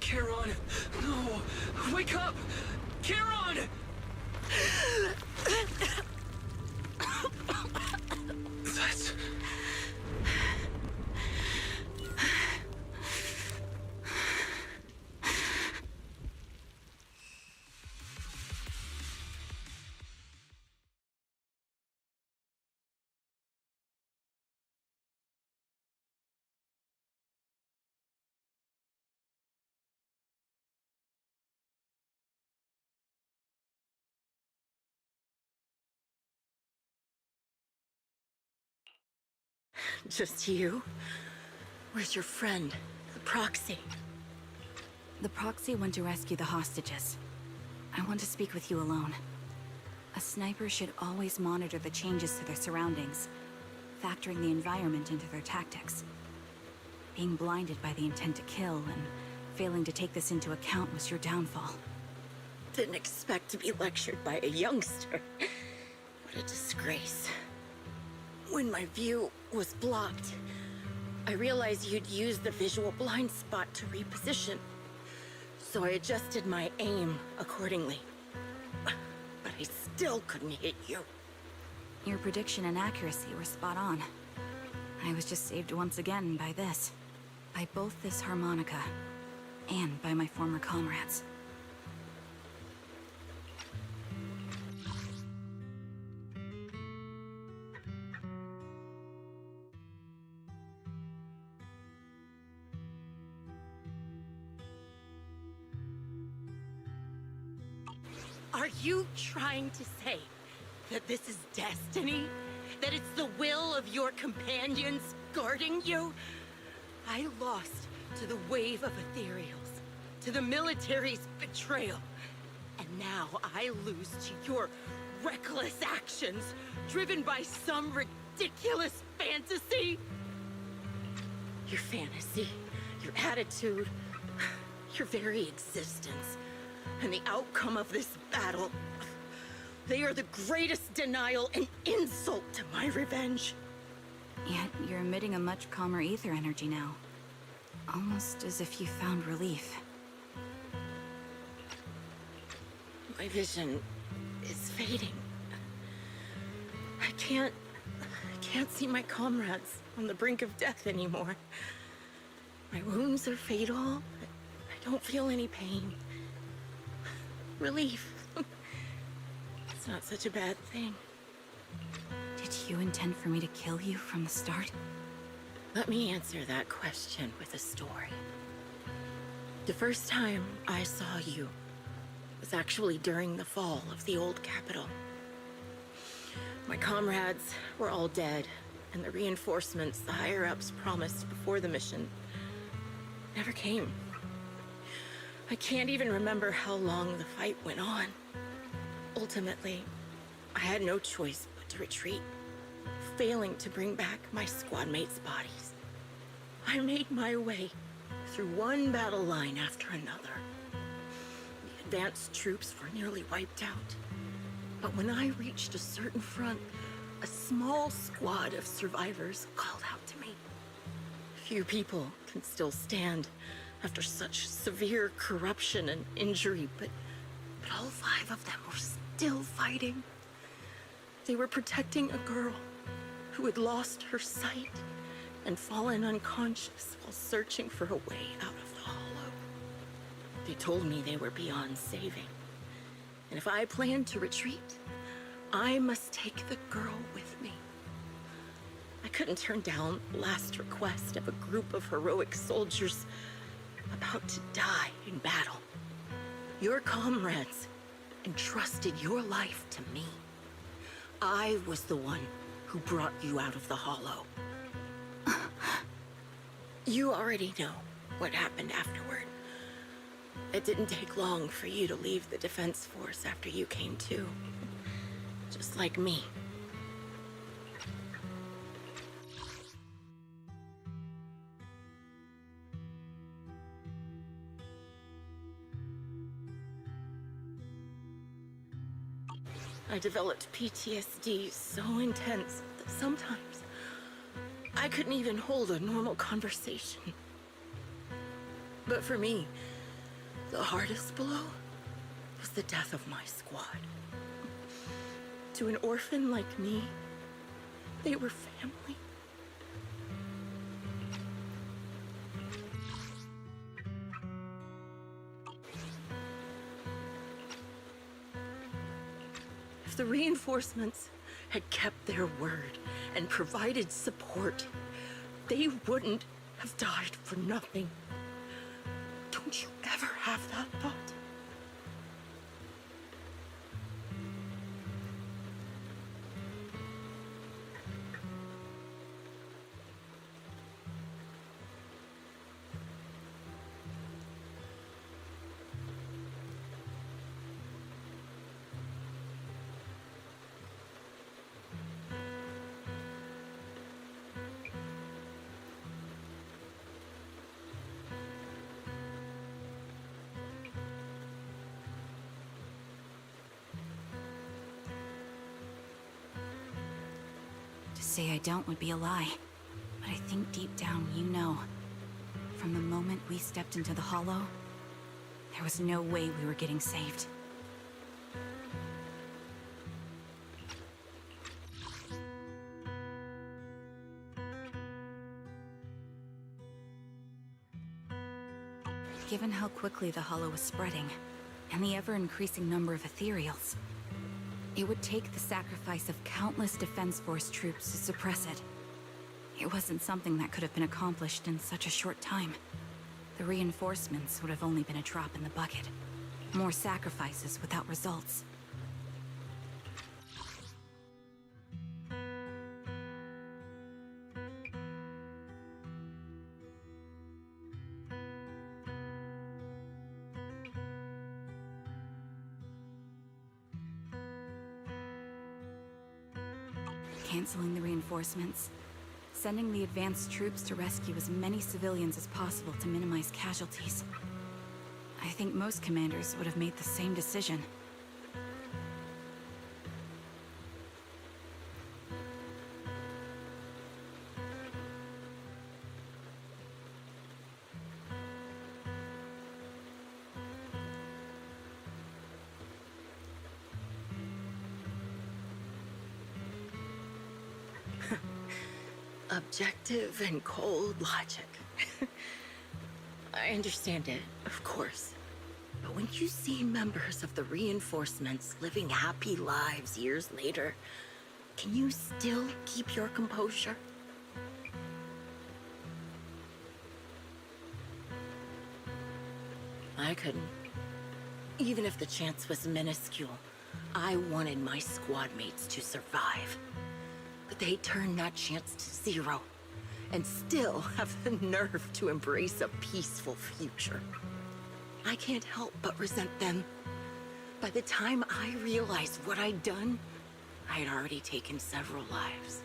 V: Charon! No! Wake up! Charon! That's...
H: Just you? Where's your friend, the proxy?
E: The proxy went to rescue the hostages. I want to speak with you alone. A sniper should always monitor the changes to their surroundings, factoring the environment into their tactics. Being blinded by the intent to kill and failing to take this into account was your downfall.
H: Didn't expect to be lectured by a youngster. What a disgrace. When my view was blocked, I realized you'd used the visual blind spot to reposition. So I adjusted my aim accordingly. But I still couldn't hit you.
E: Your prediction and accuracy were spot on. I was just saved once again by this. By both this harmonica, and by my former comrades.
K: Are you trying to say that this is destiny? That it's the will of your companions guarding you? I lost to the wave of ethereals, to the military's betrayal. And now I lose to your reckless actions, driven by some ridiculous fantasy? Your fantasy, your attitude, your very existence, and the outcome of this battle, they are the greatest denial and insult to my revenge.
E: Yet you're emitting a much calmer ether energy now. Almost as if you found relief.
K: My vision is fading. I can't see my comrades on the brink of death anymore. My wounds are fatal. I don't feel any pain. Relief. It's not such a bad thing.
E: Did you intend for me to kill you from the start?
K: Let me answer that question with a story. The first time I saw you was actually during the fall of the old capital. My comrades were all dead, and the reinforcements the higher-ups promised before the mission never came. I can't even remember how long the fight went on. Ultimately, I had no choice but to retreat, failing to bring back my squad mates' bodies. I made my way through one battle line after another. The advanced troops were nearly wiped out. But when I reached a certain front, a small squad of survivors called out to me. Few people can still stand after such severe corruption and injury, but all 5 of them were still fighting. They were protecting a girl who had lost her sight and fallen unconscious while searching for a way out of the hollow. They told me they were beyond saving. And if I planned to retreat, I must take the girl with me. I couldn't turn down the last request of a group of heroic soldiers about to die in battle. Your comrades entrusted your life to me. I was the one who brought you out of the hollow. You already know what happened afterward. It didn't take long for you to leave the Defense Force after you came to. Just like me. I developed PTSD so intense that sometimes I couldn't even hold a normal conversation. But for me, the hardest blow was the death of my squad. To an orphan like me, they were family. If the reinforcements had kept their word and provided support, they wouldn't have died for nothing. Don't you ever have that thought?
E: To say I don't would be a lie, but I think deep down you know. From the moment we stepped into the Hollow, there was no way we were getting saved. Given how quickly the Hollow was spreading, and the ever-increasing number of ethereals, it would take the sacrifice of countless Defense Force troops to suppress it. It wasn't something that could have been accomplished in such a short time. The reinforcements would have only been a drop in the bucket. More sacrifices without results. canceling the reinforcements, sending the advanced troops to rescue as many civilians as possible to minimize casualties. I think most commanders would have made the same decision.
H: Objective and cold logic. I understand it, of course. But when you see members of the reinforcements living happy lives years later, can you still keep your composure? I couldn't. Even if the chance was minuscule, I wanted my squad mates to survive. But they turned that chance to zero, and still have the nerve to embrace a peaceful future. I can't help but resent them. By the time I realized what I'd done, I had already taken several lives.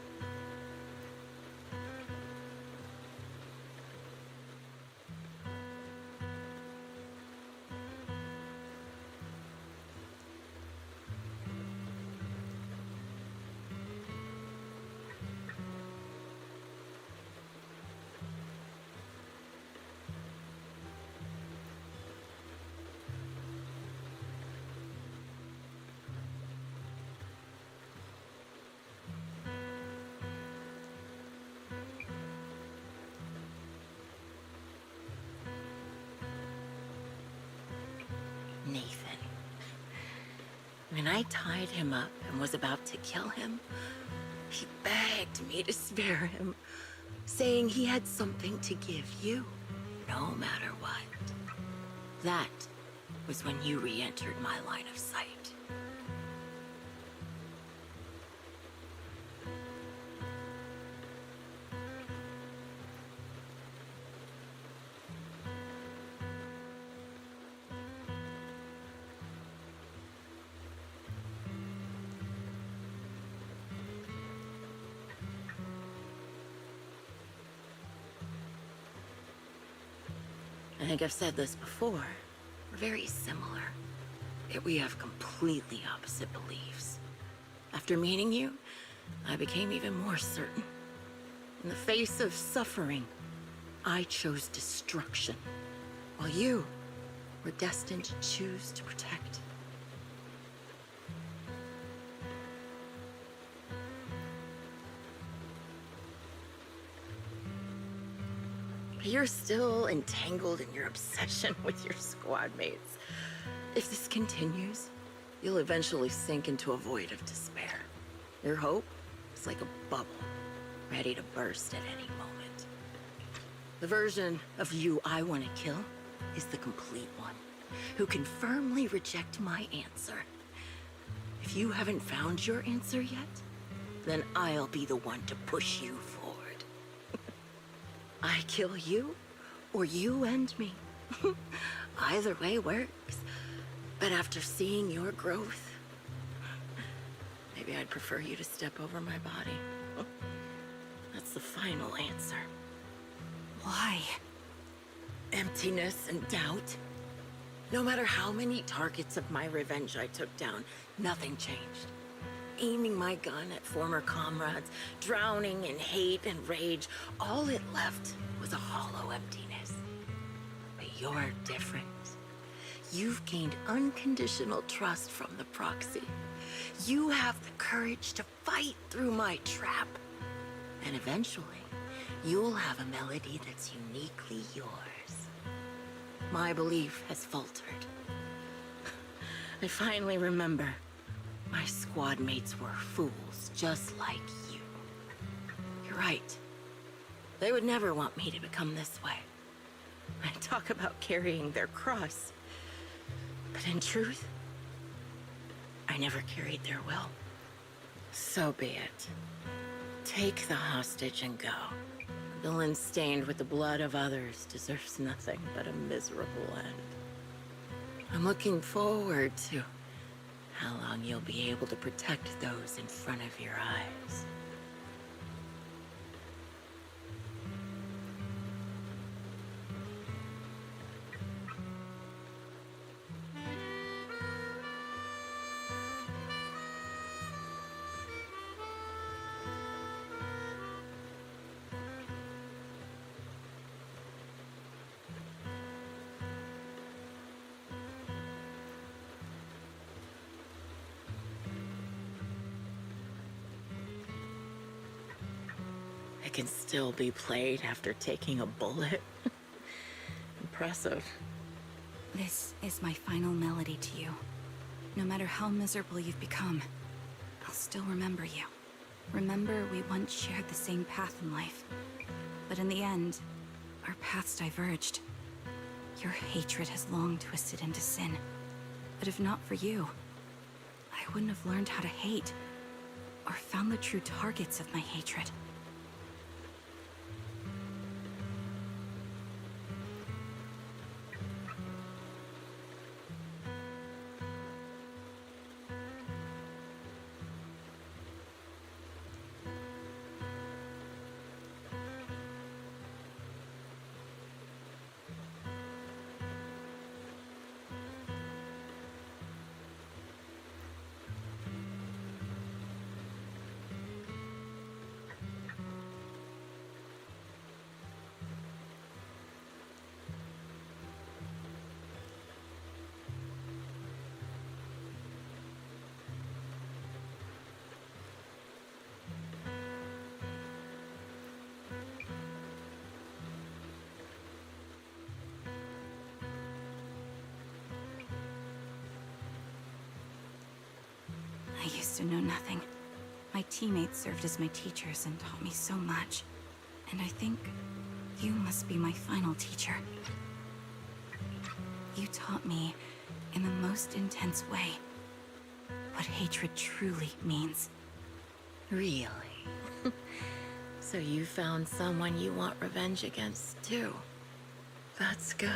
H: Nathan. When I tied him up and was about to kill him, he begged me to spare him, saying he had something to give you, no matter what. That was when you re-entered my line of sight. I think I've said this before. We're very similar, yet we have completely opposite beliefs. After meeting you, I became even more certain. In the face of suffering, I chose destruction, while you were destined to choose to protect. You're still entangled in your obsession with your squad mates. If this continues, you'll eventually sink into a void of despair. Your hope is like a bubble, ready to burst at any moment. The version of you I want to kill is the complete one, who can firmly reject my answer. If you haven't found your answer yet, then I'll be the one to push you forward. I kill you, or you end me. Either way works. But after seeing your growth, maybe I'd prefer you to step over my body. That's the final answer.
E: Why?
H: Emptiness and doubt. No matter how many targets of my revenge I took down, nothing changed. Aiming my gun at former comrades, drowning in hate and rage, all it left was a hollow emptiness. But you're different. You've gained unconditional trust from the proxy. You have the courage to fight through my trap. And eventually, you'll have a melody that's uniquely yours. My belief has faltered. I finally remember. My squad mates were fools, just like you. You're right. They would never want me to become this way. I talk about carrying their cross. But in truth, I never carried their will. So be it. Take the hostage and go. A villain stained with the blood of others deserves nothing but a miserable end. I'm looking forward to how long you'll be able to protect those in front of your eyes.
K: can still be played after taking a bullet. Impressive.
E: This is my final melody to you. No matter how miserable you've become, I'll still remember you. Remember we once shared the same path in life. But in the end, our paths diverged. Your hatred has long twisted into sin. But if not for you, I wouldn't have learned how to hate, or found the true targets of my hatred. I used to know nothing. My teammates served as my teachers and taught me so much. And I think you must be my final teacher. You taught me, in the most intense way, what hatred truly means.
K: Really? So you found someone you want revenge against, too. That's good.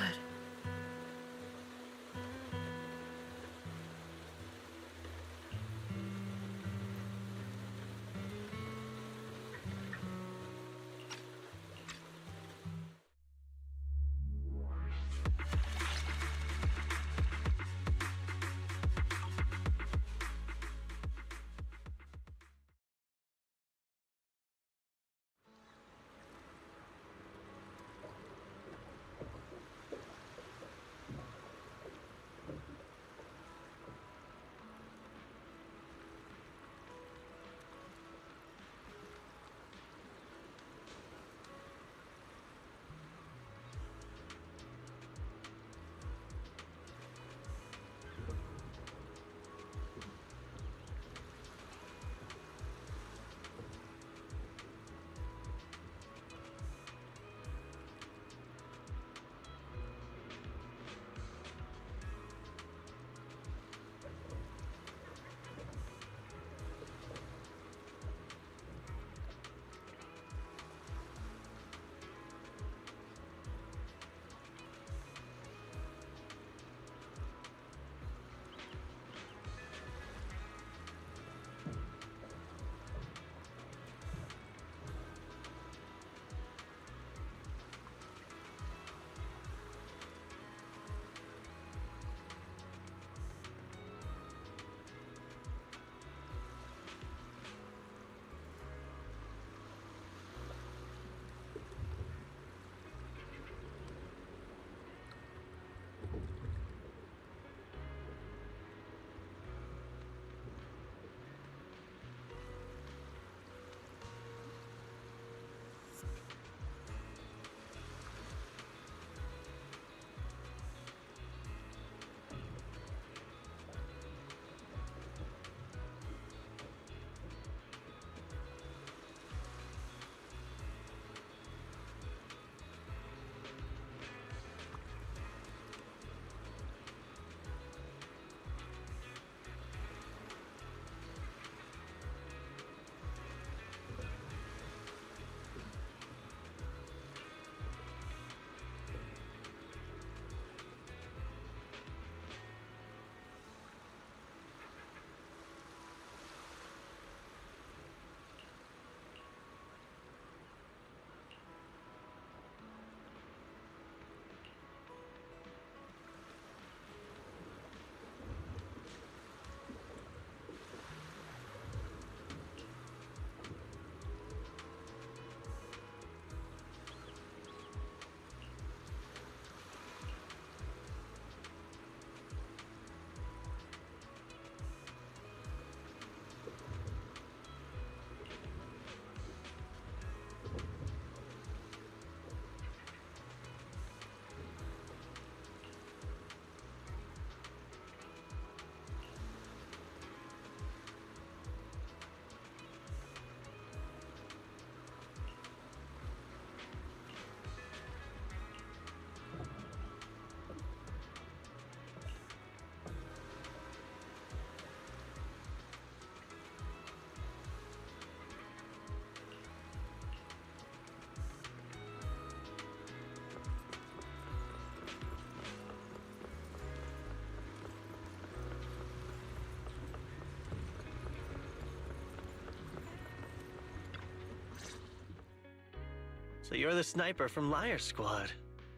C: So you're the sniper from Liar Squad.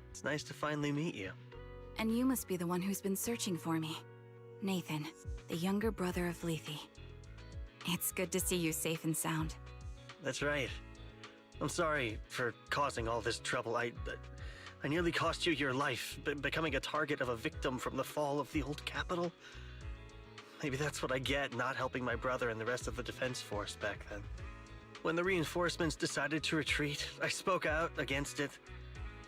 C: It's nice to finally meet you.
E: And you must be the one who's been searching for me. Nathan, the younger brother of Lethe. It's good to see you safe and sound.
C: That's right. I'm sorry for causing all this trouble. I nearly cost you your life, becoming a target of a victim from the fall of the old capital. Maybe that's what I get not helping my brother and the rest of the defense force back then. When the reinforcements decided to retreat, I spoke out against it.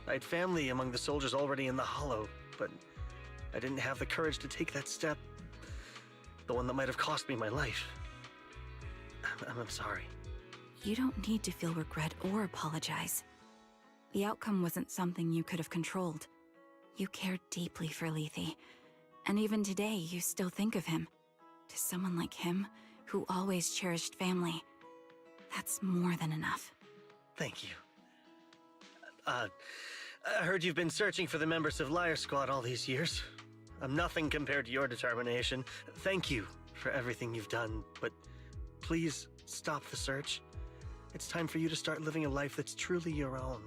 C: I had family among the soldiers already in the Hollow, but I didn't have the courage to take that step. The one that might have cost me my life. I'm sorry.
E: You don't need to feel regret or apologize. The outcome wasn't something you could have controlled. You cared deeply for Lethe, and even today you still think of him. To someone like him, who always cherished family, that's more than enough.
C: Thank you. I heard you've been searching for the members of Liar Squad all these years. I'm nothing compared to your determination. Thank you for everything you've done, but please stop the search. It's time for you to start living a life that's truly your own.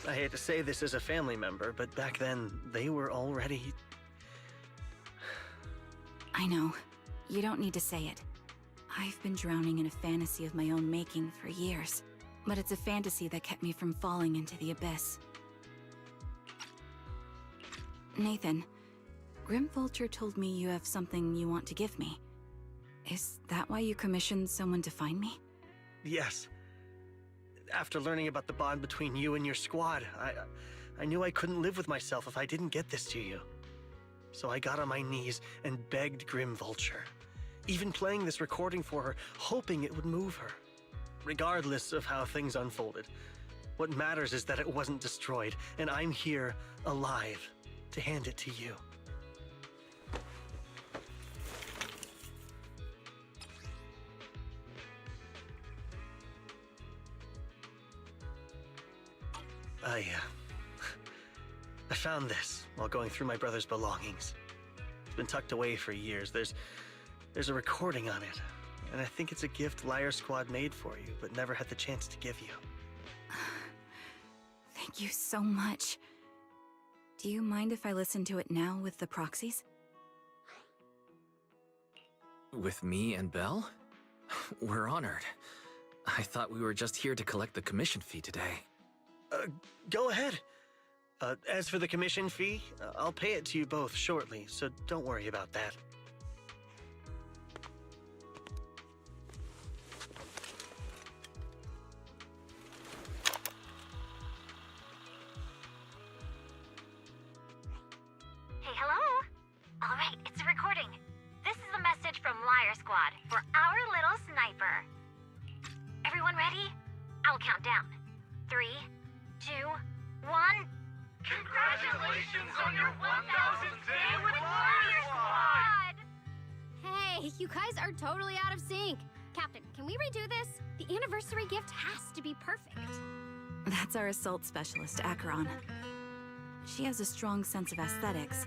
C: I hate to say this as a family member, but back then, they were already...
E: I know. You don't need to say it. I've been drowning in a fantasy of my own making for years, but it's a fantasy that kept me from falling into the abyss. Nathan, Grim Vulture told me you have something you want to give me. Is that why you commissioned someone to find me?
C: Yes. After learning about the bond between you and your squad, I knew I couldn't live with myself if I didn't get this to you. So I got on my knees and begged Grim Vulture, even playing this recording for her, hoping it would move her. Regardless of how things unfolded, what matters is that it wasn't destroyed, and I'm here, alive, to hand it to you. I found this while going through my brother's belongings. It's been tucked away for years. There's a recording on it, and I think it's a gift Liar Squad made for you, but never had the chance to give you.
E: Thank you so much. Do you mind if I listen to it now with the proxies?
M: With me and Belle? We're honored. I thought we were just here to collect the commission fee today.
C: Go ahead. As for the commission fee, I'll pay it to you both shortly, so don't worry about that.
O: Hey, hello? All right, it's a recording. This is a message from Liar Squad for our little sniper. Everyone ready? I'll count down. 3, 2, 1.
L: Congratulations on your 1000th day with Liar Squad!
I: Hey, you guys are totally out of sync. Captain, can we redo this? The anniversary gift has to be perfect.
E: That's our assault specialist, Acheron. She has a strong sense of aesthetics,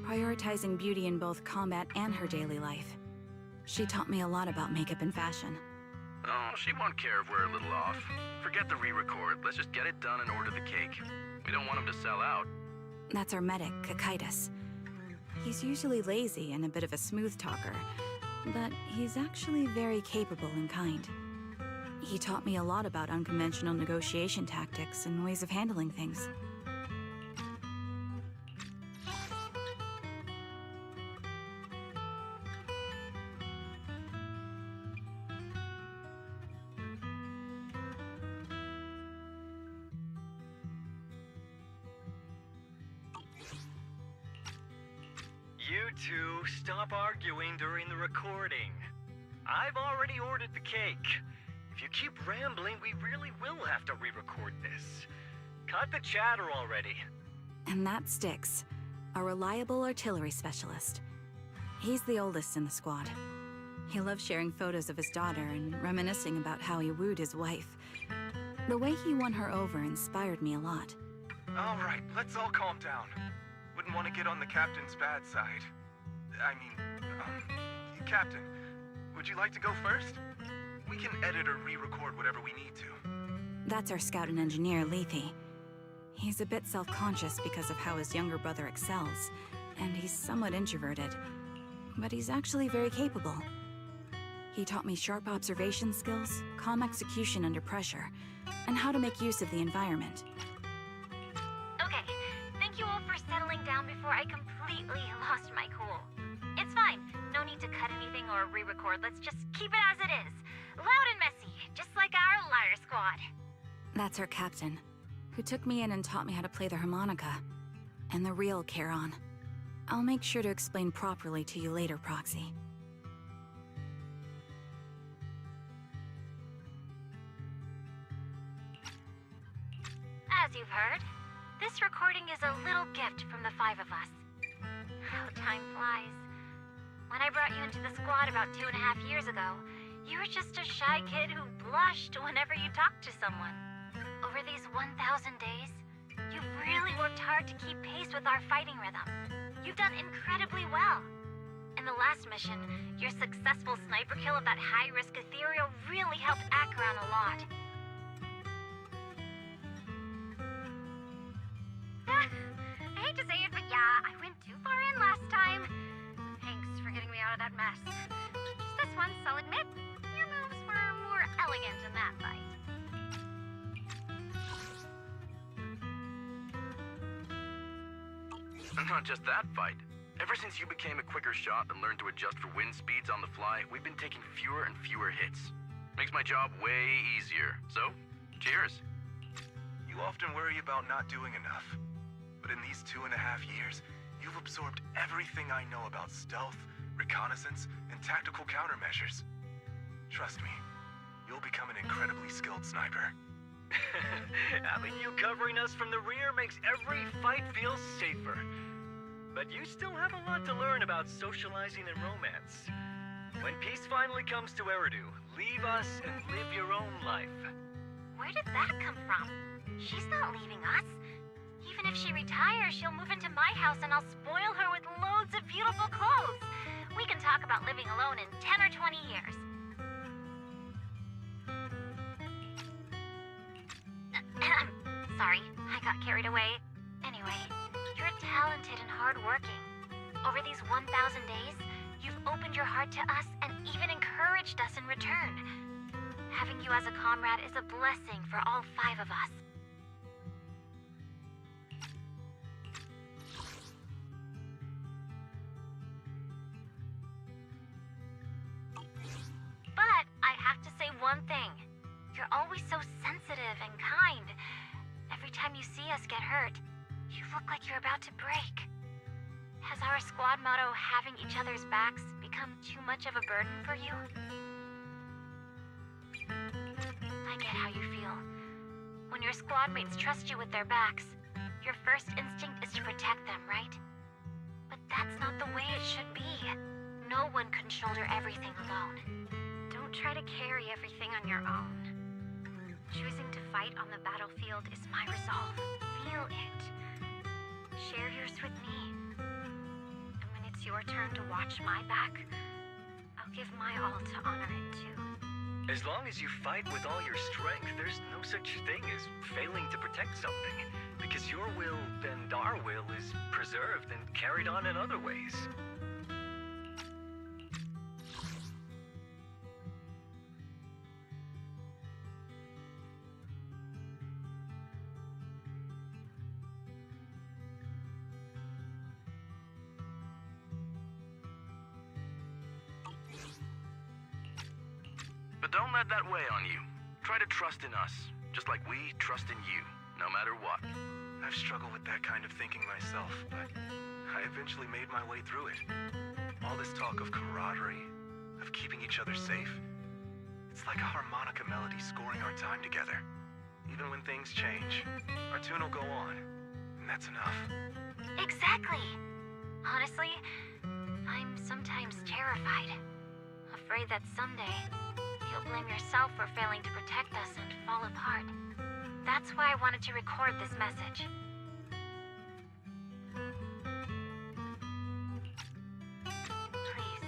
E: prioritizing beauty in both combat and her daily life. She taught me a lot about makeup and fashion.
L: Oh, she won't care if we're a little off. Forget the re-record. Let's just get it done and order the cake. We don't want him to sell out.
E: That's our medic, Kakaitis. He's usually lazy and a bit of a smooth talker, but he's actually very capable and kind. He taught me a lot about unconventional negotiation tactics and ways of handling things.
R: You two, stop arguing during the recording. I've already ordered the cake. If you keep rambling, we really will have to re-record this. Cut the chatter already.
E: And that Styx, a reliable artillery specialist. He's the oldest in the squad. He loves sharing photos of his daughter and reminiscing about how he wooed his wife. The way he won her over inspired me a lot.
R: All right, let's all calm down. Wouldn't want to get on the captain's bad side. I mean, Captain, would you like to go first? We can edit or re-record whatever we need to.
E: That's our scout and engineer, Lethe. He's a bit self-conscious because of how his younger brother excels, and he's somewhat introverted. But he's actually very capable. He taught me sharp observation skills, calm execution under pressure, and how to make use of the environment.
O: Okay, thank you all for settling down before I completely lost my cool. It's fine. No need to cut anything or re-record. Let's just keep it as it is. Loud and messy, just like our Liar Squad.
E: That's our captain, who took me in and taught me how to play the harmonica. And the real Charon. I'll make sure to explain properly to you later, Proxy.
O: As you've heard, this recording is a little gift from the 5 of us. How time flies. When I brought you into the squad about 2.5 years ago, you were just a shy kid who blushed whenever you talked to someone. Over these 1,000 days, you've really worked hard to keep pace with our fighting rhythm. You've done incredibly well. In the last mission, your successful sniper kill of that high-risk ethereal really helped Acheron a lot. I hate to say it, but yeah, I went too far in last time. Thanks for getting me out of that mess. Just this once, I'll admit, your moves were more elegant in that fight.
J: Not just that fight. Ever since you became a quicker shot and learned to adjust for wind speeds on the fly, we've been taking fewer and fewer hits. Makes my job way easier. So, cheers.
R: You often worry about not doing enough. But in these 2.5 years, you've absorbed everything I know about stealth, reconnaissance, and tactical countermeasures. Trust me, you'll become an incredibly skilled sniper.
V: Having you covering us from the rear makes every fight feel safer. But you still have a lot to learn about socializing and romance. When peace finally comes to Eridu, leave us and live your own life.
O: Where did that come from? She's not leaving us. Even if she retires, she'll move into my house and I'll spoil her with loads of beautiful clothes. We can talk about living alone in 10 or 20 years. Sorry, I got carried away. Anyway, you're talented and hardworking. Over these 1,000 days, you've opened your heart to us and even encouraged us in return. Having you as a comrade is a blessing for all 5 of us. But I have to say one thing. You're always so sensitive and kind. Every time you see us get hurt, you look like you're about to break. Has our squad motto, having each other's backs, become too much of a burden for you? I get how you feel. When your squad mates trust you with their backs, your first instinct is to protect them, right? But that's not the way it should be. No one can shoulder everything alone. Don't try to carry everything on your own. Choosing to fight on the battlefield is my resolve. Feel it. Share yours with me. And when it's your turn to watch my back, I'll give my all to honor it too.
V: As long as you fight with all your strength, there's no such thing as failing to protect something, because your will and our will is preserved and carried on in other ways.
J: But don't let that weigh on you. Try to trust in us, just like we trust in you, no matter what.
R: I've struggled with that kind of thinking myself, but I eventually made my way through it. All this talk of camaraderie, of keeping each other safe, it's like a harmonica melody scoring our time together. Even when things change, our tune will go on, and that's enough.
O: Exactly. Honestly, I'm sometimes
I: seems terrified. Afraid that someday, you'll blame yourself for failing to protect us and fall apart. That's why I wanted to record this message. Please,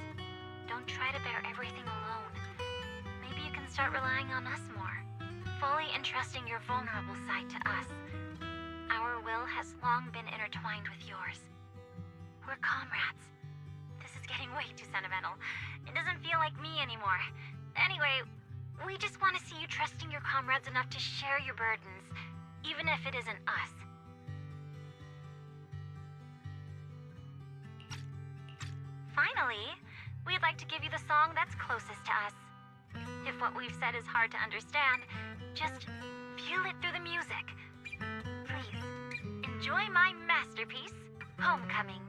I: don't try to bear everything alone. Maybe you can start relying on us more, fully entrusting your vulnerable side to us. Our will has long been intertwined with yours. We're comrades. This is getting way too sentimental. It doesn't feel like me anymore. Anyway, we just want to see you trusting your comrades enough to share your burdens, even if it isn't us. Finally, we'd like to give you the song that's closest to us. If what we've said is hard to understand, just feel it through the music. Please, enjoy my masterpiece, Homecoming.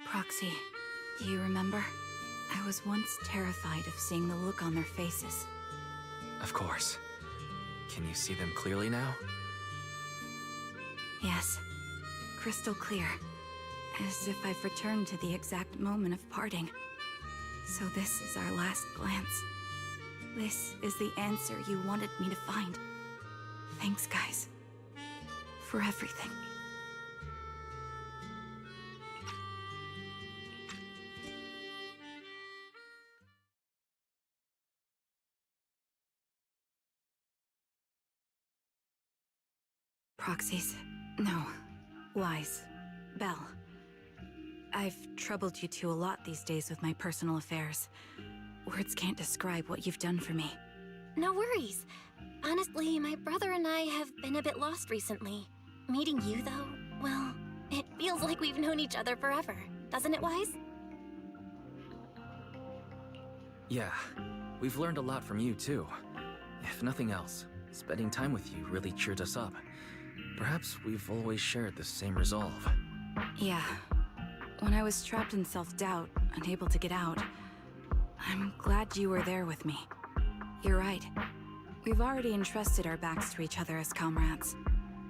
E: Proxy, do you remember? I was once terrified of seeing the look on their faces.
M: Of course. Can you see them clearly now?
E: Yes, crystal clear. As if I've returned to the exact moment of parting. So this is our last glance. This is the answer you wanted me to find. Thanks, guys. For everything. Proxies. No. Lies. Belle. I've troubled you two a lot these days with my personal affairs. Words can't describe what you've done for me.
P: No worries. Honestly, my brother and I have been a bit lost recently. Meeting you, though, well, it feels like we've known each other forever. Doesn't it, Wise?
M: Yeah, we've learned a lot from you too. If nothing else, spending time with you really cheered us up. Perhaps we've always shared the same resolve.
E: Yeah. When I was trapped in self-doubt, unable to get out, I'm glad you were there with me. You're right. We've already entrusted our backs to each other as comrades.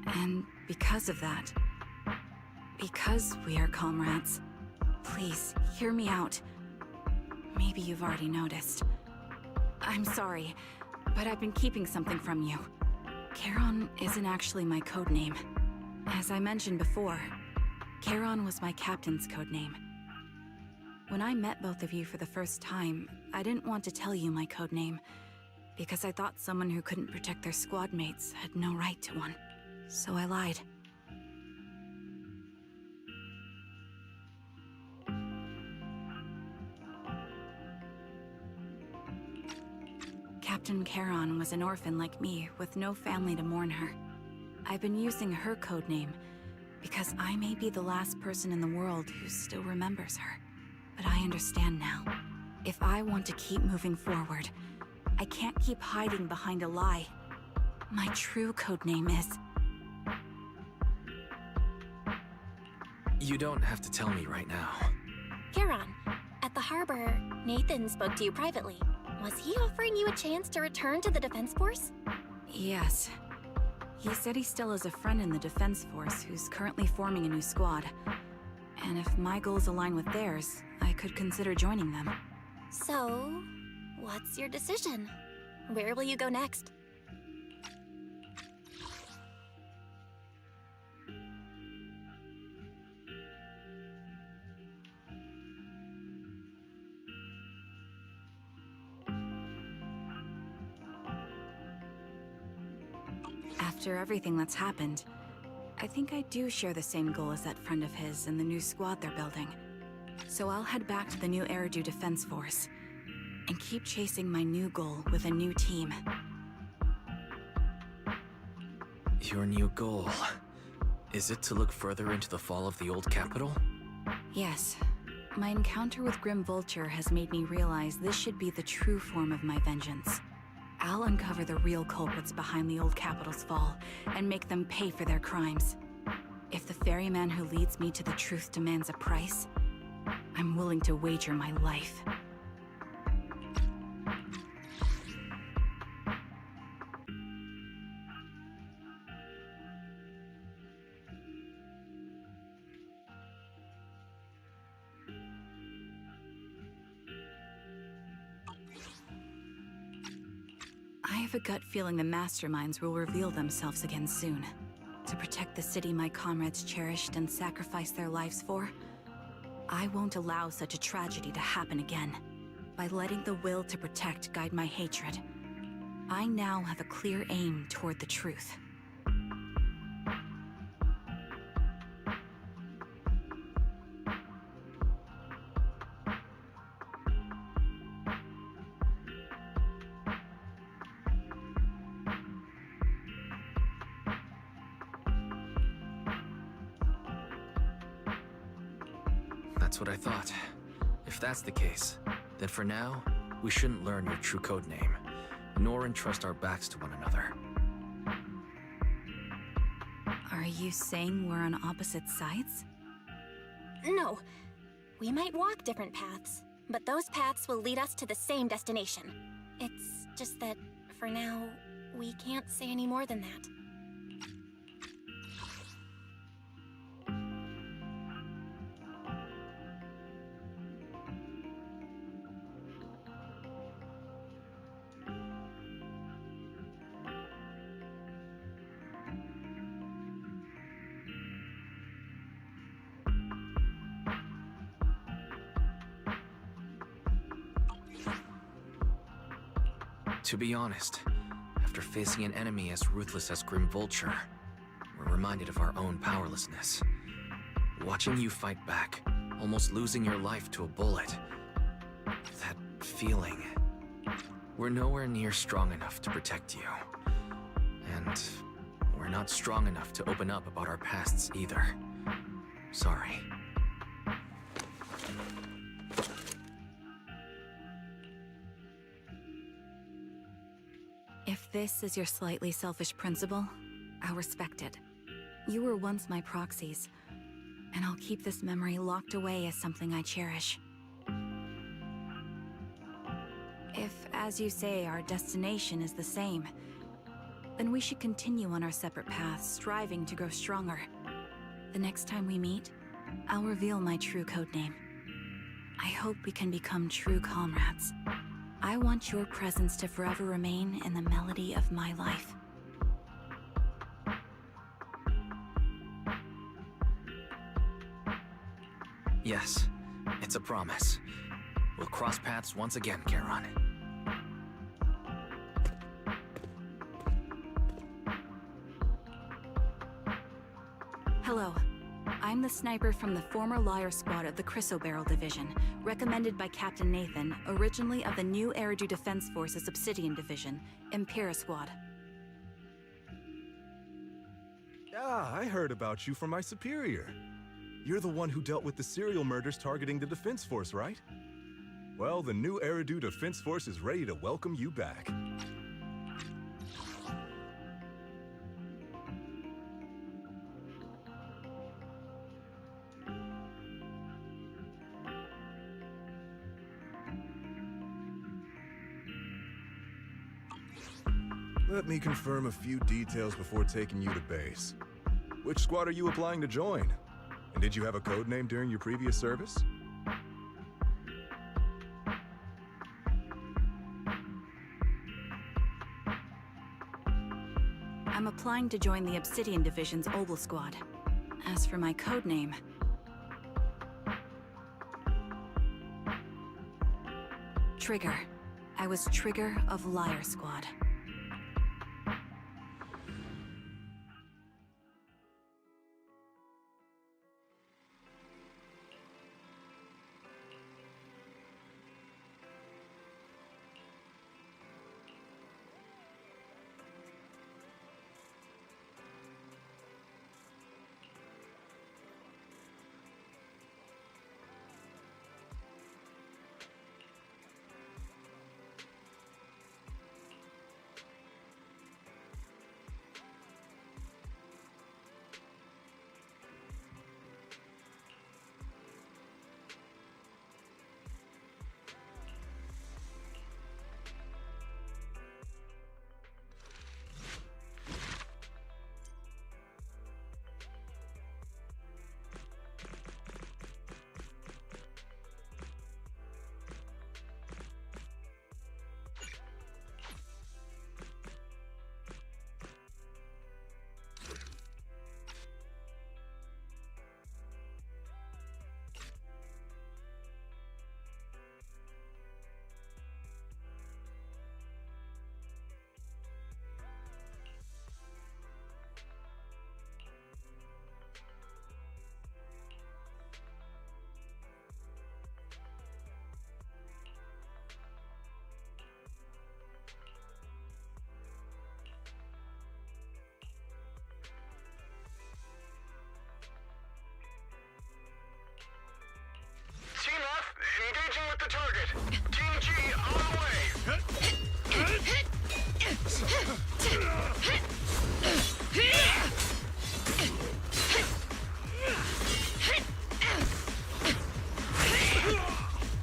E: And because of that, because we are comrades, please, hear me out. Maybe you've already noticed. I'm sorry, but I've been keeping something from you. Charon isn't actually my codename. As I mentioned before, Charon was my captain's codename. When I met both of you for the first time, I didn't want to tell you my codename, because I thought someone who couldn't protect their squad mates had no right to one. So I lied. Captain Charon was an orphan like me, with no family to mourn her. I've been using her codename because I may be the last person in the world who still remembers her. But I understand now. If I want to keep moving forward, I can't keep hiding behind a lie. My true codename is...
M: You don't have to tell me right now.
P: Charon, at the harbor, Nathan spoke to you privately. Was he offering you a chance to return to the Defense Force?
E: Yes. He said he still has a friend in the Defense Force who's currently forming a new squad. And if my goals align with theirs, I could consider joining them.
P: So, what's your decision? Where will you go next?
E: After everything that's happened, I think I do share the same goal as that friend of his and the new squad they're building. So I'll head back to the new Eridu Defense Force and keep chasing my new goal with a new team.
M: Your new goal... is it to look further into the fall of the old capital?
E: Yes. My encounter with Grim Vulture has made me realize this should be the true form of my vengeance. I'll uncover the real culprits behind the old capital's fall and make them pay for their crimes. If the ferryman who leads me to the truth demands a price, I'm willing to wager my life. I have a gut feeling the masterminds will reveal themselves again soon. To protect the city my comrades cherished and sacrificed their lives for, I won't allow such a tragedy to happen again. By letting the will to protect guide my hatred, I now have a clear aim toward the truth.
M: That's what I thought. If that's the case, then for now, we shouldn't learn your true code name, nor entrust our backs to one another.
E: Are you saying we're on opposite sides?
O: No. We might walk different paths, but those paths will lead us to the same destination. It's just that, for now, we can't say any more than that.
M: To be honest, after facing an enemy as ruthless as Grim Vulture, we're reminded of our own powerlessness. Watching you fight back, almost losing your life to a bullet. That feeling. We're nowhere near strong enough to protect you. And we're not strong enough to open up about our pasts either. Sorry.
E: If this is your slightly selfish principle, I'll respect it. You were once my proxies, and I'll keep this memory locked away as something I cherish. If, as you say, our destination is the same, then we should continue on our separate paths, striving to grow stronger. The next time we meet, I'll reveal my true codename. I hope we can become true comrades. I want your presence to forever remain in the melody of my life.
M: Yes, it's a promise. We'll cross paths once again, Charon.
E: Hello. I'm the sniper from the former Liar Squad of the Chrysoberyl Division, recommended by Captain Nathan, originally of the new Eridu Defense Force's Obsidian Division, Impera Squad.
A: Ah, I heard about you from my superior. You're the one who dealt with the serial murders targeting the Defense Force, right? Well, the new Eridu Defense Force is ready to welcome you back. Let me confirm a few details before taking you to base. Which squad are you applying to join? And did you have a code name during your previous service?
E: I'm applying to join the Obsidian Division's Oval Squad. As for my codename... Trigger. I was Trigger of Liar Squad.
J: the target. Team G on the way.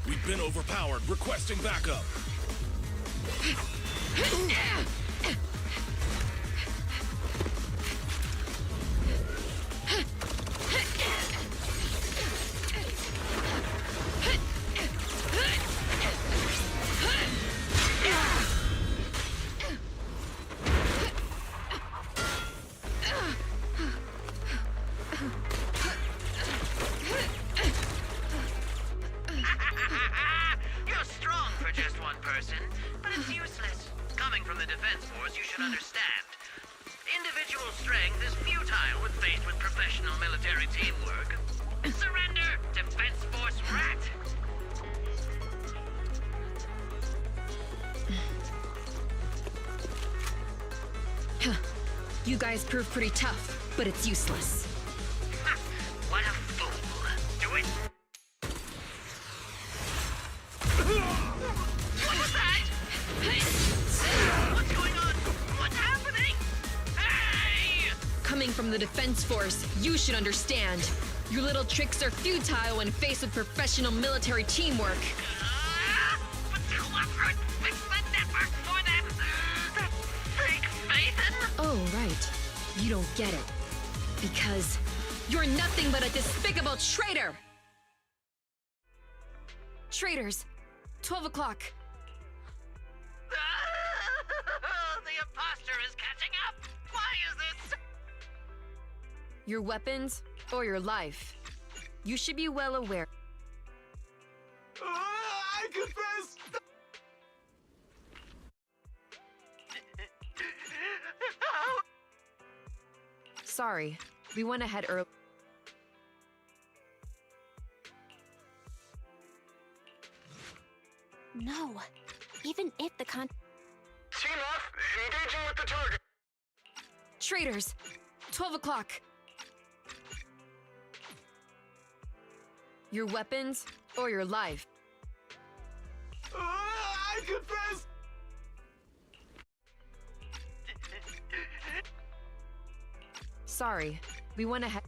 N: We've been overpowered. Requesting backup.
L: You're strong for just one person, but it's useless. Coming from the Defense Force, you should understand. Individual strength is futile when faced with professional military teamwork. Surrender, Defense Force rat!
U: You guys proved pretty tough, but it's useless.
L: What a fool. Do it! What was that? What's going on? What's happening? Hey!
U: Coming from the Defense Force, you should understand. Your little tricks are futile when faced with professional military teamwork.
L: But Clifford fixed the network for them! That fake Phaethon!
U: Oh, right. You don't get it. Because you're nothing but a despicable traitor! Traitors, 12 o'clock.
L: The imposter is catching up! Why is this?
U: Your weapons or your life. You should be well aware.
J: I confess!
U: Sorry, we went ahead early.
P: No. Even if the
J: Team F, engaging with the target.
U: Traitors, 12 o'clock. Your weapons or your life.
J: I confess!
U: Sorry, we went ahead.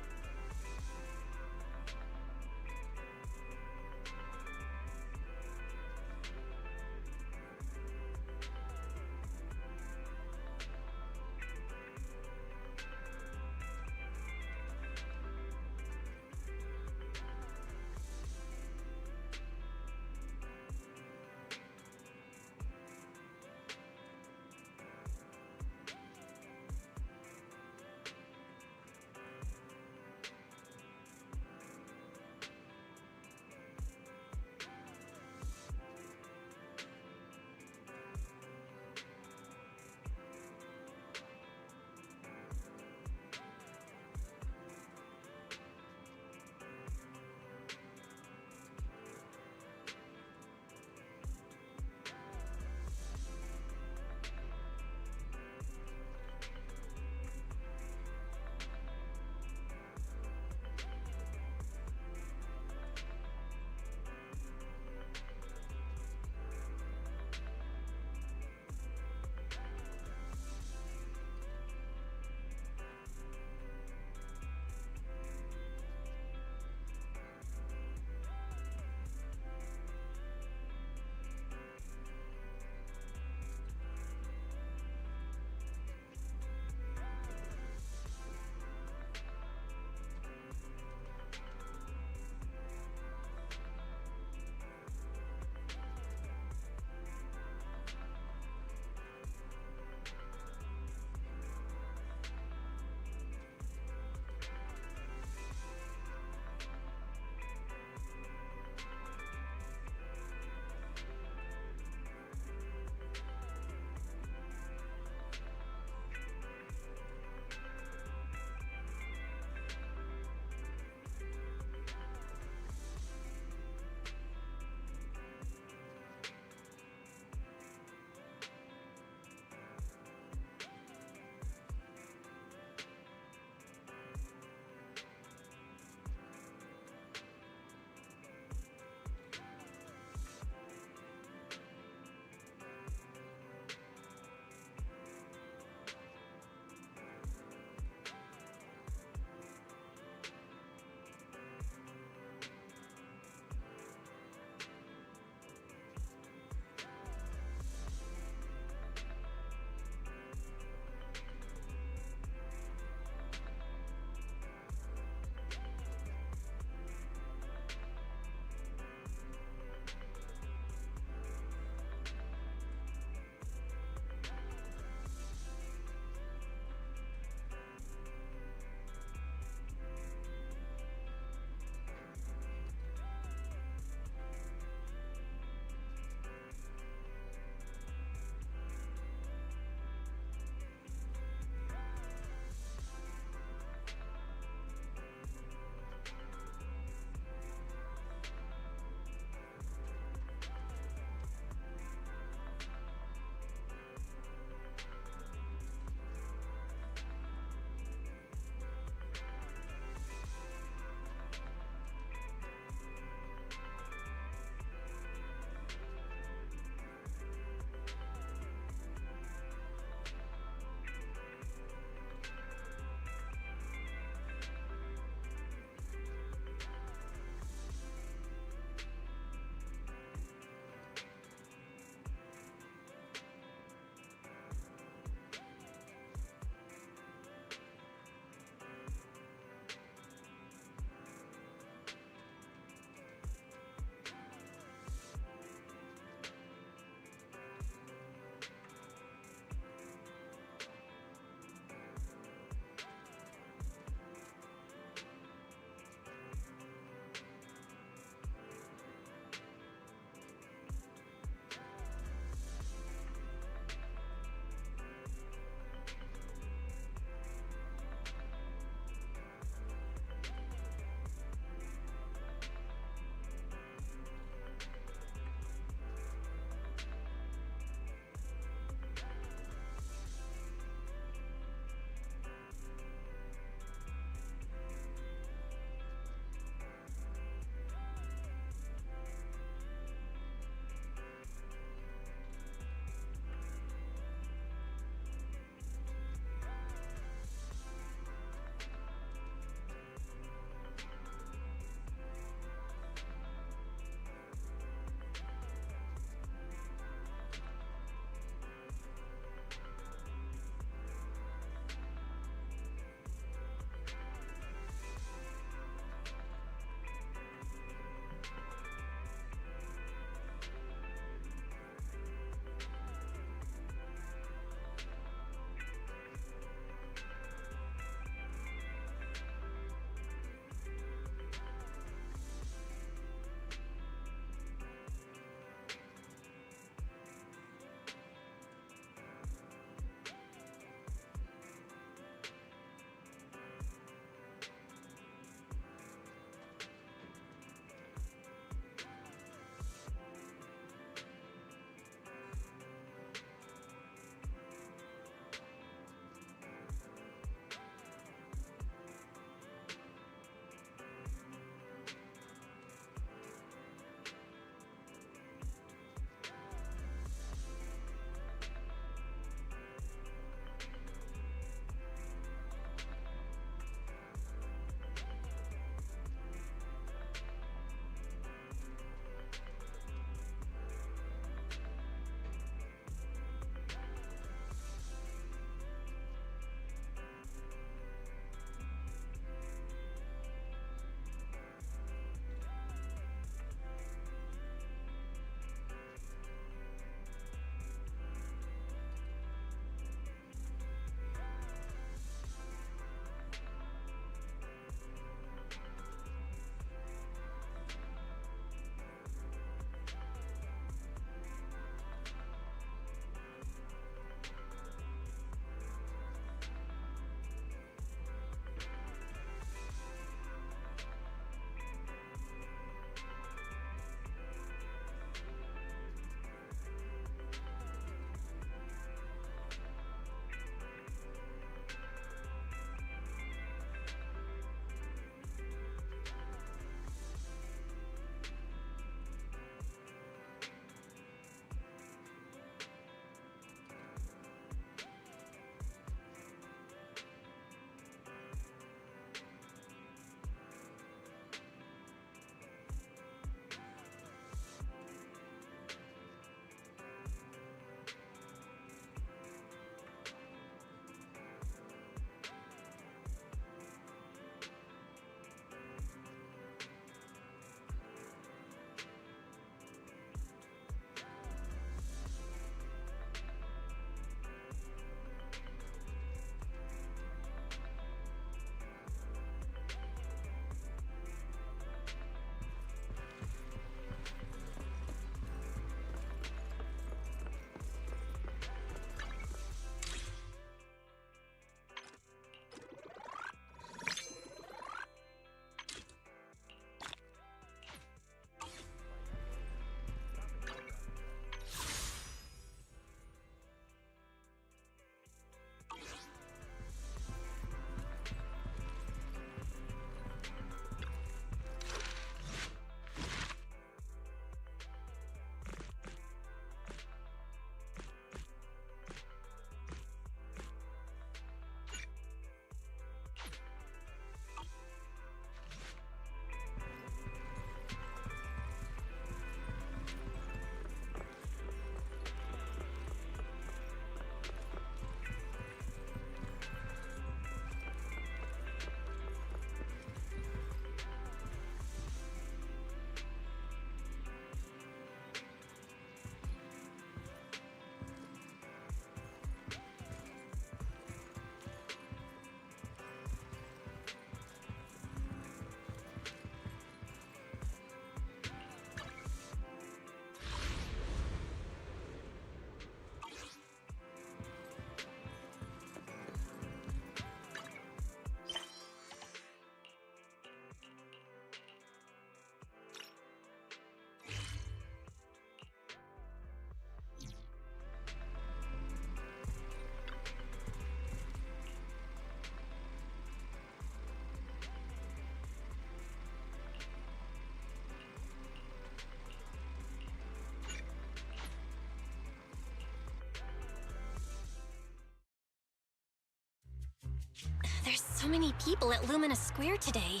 O: There's so many people at Lumina Square today.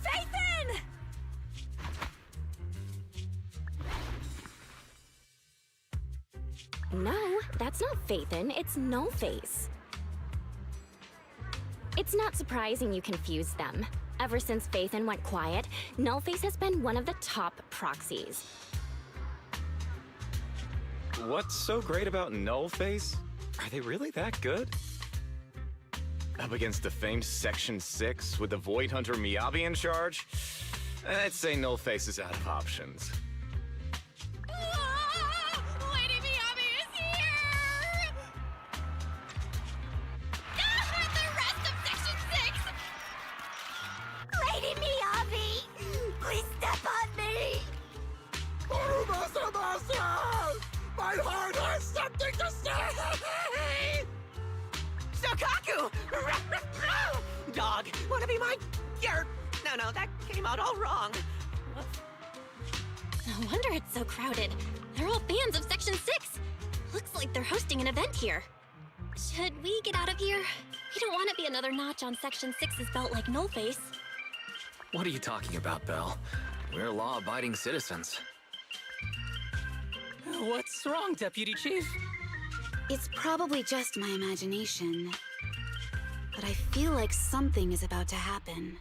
O: Phaethon!
B: No, that's not Phaethon, it's Nullface. It's not surprising you confused them. Ever since Phaethon went quiet, Nullface has been one of the top proxies.
S: What's so great about Nullface? Are they really that good? Up against the famed Section 6 with the Void Hunter Miyabi in charge? I'd say Nullface is out of options.
U: Lady Miyabi is here! The rest of Section 6!
O: Lady Miyabi! Please step on me!
T: My heart has something to say!
X: Shokaku! Dog, wanna be my... No, that came out all wrong.
O: No wonder it's so crowded. They're all fans of Section 6. Looks like they're hosting an event here. Should we get out of here? We don't want to be another notch on Section 6's belt like Nullface.
M: What are you talking about, Belle? We're law-abiding citizens.
X: What's wrong, Deputy Chief?
E: It's probably just my imagination. But I feel like something is about to happen.